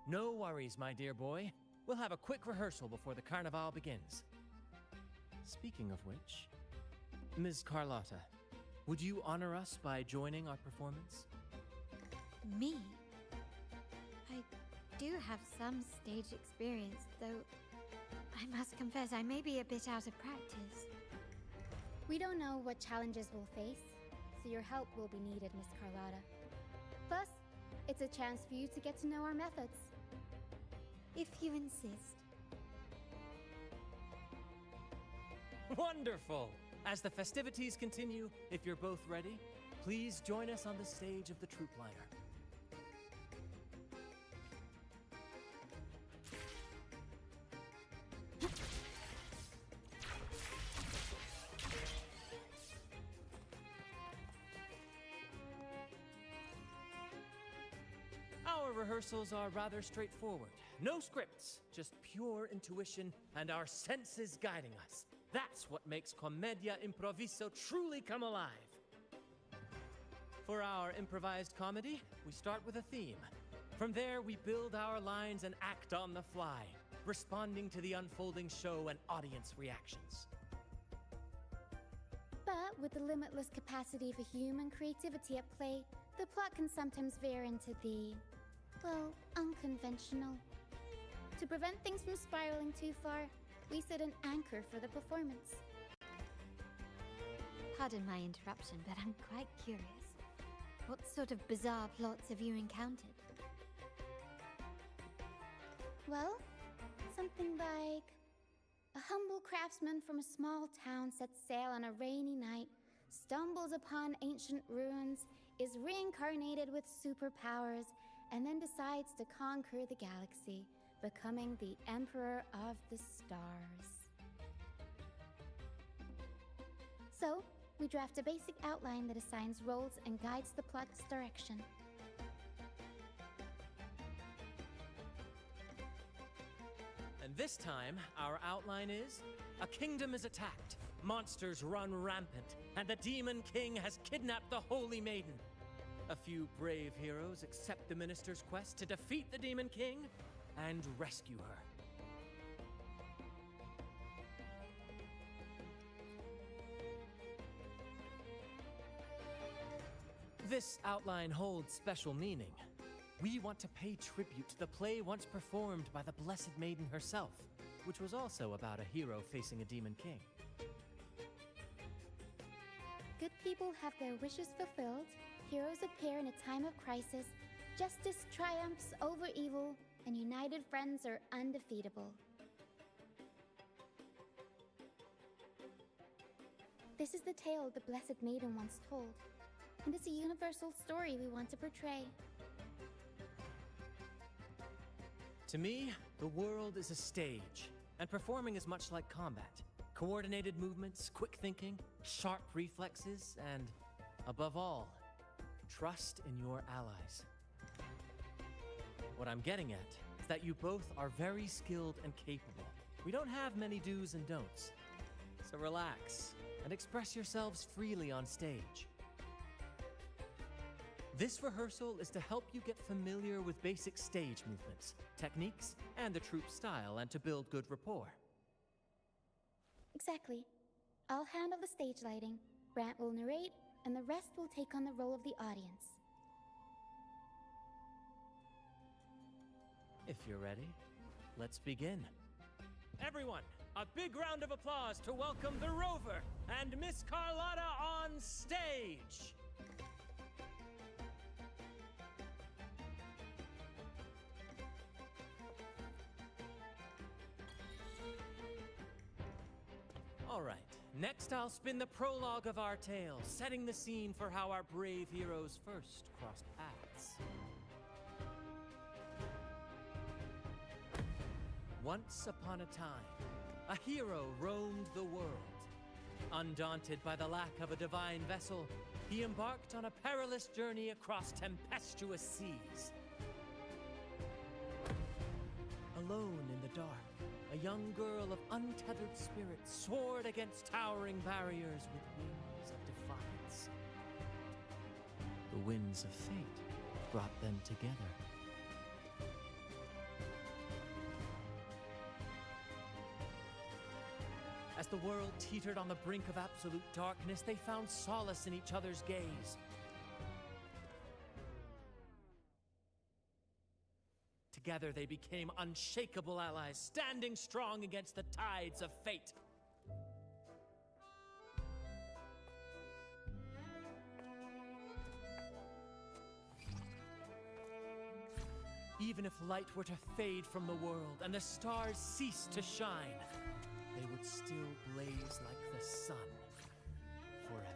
No worries, my dear boy. We'll have a quick rehearsal before the carnival begins. Speaking of which, Ms. Carlotta, would you honor us by joining our performance? Me? I do have some stage experience, though I must confess I may be a bit out of practice. We don't know what challenges we'll face, so your help will be needed, Miss Carlotta. Plus, it's a chance for you to get to know our methods. If you insist. Wonderful! As the festivities continue, if you're both ready, please join us on the stage of the troop liner. Our rehearsals are rather straightforward. No scripts, just pure intuition and our senses guiding us. That's what makes Commedia Improviso truly come alive. For our improvised comedy, we start with a theme. From there, we build our lines and act on the fly, responding to the unfolding show and audience reactions. But with the limitless capacity for human creativity at play, the plot can sometimes veer into the, well, unconventional. To prevent things from spiraling too far, we set an anchor for the performance. Pardon my interruption, but I'm quite curious. What sort of bizarre plots have you encountered? Well, something like a humble craftsman from a small town sets sail on a rainy night, stumbles upon ancient ruins, is reincarnated with superpowers, and then decides to conquer the galaxy, becoming the Emperor of the Stars. So, we draft a basic outline that assigns roles and guides the plot's direction. And this time, our outline is, a kingdom is attacked, monsters run rampant, and the Demon King has kidnapped the Holy Maiden. A few brave heroes accept the minister's quest to defeat the Demon King and rescue her. This outline holds special meaning. We want to pay tribute to the play once performed by the Blessed Maiden herself, which was also about a hero facing a Demon King. Good people have their wishes fulfilled, heroes appear in a time of crisis, justice triumphs over evil, and united friends are undefeatable. This is the tale the Blessed Maiden once told, and it's a universal story we want to portray. To me, the world is a stage, and performing is much like combat. Coordinated movements, quick thinking, sharp reflexes, and, above all, trust in your allies. What I'm getting at is that you both are very skilled and capable. We don't have many do's and don'ts. So relax and express yourselves freely on stage. This rehearsal is to help you get familiar with basic stage movements, techniques, and the troupe style, and to build good rapport. Exactly. I'll handle the stage lighting, Brant will narrate, and the rest will take on the role of the audience. If you're ready, let's begin. Everyone, a big round of applause to welcome the Rover and Miss Carlotta on stage! All right, next I'll spin the prologue of our tale, setting the scene for how our brave heroes first crossed paths. Once upon a time, a hero roamed the world. Undaunted by the lack of a divine vessel, he embarked on a perilous journey across tempestuous seas. Alone in the dark, a young girl of untethered spirit soared against towering barriers with wings of defiance. The winds of fate brought them together. As the world teetered on the brink of absolute darkness, they found solace in each other's gaze. Together they became unshakable allies, standing strong against the tides of fate. Even if light were to fade from the world and the stars cease to shine, they would still blaze like the sun forever.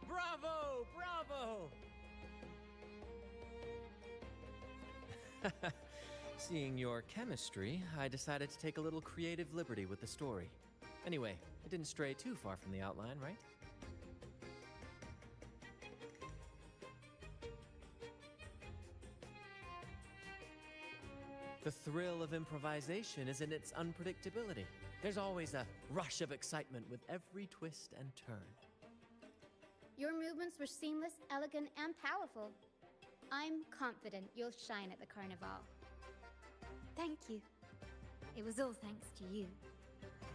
Bravo! Bravo! Seeing your chemistry, I decided to take a little creative liberty with the story. Anyway, it didn't stray too far from the outline, right? The thrill of improvisation is in its unpredictability. There's always a rush of excitement with every twist and turn. Your movements were seamless, elegant, and powerful. I'm confident you'll shine at the carnival. Thank you. It was all thanks to you.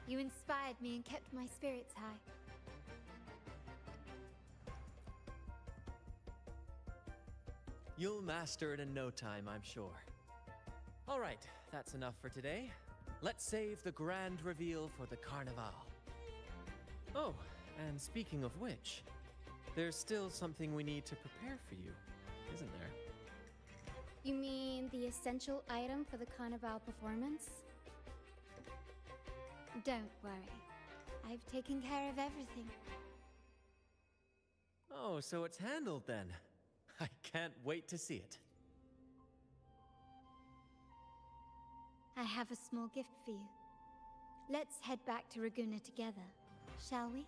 You inspired me and kept my spirits high. You'll master it in no time, I'm sure. All right, that's enough for today. Let's save the grand reveal for the carnival. Oh, and speaking of which, there's still something we need to prepare for you, isn't there? You mean the essential item for the carnival performance? Don't worry. I've taken care of everything. Oh, so it's handled then. I can't wait to see it. I have a small gift for you. Let's head back to Raguna together, shall we?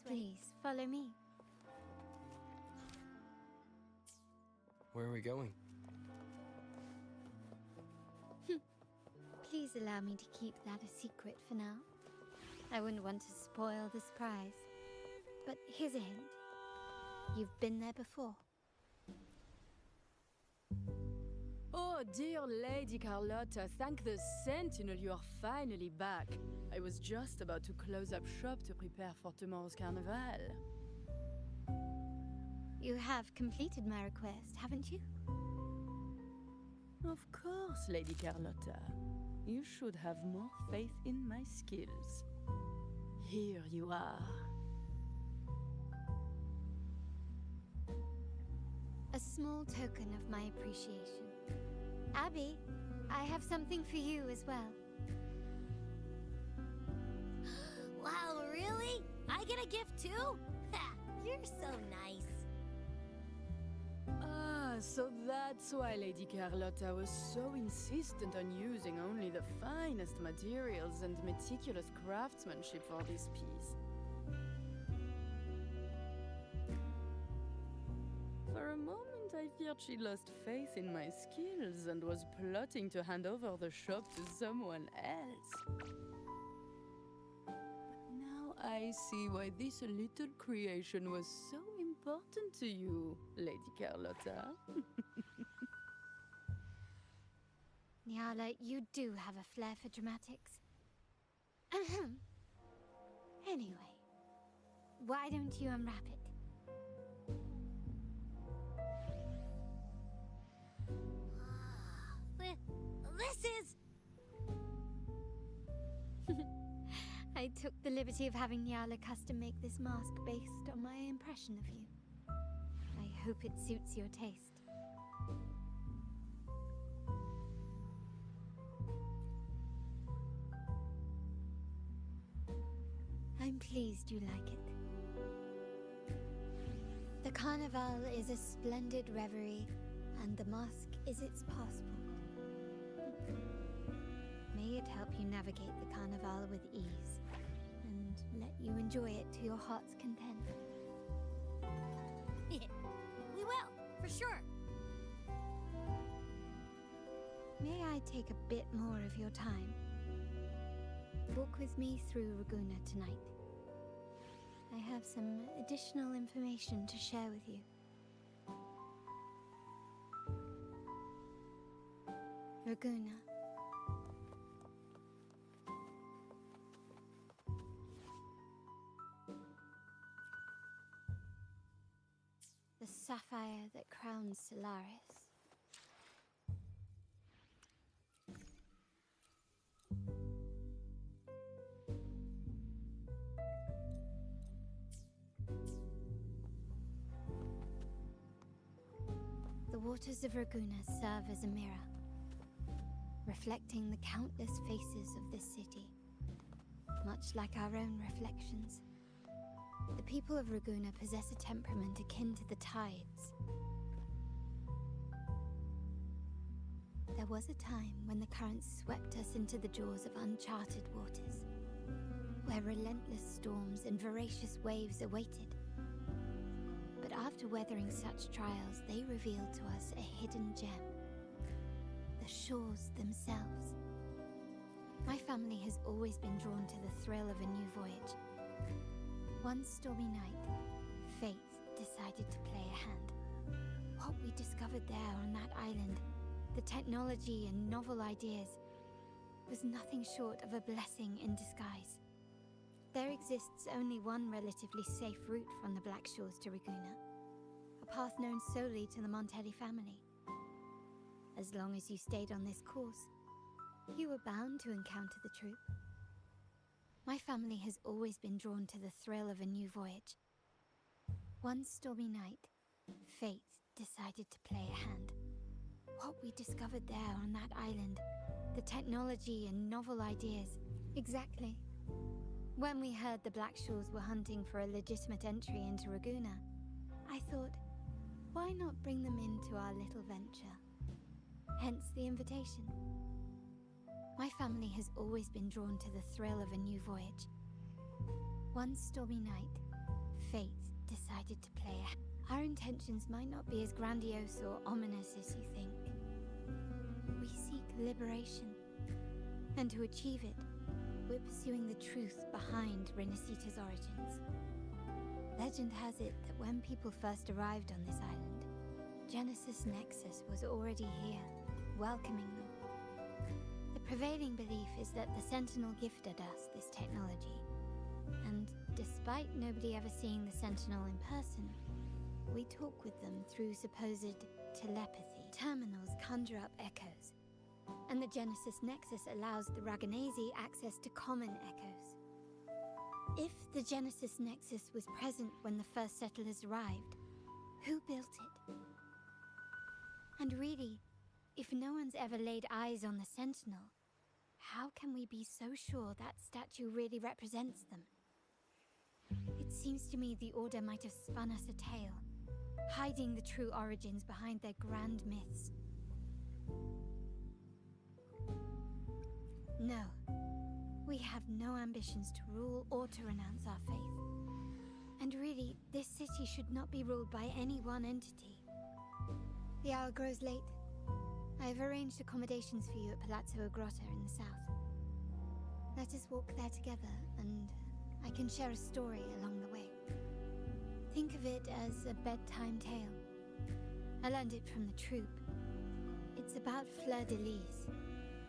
Please, follow me. Where are we going? Please allow me to keep that a secret for now. I wouldn't want to spoil the surprise. But here's a hint. You've been there before. Oh, dear Lady Carlotta, thank the Sentinel you are finally back. I was just about to close up shop to prepare for tomorrow's carnival. You have completed my request, haven't you? Of course, Lady Carlotta. You should have more faith in my skills. Here you are. A small token of my appreciation. Abby, I have something for you as well. Wow, really? I get a gift too? Ha! You're so nice. Ah, so that's why Lady Carlotta was so insistent on using only the finest materials and meticulous craftsmanship for this piece. For a moment, I feared she lost faith in my skills and was plotting to hand over the shop to someone else. But now I see why this little creation was so important to you, Lady Carlotta. Nyala, you do have a flair for dramatics. Anyway, why don't you unwrap it? This is... I took the liberty of having Nyala custom make this mask based on my impression of you. I hope it suits your taste. I'm pleased you like it. The Carnival is a splendid reverie, and the mask is its passport. May it help you navigate the Carnival with ease, and let you enjoy it to your heart's content. We will, for sure. May I take a bit more of your time? Walk with me through Raguna tonight. I have some additional information to share with you. Raguna. The sapphire that crowns Solaris. The waters of Raguna serve as a mirror, reflecting the countless faces of this city, much like our own reflections. The people of Raguna possess a temperament akin to the tides. There was a time when the currents swept us into the jaws of uncharted waters, where relentless storms and voracious waves awaited. But after weathering such trials, they revealed to us a hidden gem, the shores themselves. My family has always been drawn to the thrill of a new voyage. One stormy night, fate decided to play a hand. What we discovered there on that island, the technology and novel ideas, was nothing short of a blessing in disguise. There exists only one relatively safe route from the Black Shores to Raguna, a path known solely to the Montelli family. As long as you stayed on this course, you were bound to encounter the troop. My family has always been drawn to the thrill of a new voyage. One stormy night, fate decided to play a hand. What we discovered there on that island, the technology and novel ideas, exactly. When we heard the Black Shores were hunting for a legitimate entry into Raguna, I thought, why not bring them into our little venture? Hence the invitation. My family has always been drawn to the thrill of a new voyage. One stormy night, fate decided to play a hand. Our intentions might not be as grandiose or ominous as you think. We seek liberation, and to achieve it, we're pursuing the truth behind Renacita's origins. Legend has it that when people first arrived on this island, Genesis Nexus was already here, welcoming them. The prevailing belief is that the Sentinel gifted us this technology, and despite nobody ever seeing the Sentinel in person, we talk with them through supposed telepathy. Terminals conjure up echoes, and the Genesis Nexus allows the Raganese access to common echoes. If the Genesis Nexus was present when the first settlers arrived, who built it? And really, if no one's ever laid eyes on the Sentinel, how can we be so sure that statue really represents them? It seems to me the Order might have spun us a tale, hiding the true origins behind their grand myths. No, we have no ambitions to rule or to renounce our faith. And really, this city should not be ruled by any one entity. The hour grows late. I have arranged accommodations for you at Palazzo Agrota in the south. Let us walk there together, and I can share a story along the way. Think of it as a bedtime tale. I learned it from the troupe. It's about Fleur de Lis,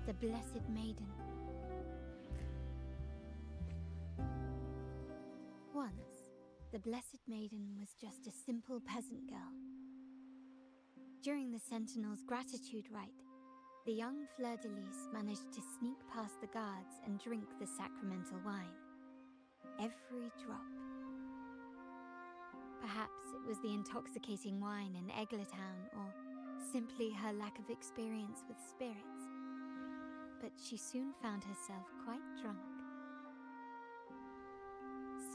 the Blessed Maiden. Once, the Blessed Maiden was just a simple peasant girl. During the Sentinel's gratitude rite, the young Fleur de Lis managed to sneak past the guards and drink the sacramental wine. Every drop. Perhaps it was the intoxicating wine in Eggletown, or simply her lack of experience with spirits. But she soon found herself quite drunk.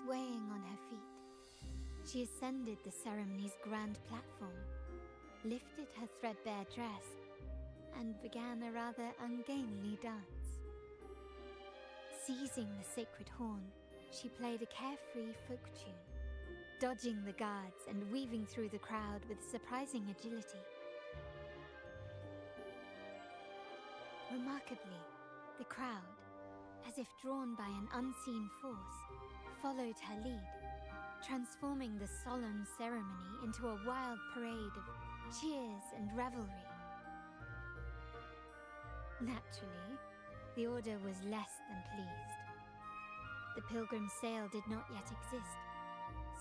Swaying on her feet, she ascended the ceremony's grand platform, lifted her threadbare dress, and began a rather ungainly dance. Seizing the sacred horn, she played a carefree folk tune, dodging the guards and weaving through the crowd with surprising agility. Remarkably, the crowd, as if drawn by an unseen force, followed her lead, transforming the solemn ceremony into a wild parade of cheers and revelry. Naturally, the Order was less than pleased. The pilgrim sale did not yet exist,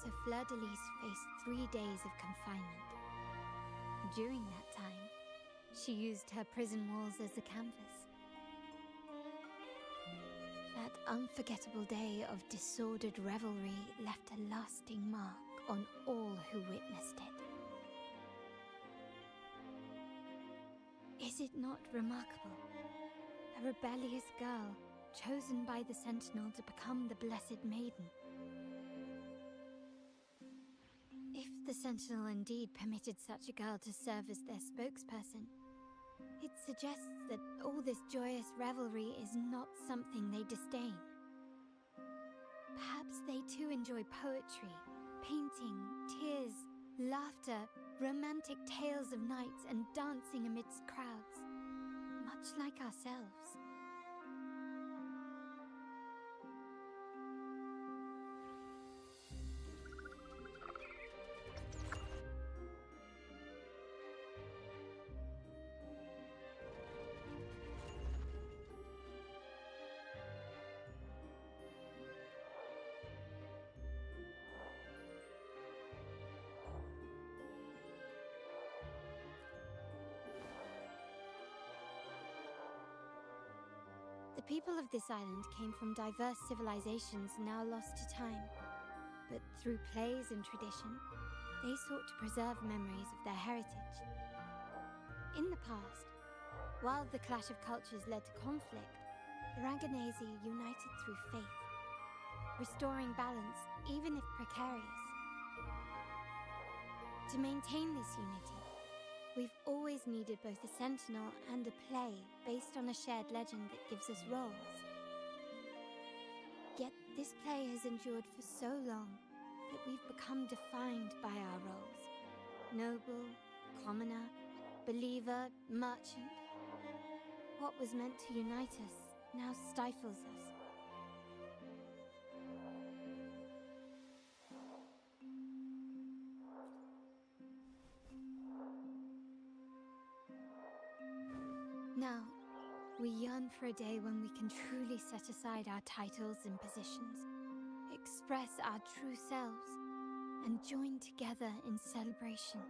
so Fleur de Lis faced 3 days of confinement. During that time, she used her prison walls as a canvas. That unforgettable day of disordered revelry left a lasting mark on all who witnessed it. Is it not remarkable? A rebellious girl chosen by the Sentinel to become the Blessed Maiden. If the Sentinel indeed permitted such a girl to serve as their spokesperson, it suggests that all this joyous revelry is not something they disdain. Perhaps they too enjoy poetry, painting, tears, laughter, romantic tales of knights, and dancing amidst crowds, much like ourselves. The people of this island came from diverse civilizations now lost to time. But through plays and tradition, they sought to preserve memories of their heritage. In the past, while the clash of cultures led to conflict, the Ragganese united through faith, restoring balance even if precarious. To maintain this unity, we've always needed both a sentinel and a play based on a shared legend that gives us roles. Yet this play has endured for so long that we've become defined by our roles. Noble, commoner, believer, merchant. What was meant to unite us now stifles us. Now, we yearn for a day when we can truly set aside our titles and positions, express our true selves, and join together in celebration.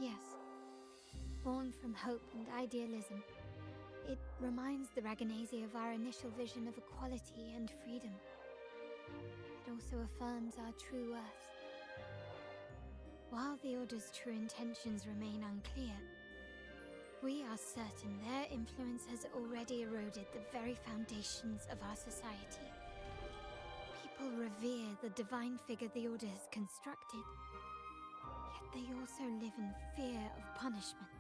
Yes, born from hope and idealism, it reminds the Ragganese of our initial vision of equality and freedom. It also affirms our true worth. While the Order's true intentions remain unclear, we are certain their influence has already eroded the very foundations of our society. People revere the divine figure the Order has constructed, yet they also live in fear of punishment.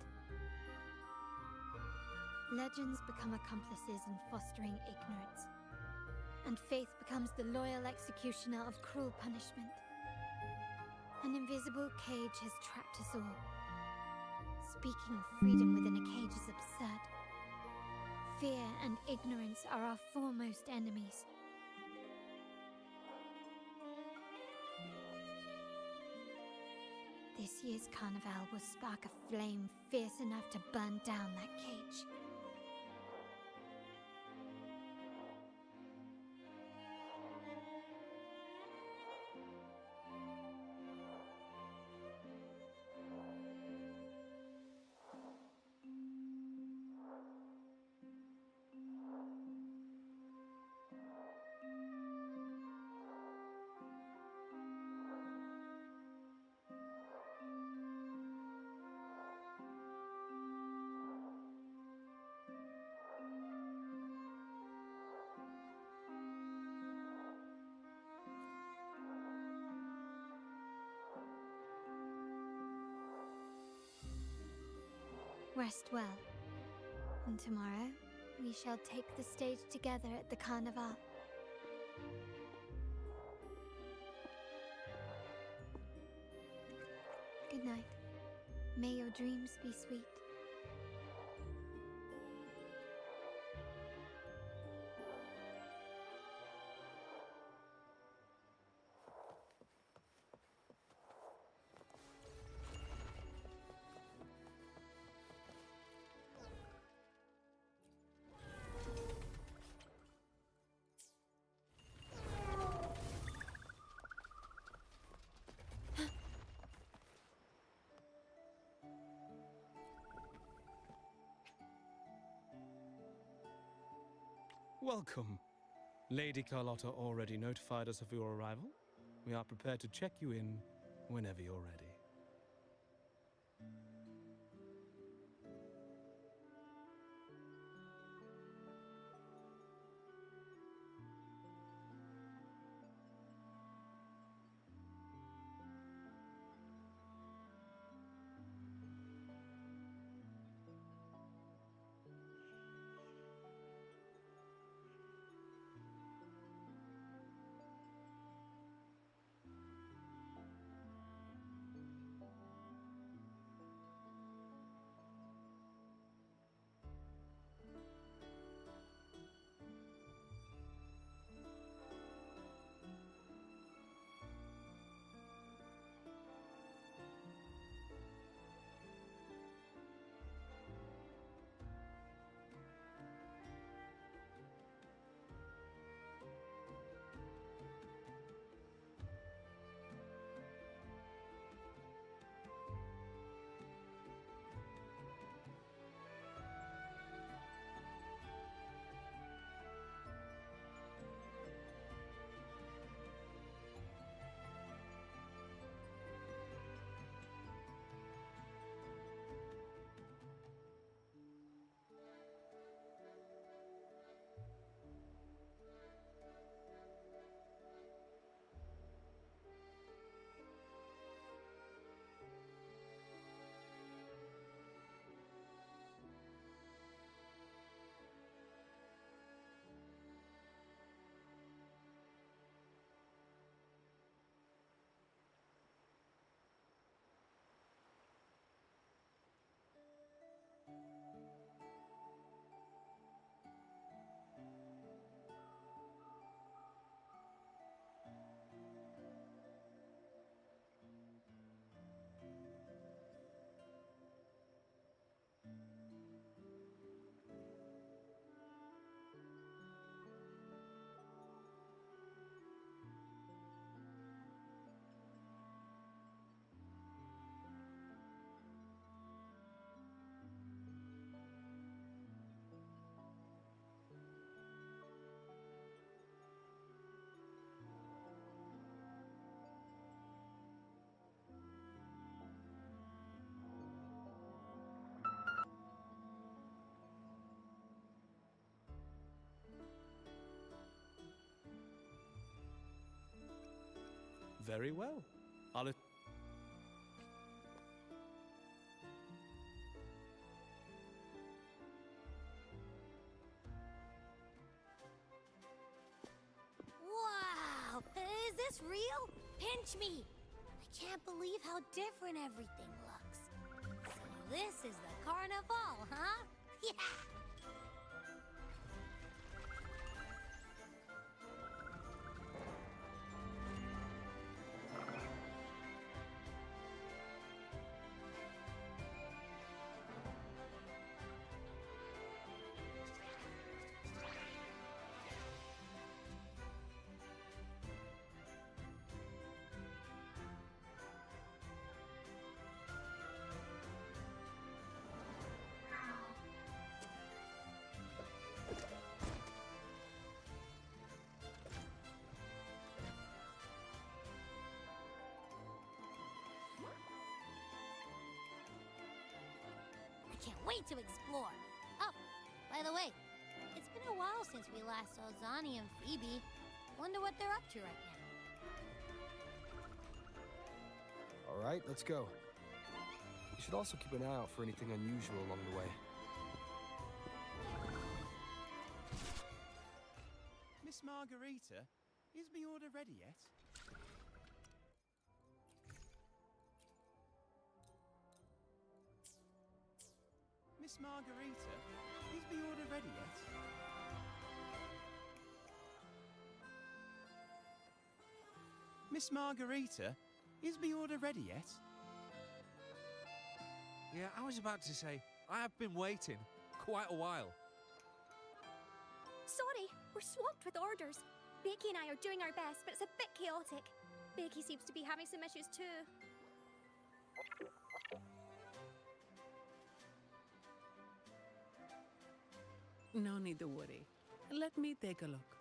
Legends become accomplices in fostering ignorance, and faith becomes the loyal executioner of cruel punishment. An invisible cage has trapped us all. Speaking of freedom within a cage is absurd. Fear and ignorance are our foremost enemies. This year's carnival will spark a flame fierce enough to burn down that cage. Rest well, and tomorrow we shall take the stage together at the carnival. Good night. May your dreams be sweet. Welcome. Lady Carlotta already notified us of your arrival. We are prepared to check you in whenever you're ready. Very well. I'll... Wow! Is this real? Pinch me! I can't believe how different everything looks. So this is the carnival, huh? Yeah! Can't wait to explore. Oh, by the way, it's been a while since we last saw Zani and Phoebe. Wonder what they're up to right now. All right, let's go. We should also keep an eye out for anything unusual along the way. Miss Margarita, is my order ready yet? Miss Margarita, is my order ready yet? Miss Margarita, is my order ready yet? Yeah, I was about to say, I have been waiting quite a while. Sorry, we're swamped with orders. Becky and I are doing our best, but it's a bit chaotic. Becky seems to be having some issues too. No need to worry. Let me take a look.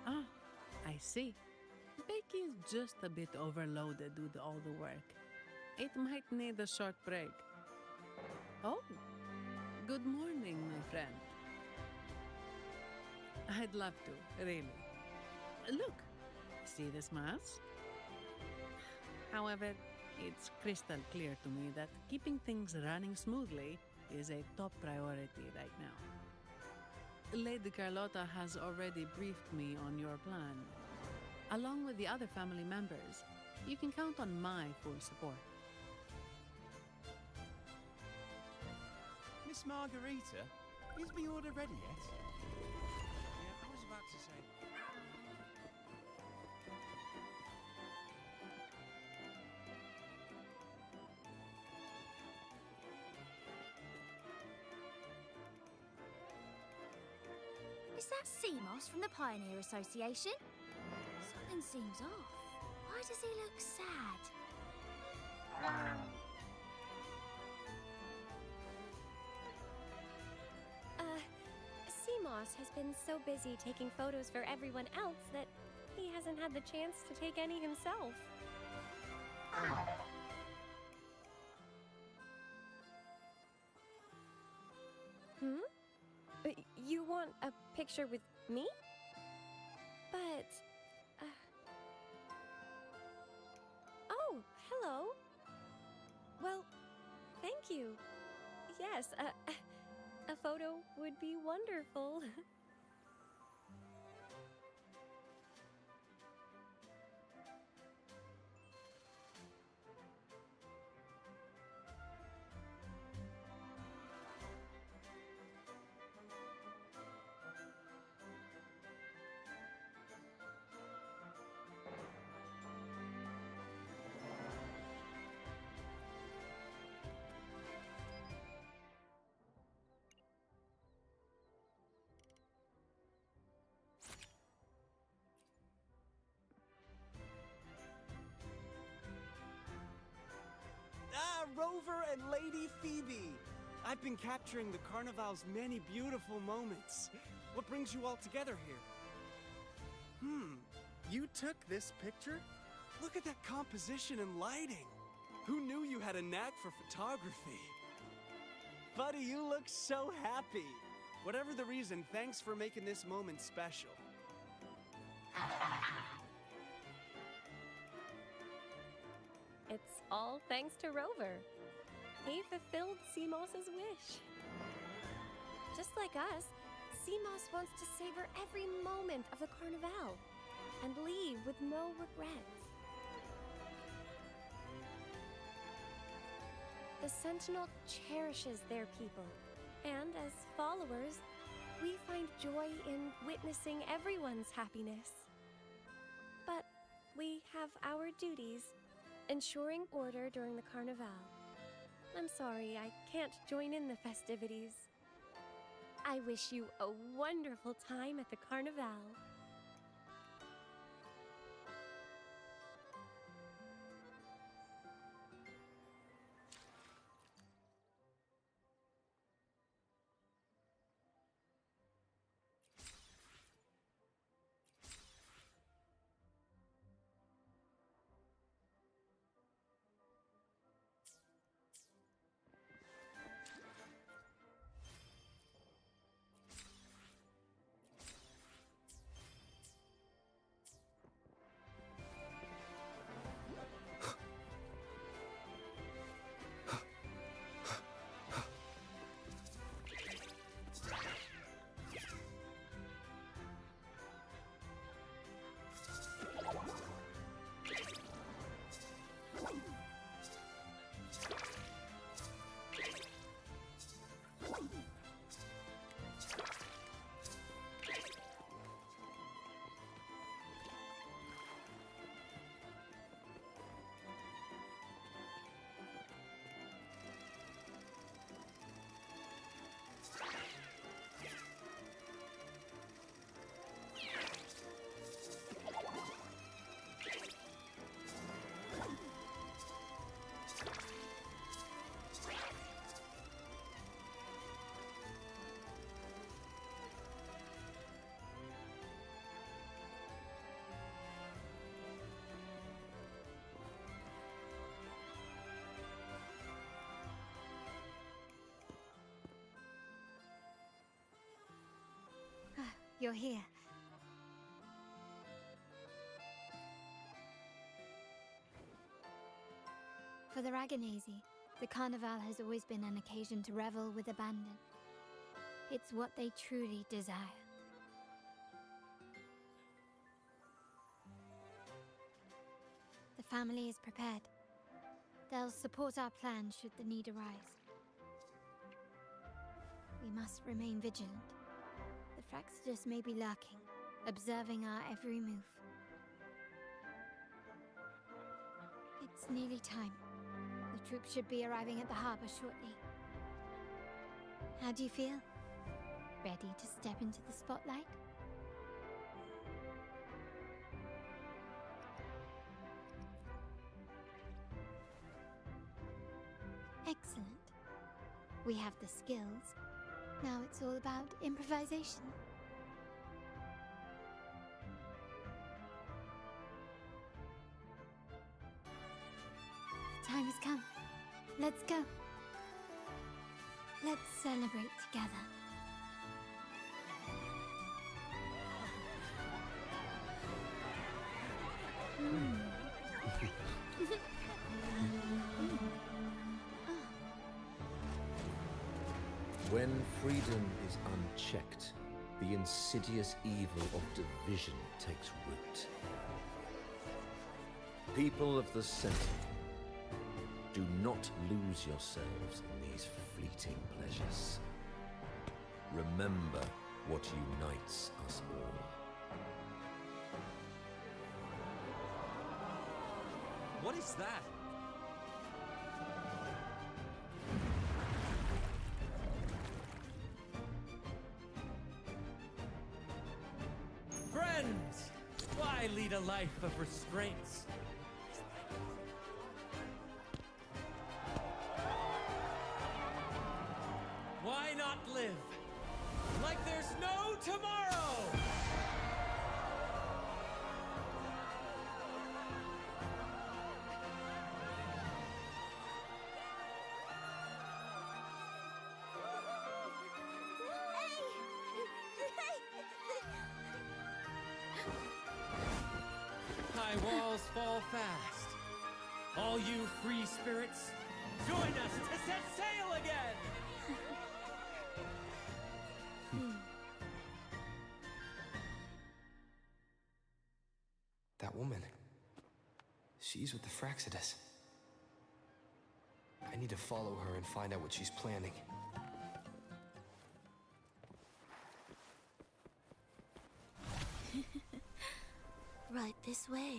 Ah, I see. Becky is just a bit overloaded with all the work. It might need a short break. Oh, good morning, my friend. I'd love to, really. Look, see this mask? However, it's crystal clear to me that keeping things running smoothly is a top priority right now. Lady Carlotta has already briefed me on your plan. Along with the other family members, you can count on my full support. Miss Margarita, is my order ready yet? Yeah, I was about to say... Is that Seamoss from the Pioneer Association? Something seems off. Why does he look sad? Seamoss has been so busy taking photos for everyone else that he hasn't had the chance to take any himself. You want a picture with me? But... Oh, hello. Well, thank you. Yes, a photo would be wonderful. Ah, Rover and Lady Phoebe! I've been capturing the Carnival's many beautiful moments. What brings you all together here? You took this picture? Look at that composition and lighting! Who knew you had a knack for photography? Buddy, you look so happy! Whatever the reason, thanks for making this moment special. all thanks to Rover. He fulfilled Seamoss's wish. Just like us, Seamoss wants to savor every moment of the Carnival and leave with no regrets. The Sentinel cherishes their people, and as followers, we find joy in witnessing everyone's happiness. But we have our duties, ensuring order during the Carnival. I'm sorry I can't join in the festivities. I wish you a wonderful time at the Carnival. You're here. For the Raganazy, the Carnival has always been an occasion to revel with abandon. It's what they truly desire. The family is prepared. They'll support our plan should the need arise. We must remain vigilant. The Fraxidus may be lurking, observing our every move. It's nearly time. The troops should be arriving at the harbor shortly. How do you feel? Ready to step into the spotlight? Excellent. We have the skills. Now it's all about improvisation. The time has come. Let's go. Let's celebrate together. When freedom is unchecked, the insidious evil of division takes root. People of the Sentinel, do not lose yourselves in these fleeting pleasures. Remember what unites us all. What is that? Friends! Why lead a life of restraints? Why not live like there's no tomorrow? High walls fall fast. All you free spirits, join us to set sail again! That woman. She's with the Fraxidus. I need to follow her and find out what she's planning. Right this way.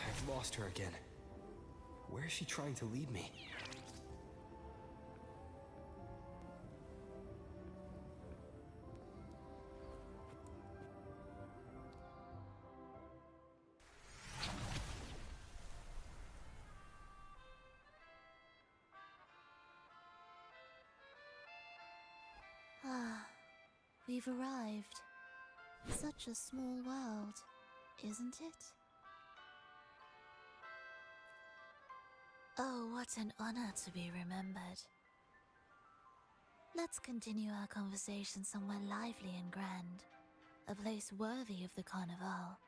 I've lost her again. Where is she trying to lead me? Ah, we've arrived. Such a small world, isn't it? Oh, what an honor to be remembered. Let's continue our conversation somewhere lively and grand. A place worthy of the Carnival,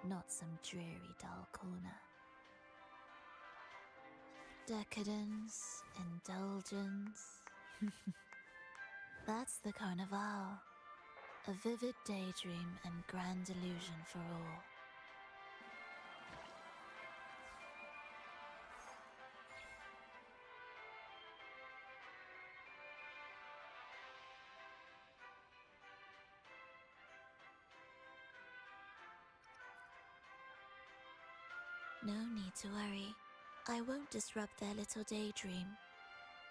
not some dreary, dull corner. Decadence, indulgence. That's the Carnival. A vivid daydream and grand illusion for all. No need to worry. I won't disrupt their little daydream.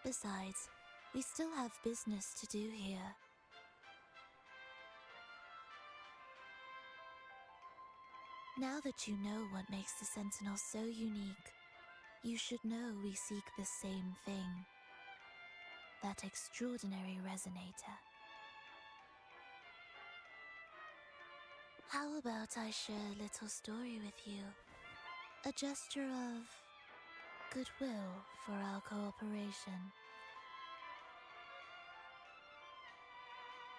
Besides, we still have business to do here. Now that you know what makes the Sentinel so unique, you should know we seek the same thing. That extraordinary resonator. How about I share a little story with you? A gesture of goodwill for our cooperation.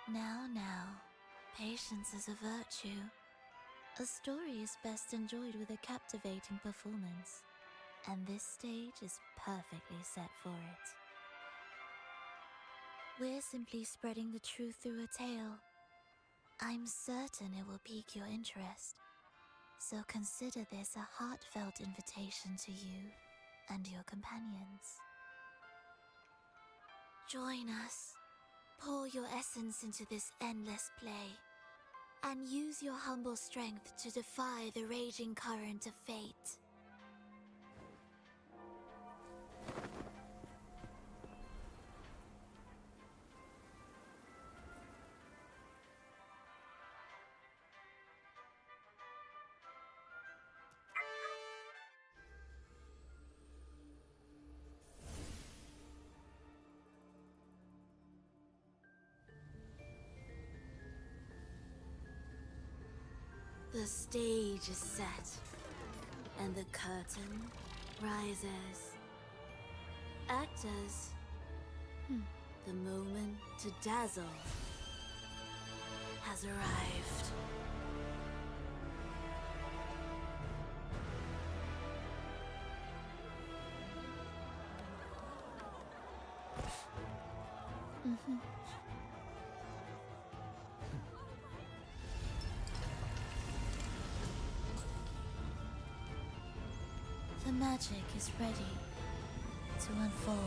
Now, patience is a virtue. A story is best enjoyed with a captivating performance, and this stage is perfectly set for it. We're simply spreading the truth through a tale. I'm certain it will pique your interest. So consider this a heartfelt invitation to you and your companions. Join us. Pour your essence into this endless play, and use your humble strength to defy the raging current of fate. The stage is set, and the curtain rises. Actors, the moment to dazzle has arrived. The magic is ready to unfold.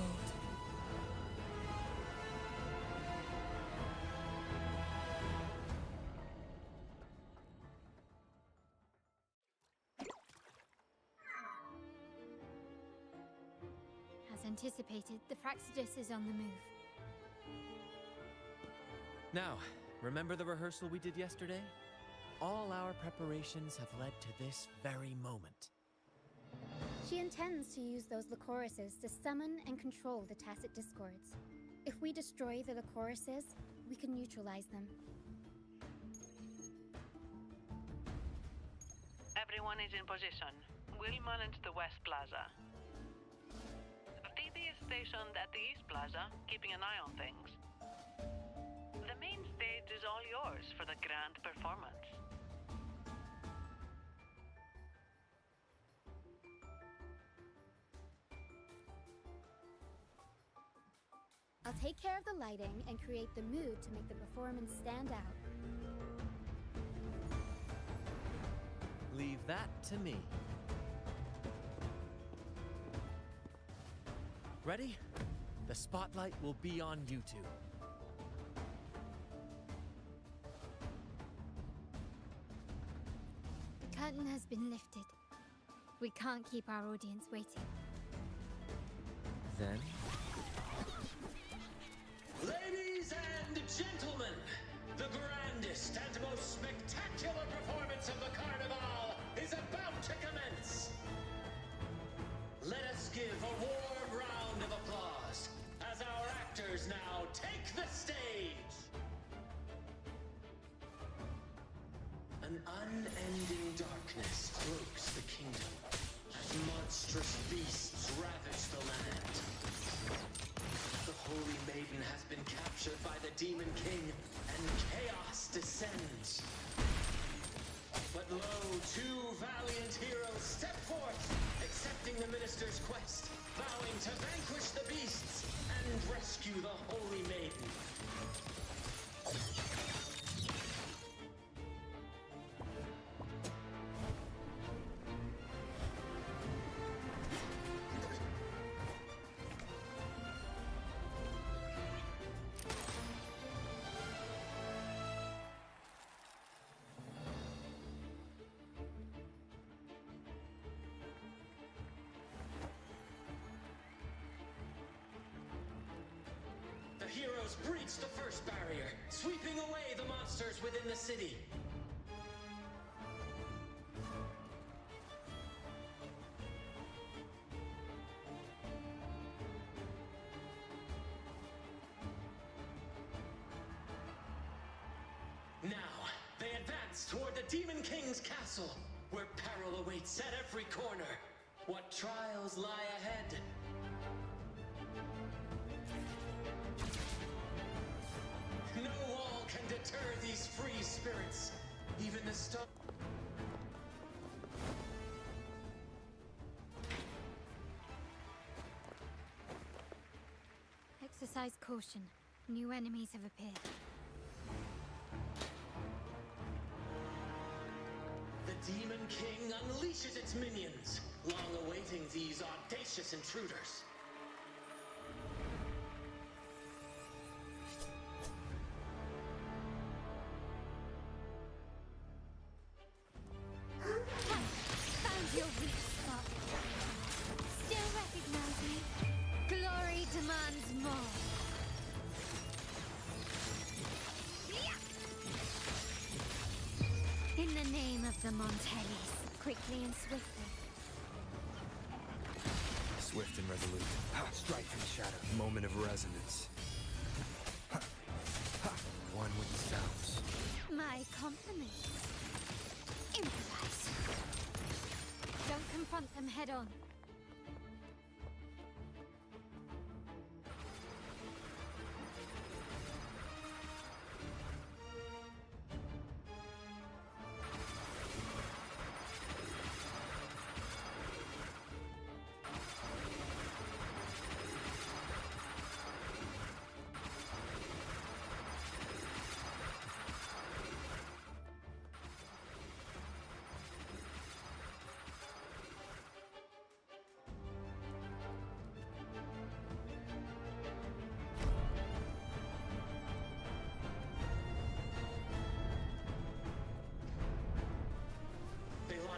As anticipated, the Fraxidus is on the move. Now, remember the rehearsal we did yesterday? All our preparations have led to this very moment. She intends to use those lichorices to summon and control the Tacit Discords. If we destroy the Lycoruses, we can neutralize them. Everyone is in position. We'll manage the West Plaza. Phoebe is stationed at the East Plaza, keeping an eye on things. The main stage is all yours for the grand performance. I'll take care of the lighting and create the mood to make the performance stand out. Leave that to me. Ready? The spotlight will be on you two. The curtain has been lifted. We can't keep our audience waiting. Then... Ladies and gentlemen, the grandest and most spectacular performance of the Carnival is about to commence. Let us give a warm round of applause as our actors now take the stage. An unending darkness cloaks the kingdom as monstrous beasts ravage the land. The Holy Maiden has been captured by the Demon King, and chaos descends. But lo, two valiant heroes step forth, accepting the Minister's quest, vowing to vanquish the beasts and rescue the Holy Maiden. The heroes breach the first barrier, sweeping away the monsters within the city. Now, they advance toward the Demon King's castle, where peril awaits at every corner. What trials lie ahead? No wall can deter these free spirits. Even the stone. Exercise caution. New enemies have appeared. The Demon King unleashes its minions, long awaiting these audacious intruders. Found your weak spot. Still recognize me? Glory demands more. In the name of the Montellis, quickly and swiftly. Swift and resolute. Ha! Strike from the shadow. Moment of resonance. Ha! Ha! One with the sounds. My compliments. Improvise. Don't confront them head on.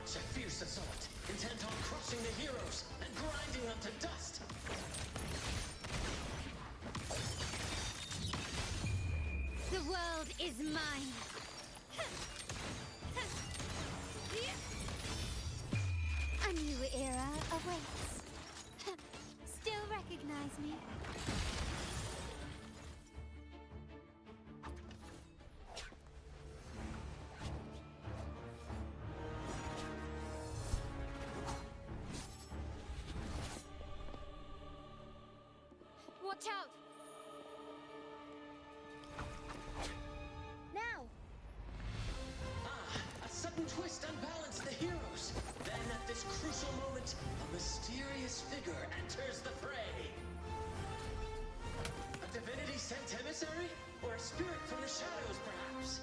A fierce assault, intent on crushing the heroes and grinding them to dust. The world is mine. A new era awaits. Still recognize me? A mysterious figure enters the fray. A divinity sent emissary? Or a spirit from the shadows, perhaps?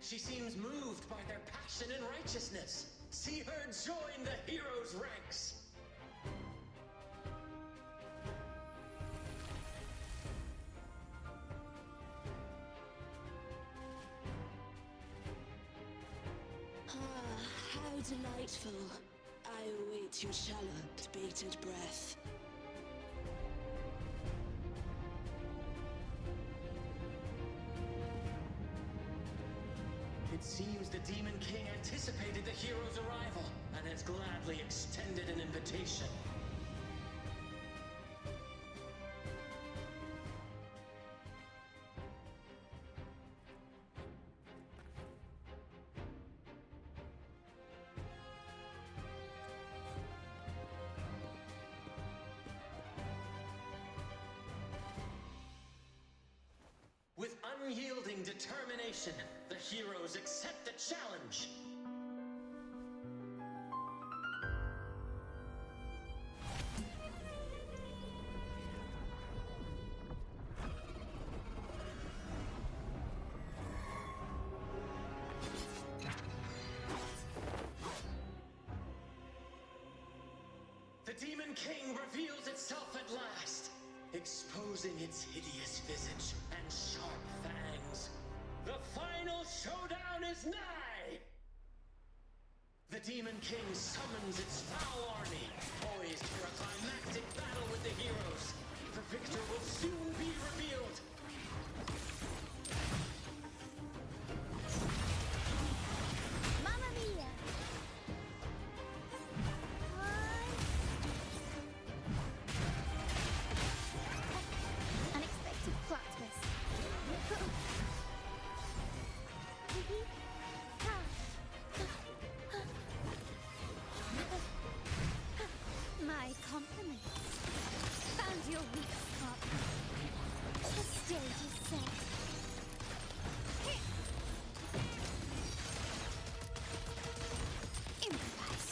She seems moved by their passion and righteousness. See her join the heroes' ranks. How delightful. I await your shallow, bated breath. It seems the Demon King anticipated the hero's arrival and has gladly extended an invitation. With unyielding determination, the heroes accept the challenge. The Demon King reveals itself at last, exposing its hideous visage and sharp fangs. The final showdown is nigh! The Demon King summons its foul army, poised for a climactic battle with the heroes. The victor will soon be revealed. Mamma mia! Unexpected plot twist. My compliments. Found your weak spot. The stage is set. Improvise.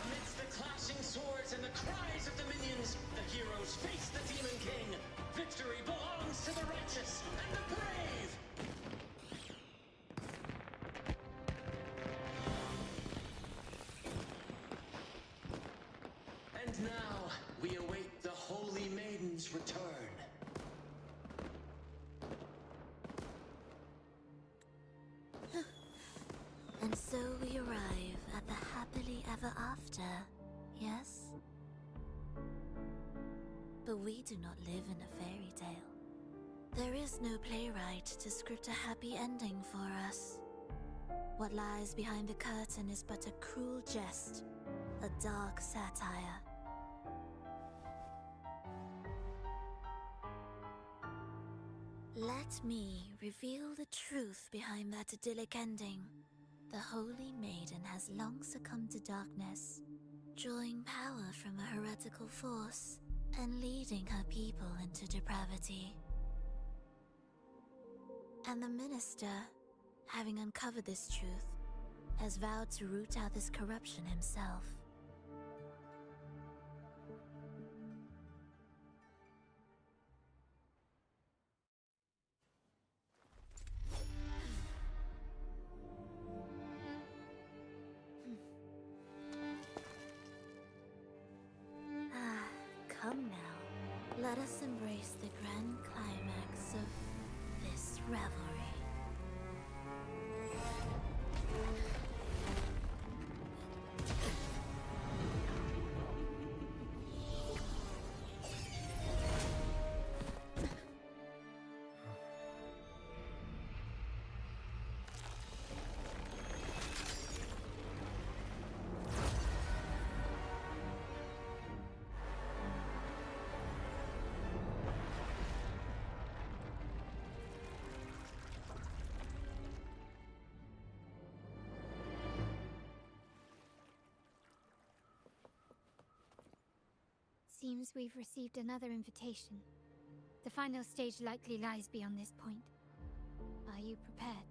Amidst the clashing swords and the cries of the minions, the heroes face the Demon King. Victory belongs to the righteous and the brave! And now, we await the Holy Maiden's return. And so we arrive at the happily ever after, yes? But we do not live in a fairy tale. There is no playwright to script a happy ending for us. What lies behind the curtain is but a cruel jest, a dark satire. Let me reveal the truth behind that idyllic ending. The Holy Maiden has long succumbed to darkness, drawing power from a heretical force and leading her people into depravity. And the minister, having uncovered this truth, has vowed to root out this corruption himself. Come now, let us embrace the grand climax of this revelry. seems we've received another invitation. The final stage likely lies beyond this point. Are you prepared?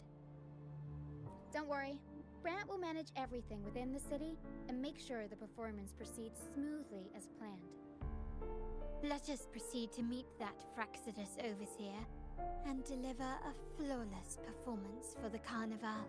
Don't worry. Brant will manage everything within the city and make sure the performance proceeds smoothly as planned. Let us proceed to meet that Fraxidus overseer and deliver a flawless performance for the Carnival.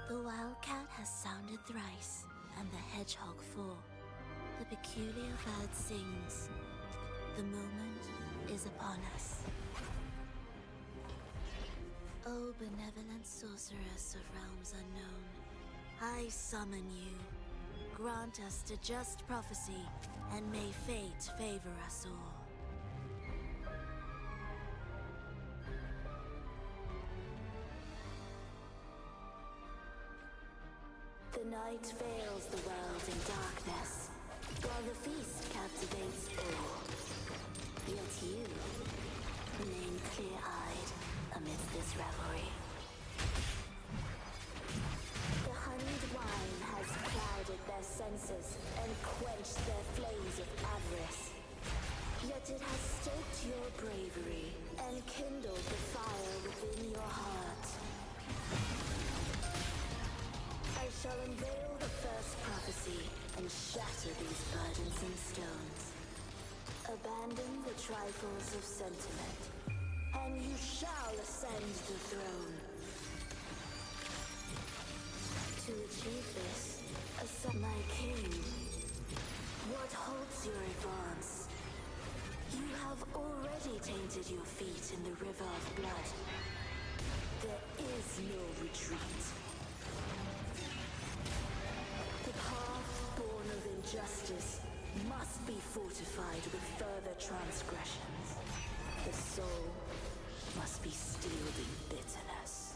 The wildcat has sounded thrice, and the hedgehog four. The peculiar bird sings. The moment is upon us. O benevolent sorceress of realms unknown, I summon you. Grant us to just prophecy, and may fate favor us all. The night veils the world in darkness, while the feast captivates all. Yet you remain clear-eyed amidst this revelry. The honeyed wine has clouded their senses and quenched their flames of avarice. Yet it has stoked your bravery and kindled the fire within your heart. I shall unveil the first prophecy and shatter these burdensome stones. Abandon the trifles of sentiment, and you shall ascend the throne. To achieve this, my king, what holds your advance? You have already tainted your feet in the river of blood. There is no retreat. The path born of injustice must be fortified with further transgressions. The soul must be steeled in bitterness.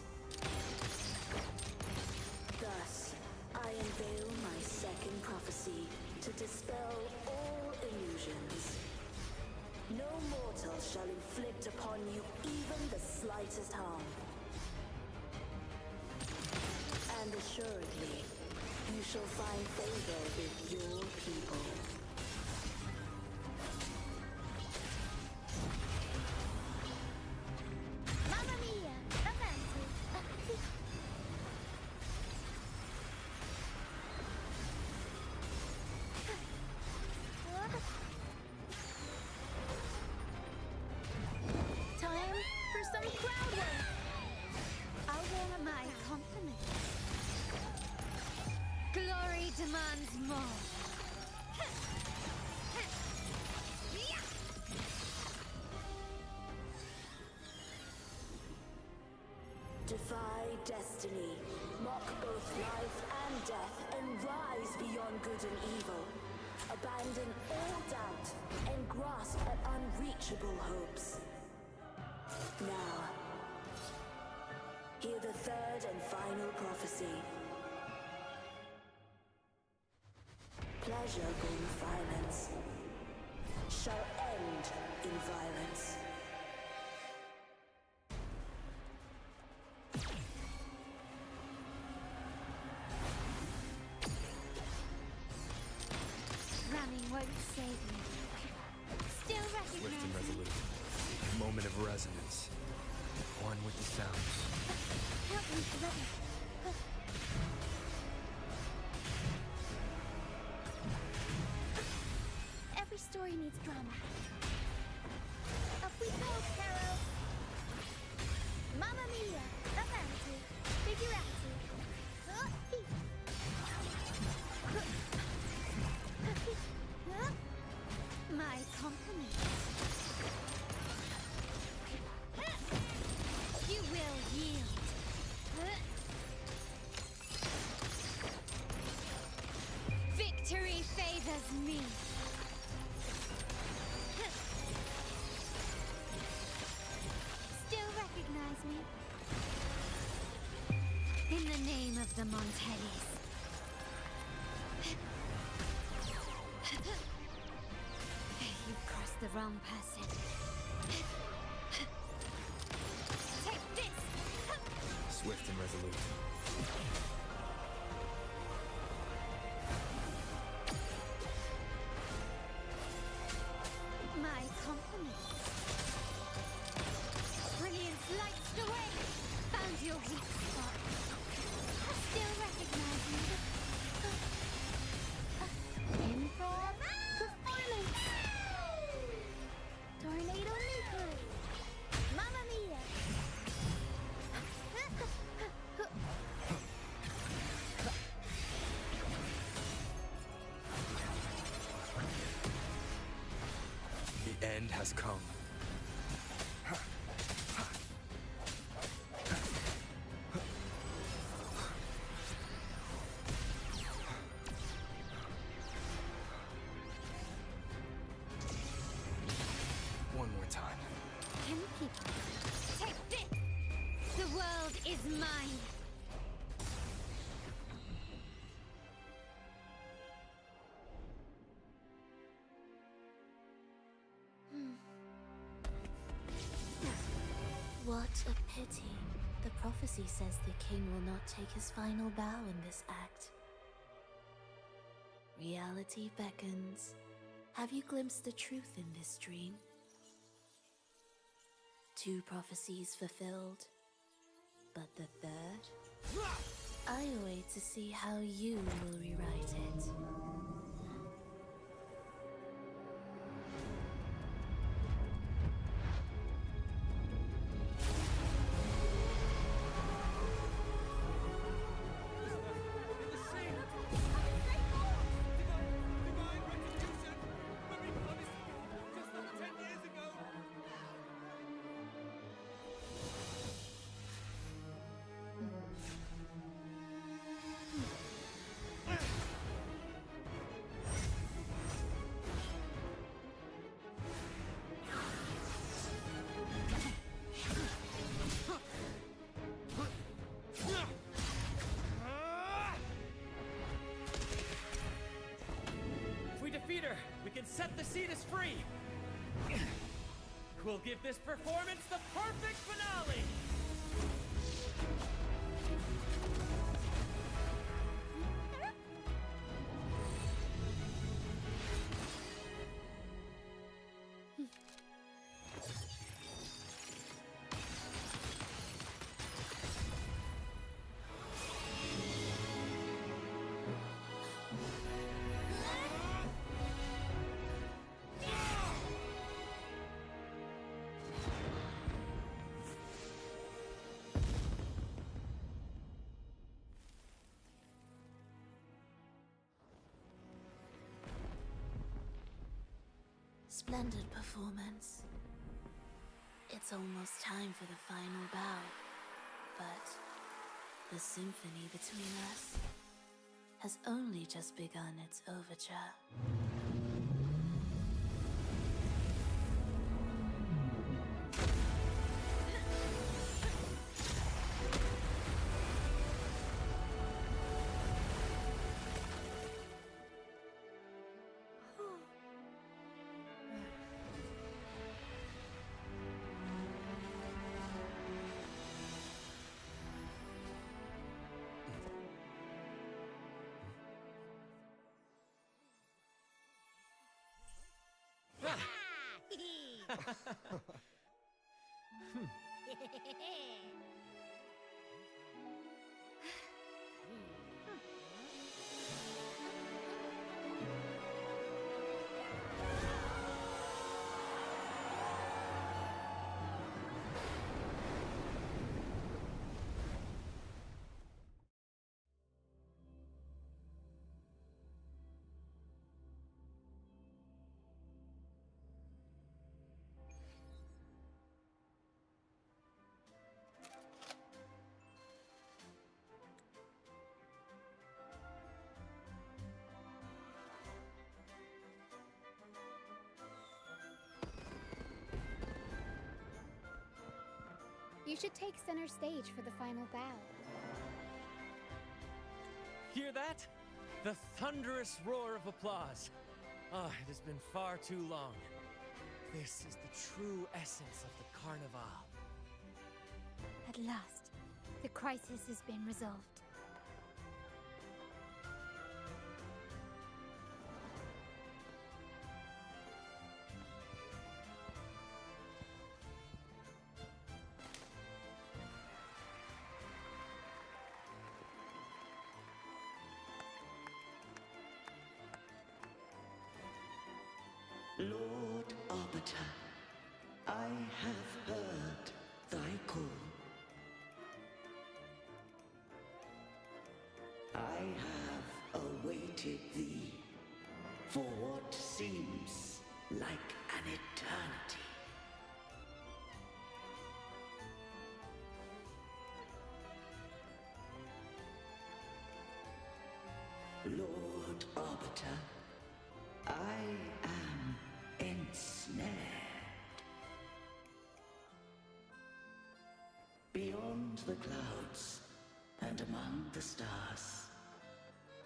Thus, I unveil my second prophecy to dispel all illusions. No mortal shall inflict upon you even the slightest harm. And assuredly, you shall find favor with your people. Mamma mia! Avanti! Time for some crowd work! I'll wear my compliments. Glory demands more. Defy destiny, mock both life and death, and rise beyond good and evil. Abandon all doubt and grasp at unreachable hopes. Now, hear the third and final prophecy. Pleasure born violence shall end in violence. Running won't save me. Still Swift and recognize me. resolute. Moment of resonance. One with the sounds. Help me, brother. Every story needs drama. Up we go, Caro! Mamma mia! Avanti! Figurati! My compliments. You will yield. Victory favors me. Still recognize me? of the Montellis. You've crossed the wrong person. Take this! Swift and resolute. My compliments. Brilliance lights the way! Found your weak spot. I still recognize you. Improv performance. Tornado nuclear. Mamma mia. The end has come. One more time. 10 people. Take this! The world is mine! What a pity. The prophecy says the king will not take his final bow in this act. Reality beckons. Have you glimpsed the truth in this dream? 2 prophecies fulfilled, but the third? I await to see how you will rewrite it. If we defeat her, we can set the Cetus free! We'll give this performance the perfect finale! Splendid performance. It's almost time for the final bow, but the symphony between us has only just begun its overture. You should take center stage for the final bow. Hear that? The thunderous roar of applause. Ah, it has been far too long. This is the true essence of the Carnival. At last, the crisis has been resolved. Lord Arbiter, I have heard thy call. I have awaited thee for what seems like an eternity. Lord Arbiter, I am ensnared. Beyond the clouds and among the stars,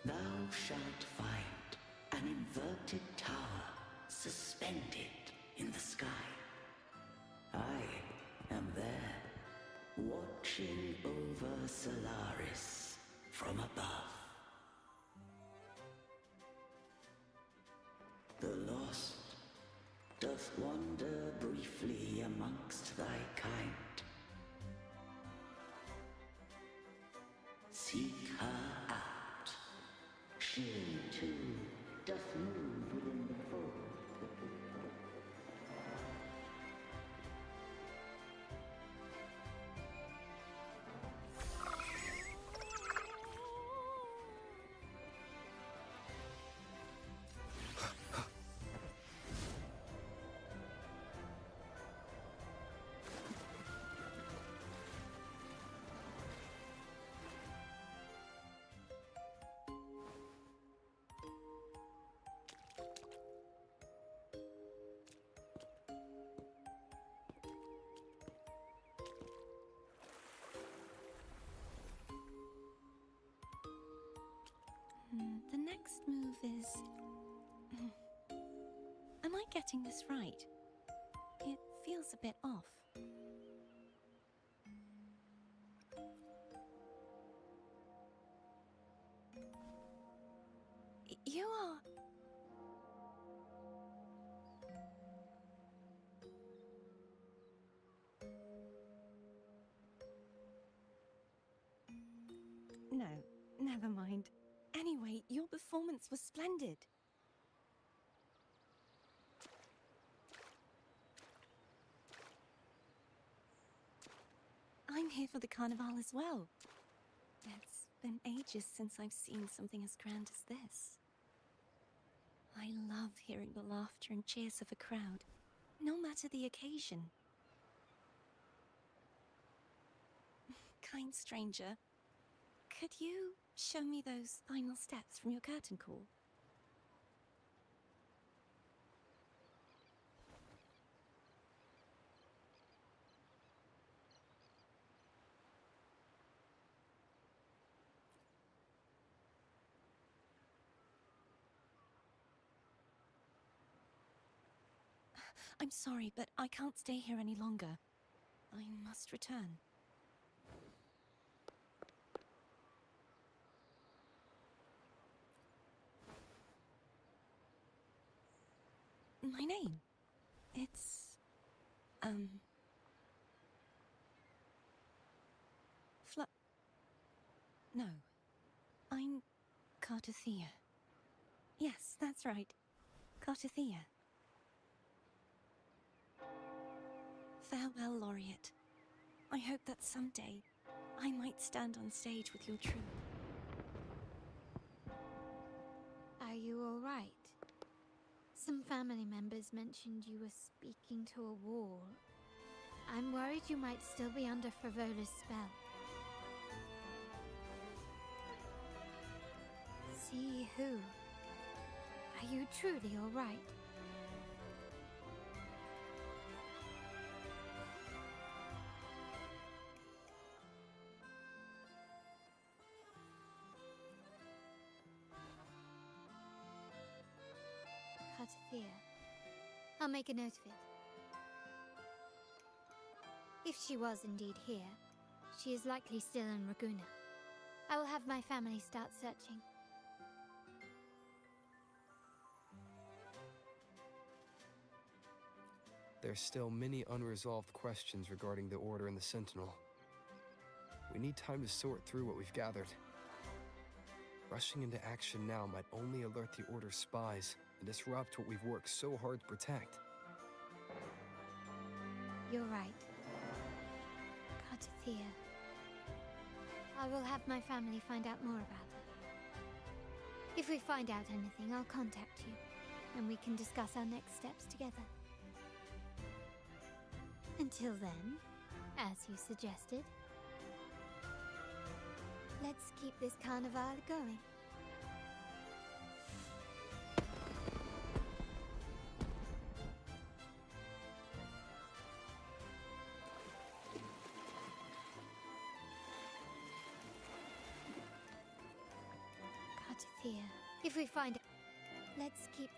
thou shalt find an inverted tower suspended in the sky. I am there, watching over Solaris from above. The lost doth wander briefly amongst thy kind. Seek her out. She too doth move within the fold. The next move is... Am I getting this right? It feels a bit off. You are... No, never mind. Anyway, your performance was splendid. I'm here for the Carnival as well. It's been ages since I've seen something as grand as this. I love hearing the laughter and cheers of a crowd, no matter the occasion. Kind stranger, could you show me those final steps from your curtain call? I'm sorry, but I can't stay here any longer. I must return. My name? It's... No. I'm Cartothea. Yes, that's right. Cartothea. Farewell, Laureate. I hope that someday I might stand on stage with your troupe. Are you all right? Some family members mentioned you were speaking to a wall. I'm worried you might still be under Frivola's spell. See who? Are you truly all right? Thea. I'll make a note of it. If she was indeed here, she is likely still in Raguna. I will have my family start searching. There's still many unresolved questions regarding the Order and the Sentinel. We need time to sort through what we've gathered. Rushing into action now might only alert the Order's spies and disrupt what we've worked so hard to protect. You're right. Thea. I will have my family find out more about her. If we find out anything, I'll contact you, and we can discuss our next steps together. Until then, as you suggested, let's keep this carnival going. Thea, if we find... Let's keep...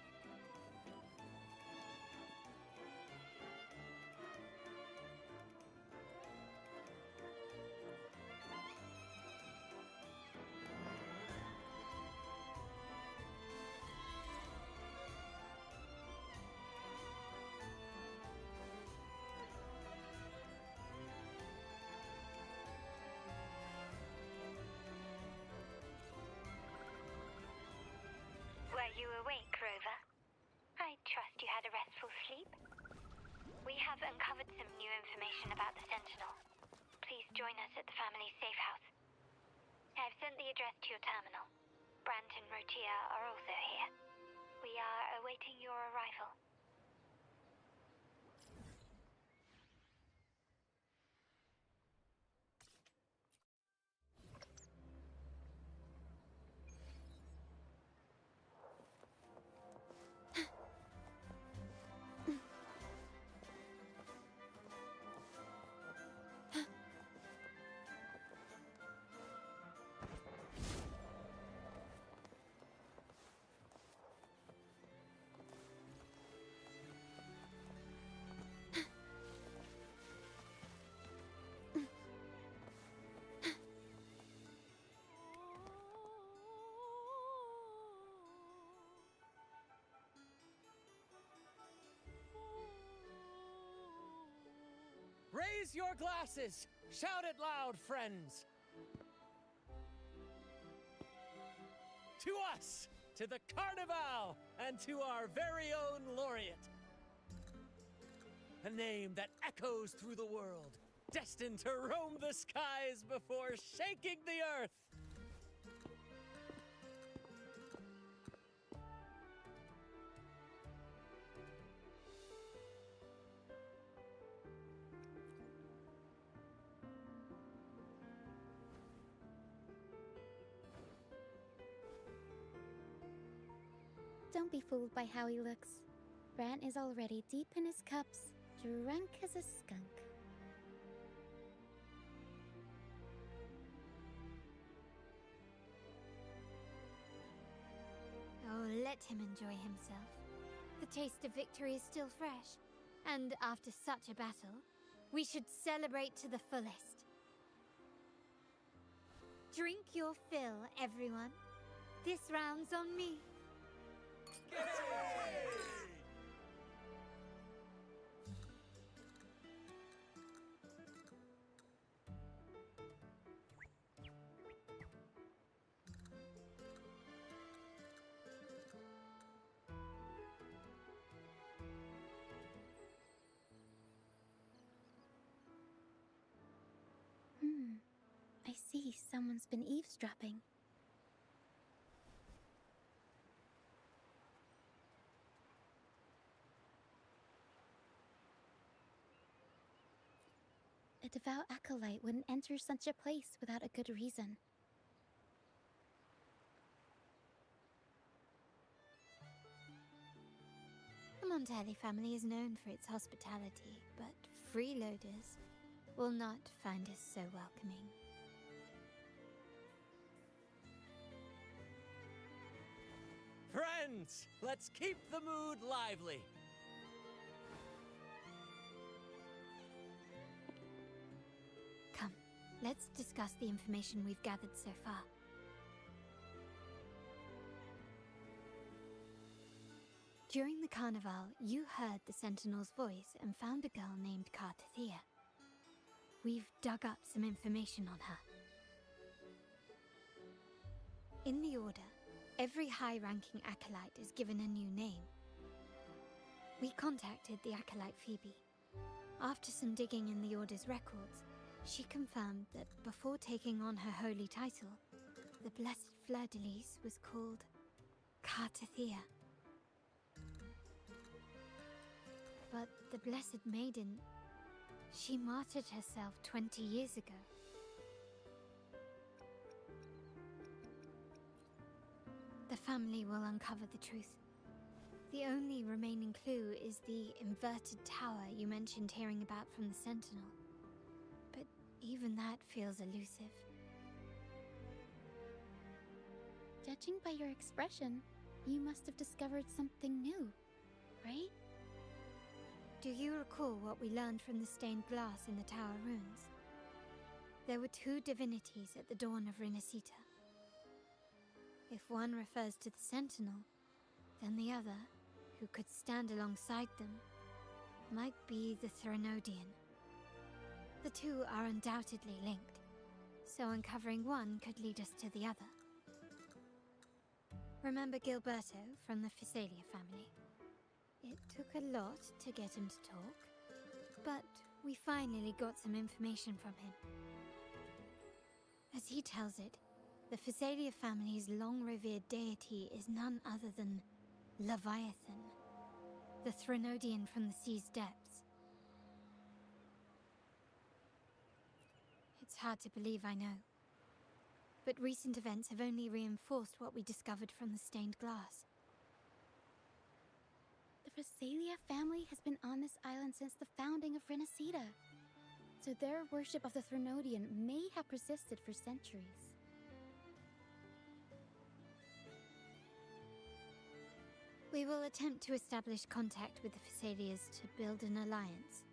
Were you awake, Rover? I trust you had a restful sleep. We have uncovered some new information about the Sentinel. Please join us at the family's safe house. I've sent the address to your terminal. Brant and Rotia are also here. We are awaiting your arrival. Raise your glasses! Shout it loud, friends! To us! To the Carnival! And to our very own laureate! A name that echoes through the world, destined to roam the skies before shaking the earth! Don't be fooled by how he looks. Brant is already deep in his cups, drunk as a skunk. Oh, let him enjoy himself. The taste of victory is still fresh. And after such a battle, we should celebrate to the fullest. Drink your fill, everyone. This round's on me. I see someone's been eavesdropping. A devout acolyte wouldn't enter such a place without a good reason. The Montelli family is known for its hospitality, but freeloaders will not find us so welcoming. Friends! friends! Let's keep the mood lively! Come, let's discuss the information we've gathered so far. During the carnival, you heard the Sentinel's voice and found a girl named Cartathea. We've dug up some information on her. In the Order, every high-ranking acolyte is given a new name. We contacted the acolyte Phoebe. After some digging in the Order's records, she confirmed that before taking on her holy title, the Blessed Fleur-de-Lis was called Cartathea. But the Blessed Maiden, she martyred herself 20 years ago. The family will uncover the truth. The only remaining clue is the inverted tower you mentioned hearing about from the Sentinel. But even that feels elusive. Judging by your expression, you must have discovered something new, right? Do you recall what we learned from the stained glass in the tower ruins? There were two divinities at the dawn of Renacita. If one refers to the Sentinel, then the other, who could stand alongside them, might be the Threnodian. The two are undoubtedly linked, so uncovering one could lead us to the other. Remember Gilberto from the Physalia family? It took a lot to get him to talk, but we finally got some information from him. As he tells it, the Physalia family's long-revered deity is none other than Leviathan, the Threnodian from the sea's depths. It's hard to believe, I know. But recent events have only reinforced what we discovered from the stained glass. The Physalia family has been on this island since the founding of Renacita, so their worship of the Threnodian may have persisted for centuries. We will attempt to establish contact with the Physalias to build an alliance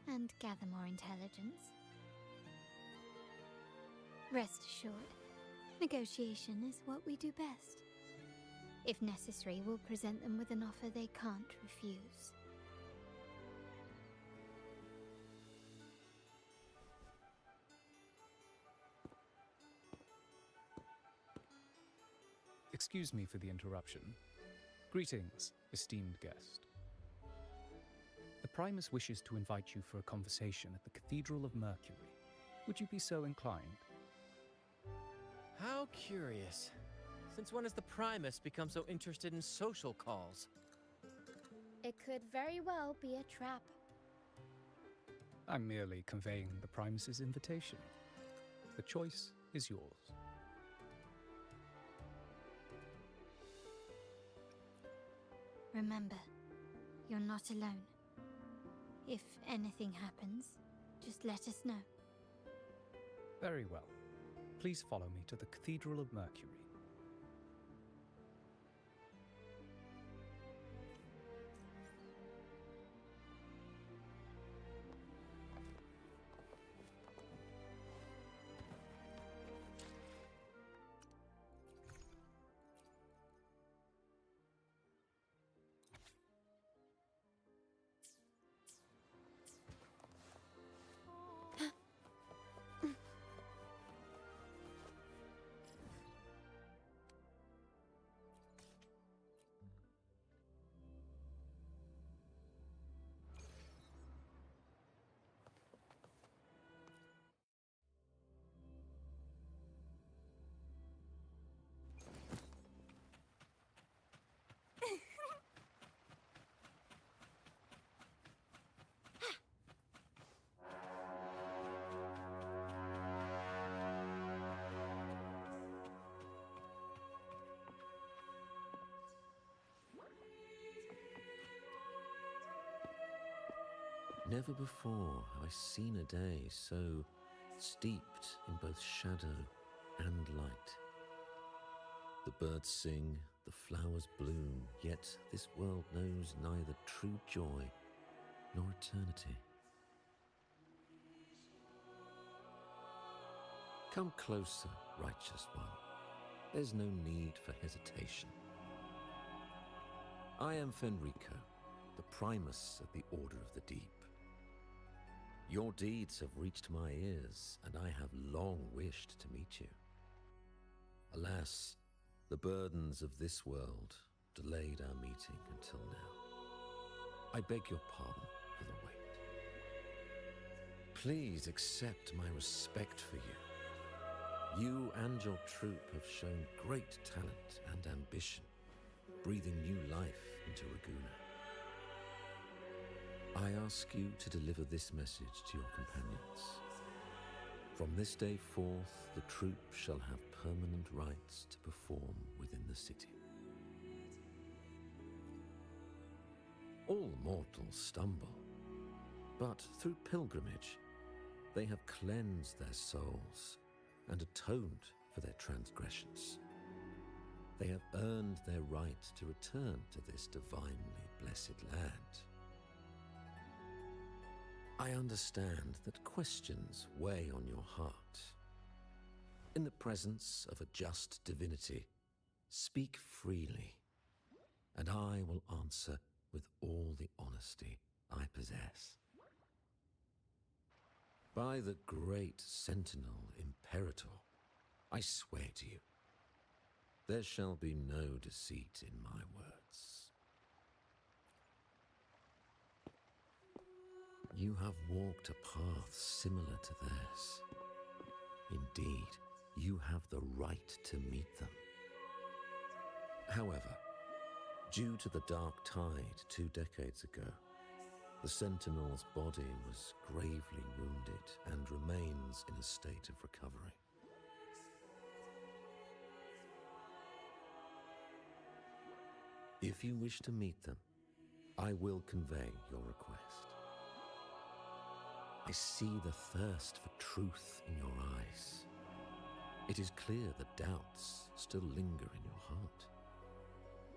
and gather more intelligence. Rest assured, negotiation is what we do best. If necessary, we'll present them with an offer they can't refuse. Excuse me for the interruption. Greetings, esteemed guest. The Primus wishes to invite you for a conversation at the Cathedral of Mercury. Would you be so inclined? How curious. Since when has the Primus become so interested in social calls? It could very well be a trap. I'm merely conveying the Primus's invitation. The choice is yours. Remember, you're not alone. If anything happens, just let us know. Very well. Please follow me to the Cathedral of Mercury. Never before have I seen a day so steeped in both shadow and light. The birds sing, the flowers bloom, yet this world knows neither true joy nor eternity. Come closer, righteous one. There's no need for hesitation. I am Fenrico, the Primus of the Order of the Deep. Your deeds have reached my ears, and I have long wished to meet you. Alas, the burdens of this world delayed our meeting until now. I beg your pardon for the wait. Please accept my respect for you. You and your troop have shown great talent and ambition, breathing new life into Raguna. I ask you to deliver this message to your companions. From this day forth, the troop shall have permanent rights to perform within the city. All mortals stumble, but through pilgrimage, they have cleansed their souls and atoned for their transgressions. They have earned their right to return to this divinely blessed land. I understand that questions weigh on your heart. In the presence of a just divinity, speak freely, and I will answer with all the honesty I possess. By the great Sentinel Imperator, I swear to you, there shall be no deceit in my words. You have walked a path similar to theirs. Indeed, you have the right to meet them. However, due to the Dark Tide 2 decades ago, the Sentinel's body was gravely wounded and remains in a state of recovery. If you wish to meet them, I will convey your request. I see the thirst for truth in your eyes. It is clear that doubts still linger in your heart.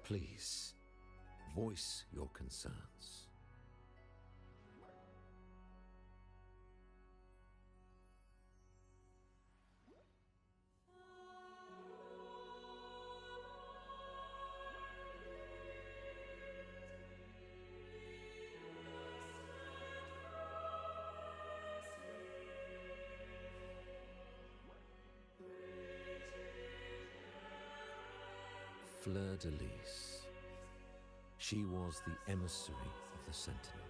Please, voice your concerns. Fleur-de-Lis. She was the emissary of the Sentinel,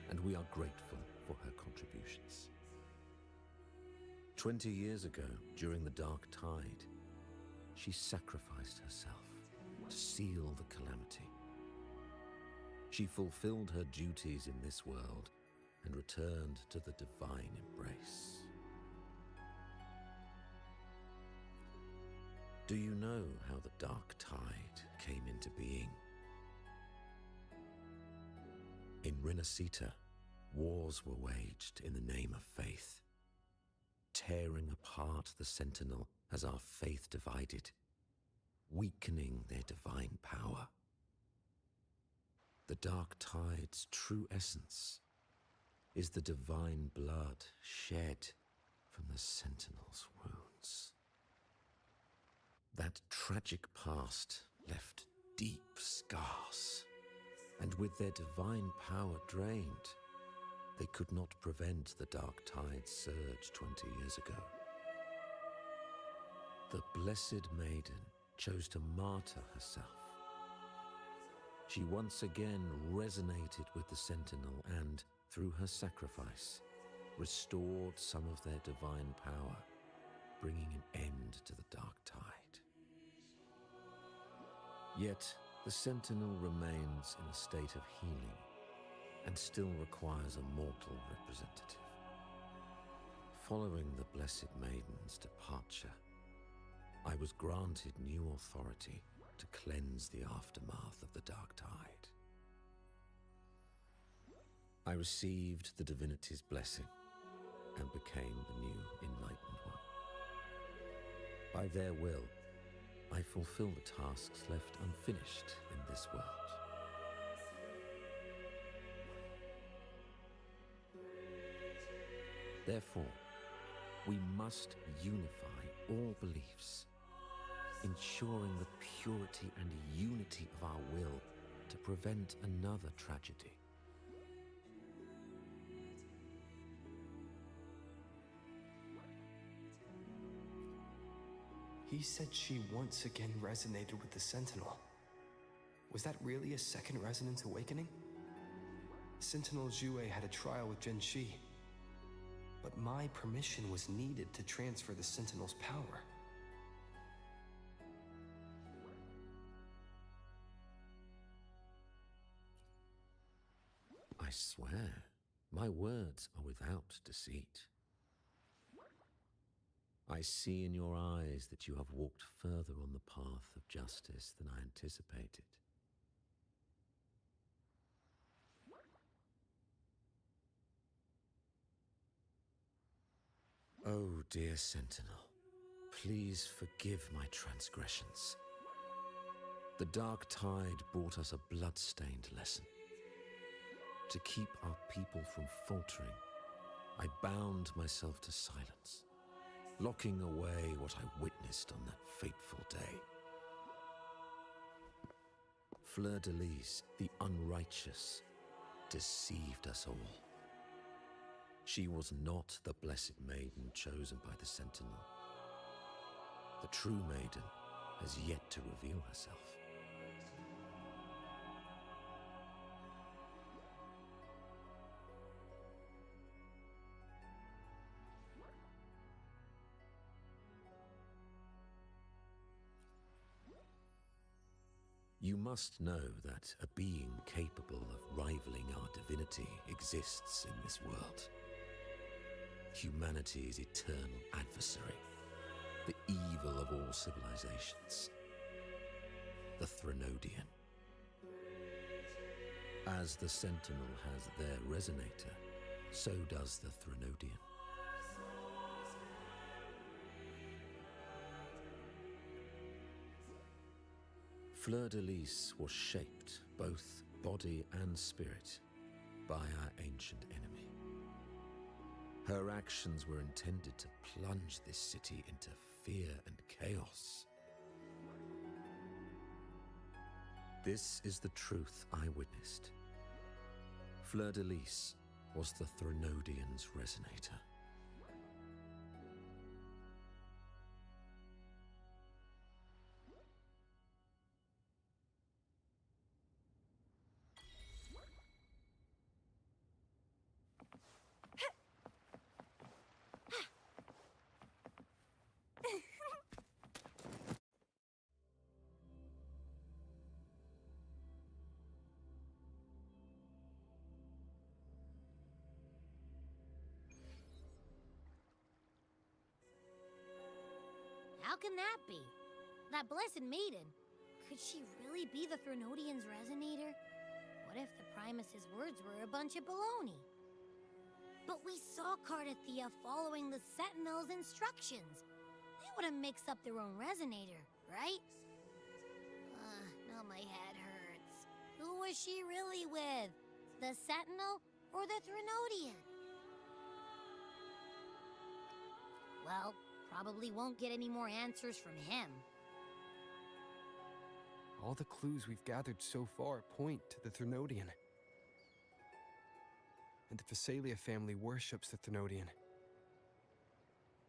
and we are grateful for her contributions. 20 years ago, during the Dark Tide, she sacrificed herself to seal the calamity. She fulfilled her duties in this world and returned to the divine embrace. Do you know how the Dark Tide came into being? In Rinascita, wars were waged in the name of faith, tearing apart the Sentinel as our faith divided, weakening their divine power. The Dark Tide's true essence is the divine blood shed from the Sentinel's wounds. That tragic past left deep scars, and with their divine power drained, they could not prevent the Dark Tide's surge 20 years ago. The Blessed Maiden chose to martyr herself. She once again resonated with the Sentinel and, through her sacrifice, restored some of their divine power, bringing an end to the Dark Tide. Yet, the Sentinel remains in a state of healing and still requires a mortal representative. Following the Blessed Maiden's departure, I was granted new authority to cleanse the aftermath of the Dark Tide. I received the divinity's blessing and became the new Enlightened One. By their will, I fulfill the tasks left unfinished in this world. Therefore, we must unify all beliefs, ensuring the purity and unity of our will to prevent another tragedy. He said she once again resonated with the Sentinel. Was that really a second resonance awakening? Sentinel Jue had a trial with Gen Shi, but my permission was needed to transfer the Sentinel's power. I swear, my words are without deceit. I see in your eyes that you have walked further on the path of justice than I anticipated. Oh, dear Sentinel, please forgive my transgressions. The dark tide brought us a blood-stained lesson. To keep our people from faltering, I bound myself to silence, locking away what I witnessed on that fateful day. Fleur-de-Lis, the unrighteous, deceived us all. She was not the blessed maiden chosen by the Sentinel. The true maiden has yet to reveal herself. You must know that a being capable of rivaling our divinity exists in this world. Humanity's eternal adversary, the evil of all civilizations, the Threnodian. As the Sentinel has their resonator, so does the Threnodian. Fleur-de-Lis was shaped, both body and spirit, by our ancient enemy. Her actions were intended to plunge this city into fear and chaos. This is the truth I witnessed. Fleur-de-Lis was the Threnodian's resonator. How can that be? That blessed maiden, could she really be the Threnodian's resonator? What if the Primus's words were a bunch of baloney? But we saw Cardathea following the Sentinel's instructions. They wouldn't mix up their own resonator, right? Now my head hurts. Who was she really with? The Sentinel or the Threnodian? Well, probably won't get any more answers from him. All the clues we've gathered so far point to the Threnodian. And the Phasalia family worships the Threnodian.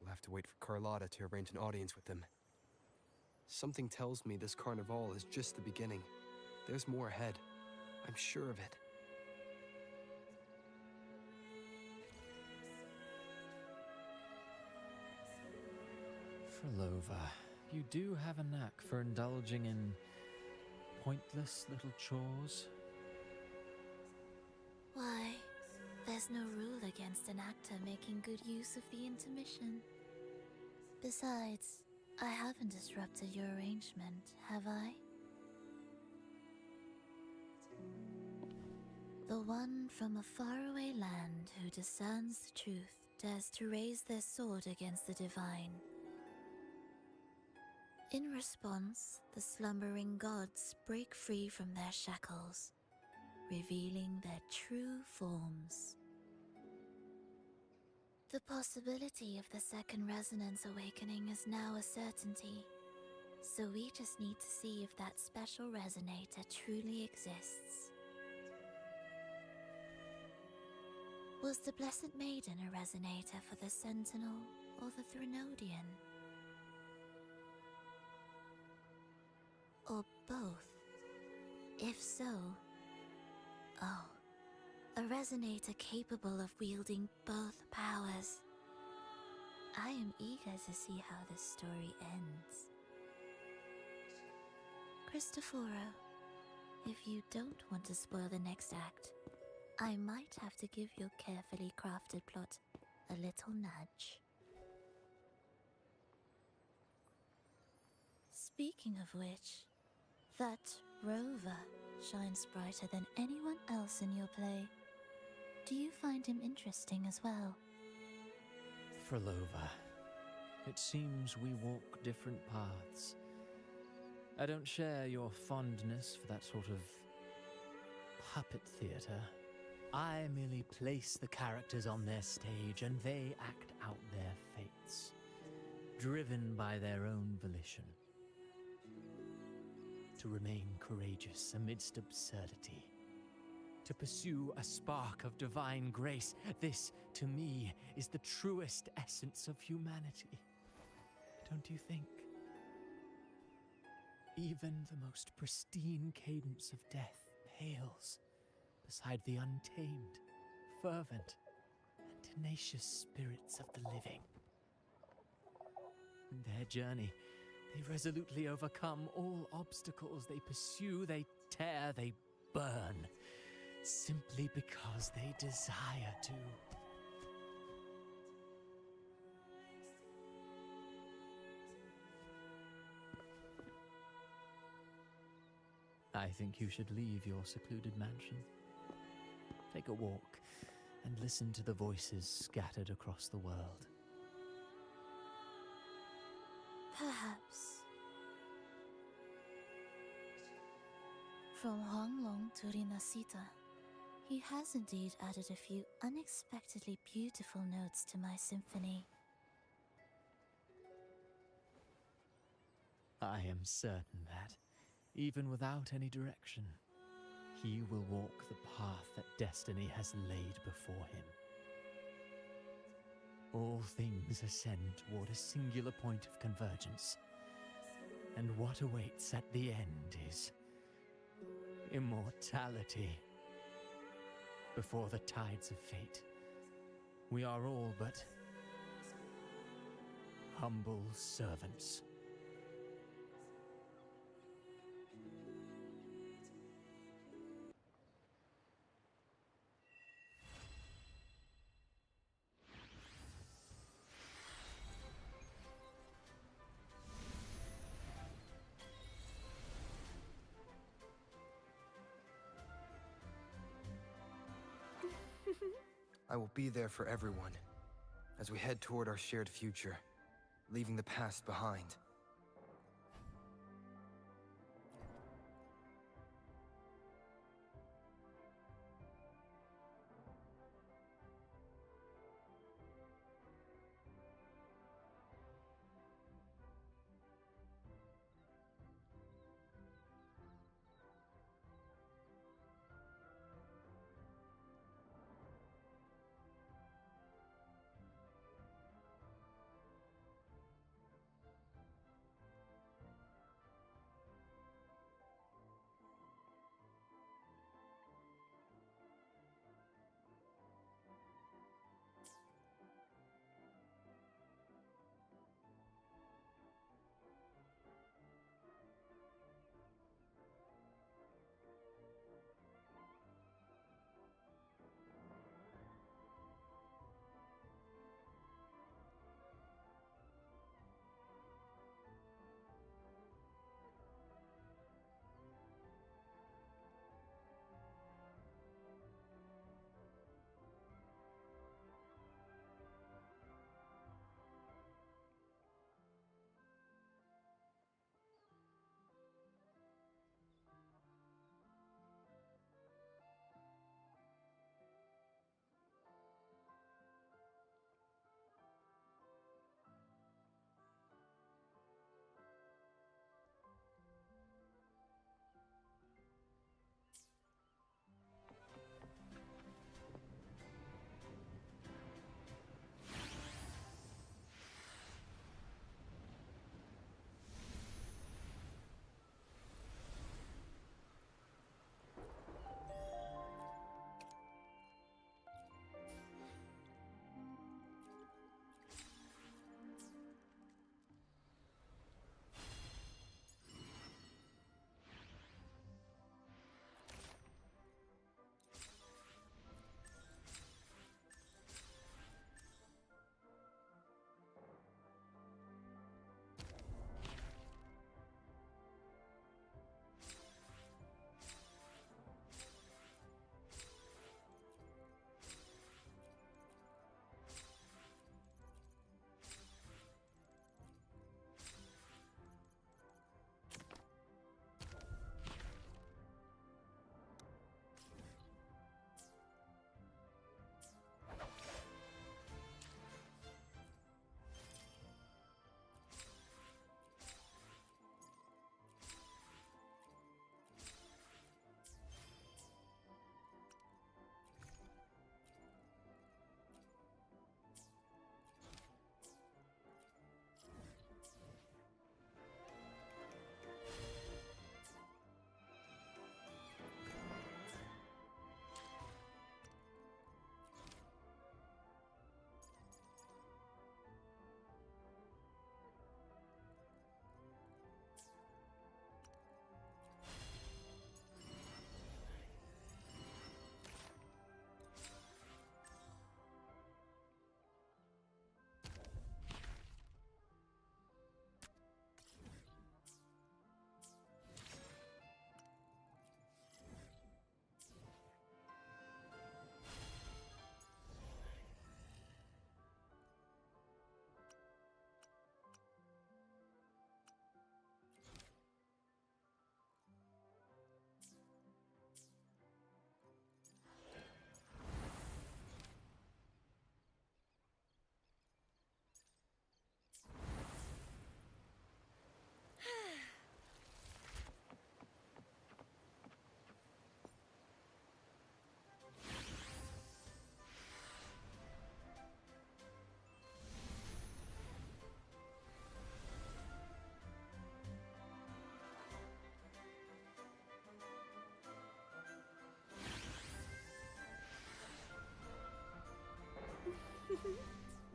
We'll have to wait for Carlotta to arrange an audience with them. Something tells me this carnival is just the beginning. There's more ahead. I'm sure of it. Frolova, you do have a knack for indulging in pointless little chores. Why, there's no rule against an actor making good use of the intermission. Besides, I haven't disrupted your arrangement, have I? The one from a faraway land who discerns the truth dares to raise their sword against the divine. In response, the slumbering gods break free from their shackles, revealing their true forms. The possibility of the second resonance awakening is now a certainty, so we just need to see if that special resonator truly exists. Was the Blessed Maiden a resonator for the Sentinel or the Threnodian? Or both? If so, oh, a resonator capable of wielding both powers. I am eager to see how this story ends. Cristoforo, if you don't want to spoil the next act, I might have to give your carefully crafted plot a little nudge. Speaking of which, that rover shines brighter than anyone else in your play. Do you find him interesting as well? Frolova, it seems we walk different paths. I don't share your fondness for that sort of puppet theatre. I merely place the characters on their stage and they act out their fates, driven by their own volition. To remain courageous amidst absurdity, to pursue a spark of divine grace, this, to me, is the truest essence of humanity. Don't you think? Even the most pristine cadence of death pales beside the untamed, fervent, and tenacious spirits of the living. In their journey, they resolutely overcome all obstacles. They pursue, they tear, they burn, simply because they desire to. I think you should leave your secluded mansion. Take a walk and listen to the voices scattered across the world. Perhaps. From Huanglong to Rinasita, he has indeed added a few unexpectedly beautiful notes to my symphony. I am certain that, even without any direction, he will walk the path that destiny has laid before him. All things ascend toward a singular point of convergence, and what awaits at the end is immortality. Before the tides of fate, we are all but humble servants. I will be there for everyone as we head toward our shared future, leaving the past behind.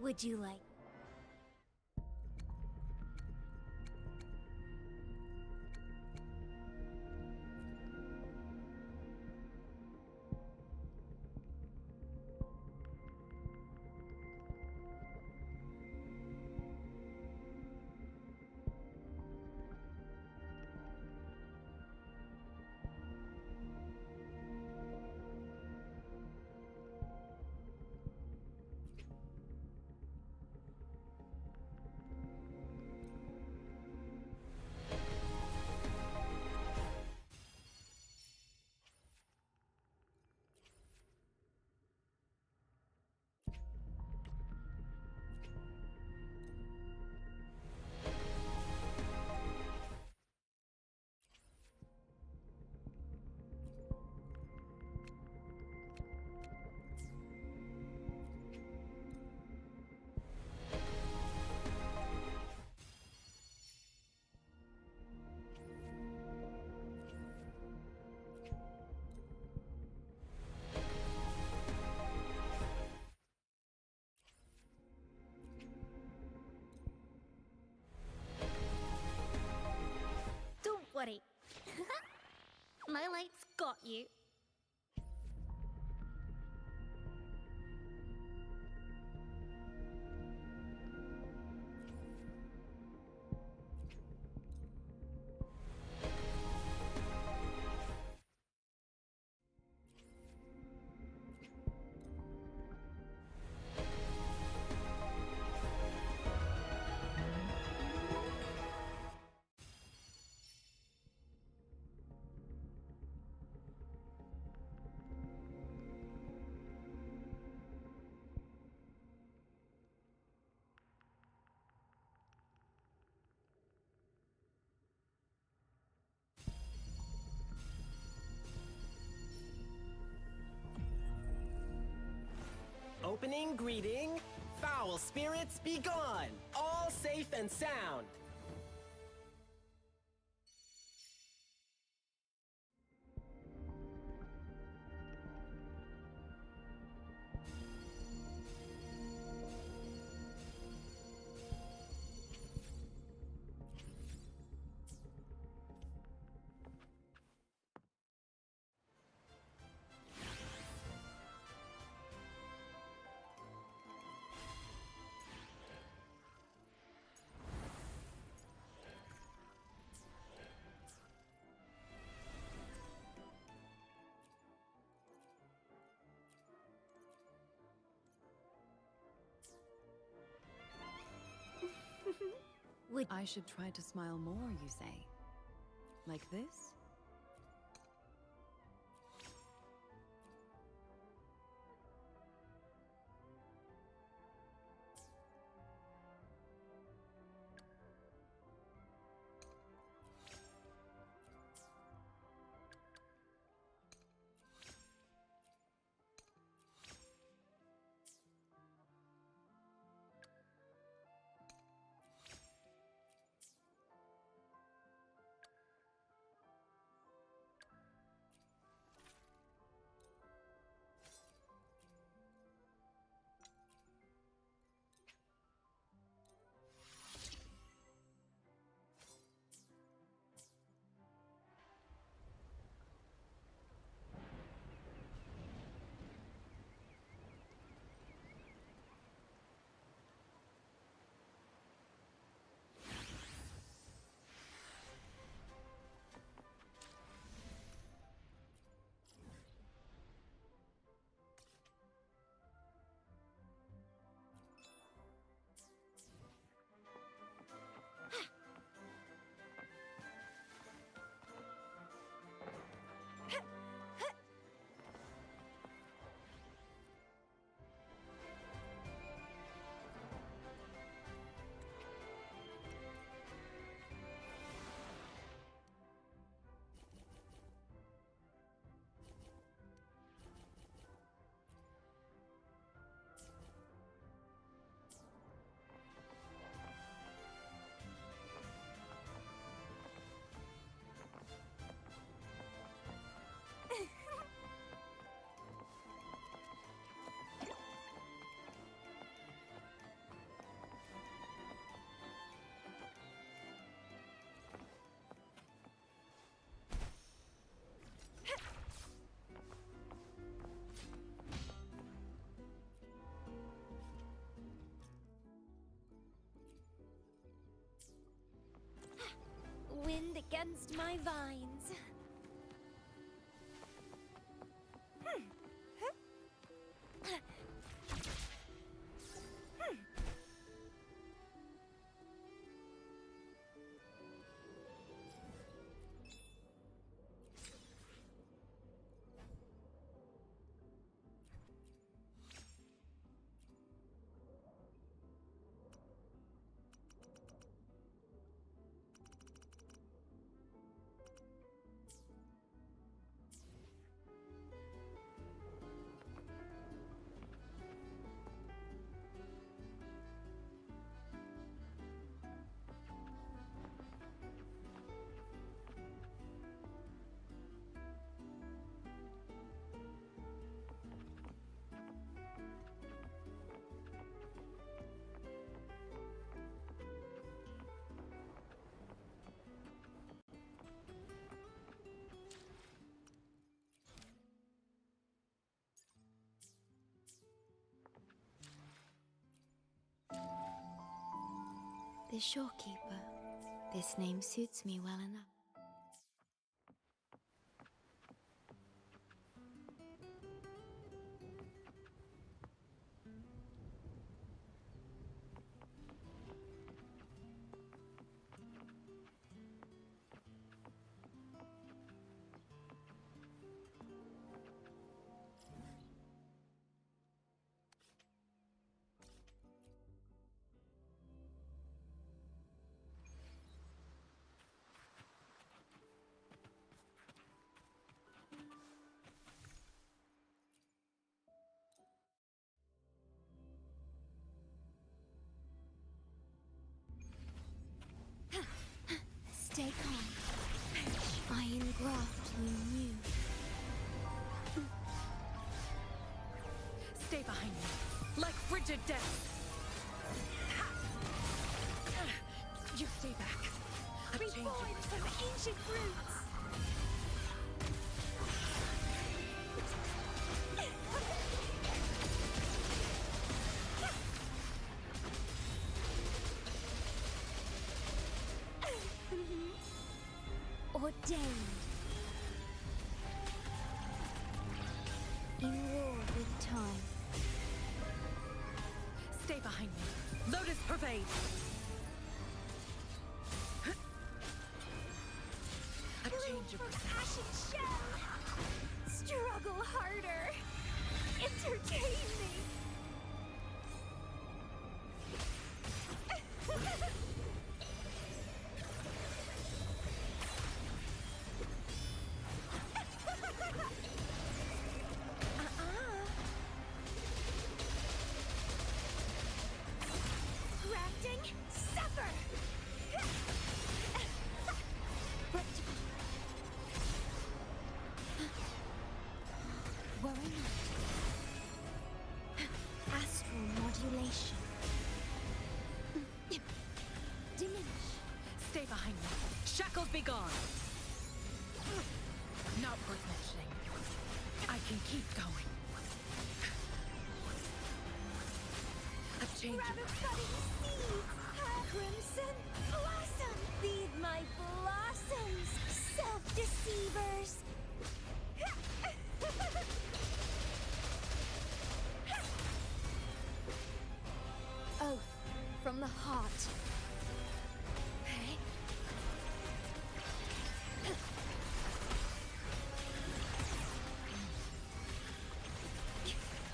would you like? Don't worry. My light's got you. Opening greeting, foul spirits be gone, all safe and sound. I should try to smile more, you say? Like this? against my vines. The Shorekeeper. This name suits me well enough. Stay calm. Iron graft you knew. Stay behind me, like frigid death. You stay back. I'm changing. Reborn from ancient roots. Ordained. In war with time. Stay behind me. Lotus pervade. A change of Ashen shell. Struggle harder. Entertain me. Crafting, suffer! Worry not. Astral modulation. Diminish. Stay behind me. Shackles be gone. Not worth mentioning. I can keep going. A change Grab of a budding seed! Crimson blossom! Feed my blossoms, self-deceivers! Oath from the heart.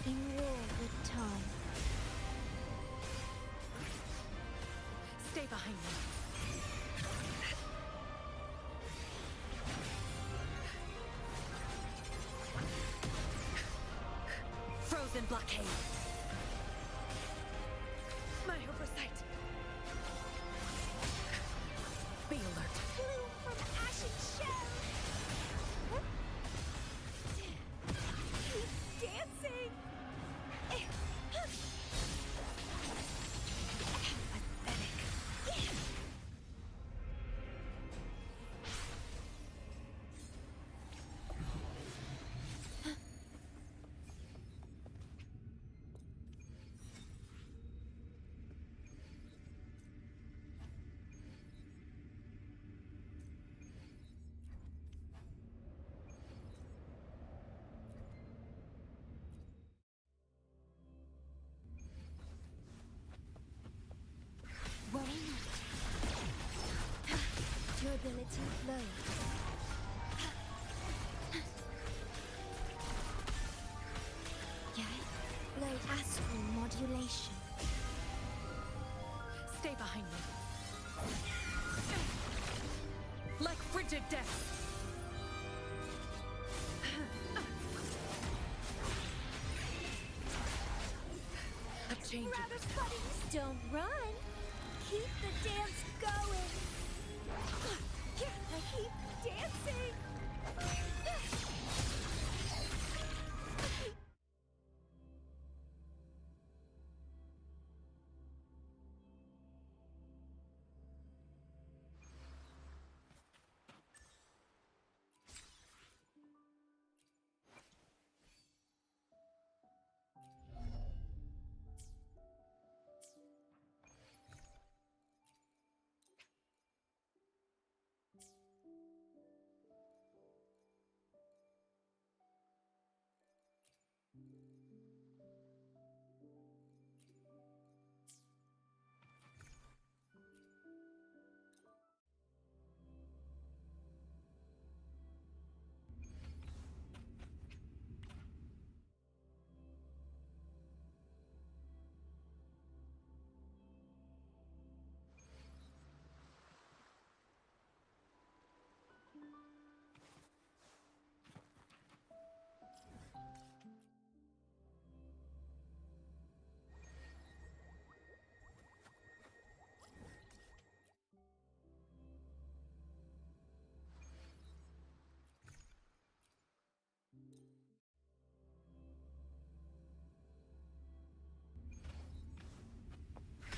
In war with time. Stay behind me. Frozen blockade. My oversight. Be alert. Bloom from ashen shell! Keep dancing! Stay behind me. Like frigid death. A change Grab of us, buddies! Don't run! Keep the dance going! Keep dancing!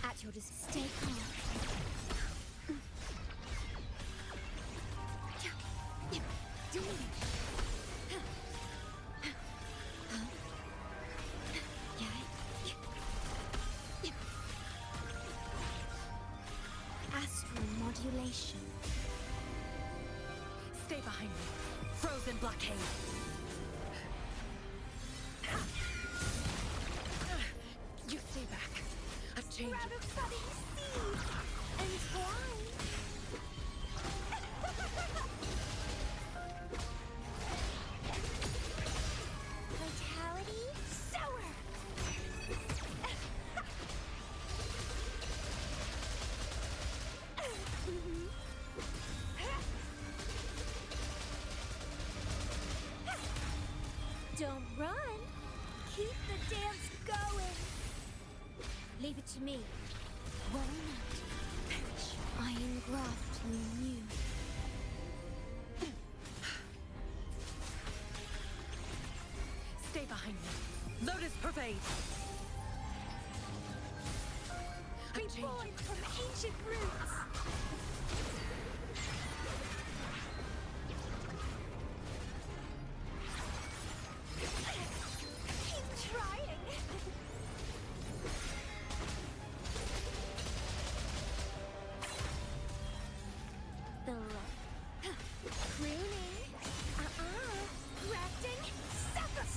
At your stay calm. Astral modulation. Stay behind me. Frozen blockade. You stay back. A change Grab of a buddy, see! And twine! Vitality, sour! Don't run! Keep the dance going! Leave it to me. Walnut. Iron graft new. Stay behind me. Lotus pervade. A change Born from ancient roots! Keep trying! The look. Crooning. Grafting.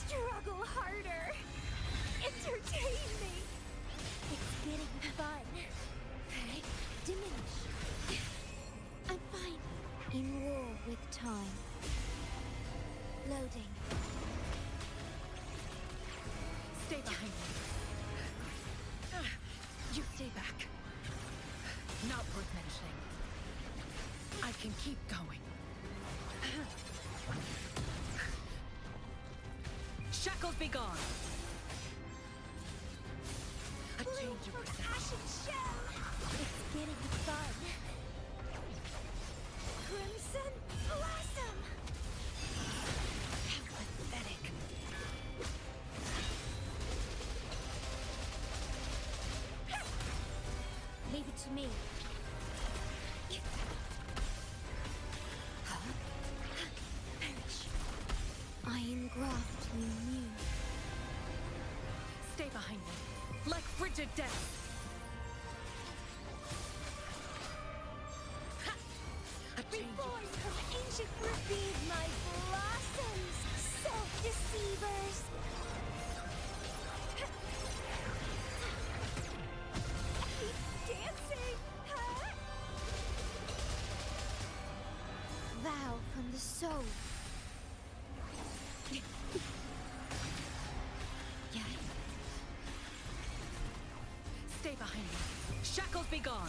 Struggle harder. Entertain me. It's getting fun. Diminish. I'm fine. In war with time. Loading. Stay behind me. You stay back. Not worth mentioning. I can keep going. Shackles be gone. A change of perception. Ashen shell. It's getting fun. Crimson blossom. How pathetic. Leave it to me. Iron graft new. Stay behind me. Like frigid death. Reborn from ancient root. Feed my blossoms, self-deceivers. Keep dancing, huh? Vow from the soul. Stay behind me. Shackles be gone.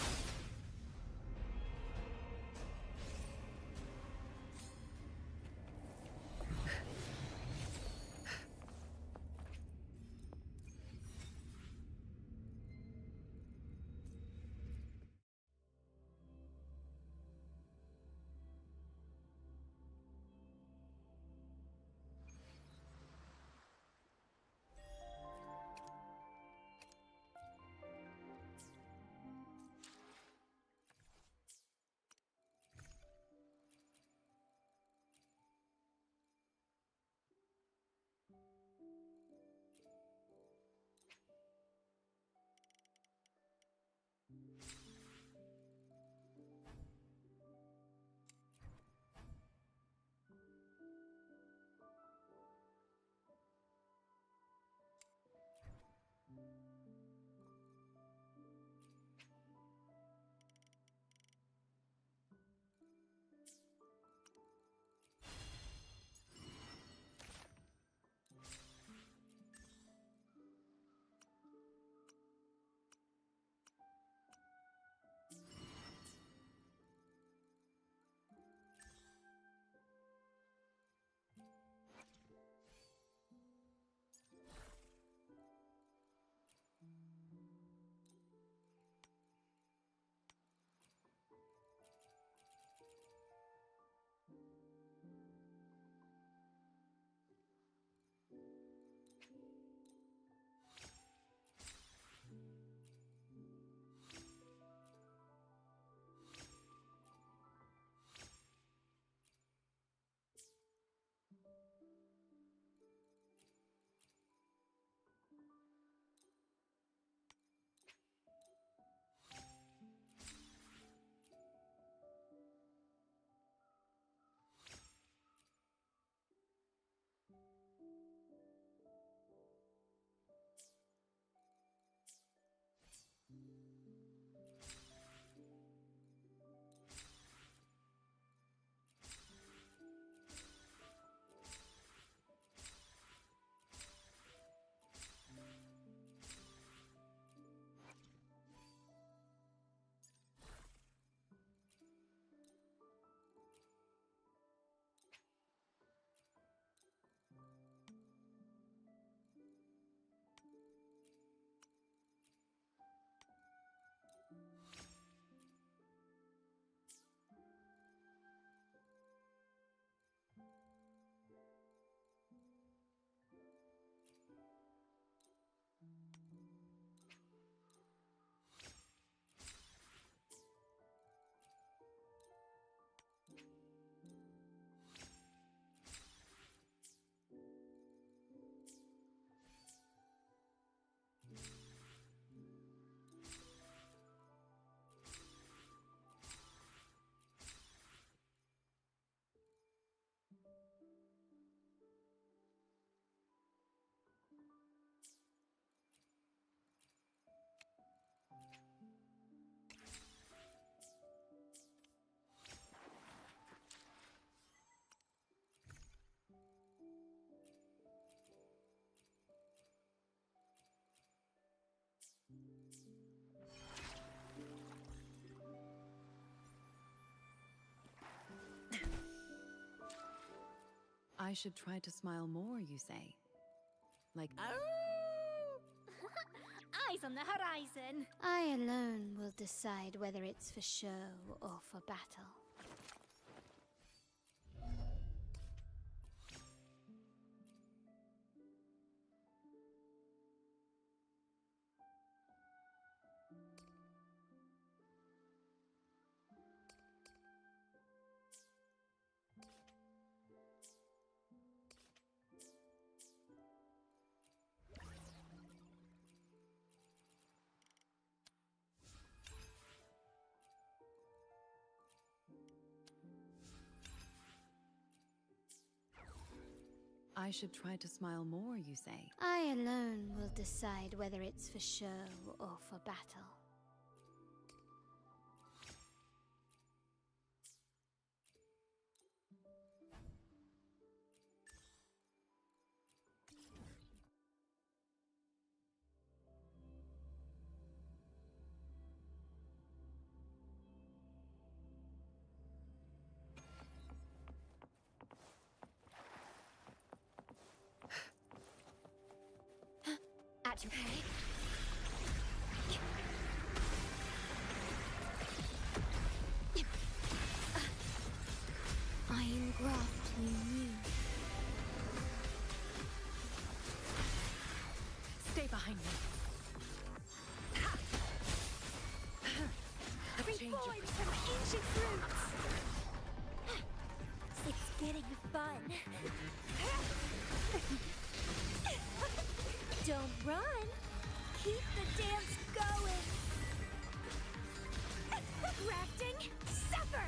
I should try to smile more, you say? Like... Eyes on the horizon. I alone will decide whether it's for show or for battle. I should try to smile more, you say? I alone will decide whether it's for show or for battle. Okay. Iron graft you knew. Stay behind me. Reform from ancient roots! It's getting fun. Don't run. Keep the dance going. Grafting, suffer!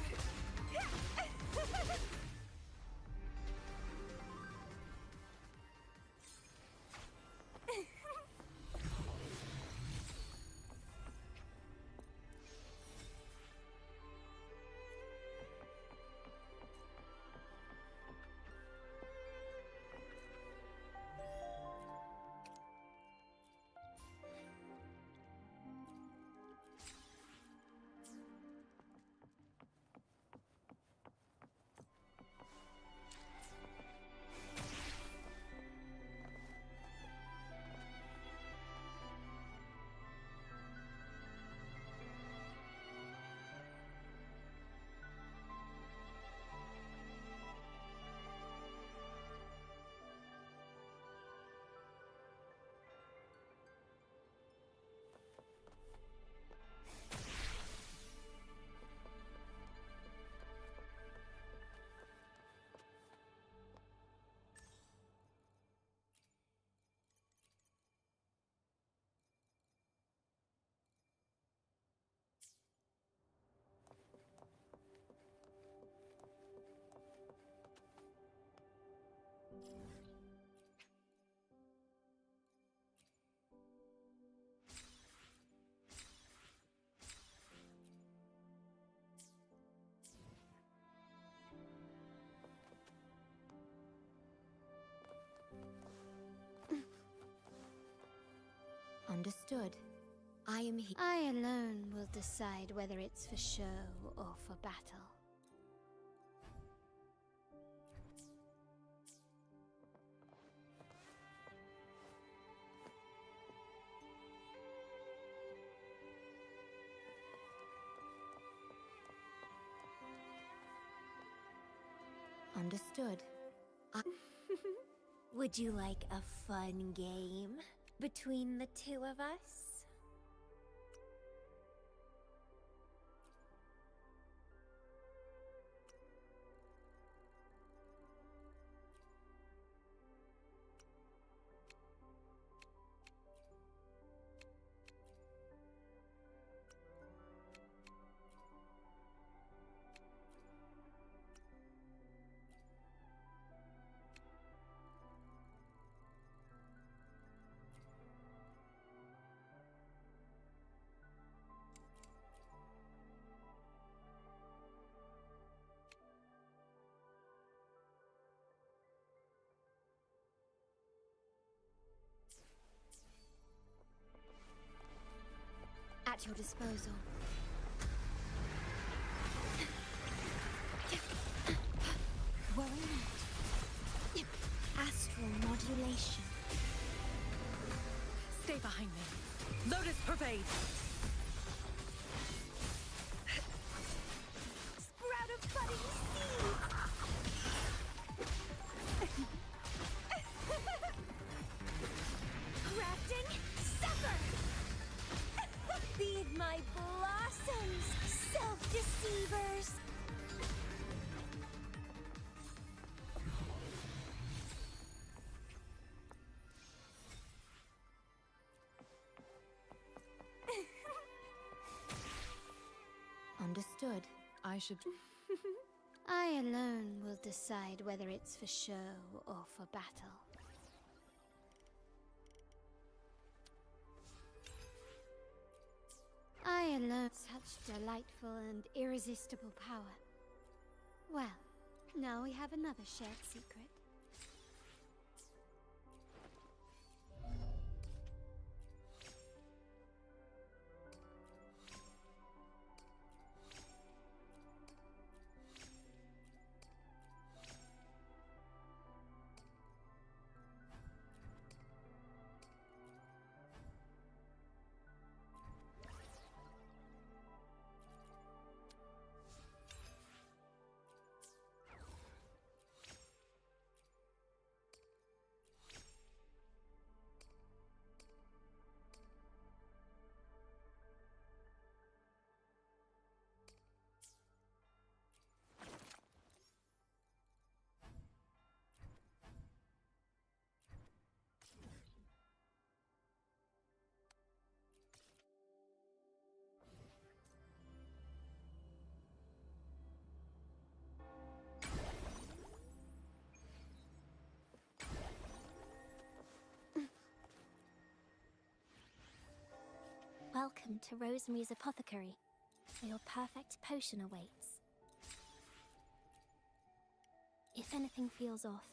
Understood. I am here. I alone will decide whether it's for show or for battle. Understood. Would you like a fun game between the two of us? At your disposal. Worry not. Astral modulation. Stay behind me. Lotus pervade. Sprout of budding seeds! Grafting, suffer! Feed my blossoms, self-deceivers! Understood. I should... I alone will decide whether it's for show or for battle. I alone such delightful and irresistible power. Well, now we have another shared secret. Welcome to Rosemary's Apothecary, where your perfect potion awaits. If anything feels off,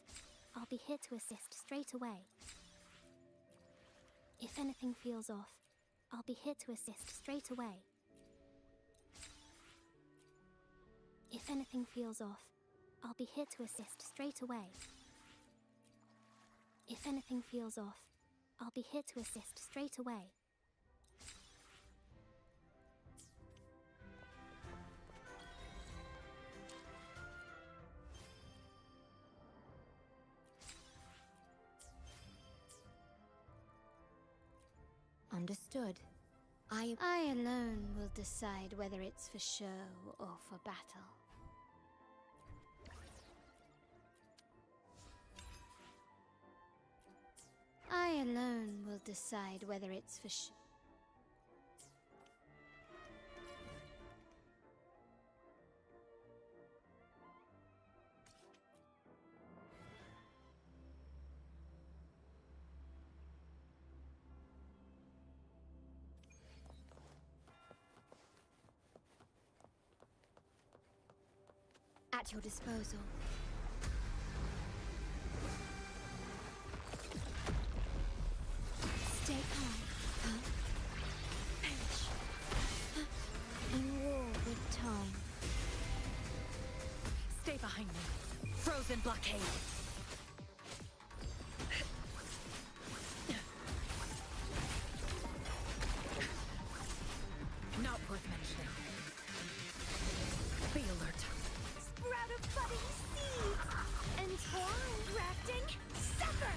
I'll be here to assist straight away. If anything feels off, I'll be here to assist straight away. If anything feels off, I'll be here to assist straight away. If anything feels off, I'll be here to assist straight away. Understood. I alone will decide whether it's for show or for battle. I alone will decide whether it's for show. At your disposal. Stay calm, huh? Perish. In war with time. Stay behind me. Frozen blockade. Not worth mentioning. Be alert. Sprout of budding seeds! Entwined, grafting, sever!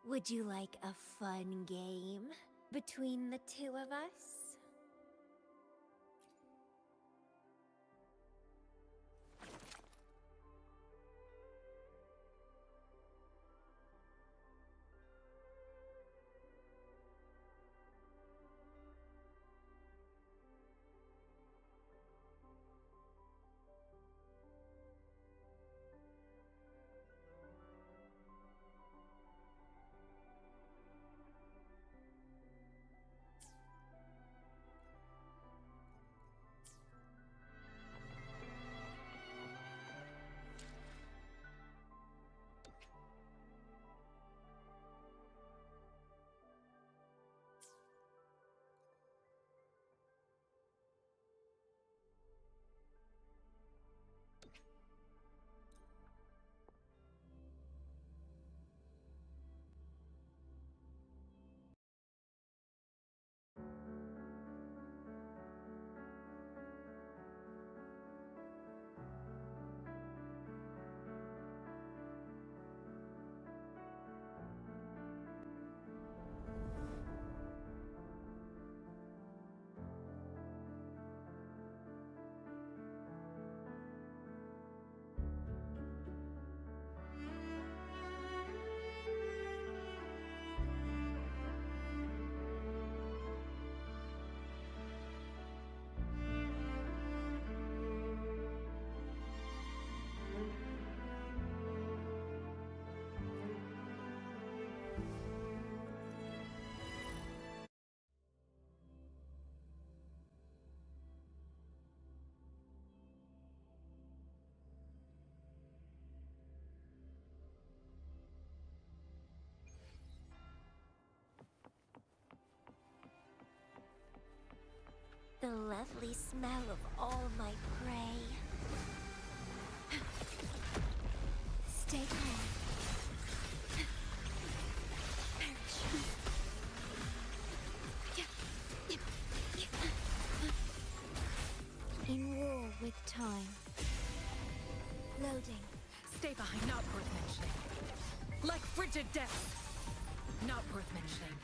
Would you like a fun game between the two of us? the lovely smell of all my prey. Stay calm. In war with time. Loading. Stay behind, not worth mentioning. Like frigid death. Not worth mentioning.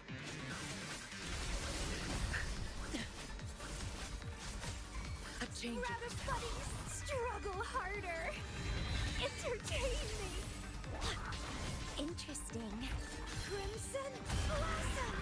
A change. Rabbit buddies, struggle harder. Entertain me. Interesting. Crimson Blossom.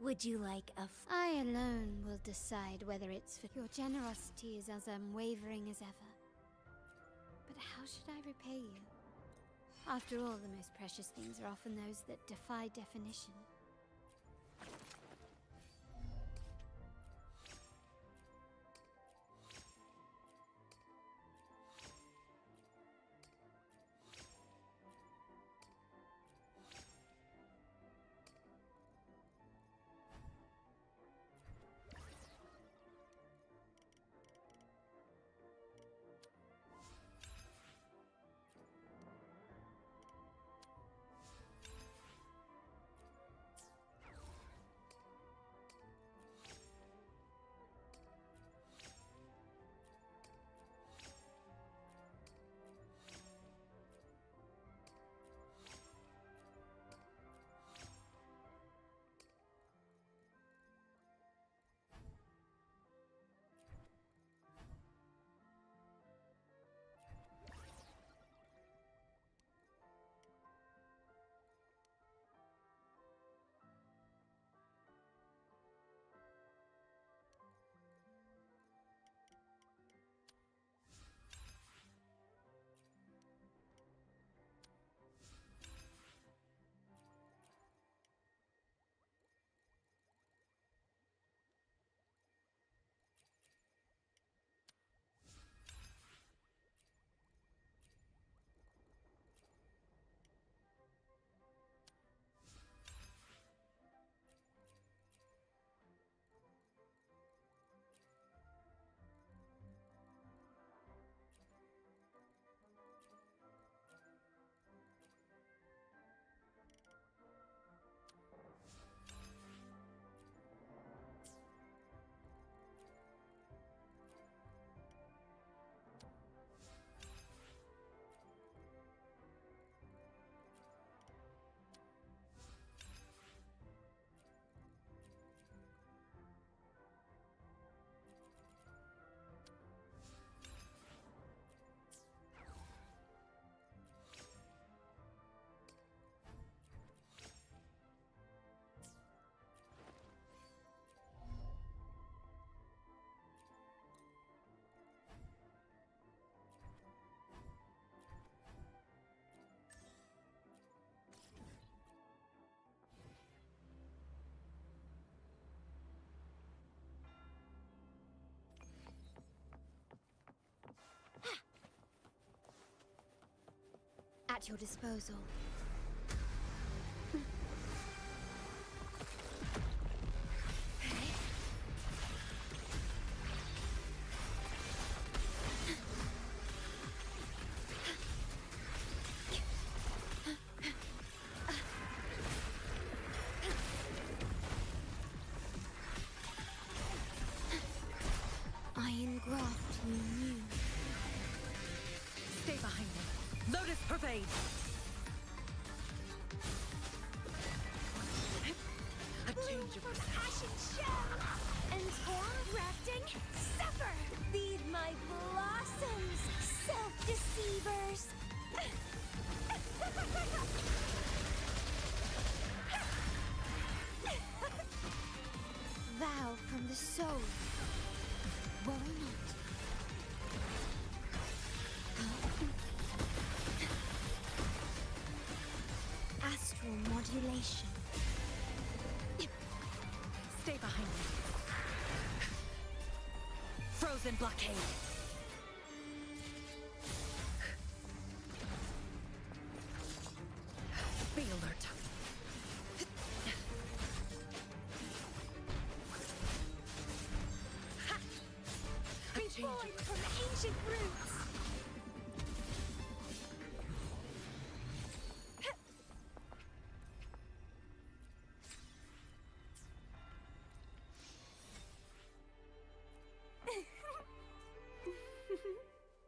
Would you like a I alone will decide whether it's for your generosity is as unwavering as ever. But how should I repay you? After all, the most precious things are often those that defy definition. At your disposal. Iron graft you knew. Stay behind me. Lotus pervade! A change of Passion show! And grafting, suffer! Feed my blossoms, self-deceivers! Vow from the soul. Worry not. Astral modulation. Stay behind me. Frozen blockade. Be alert. Reborn from ancient roots!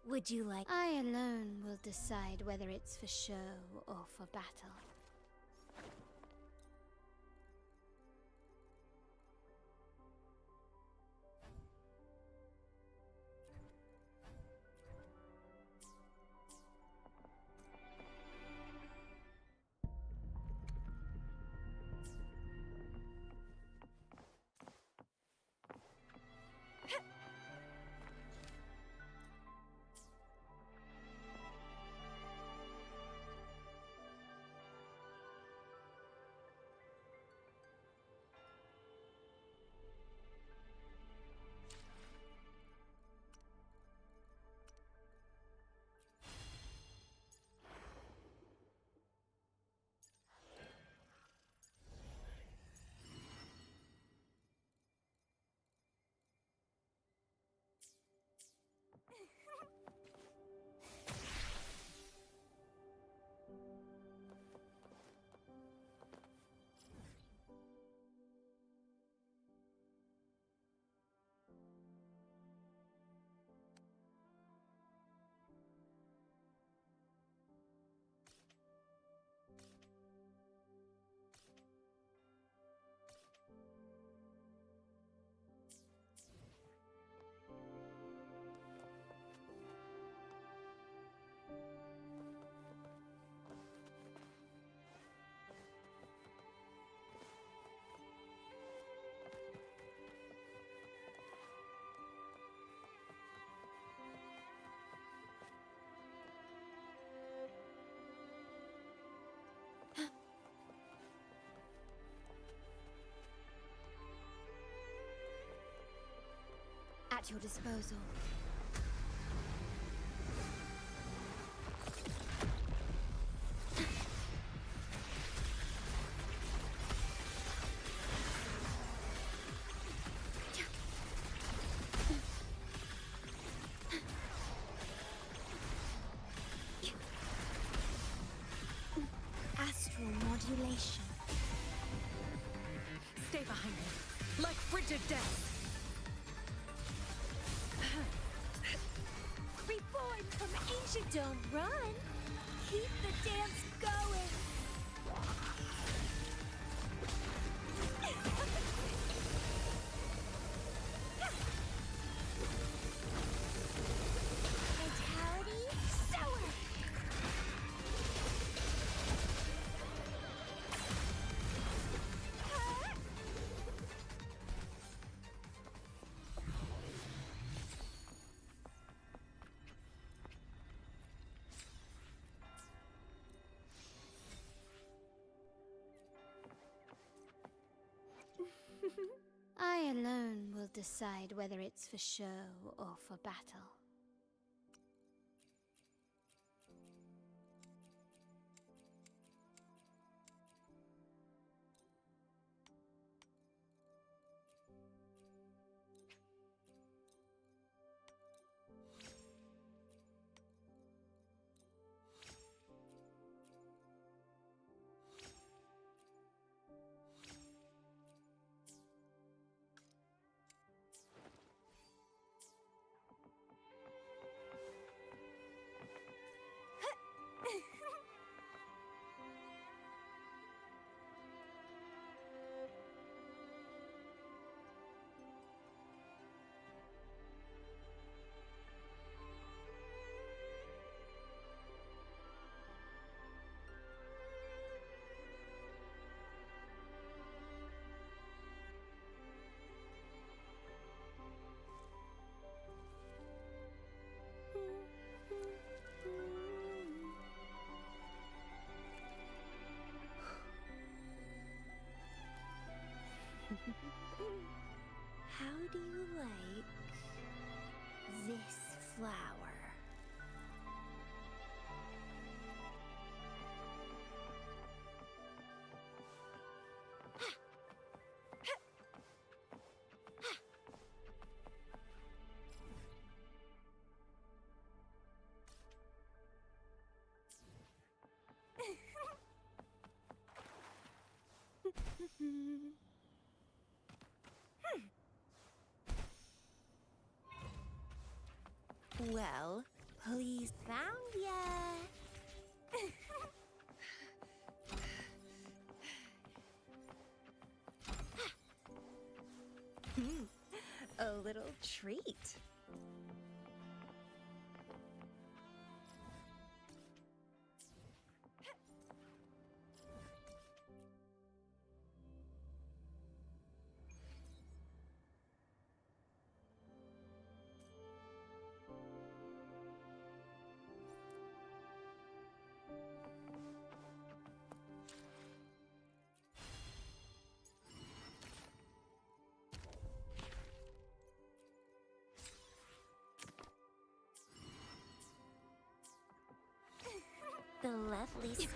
Would you like... I alone will decide whether it's for show or for battle. At your disposal. Astral modulation. Stay behind me. Like frigid death. Reborn from ancient... Don't run! Keep the dance going! Vitality, sour! I alone will decide whether it's for show or for battle. Well, please. Found ya! A little treat. The lovely smell.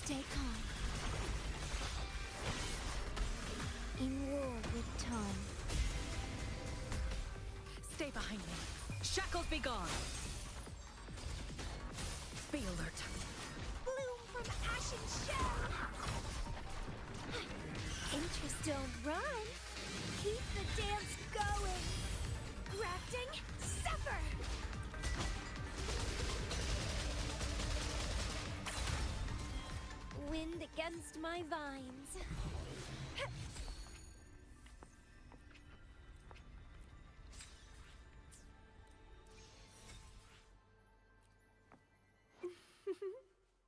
Stay calm. In war with Tom. Stay behind me. Shackles be gone. Be alert. Bloom from ashen shell. Interest don't run. Keep the dance going. Grafting, suffer. Wind against my vines.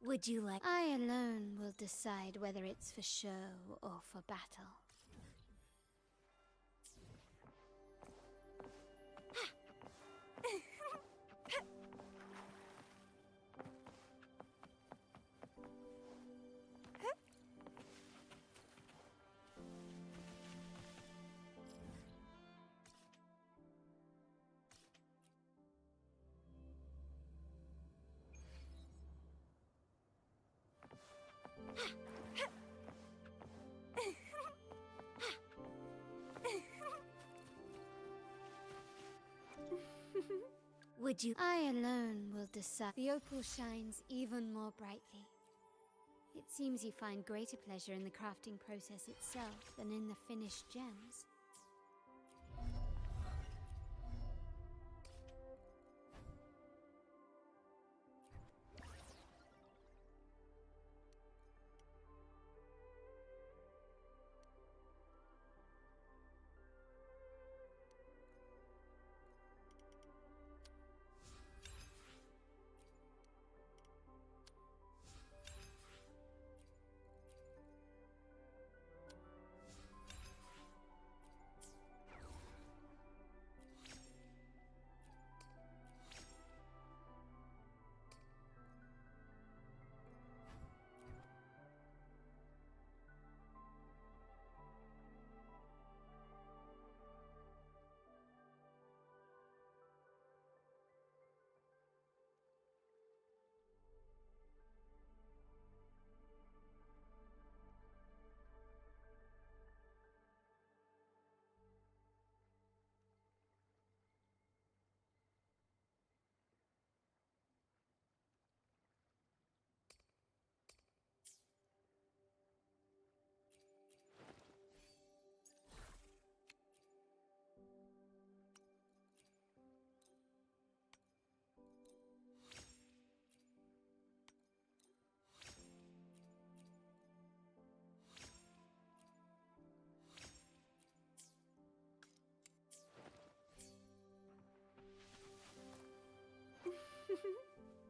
Would you like... I alone will decide whether it's for show or for battle. Would you... I alone will decide. The opal shines even more brightly. It seems you find greater pleasure in the crafting process itself than in the finished gems.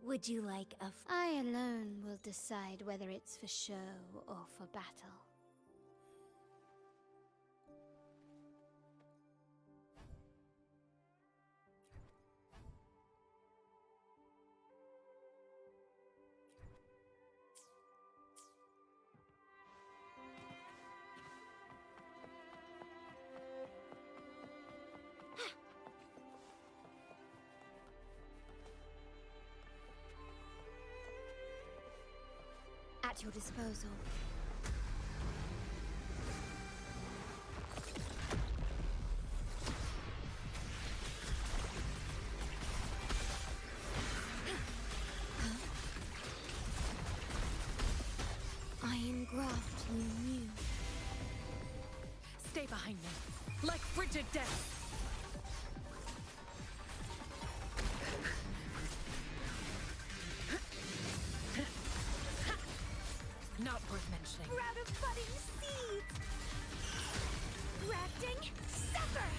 Would you like a... I alone will decide whether it's for show or for battle. At your disposal. Iron graft you knew. Stay behind me, like frigid death. Not worth mentioning. We're out of budding seeds! Grafting, sucker!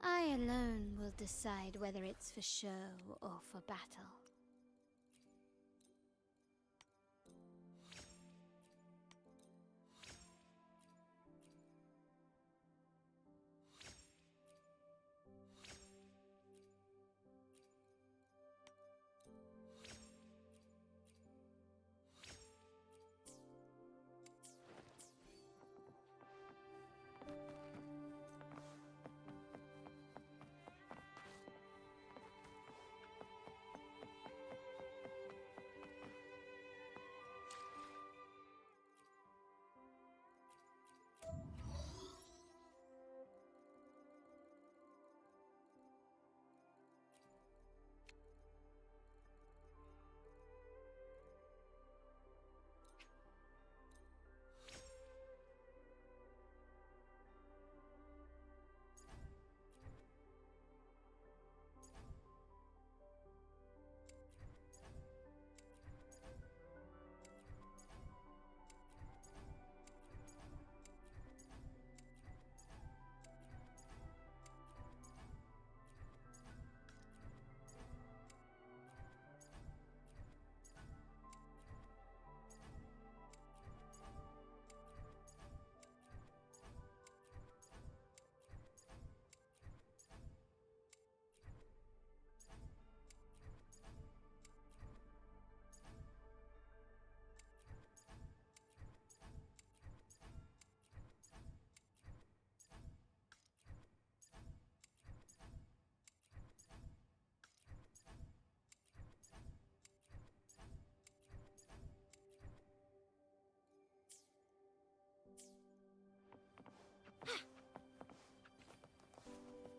I alone will decide whether it's for show or for battle.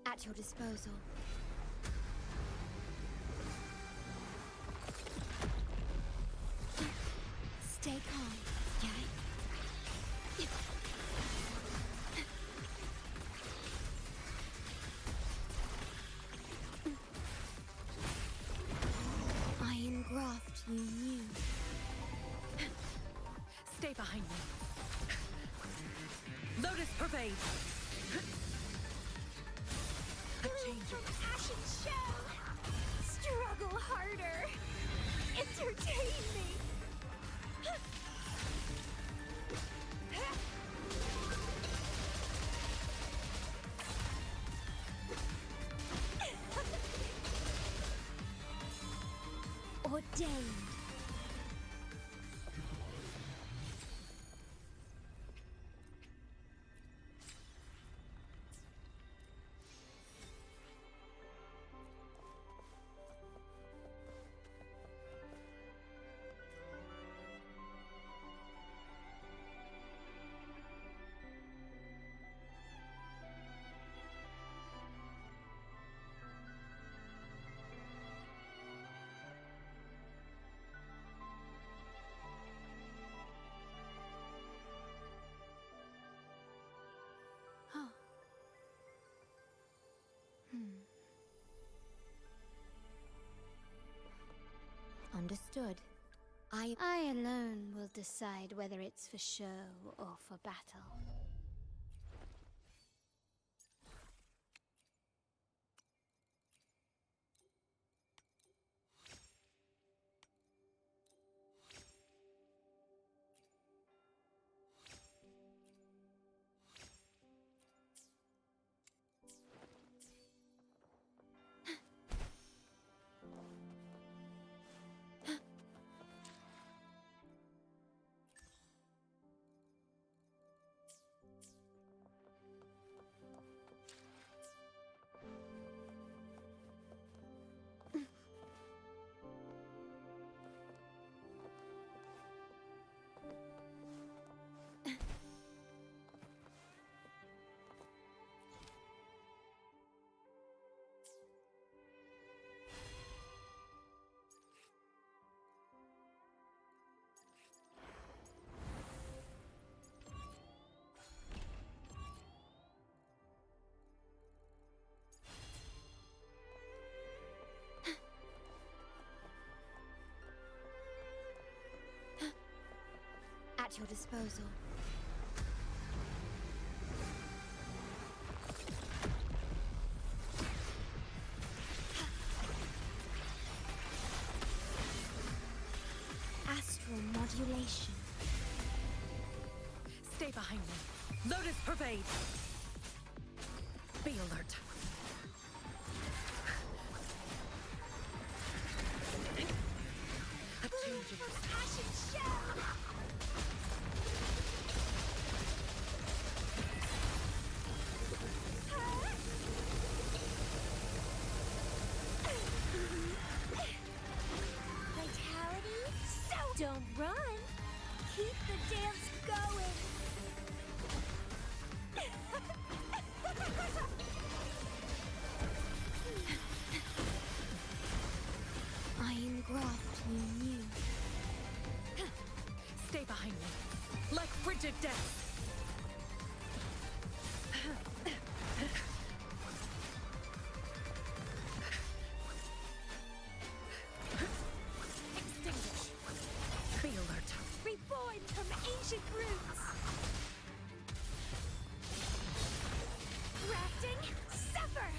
At your disposal. Stay calm, okay? I engraft you new. Stay behind me. Lotus pervade. A change of Ashen shell! Struggle harder! Entertain me! Ordained. Understood. I alone will decide whether it's for show or for battle. at your disposal. Astral modulation. Stay behind me. Lotus pervade. Be alert. A change of Passion shell! Vitality? So don't run! Keep the dance going! Iron graft you knew. Stay behind me. Like frigid death. Extinguish. Be alert. Reborn from ancient roots! Crafting, suffer!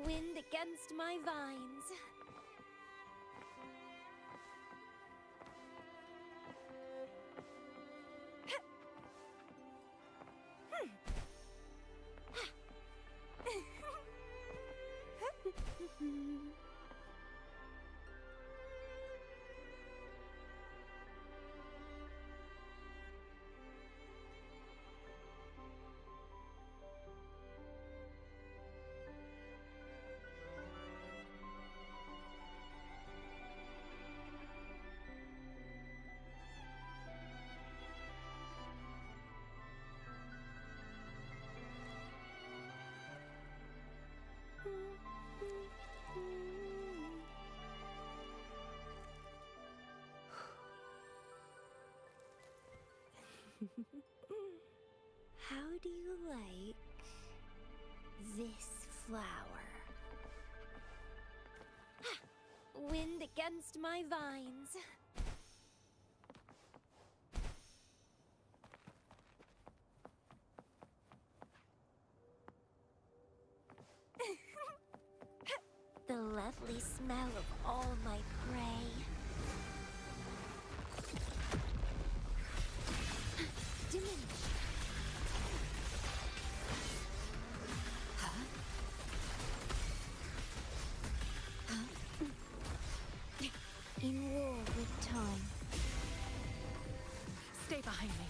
Wind against my vines. How do you like this flower? Wind against my vines. The lovely smell of all my prey. Diminish. In war with time. Stay behind me.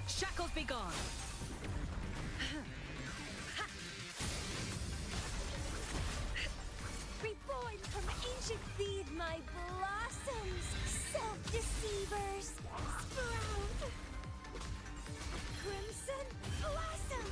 Shackles be gone. Reborn from ancient feed my blossoms, self-deceivers, sprout. Crimson blossom.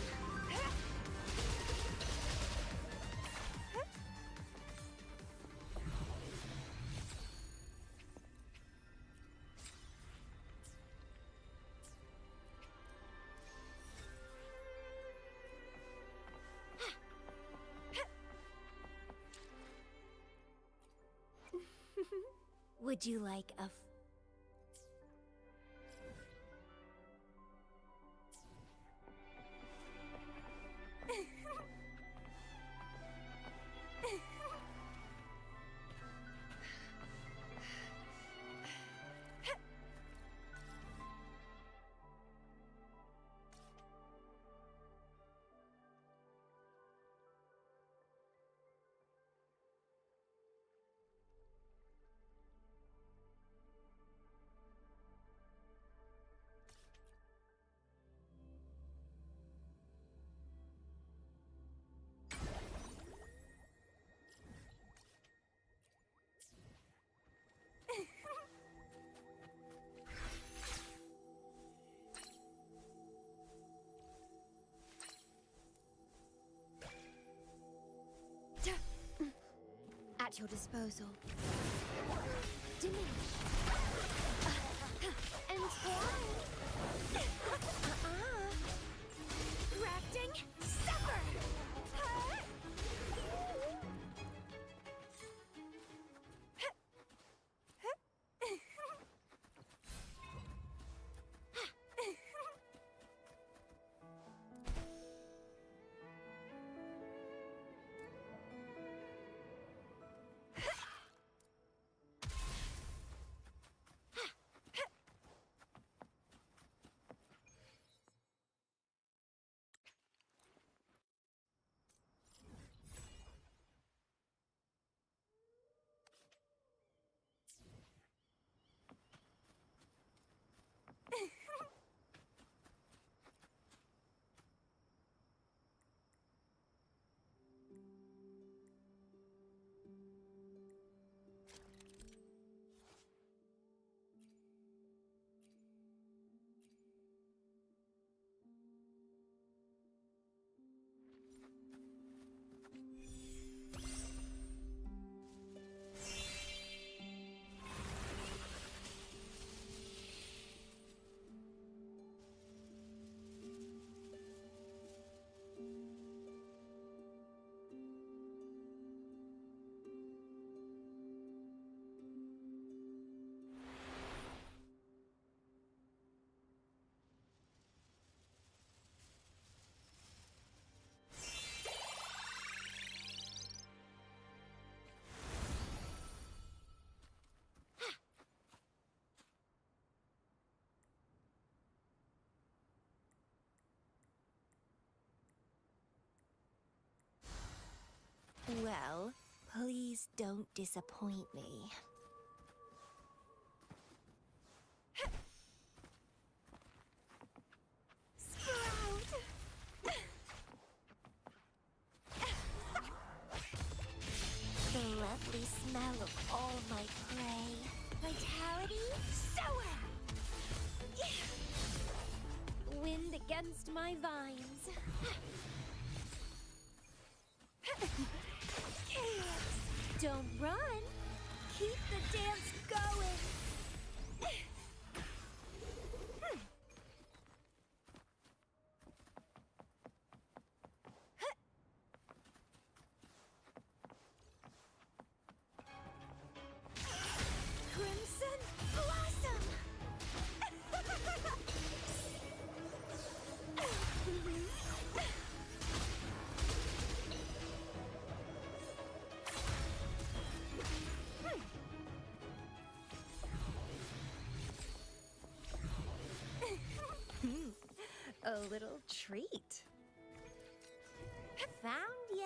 Would you like a at your disposal. Diminish. Entwine. Grafting. Suffer. Well, please don't disappoint me. The lovely smell of all my prey. Vitality, sour! Wind against my vines. Chaos. Don't run. Keep the dance going. Crimson Blossom. A little treat. Found ya!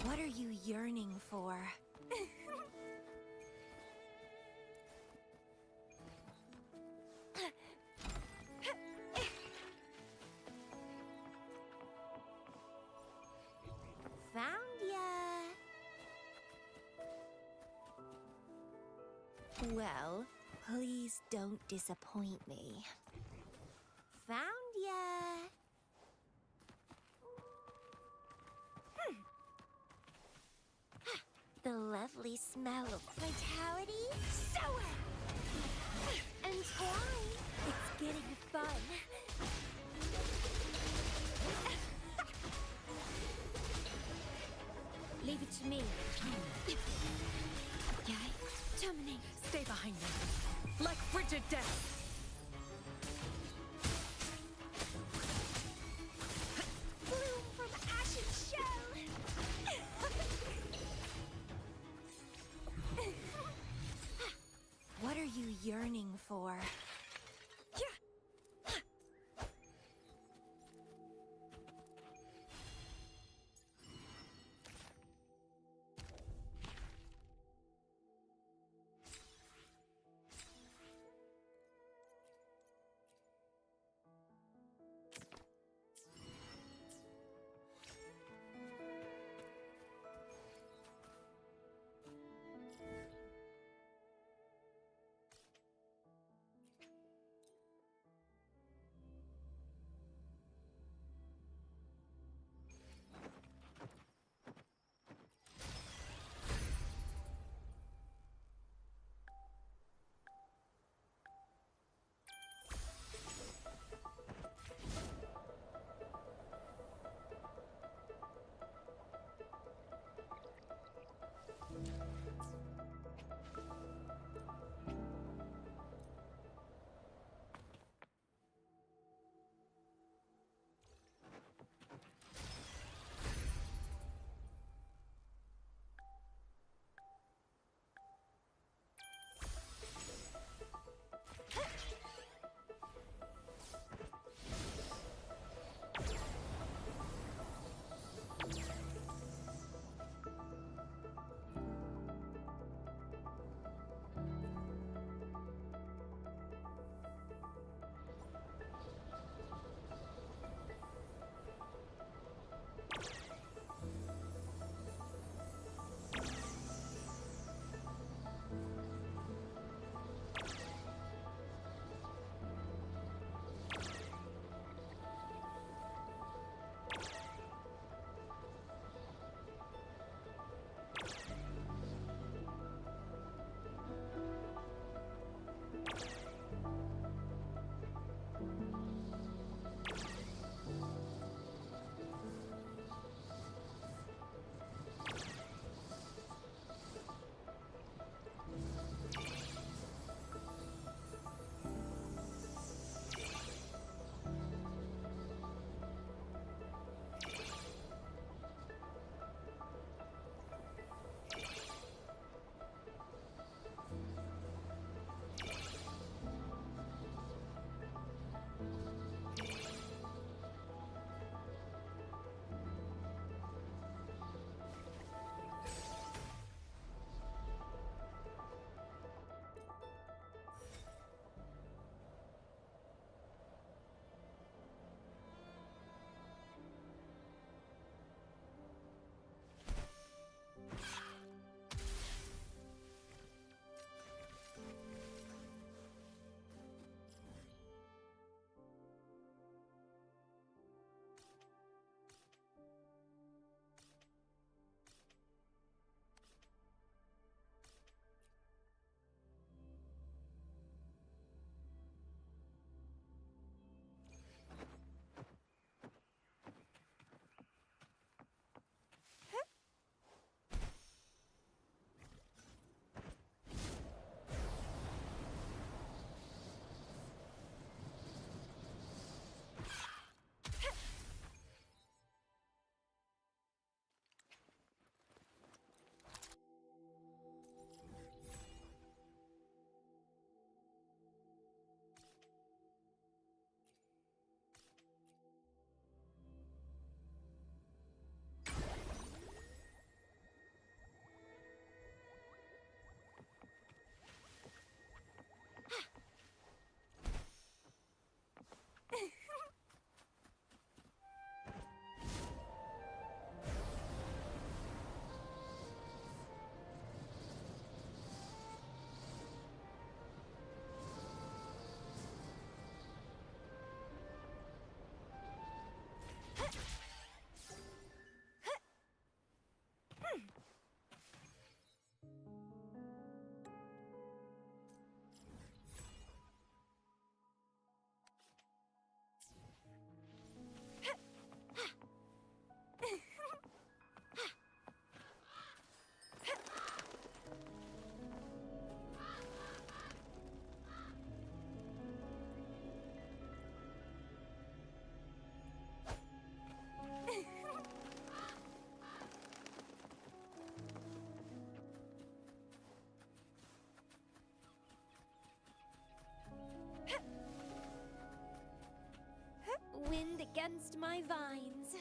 What are you yearning for? Found ya! Well, please don't disappoint me. Found ya! The lovely smell of vitality, sour! Entwine. It's getting fun. Leave it to me. Okay. Terminate. Stay behind me. Like frigid death. Bloom from ashen shell. What are you yearning for? against my vines.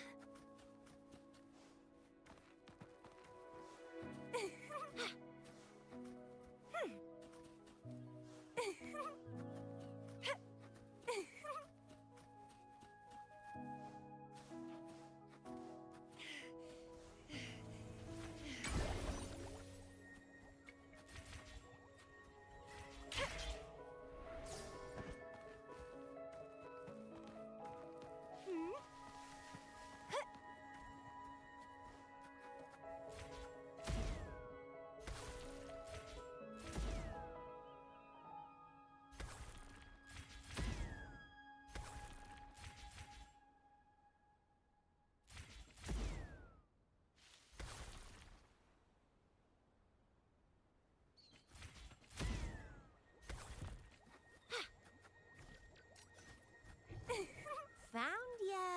Found ya.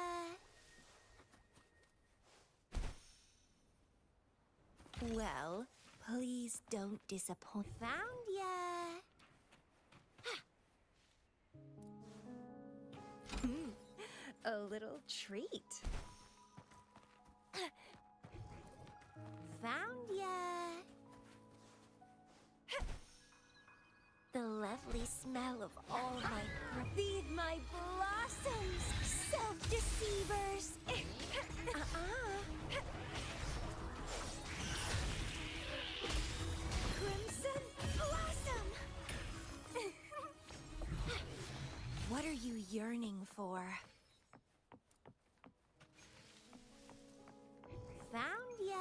Well, please don't disappoint. Found ya. A little treat. Found ya. The lovely smell of all my... Feed my blossoms, self-deceivers! Crimson blossom! What are you yearning for? Found ya.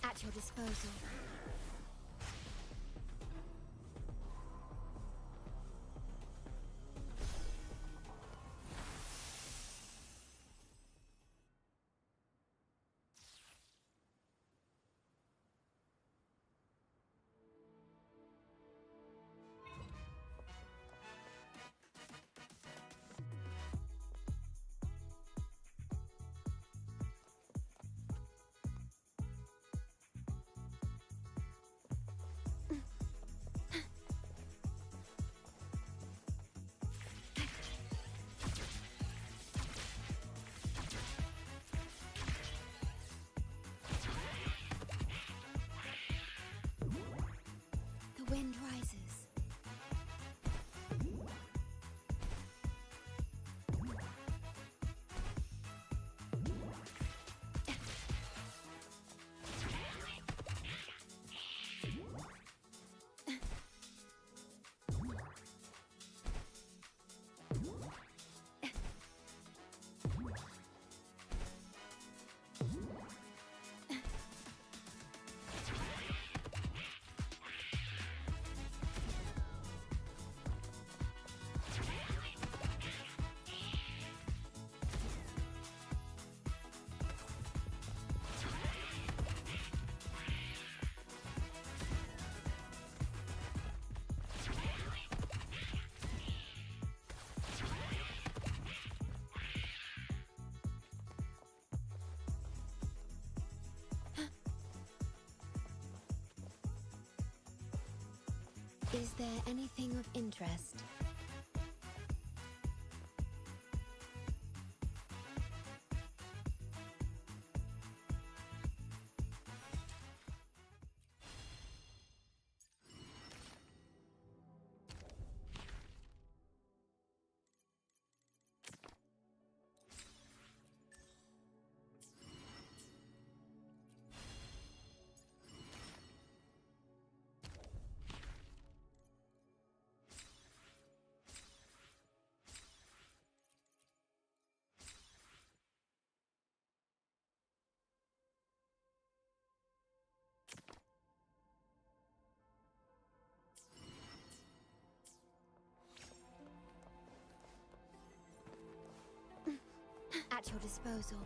At your disposal. Is there anything of interest? At your disposal.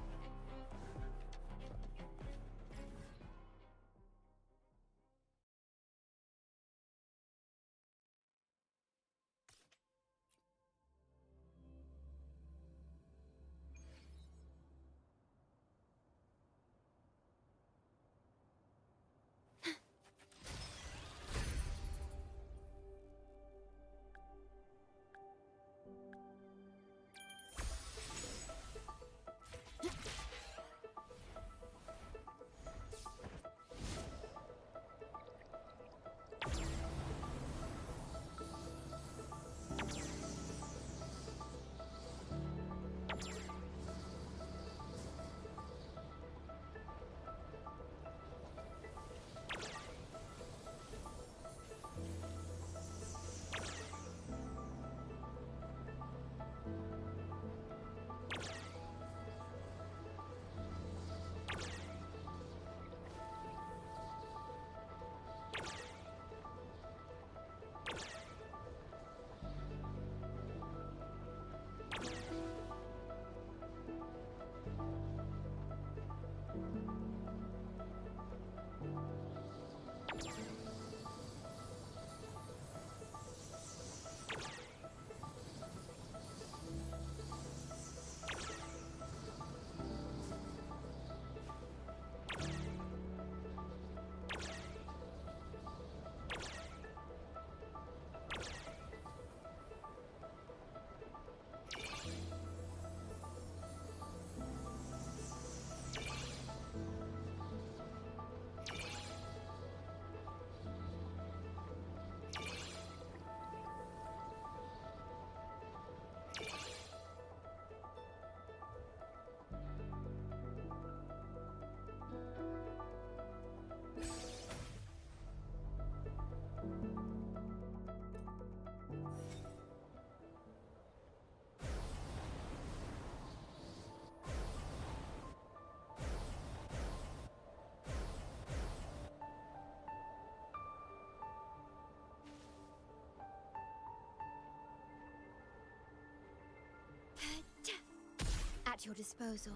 At your disposal.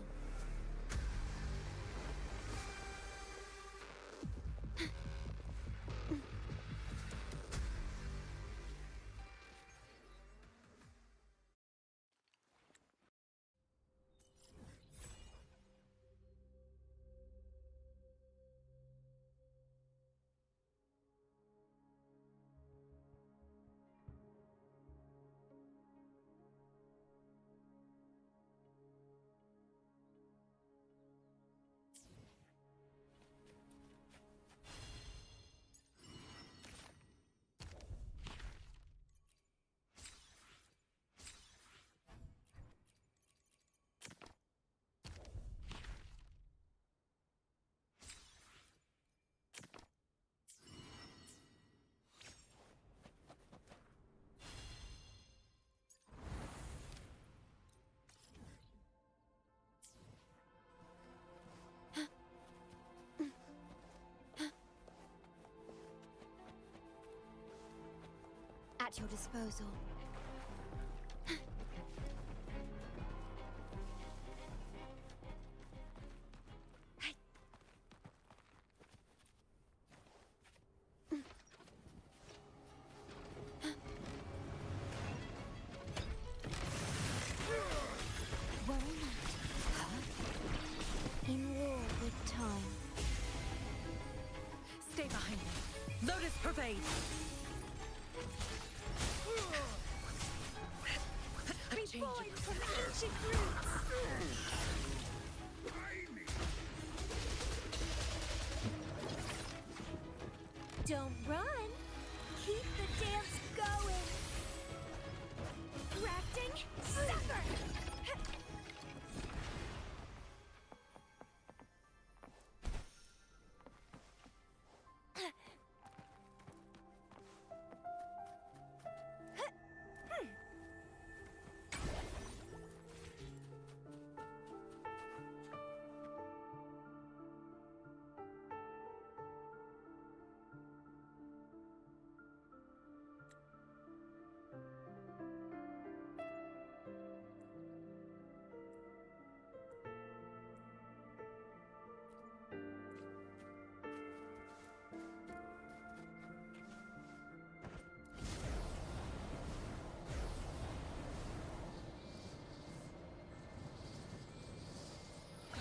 At your disposal. Worry not. In war with time. Stay behind me. Lotus pervade! Reborn from ancient roots! Don't run. Keep the dance going. Rafting, sucker!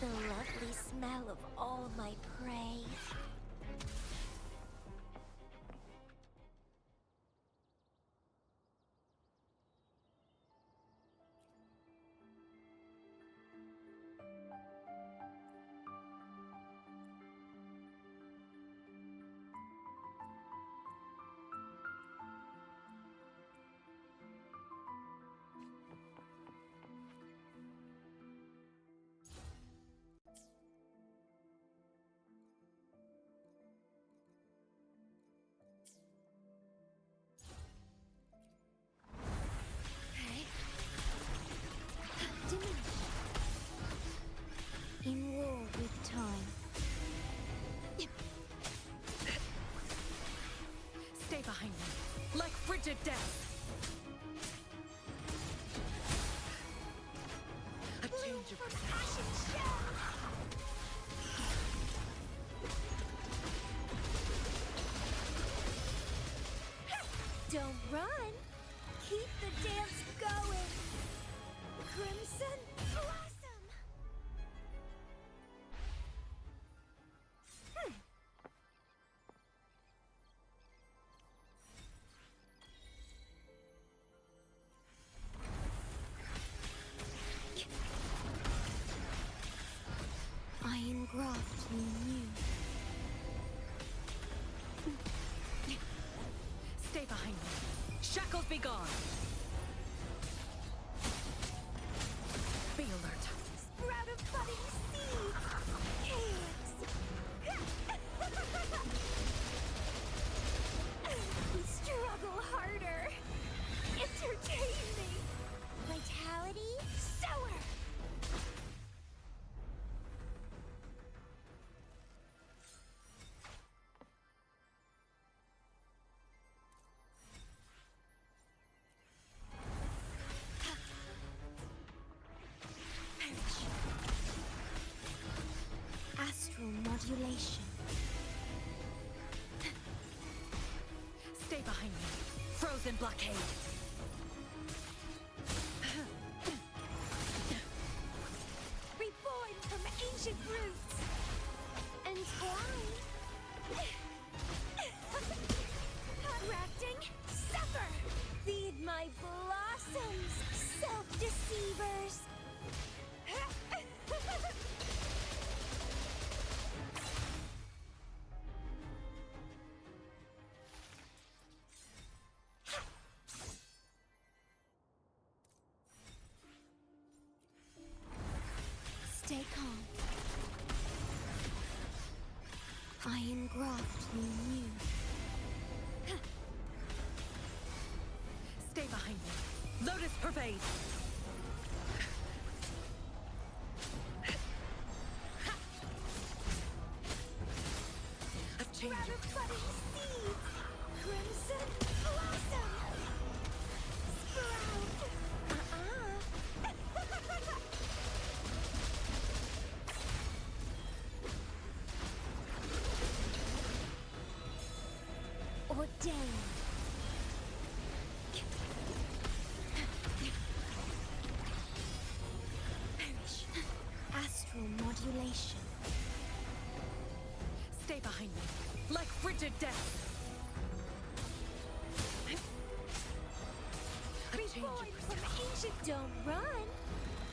The lovely smell of all my prey. In war with time. Stay behind me, like frigid death! A change of perception. Don't run. Keep the dance going. Crimson Blossom. Iron graft new. Stay behind me. Shackles be gone! Be alert. Sprout of budding seeds. Calyx. Struggle harder. Entertain me. Vitality sour. Astral modulation. Stay behind me. Frozen blockade. Reborn from ancient roots. Entwined. Rafting, suffer. Feed my blossoms, self-deceivers. Stay calm. Iron graft new. Stay behind me. Lotus pervade. A change Sprout of of budding seeds. Crimson Blossom. Sprout. Ordained. Perish. Astral modulation. Stay behind me. Like frigid death. A Be born from ancient. Don't run.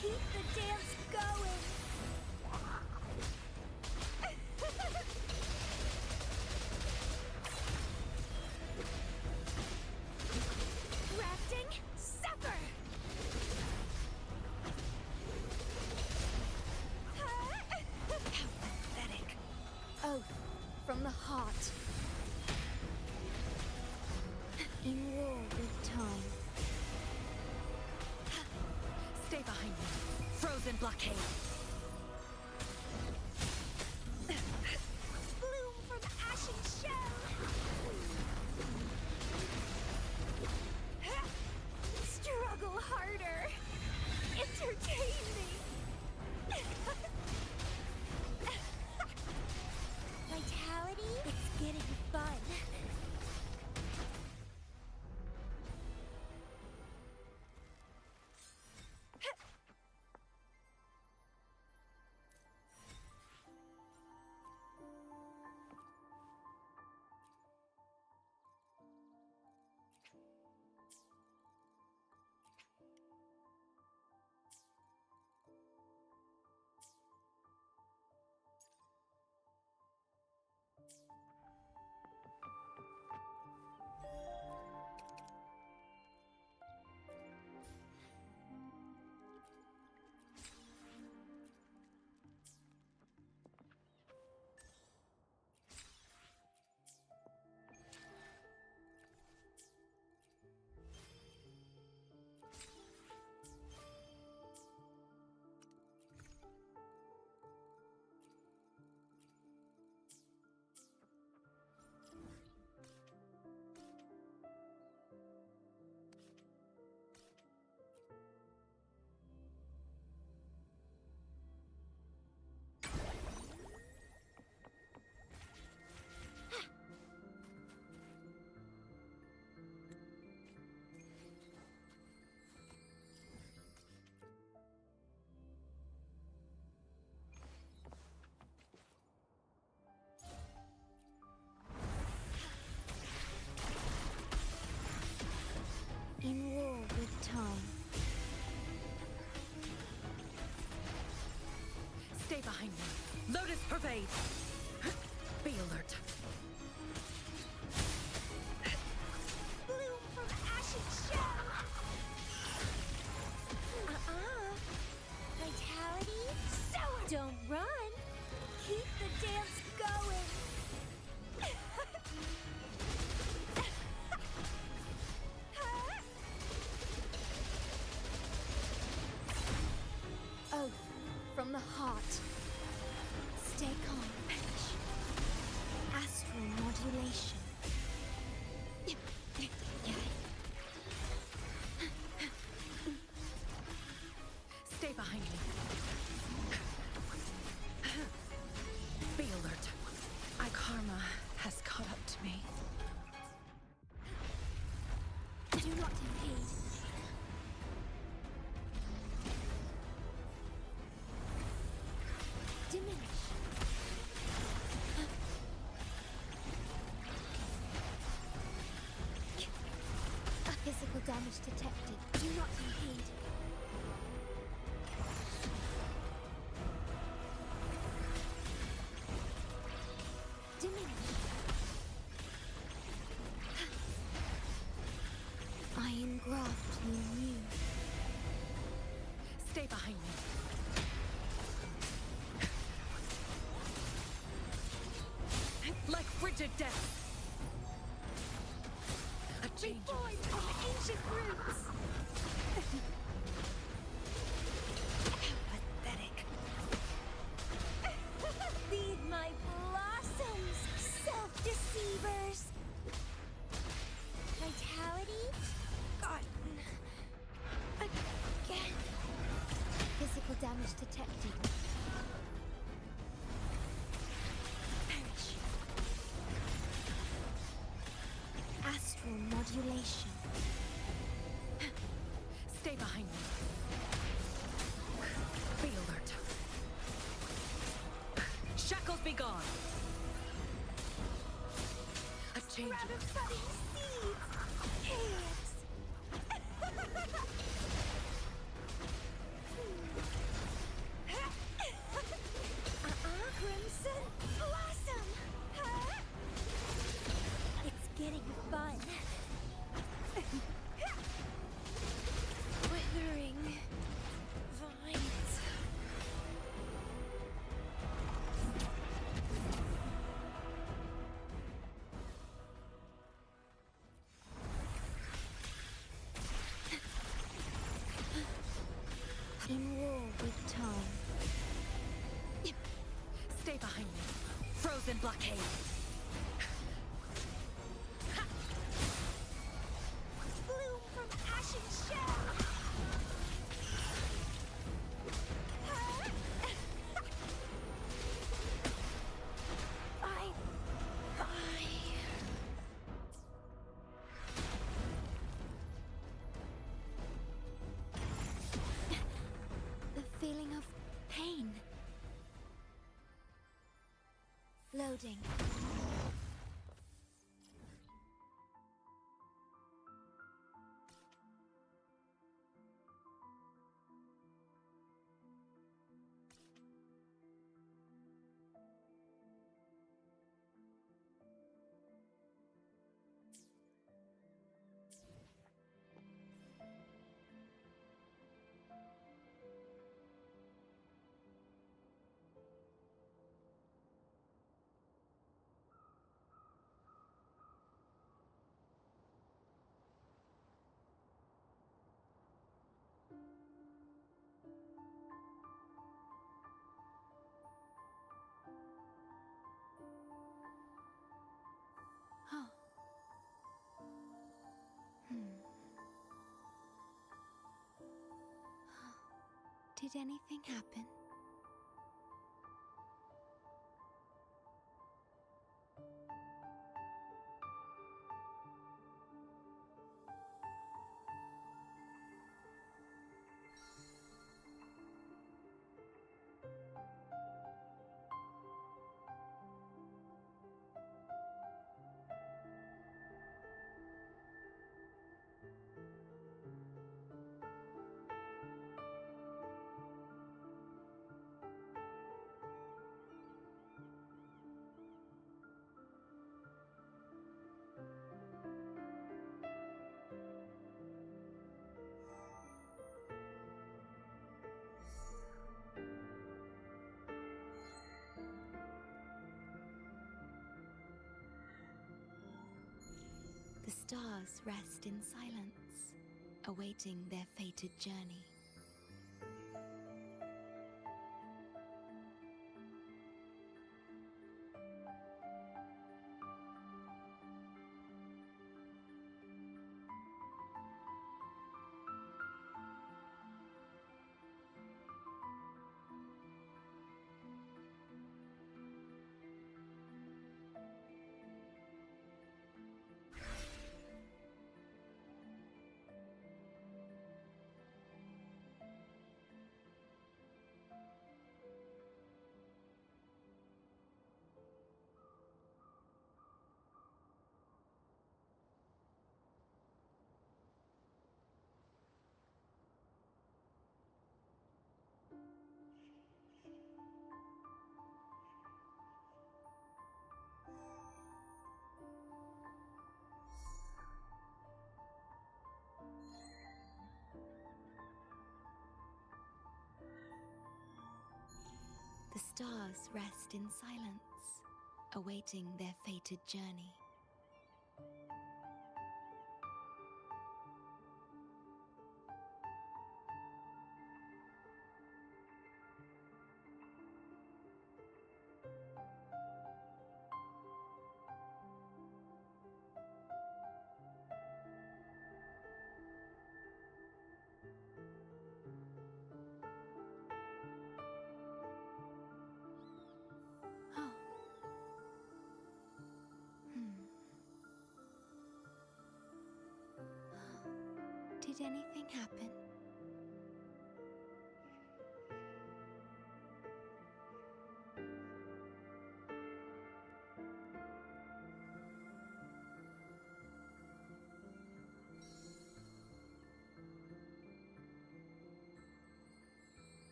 Keep the dance going. Rafting, suffer. How pathetic. Oath from the heart. In war with time. Stay behind me. Frozen blockade. Bloom from ashen shell. Struggle harder. Entertain me. Vitality? It's getting fun. In war with time. Stay behind me. Lotus pervade. Be alert. Bloom from ashen shell. Vitality? Sour. Don't run. Keep the dance going. Oath from the heart. Stay calm. Astral modulation. Stay behind me. Be alert. My karma has caught up to me. Do not impede. Diminish. Physical damage detected. Do not impede. Diminish. Iron graft new. Stay behind me. Like frigid death. A change. Reborn from ancient roots. Pathetic. Feed my blossoms, self-deceivers. Vitality? Gotten. Again. Physical damage detected. Perish. Astral modulation. Stay behind me. Be alert. Shackles be gone. A change. Ratifying seeds. Chaos. Crimson Blossom! It's getting fun. Withering vines. In war with time. Stay behind me. Frozen blockade. Bloom from ashen shell. Bye. The feeling of pain. Loading. Oh. Did anything happen? The stars rest in silence, awaiting their fated journey. The stars rest in silence, awaiting their fated journey. Did anything happen?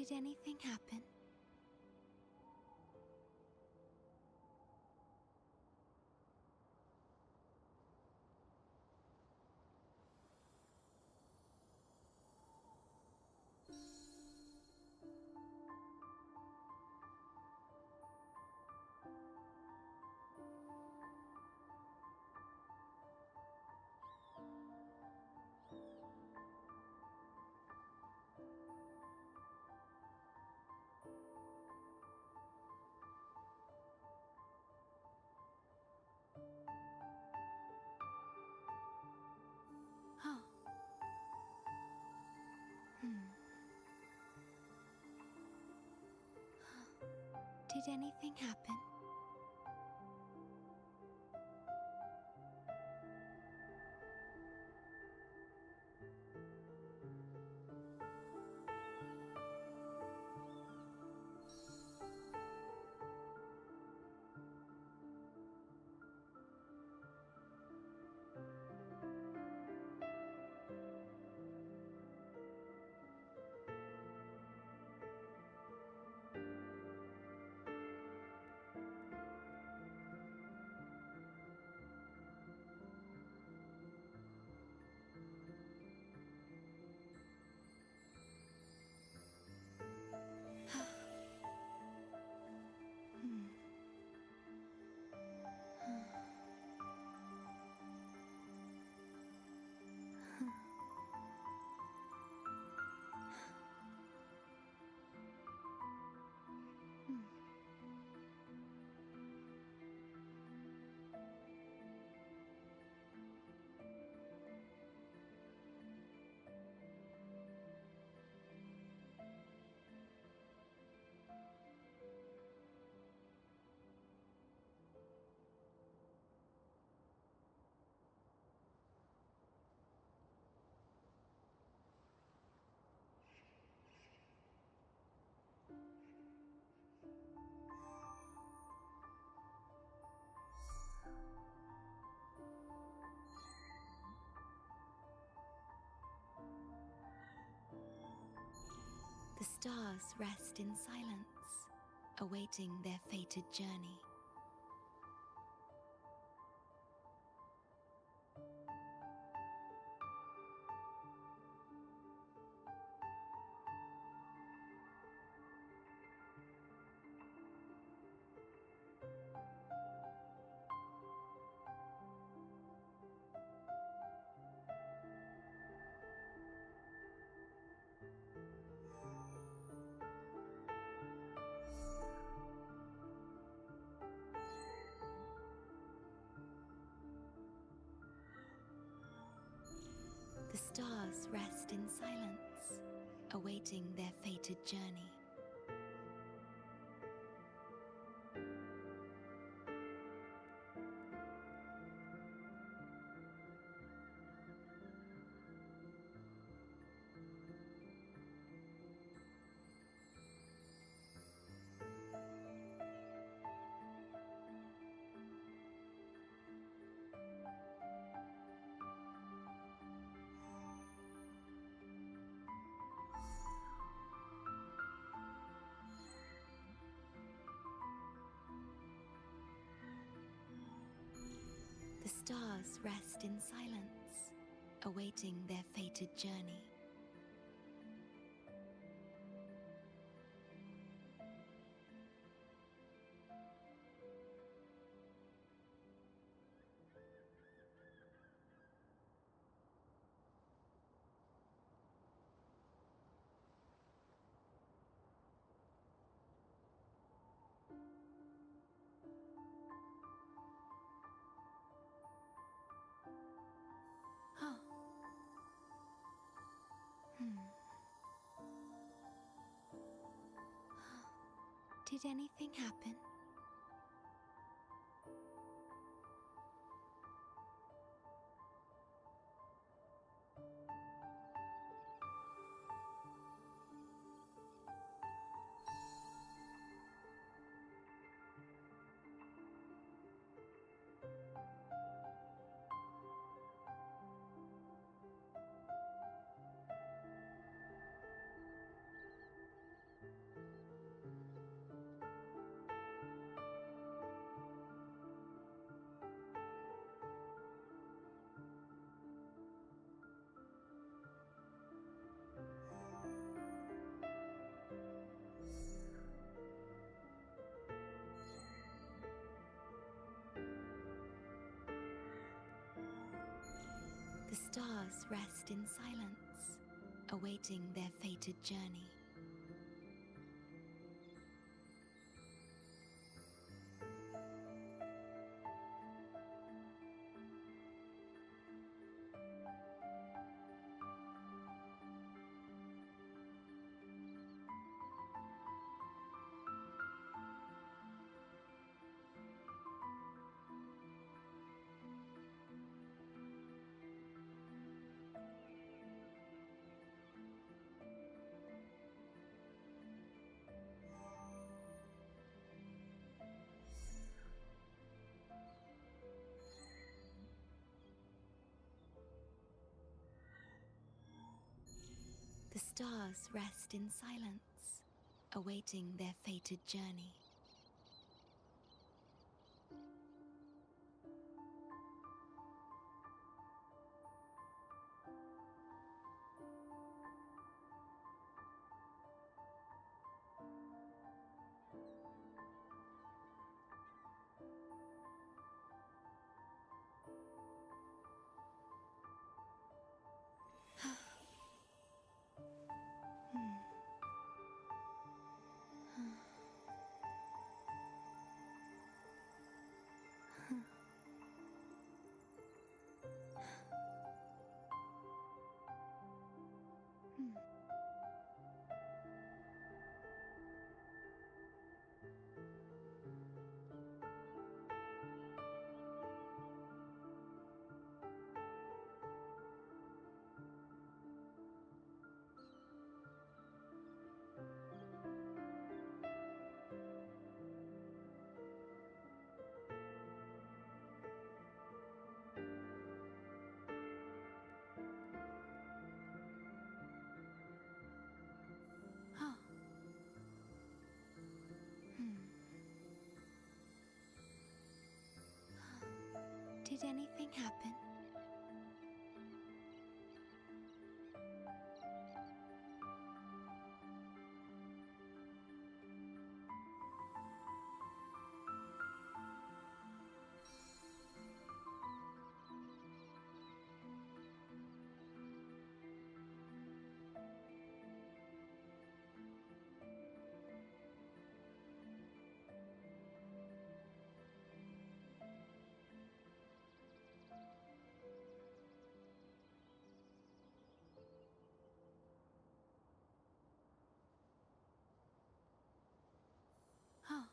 Did anything happen? Oh. Did anything happen? The stars rest in silence, awaiting their fated journey. The stars rest in silence, awaiting their fated journey. The stars rest in silence, awaiting their fated journey. Oh. Did anything happen? stars rest in silence, awaiting their fated journey. The stars rest in silence, awaiting their fated journey. Did anything happen? Oh.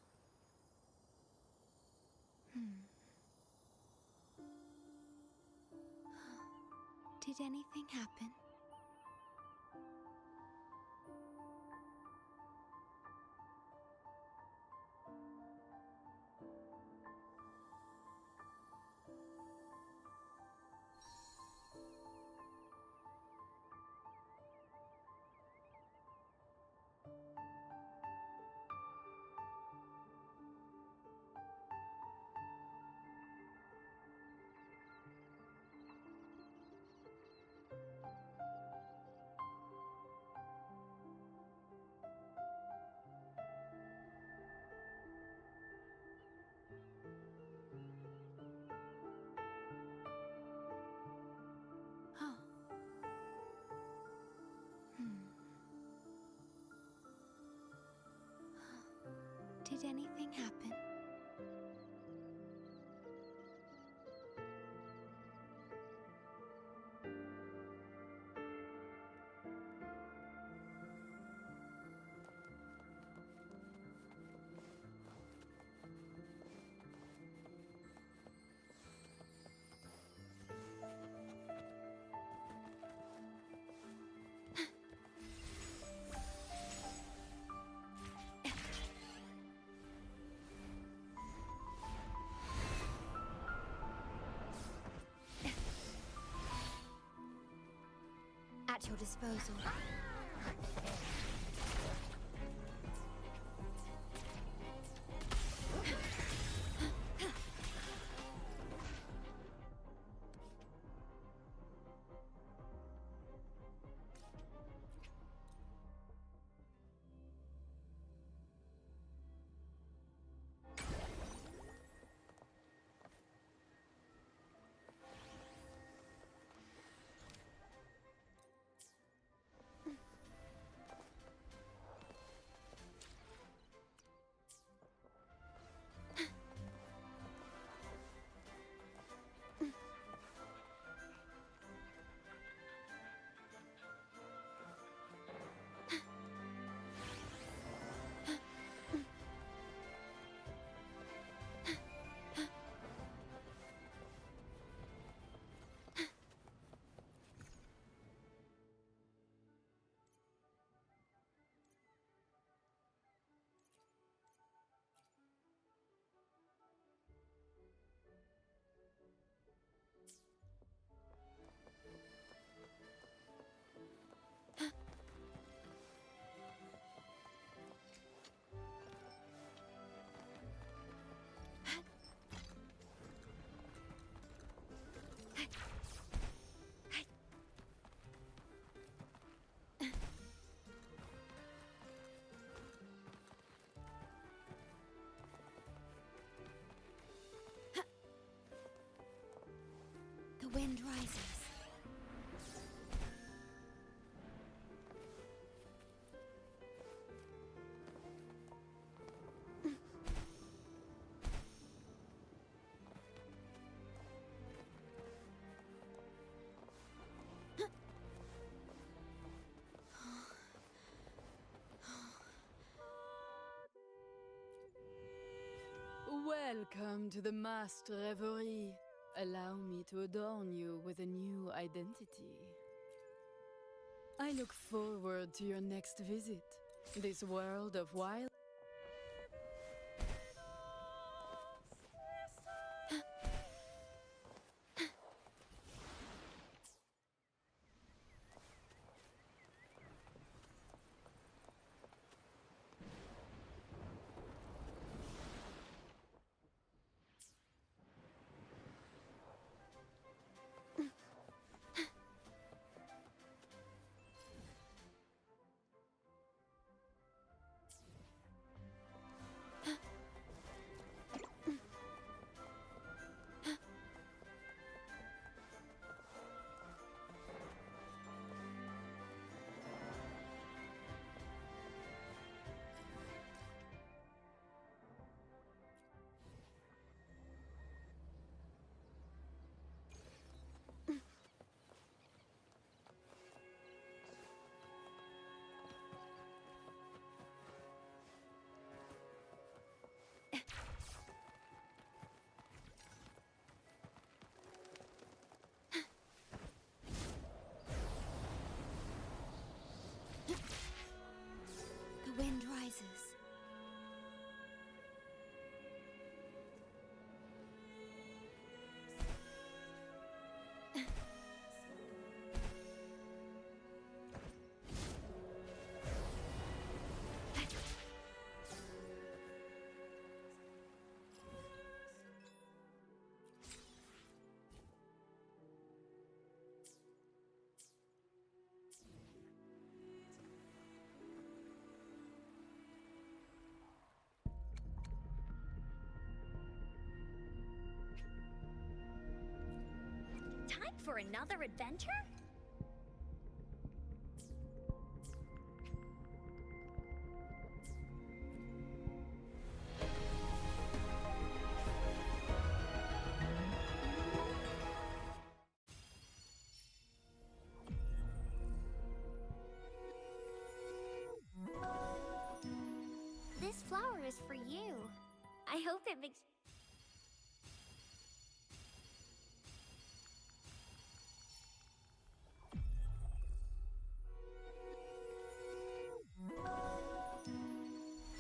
Did anything happen? Oh. Did anything happen? At your disposal. wind rises. Welcome to the masked reverie. Allow me to adorn you with a new identity. I look forward to your next visit. This world of wild... The wind rises. Time for another adventure? This flower is for you. I hope it makes...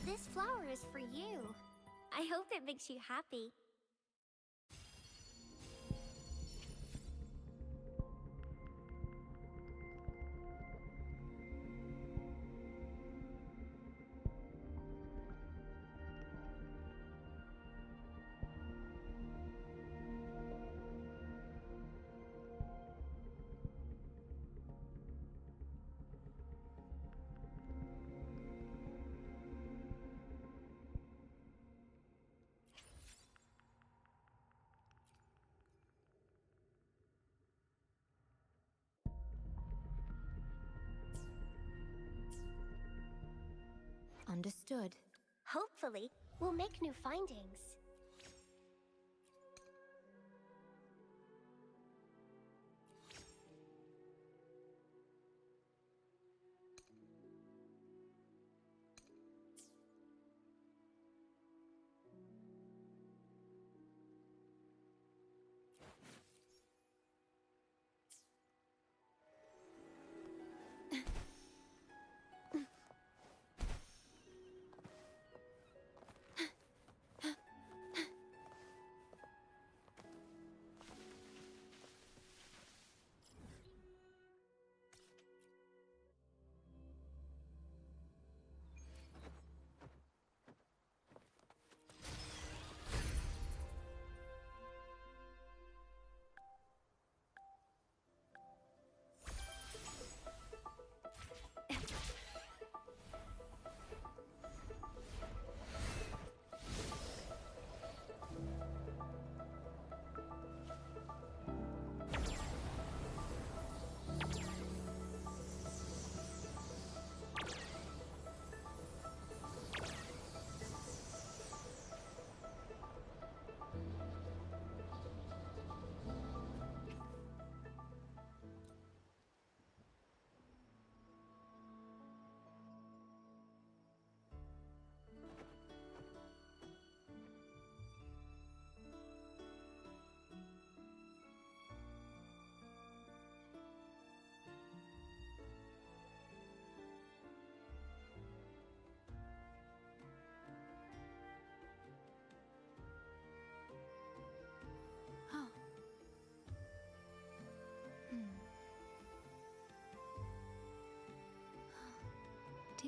This flower is for you. I hope it makes you happy. Understood. Hopefully, we'll make new findings.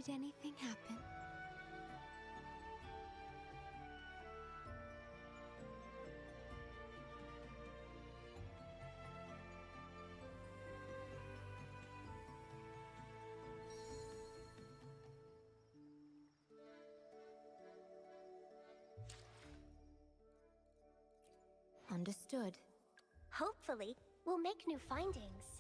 Did anything happen? Understood. Hopefully, we'll make new findings.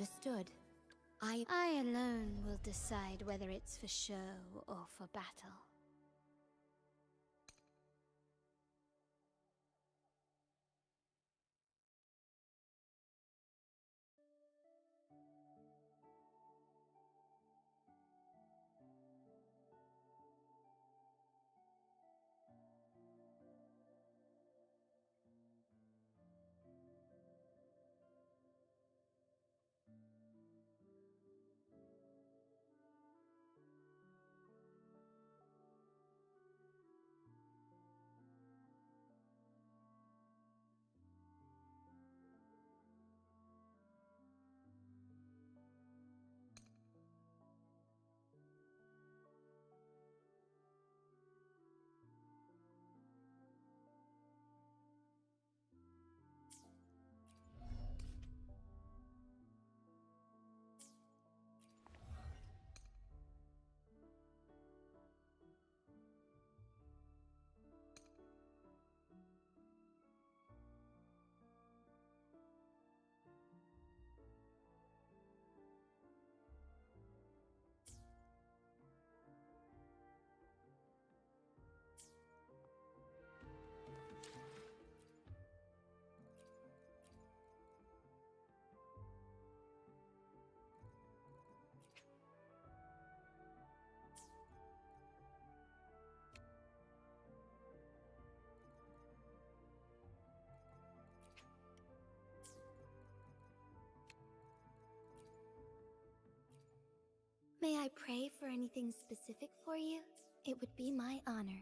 Understood. I alone will decide whether it's for show or for battle. May I pray for anything specific for you? It would be my honor.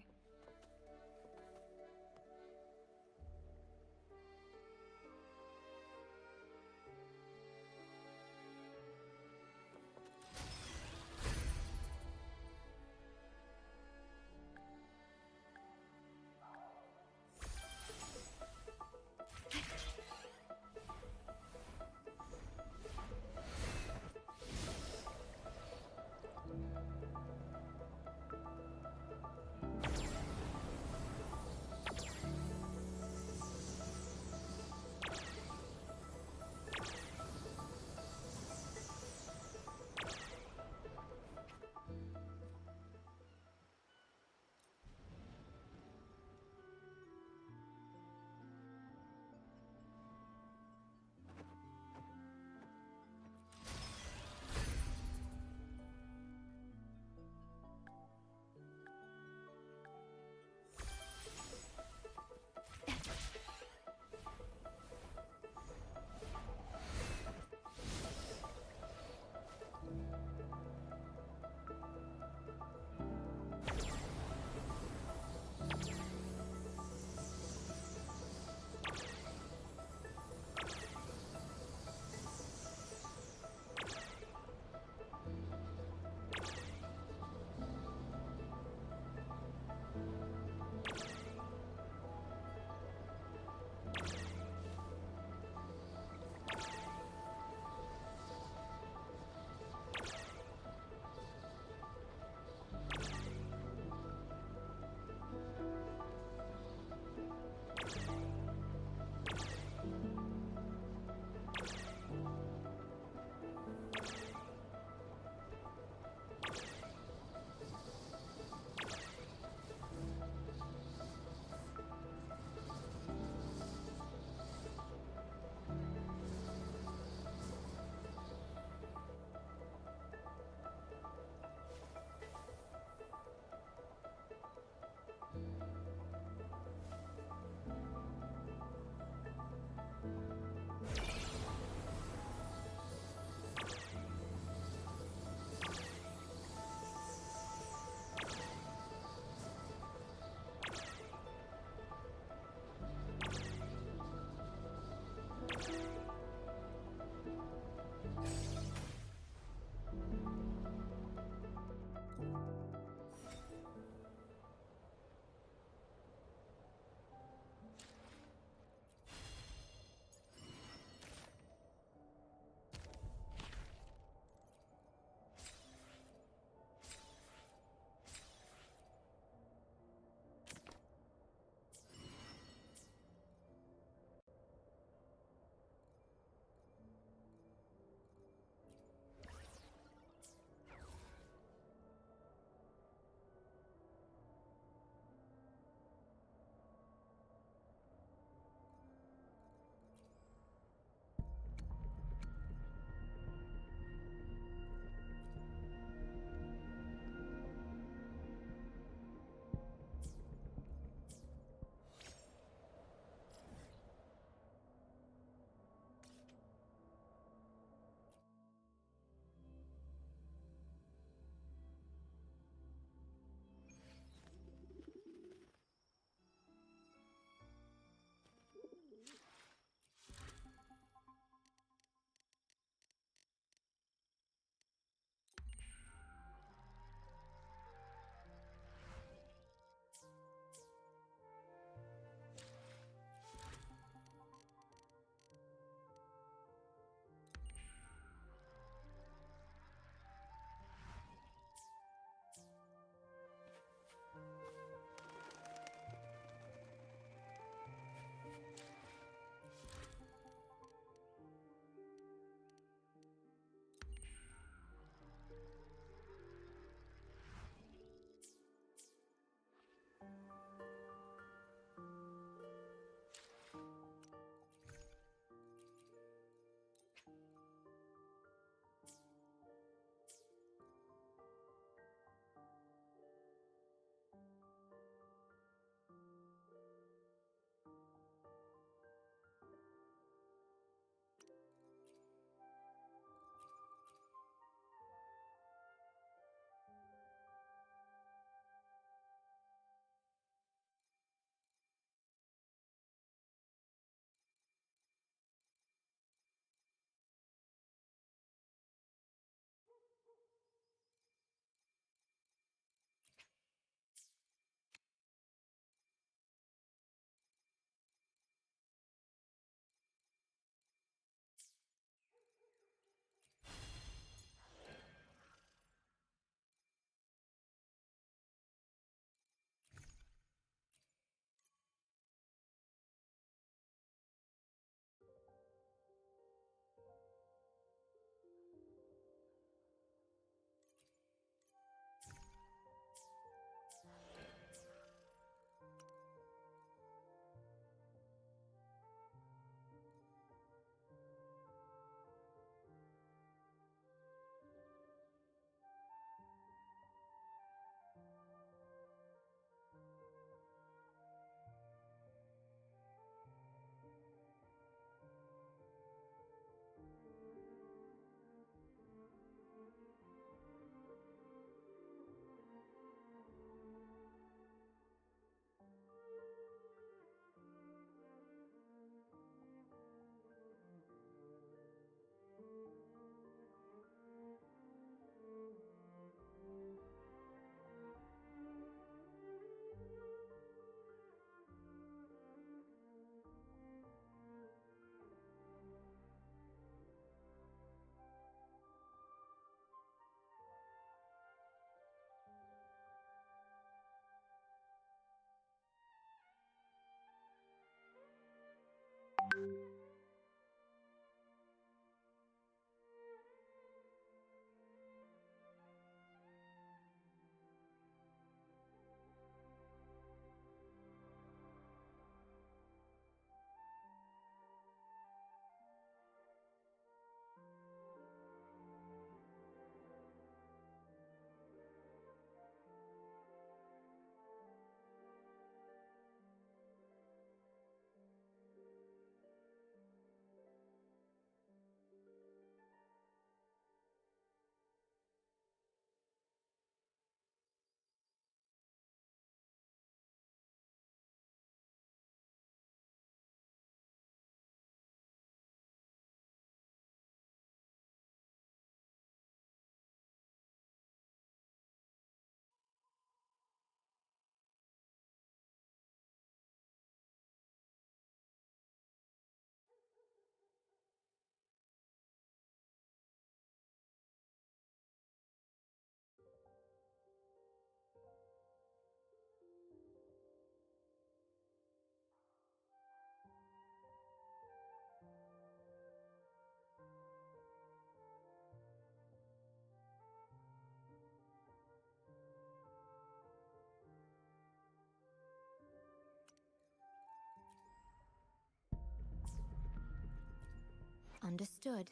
Understood.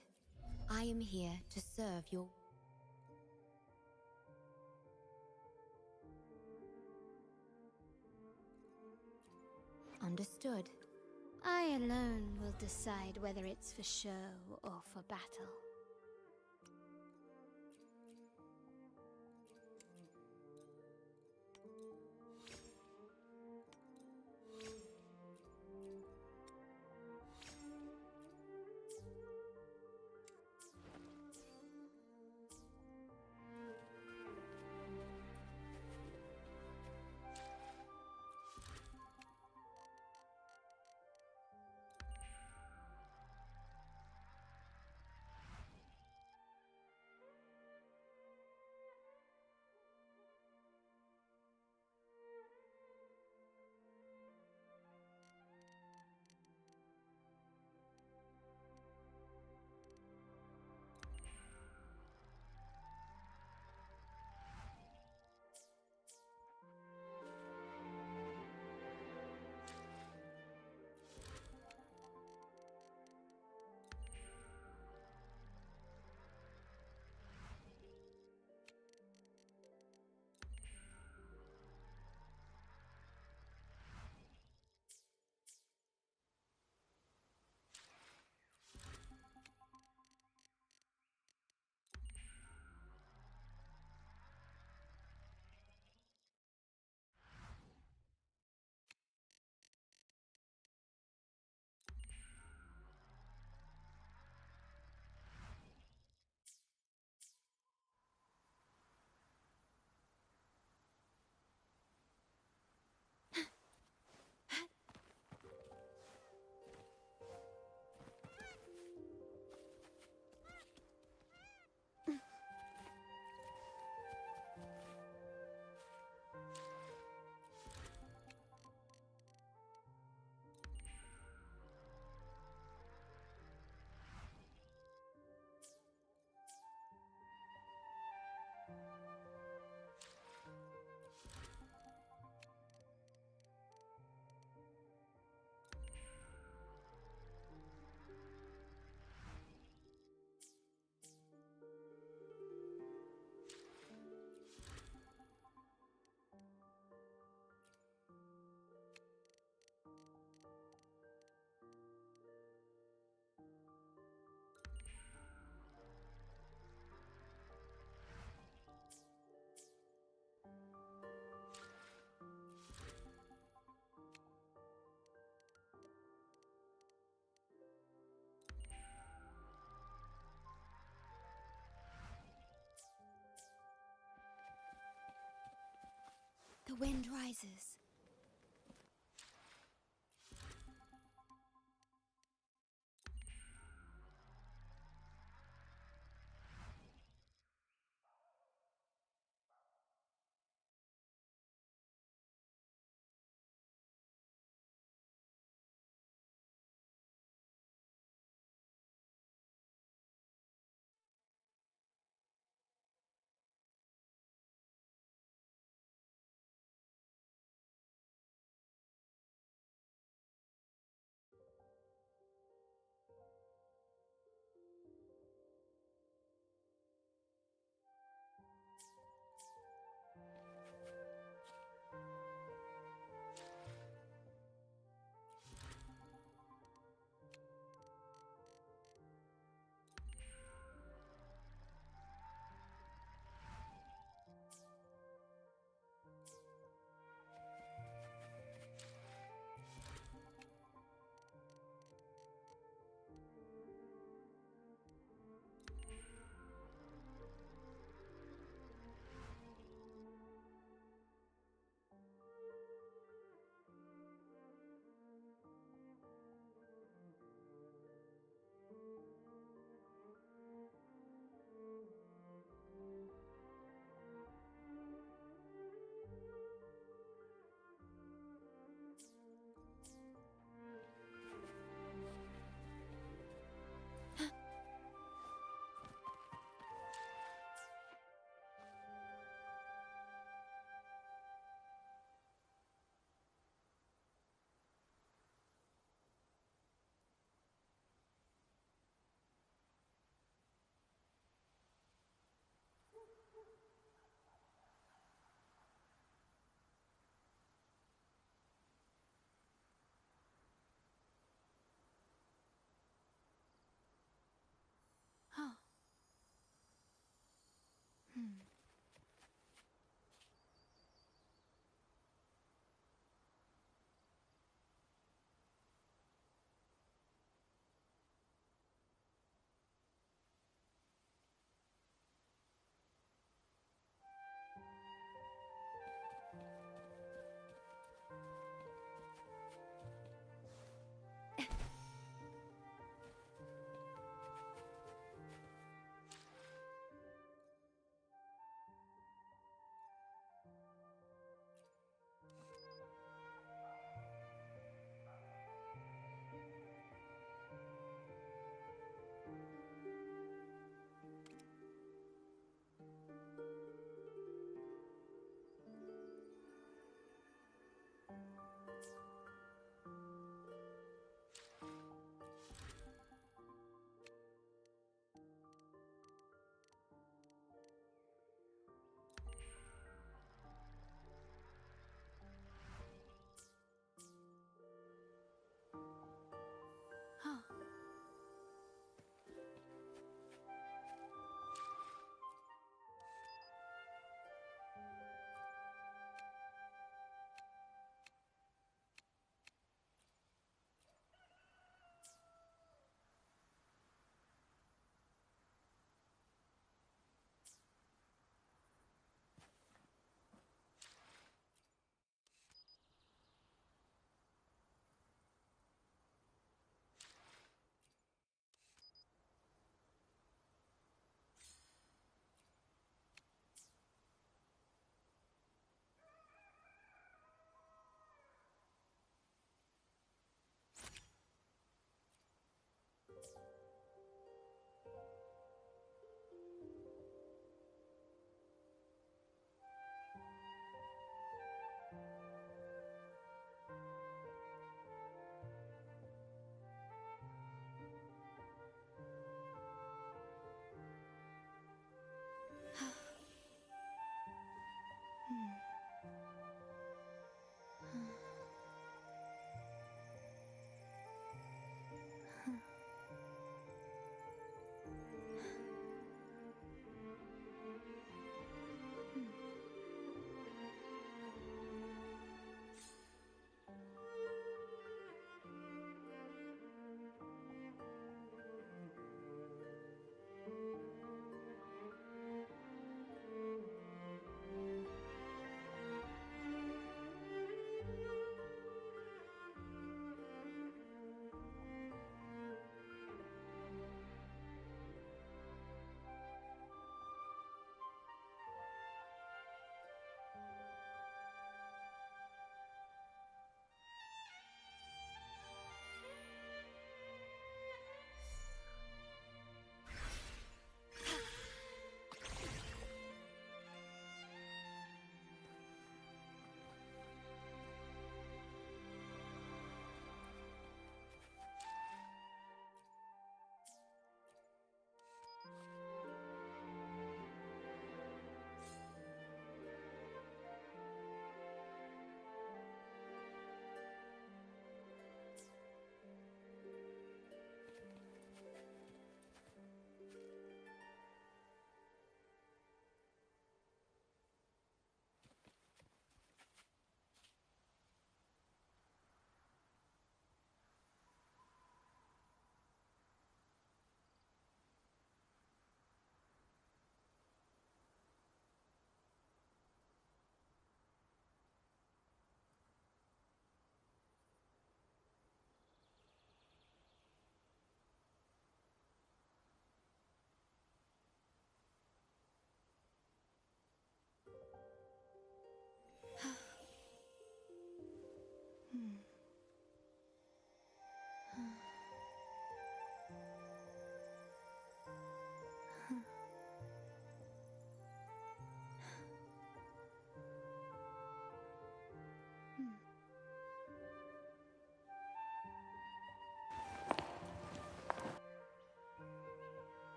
I am here to serve your... Understood. I alone will decide whether it's for show or for battle. The wind rises.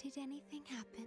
Did anything happen?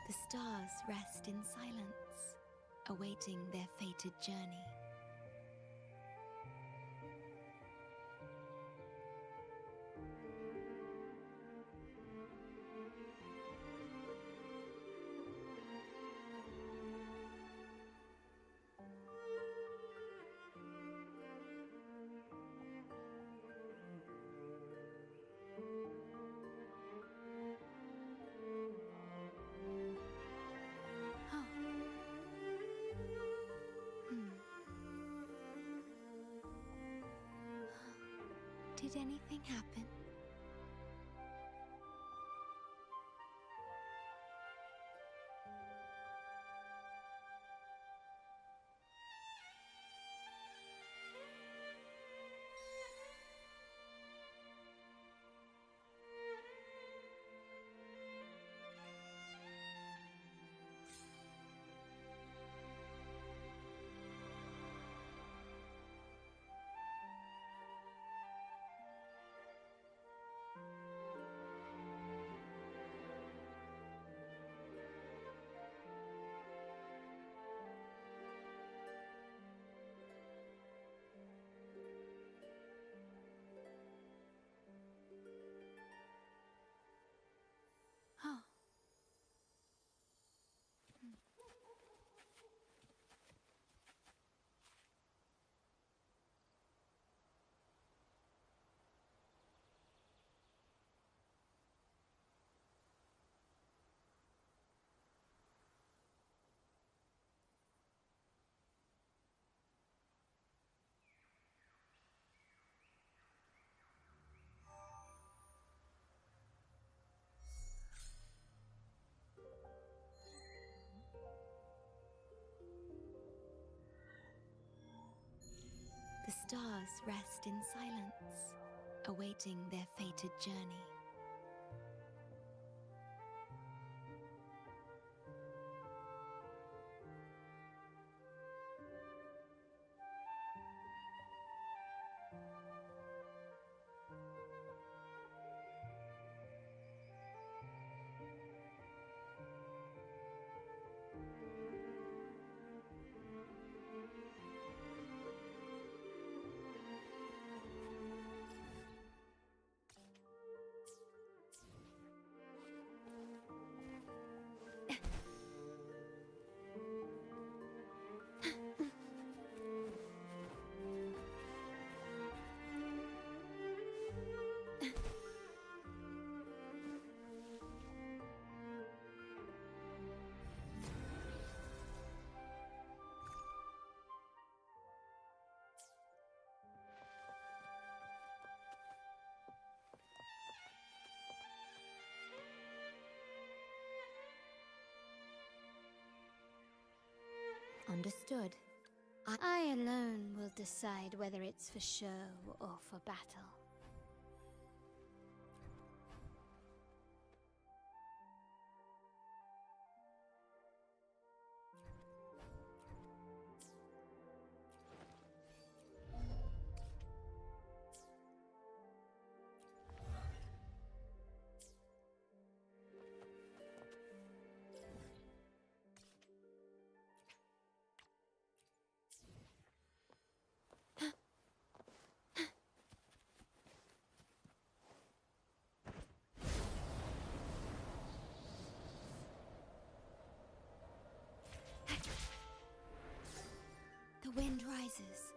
The stars rest in silence, awaiting their fated journey. Did anything happen? stars rest in silence, awaiting their fated journey. Understood. I alone will decide whether it's for show or for battle. The wind rises.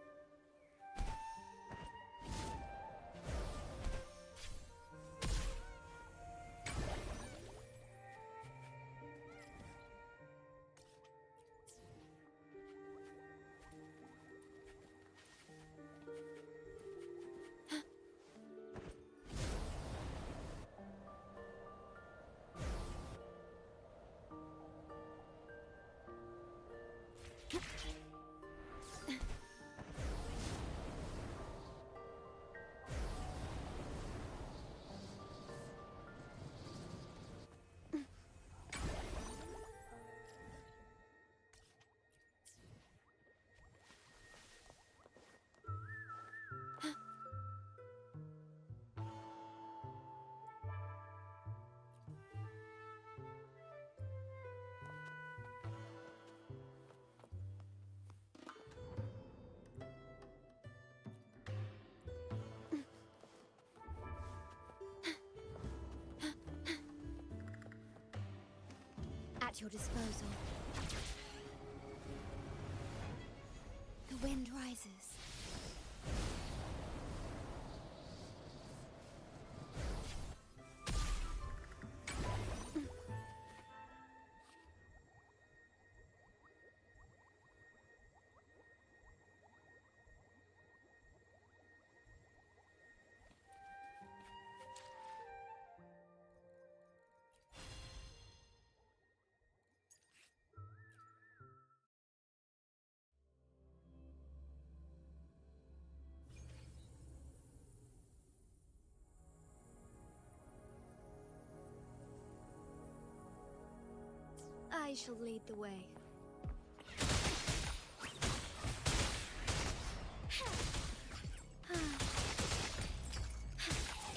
At your disposal. The wind rises. I shall lead the way.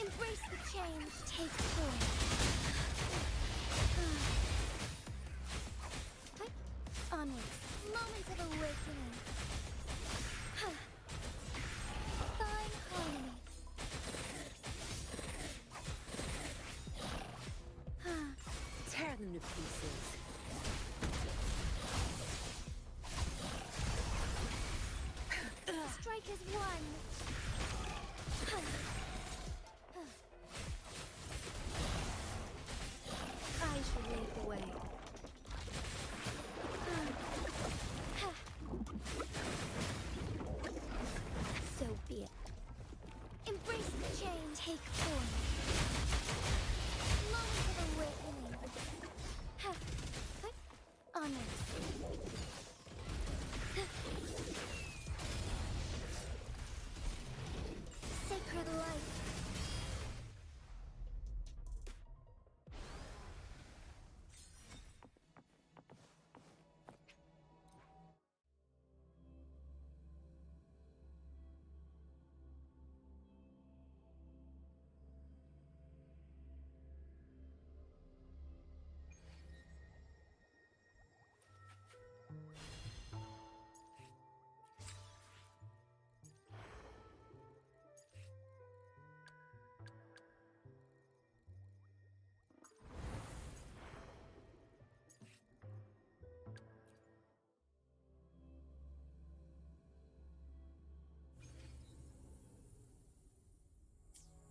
Embrace the change. Take form. Onwards. Moment of awakening. Fine harmony. Tear them to pieces. Strike as one. I shall lead the way. So be it. Embrace the change. Take form. Moment of awakening.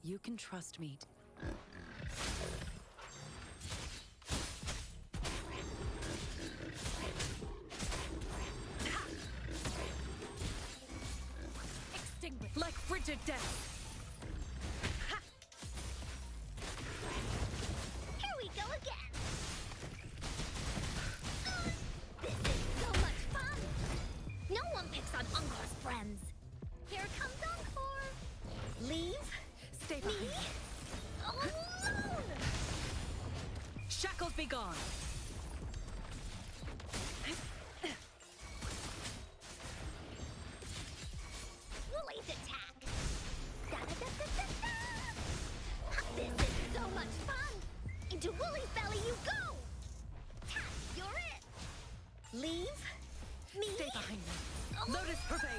You can trust me. Extinguish like frigid death. Here we go again! This is so much fun! No one picks on Uncor's friends! Here comes Uncor! Leave? Stay Me? behind. Alone! Shackles be gone. Woolly's attack! Da-da-da-da-da-da! This is so much fun! Into Woolly's belly you go! Tap, you're it! Leave? Me? Stay behind me. Alone! Lotus pervade.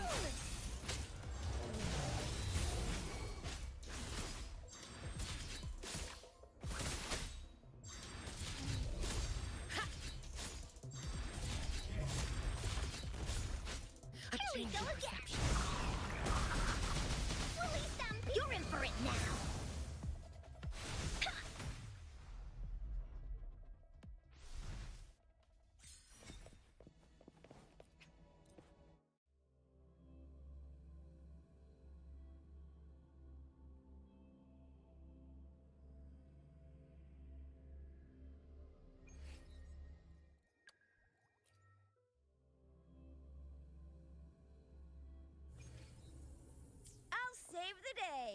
Here we go again! Woolly Stampede! You're in for it now! I'll save the day.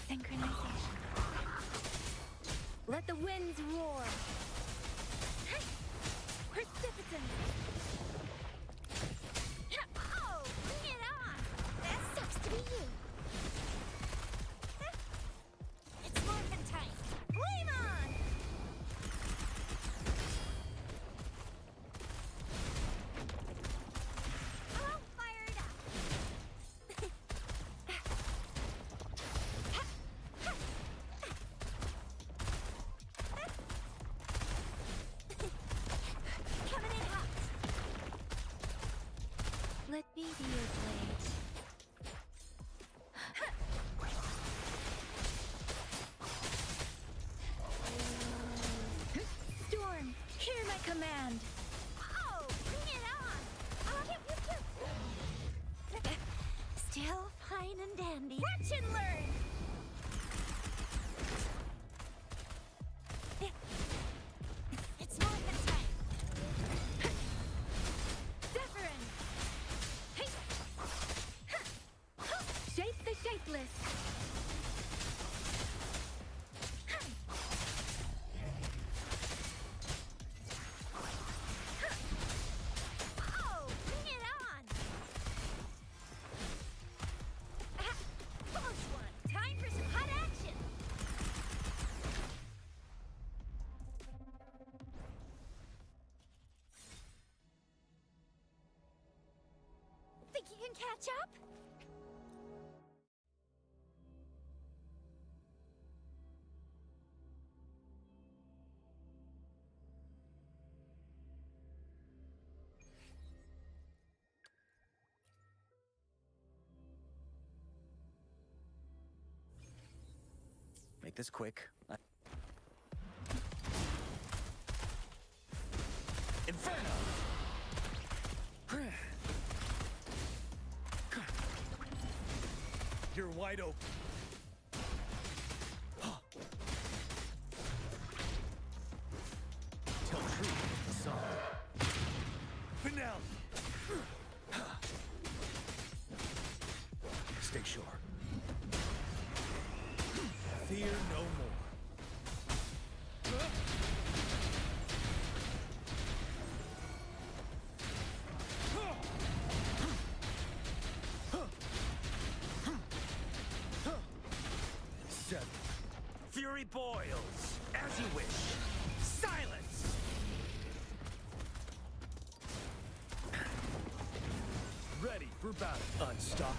Synchronization. Let the winds roar. Precipitance. Oh, bring it on! That sucks to be you. It's morphin' time. Flame on! All fired up. Coming in hot. Let me be your blade. Storm, hear my command. Oh, bring it on! Still fine and dandy. Watch and learn! It's morphin' time. Zephyrin! Shape the shapeless. Oh, bring it on! Close one. Time for some hot action. Think you can catch up? Make this quick. Inferno! You're wide open. Tell truth, son. Finale. Stay sure. Fear no more. Seven. Fury boils, as you wish. Silence! Ready for battle. Unstoppable.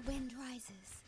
wind rises.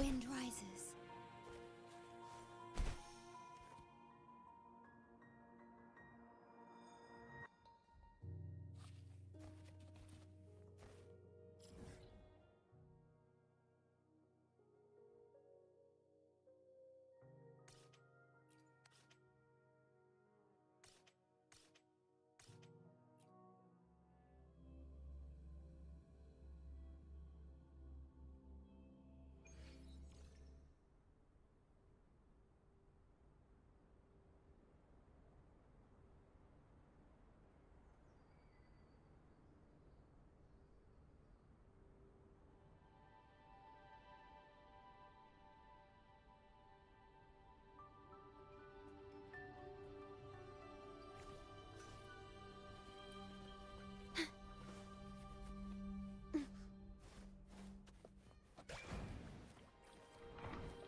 wind rises.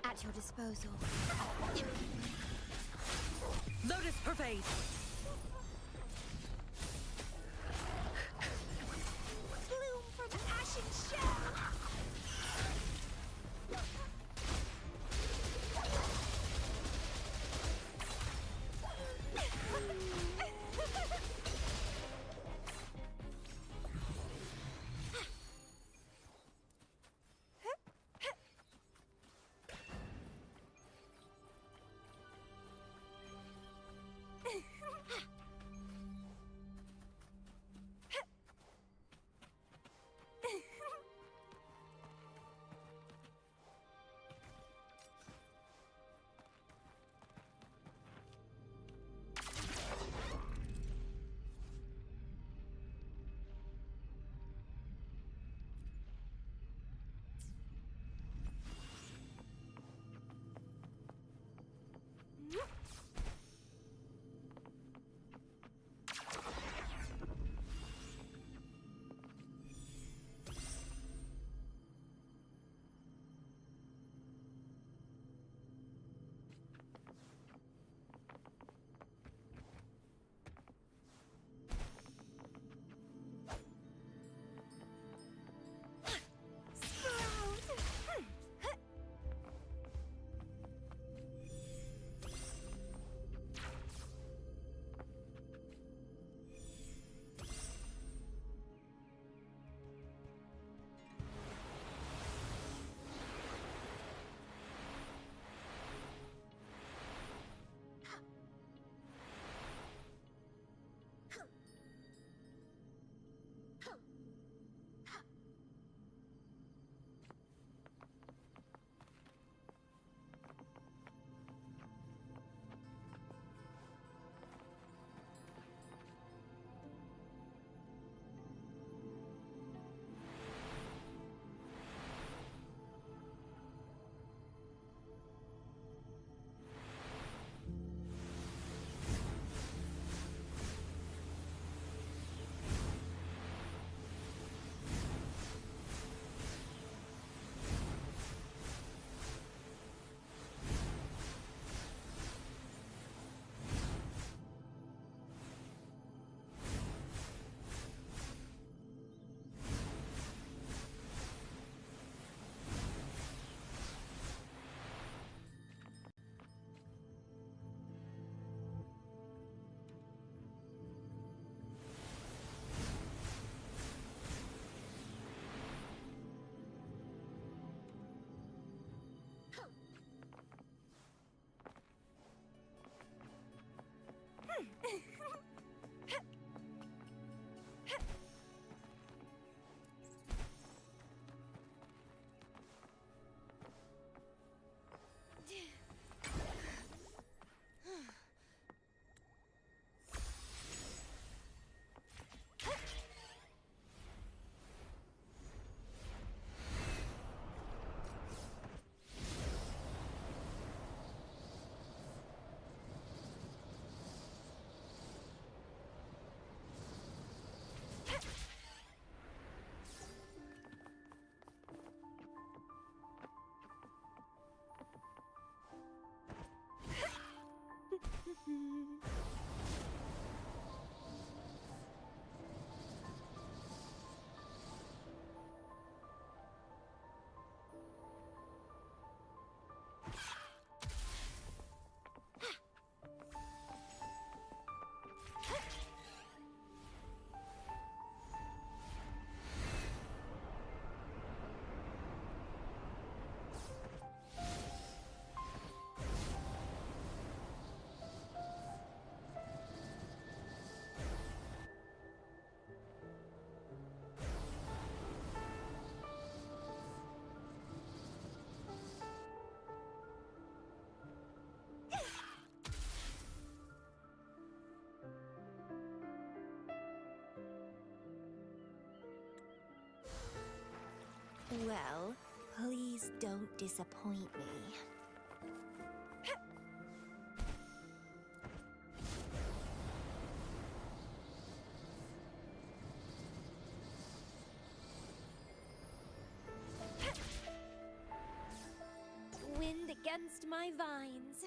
At your disposal. Lotus Pervade! Bloom from ashen shell! Well, please don't disappoint me. Wind against my vines.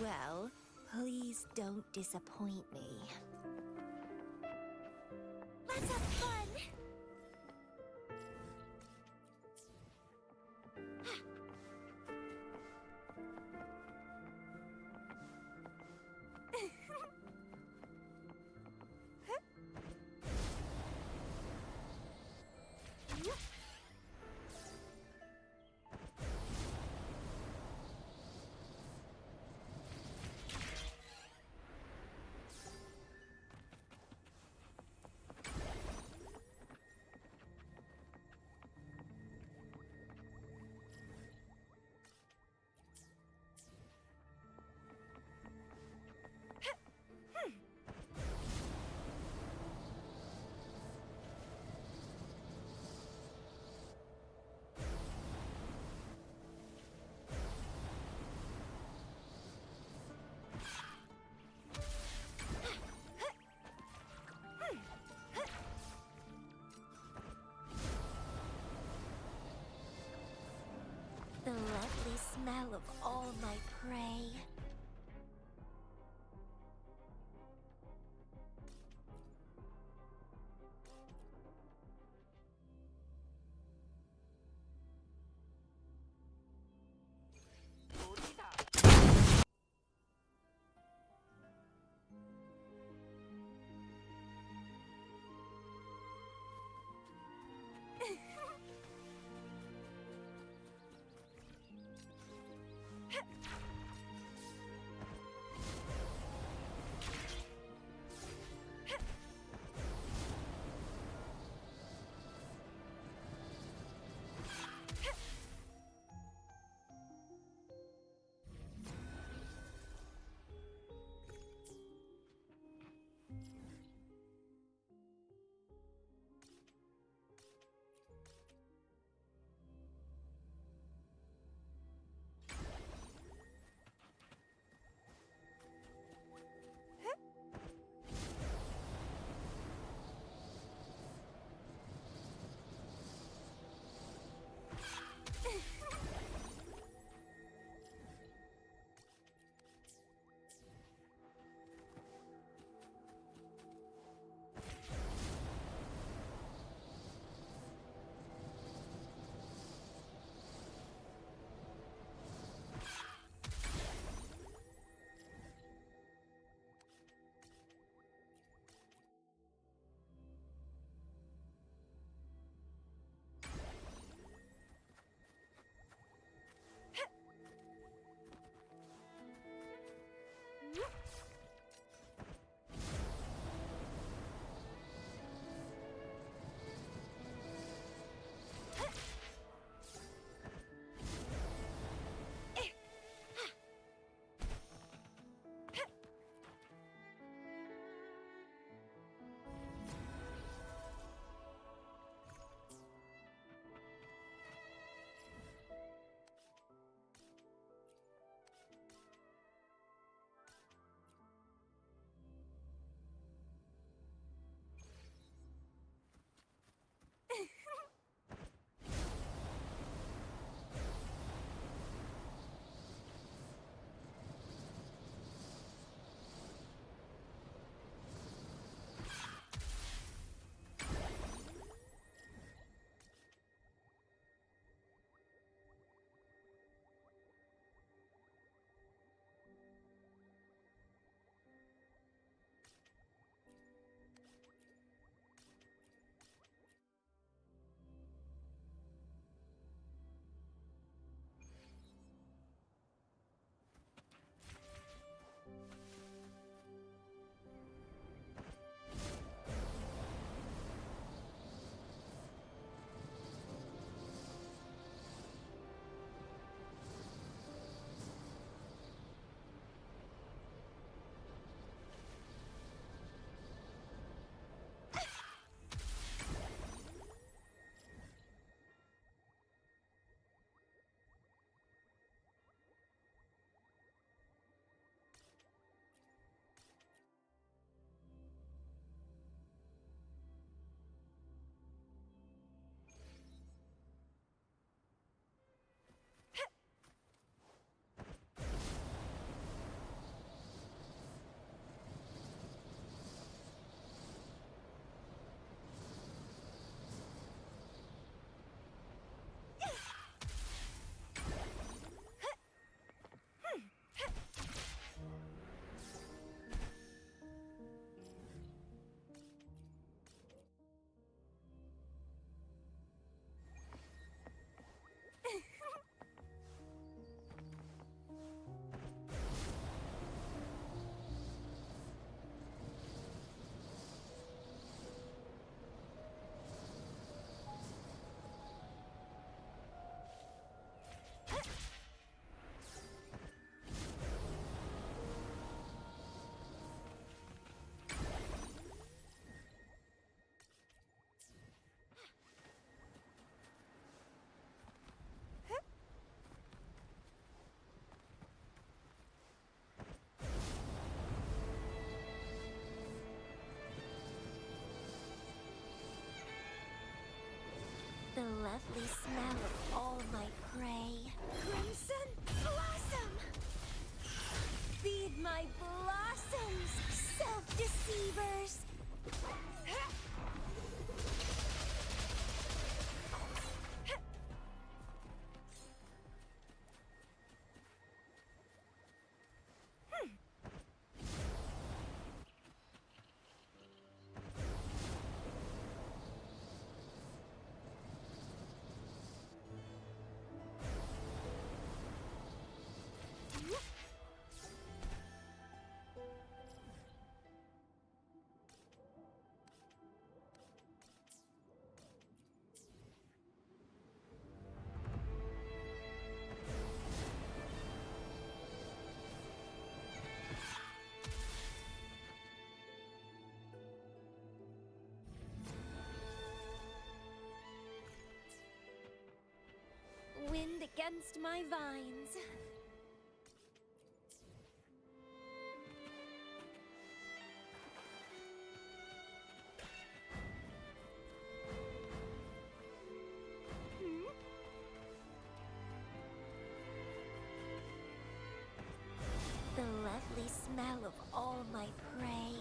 Well, please don't disappoint me. Let's have fun! The lovely smell of all my prey. lovely smell of all my prey. Crimson Blossom! Feed my blossoms, self-deceivers! Wind against my vines. The lovely smell of all my prey.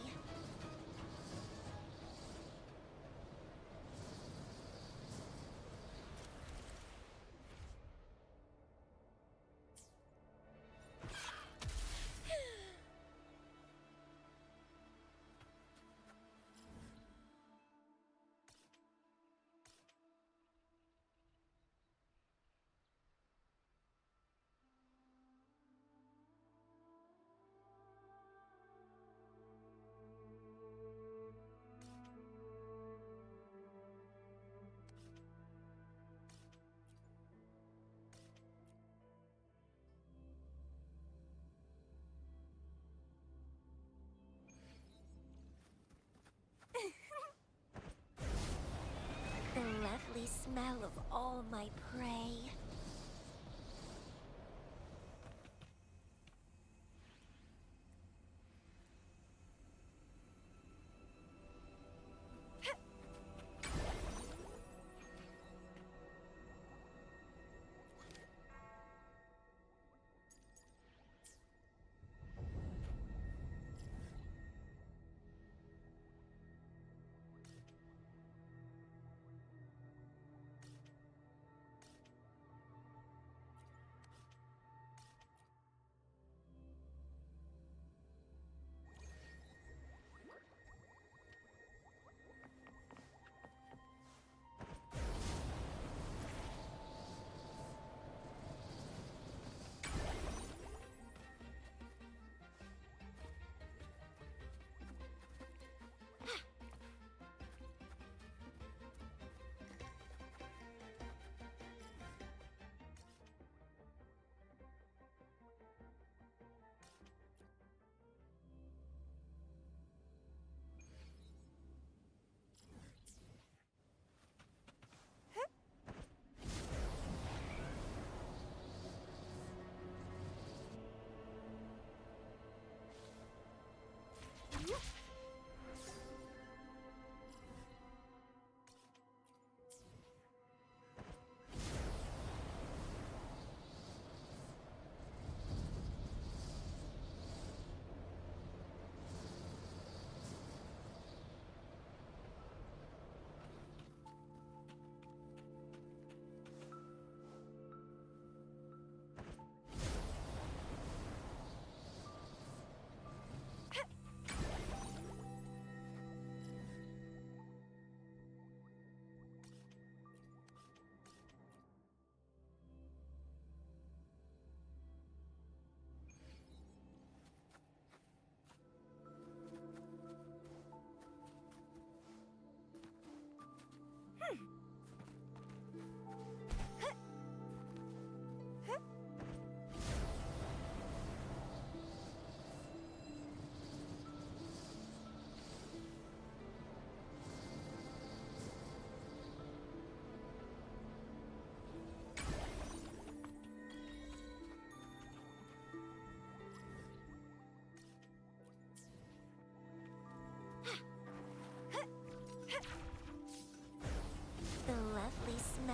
The lovely smell of all my prey.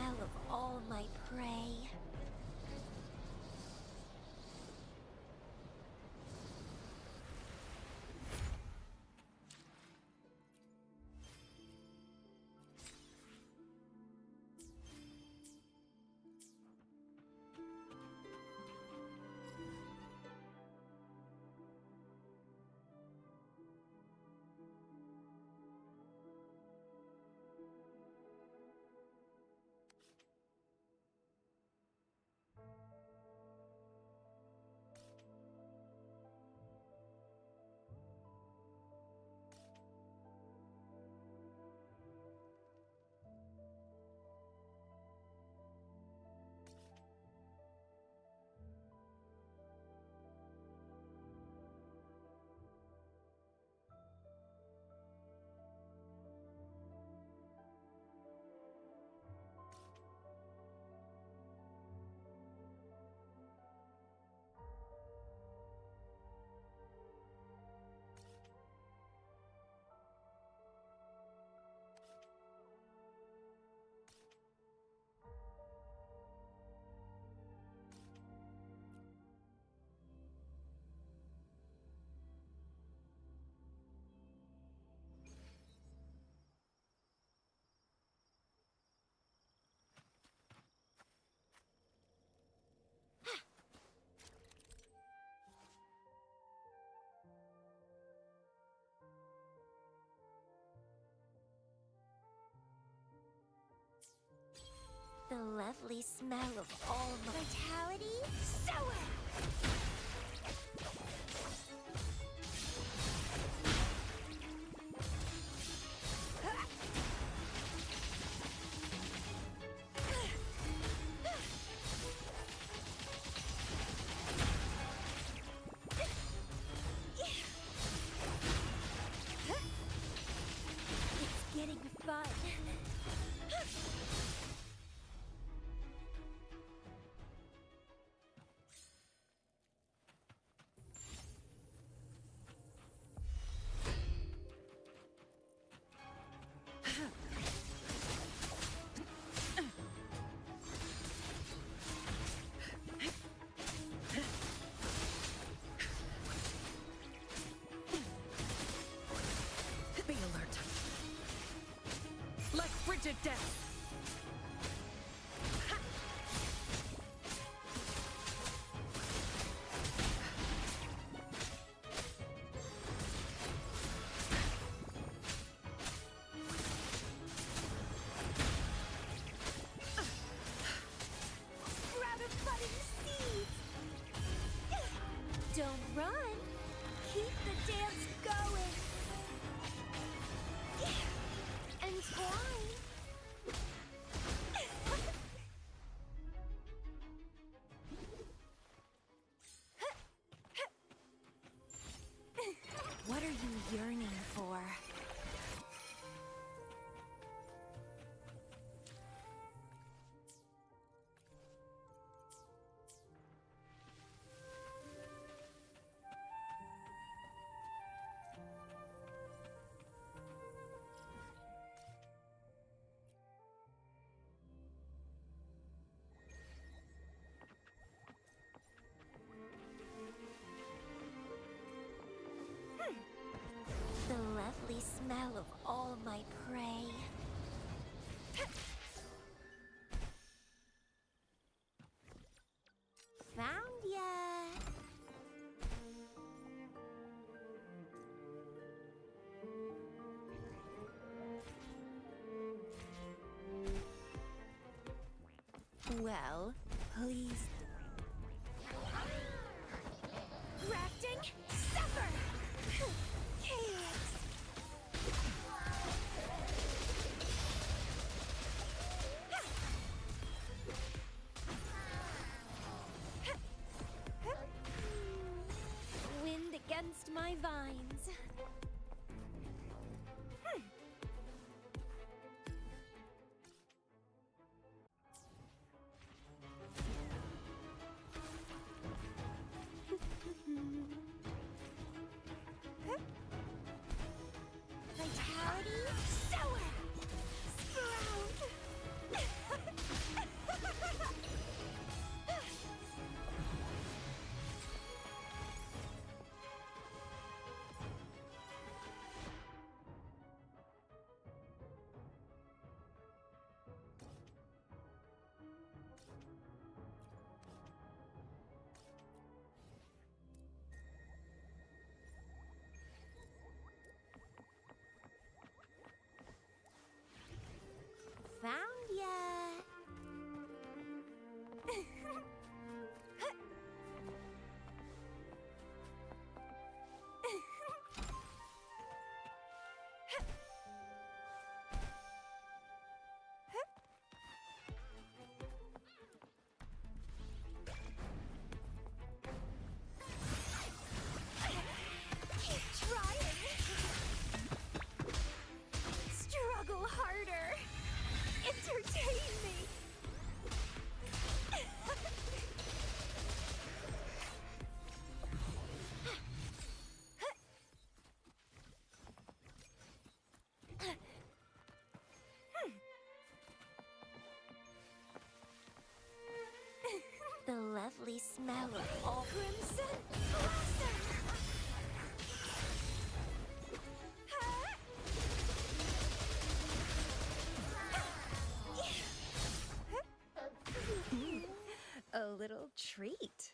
smell of all my prey. The lovely smell of all my vitality. Sour! It's getting fun. Be alert. Like frigid death. Grab a budding seed! Don't run! Keep the dance going! And twine! What are you yearning for? The lovely smell of all my prey. Found ya! Well, please. Grafting, suffer! Chaos! Wind against my vines. lovely smell of all Crimson Blossom! A little treat.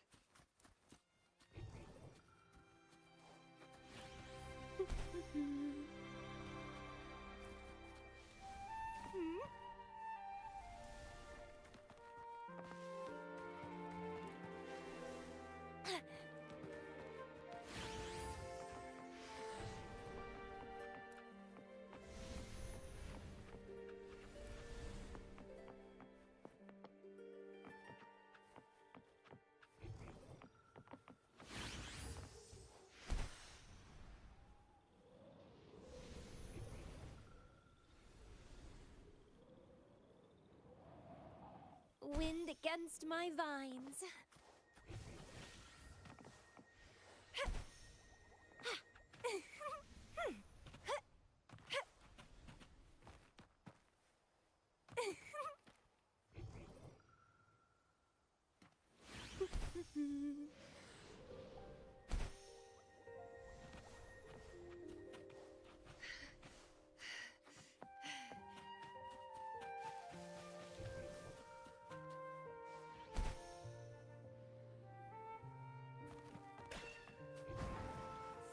Wind against my vines.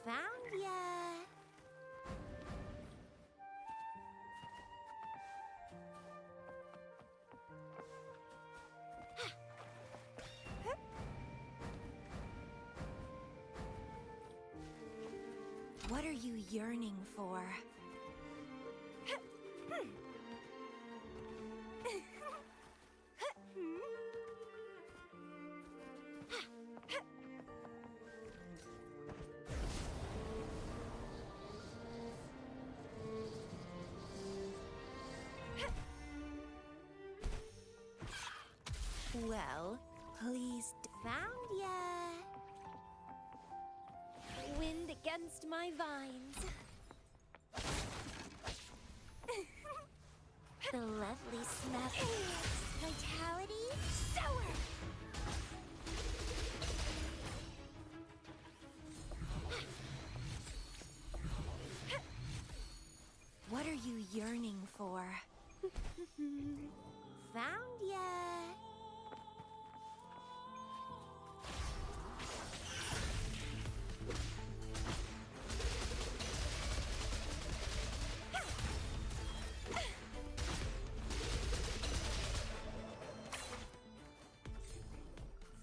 Found ya. What are you yearning for? Well, please found ya. Wind against my vines. The lovely smell. Vitality sour. What are you yearning for? Found ya.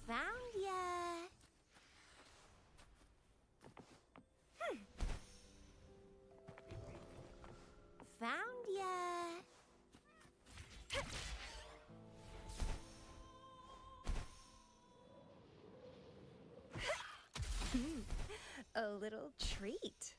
Found ya. Found ya. A little treat.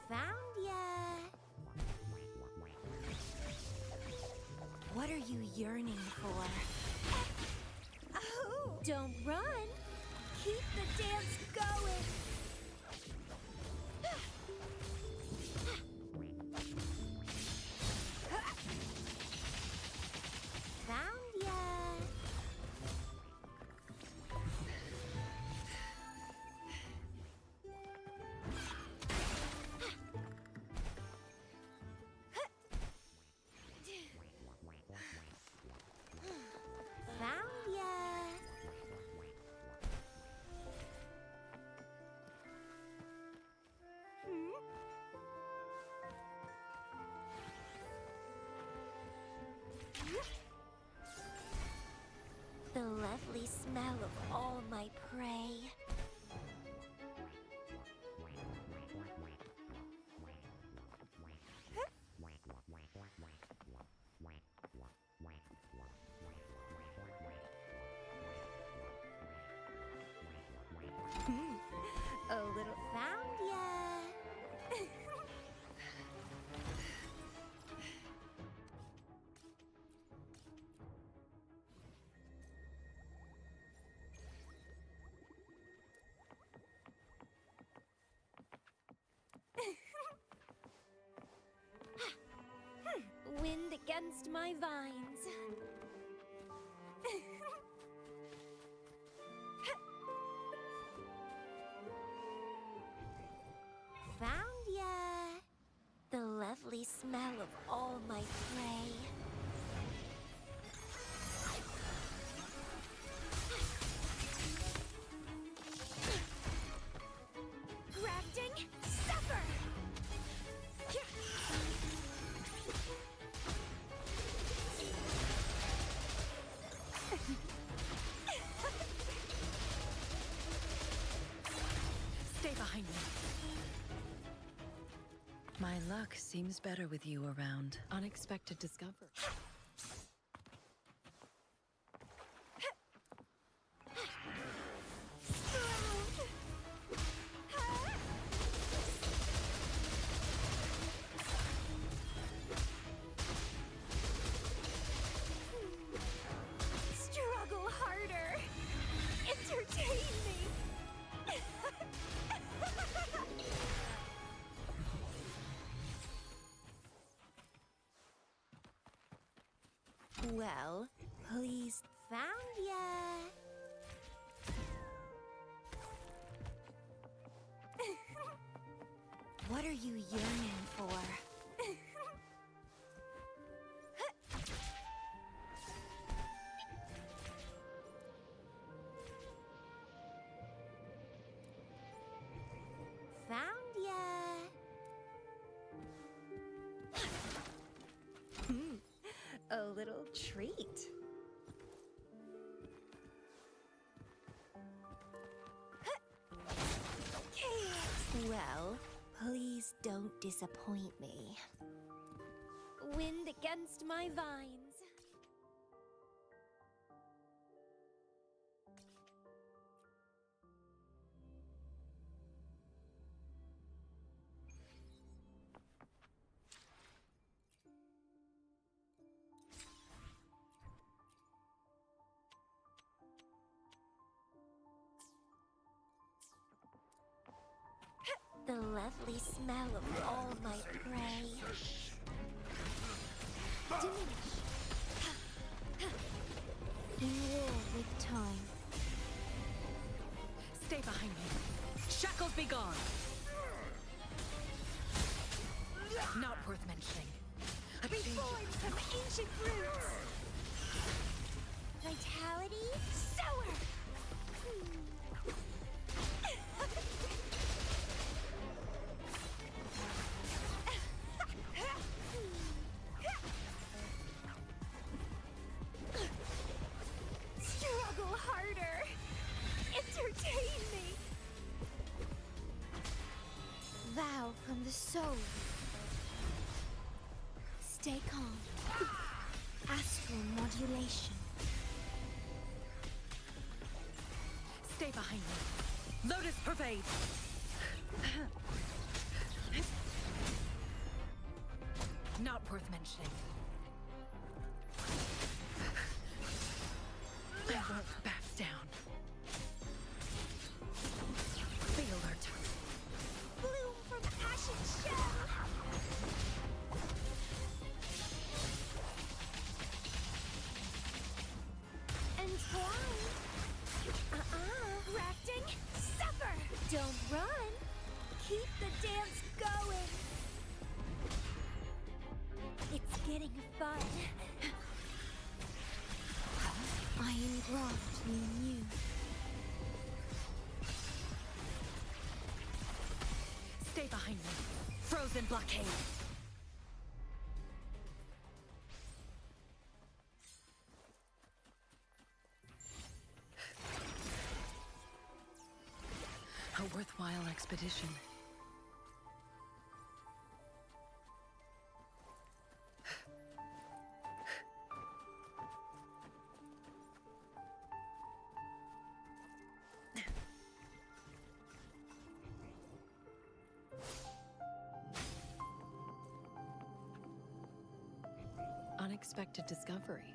Found ya. What are you yearning for? Oh! Don't run. Keep the dance going. The lovely smell of all my prey. A little found ya. Wind against my vines. Found ya. The lovely smell of all my prey. Grafting, suffer! Stay behind me. My luck seems better with you around. Unexpected discovery. Struggle harder. Entertain me. Well, please, found ya. What are you yearning for? Found ya. A little treat. Well, please don't disappoint me. Wind against my vines. The lovely smell of all my prey. Diminish. In war with time. Stay behind me. Shackles be gone. Not worth mentioning. We formed from ancient roots. Vitality, sour. Struggle harder. Entertain me. Vow from the soul. Stay calm. Astral modulation. Stay behind me. Lotus pervade. Not worth mentioning. I won't back down. Be alert. Bloom from ashen shell. Entwined. Grafting, suffer. Don't run. Keep the dance going. It's getting fun. I engraft you anew. Stay behind me. Frozen blockade. worthwhile expedition. Unexpected discovery.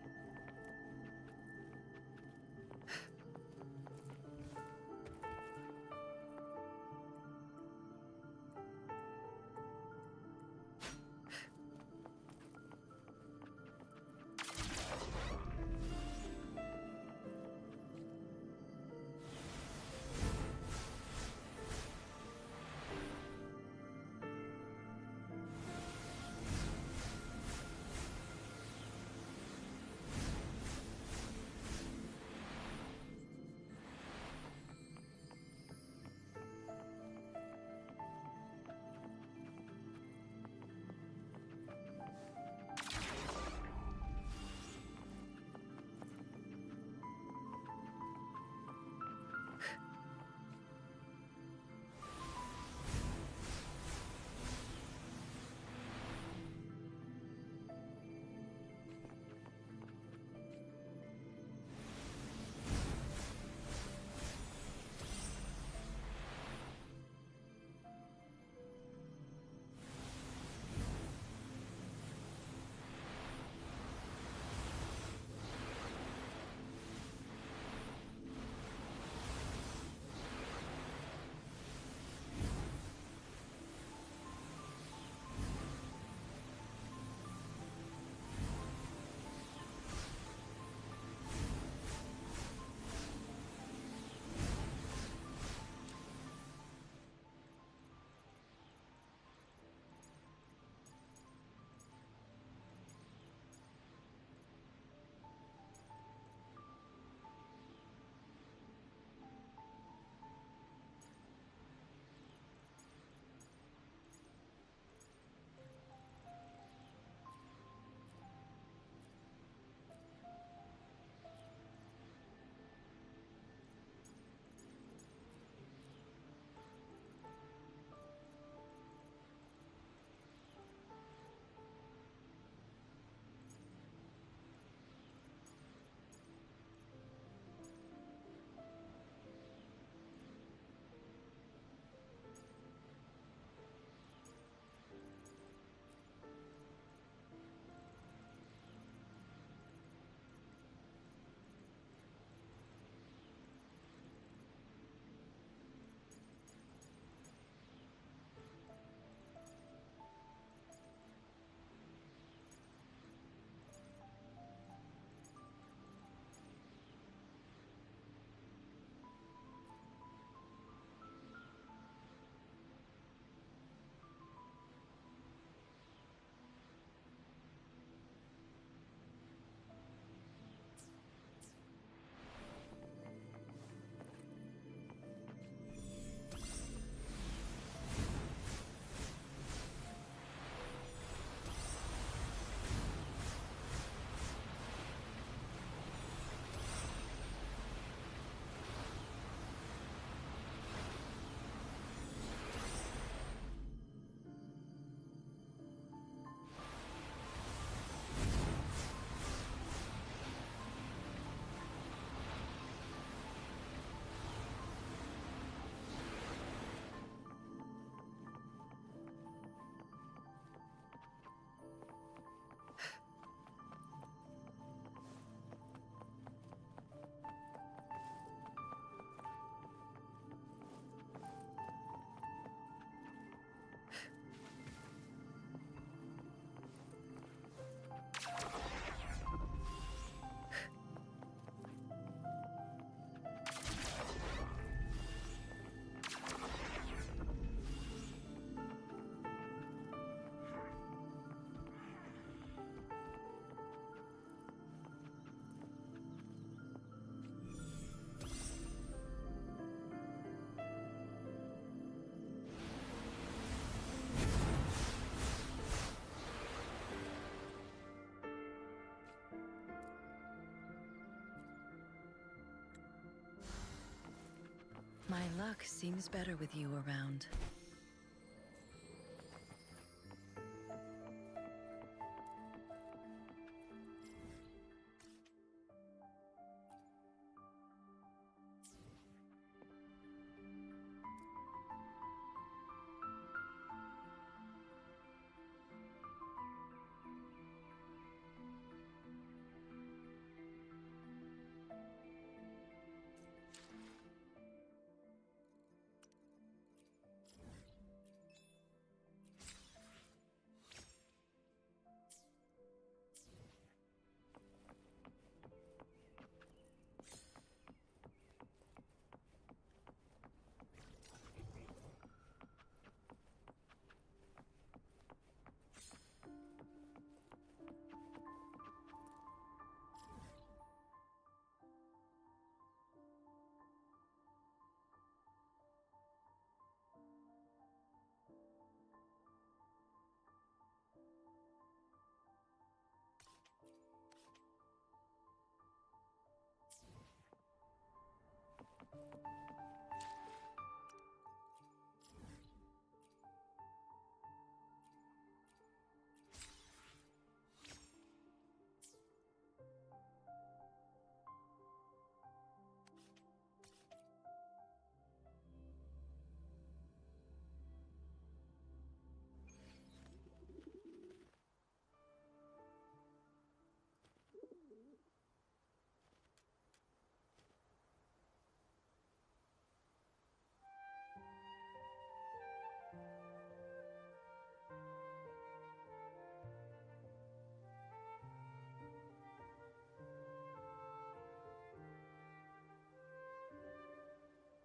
luck seems better with you around.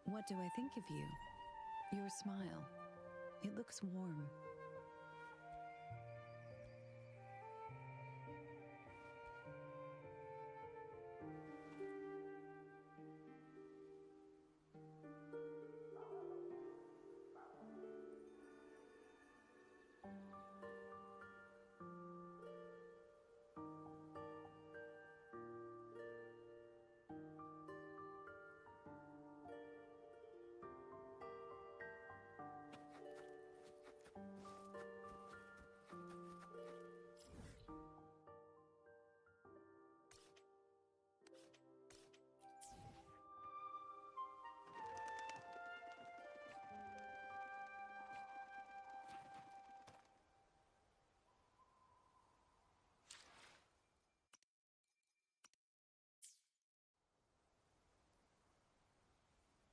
What do I think of you? Your smile. It looks warm,